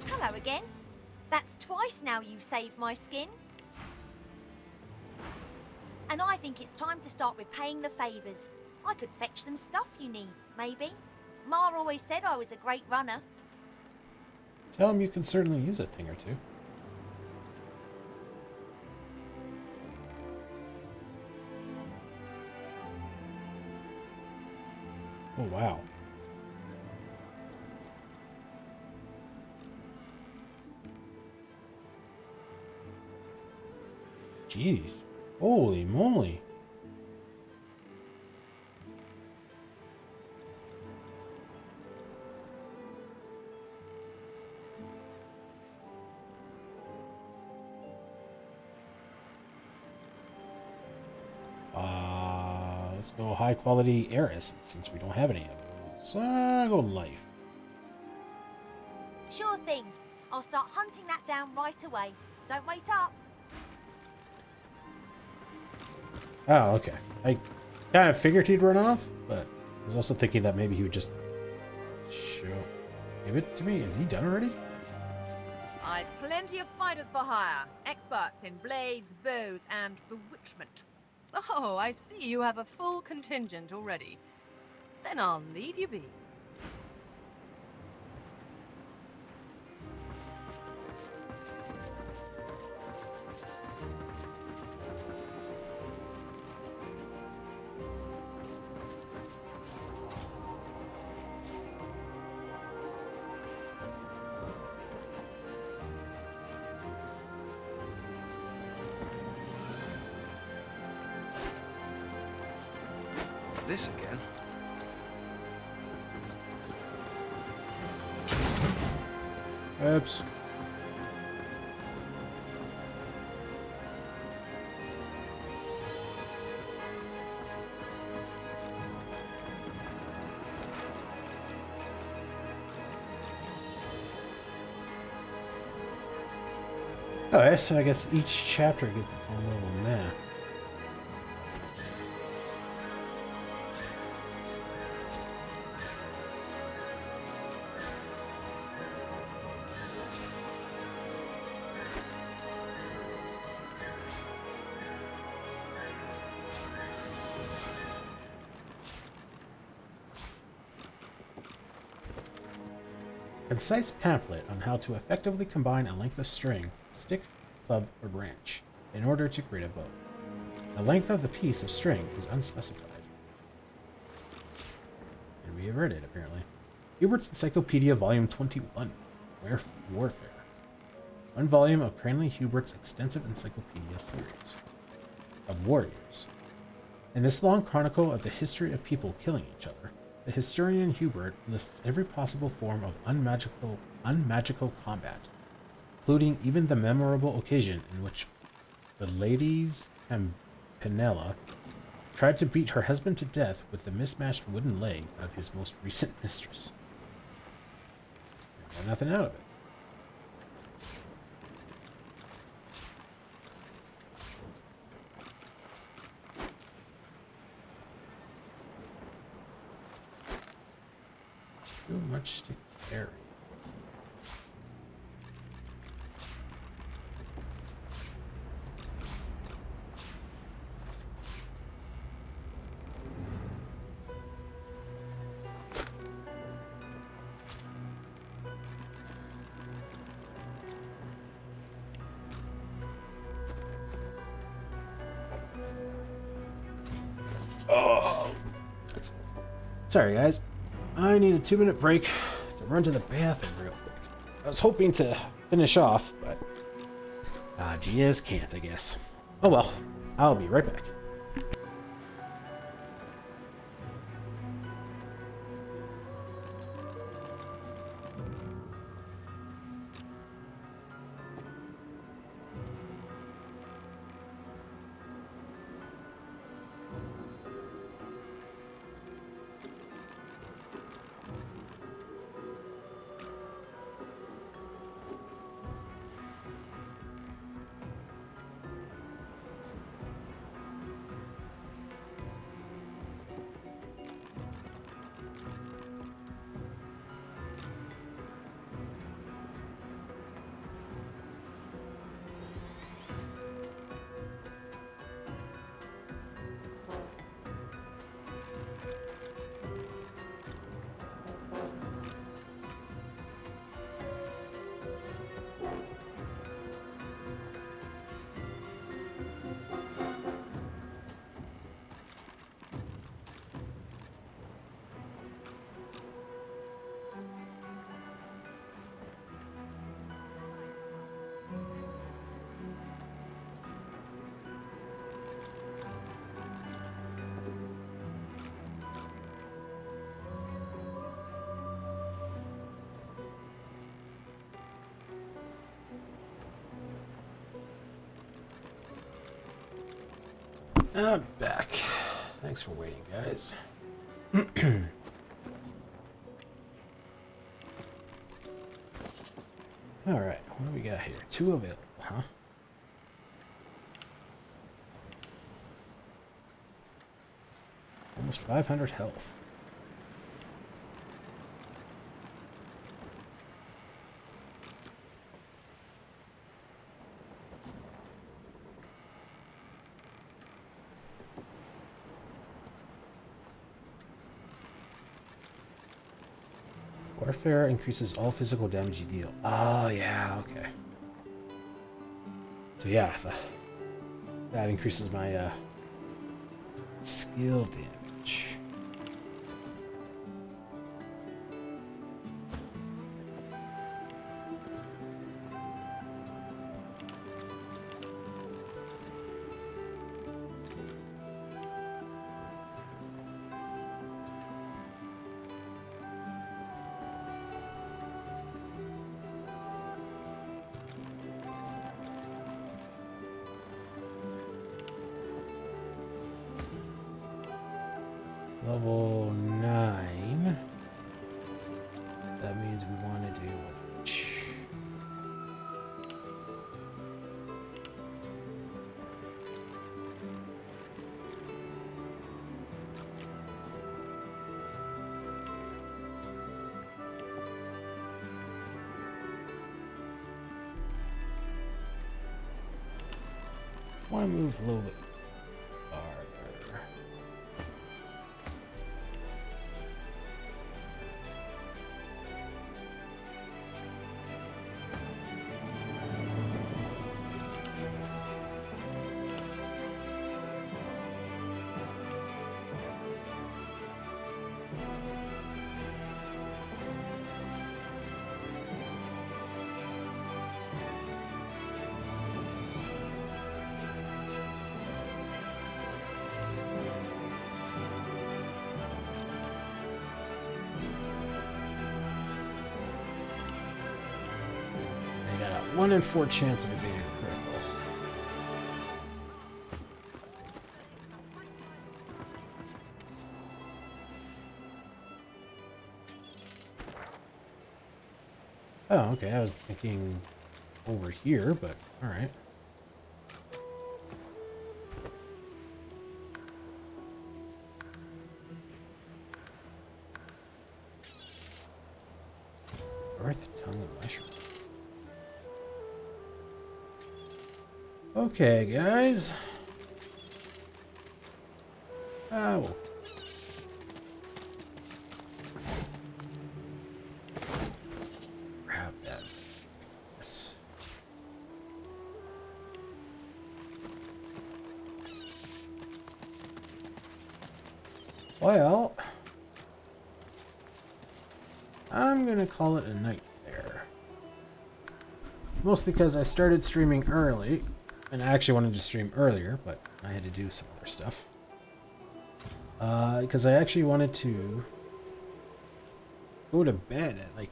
Hello again. That's twice now you've saved my skin. And I think it's time to start repaying the favours. I could fetch some stuff you need, maybe. Ma always said I was a great runner. Tell him you can certainly use a thing or two. Oh, wow. Jeez. Holy moly. Let's go high quality air essence since we don't have any of those. Go life. Sure thing. I'll start hunting that down right away. Don't wait up. Oh, okay. I kind of figured he'd run off, but I was also thinking that maybe he would just give it to me. Is he done already? I've plenty of fighters for hire. Experts in blades, bows, and bewitchment. Oh, I see you have a full contingent already. Then I'll leave you be. This again? Oops. Alright, so I guess each chapter gets its own little map. Concise pamphlet on how to effectively combine a length of string, stick, club, or branch in order to create a bow. The length of the piece of string is unspecified. And we have read it, apparently. Hubert's Encyclopedia, Volume 21, Warfare. One volume of Cranley Hubert's extensive encyclopedia series of warriors. In this long chronicle of the history of people killing each other, the historian Hubert lists every possible form of unmagical combat, including even the memorable occasion in which the ladies Campanella tried to beat her husband to death with the mismatched wooden leg of his most recent mistress. Got nothing out of it. Too much to carry. Oh, sorry guys. I need a 2-minute break to run to the bathroom real quick. I was hoping to finish off, but GS can't, I guess. Oh well, I'll be right back. I'm back. Thanks for waiting, guys. Alright, what do we got here? 2 available, huh? Almost 500 health. Warfare increases all physical damage you deal. Oh, yeah, okay. So yeah, that increases my skill damage. Level 9. That means we want to do want to move a little bit farther. They got a 1 in 4 chance of it being critical. Oh, okay. I was thinking over here, but all right. Okay, guys. Oh. Grab that. Yes. Well, I'm gonna call it a night there. Mostly because I started streaming early, and I actually wanted to stream earlier, but I had to do some other stuff. Because I actually wanted to go to bed at like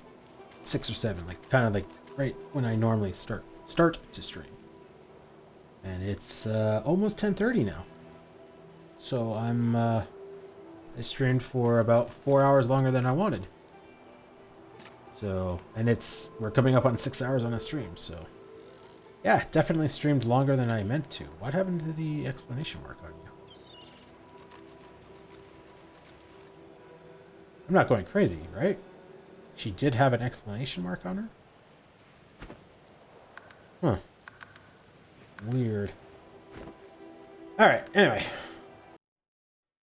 6 or 7, like kind of like right when I normally start to stream. And it's almost 10:30 now. So I streamed for about 4 hours longer than I wanted. So, and we're coming up on 6 hours on a stream, so yeah, definitely streamed longer than I meant to. What happened to the exclamation mark on you? I'm not going crazy, right? She did have an exclamation mark on her? Huh. Weird. Alright, anyway.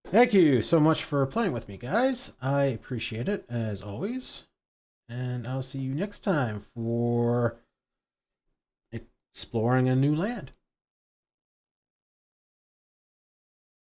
Thank you so much for playing with me, guys. I appreciate it, as always. And I'll see you next time for exploring a new land.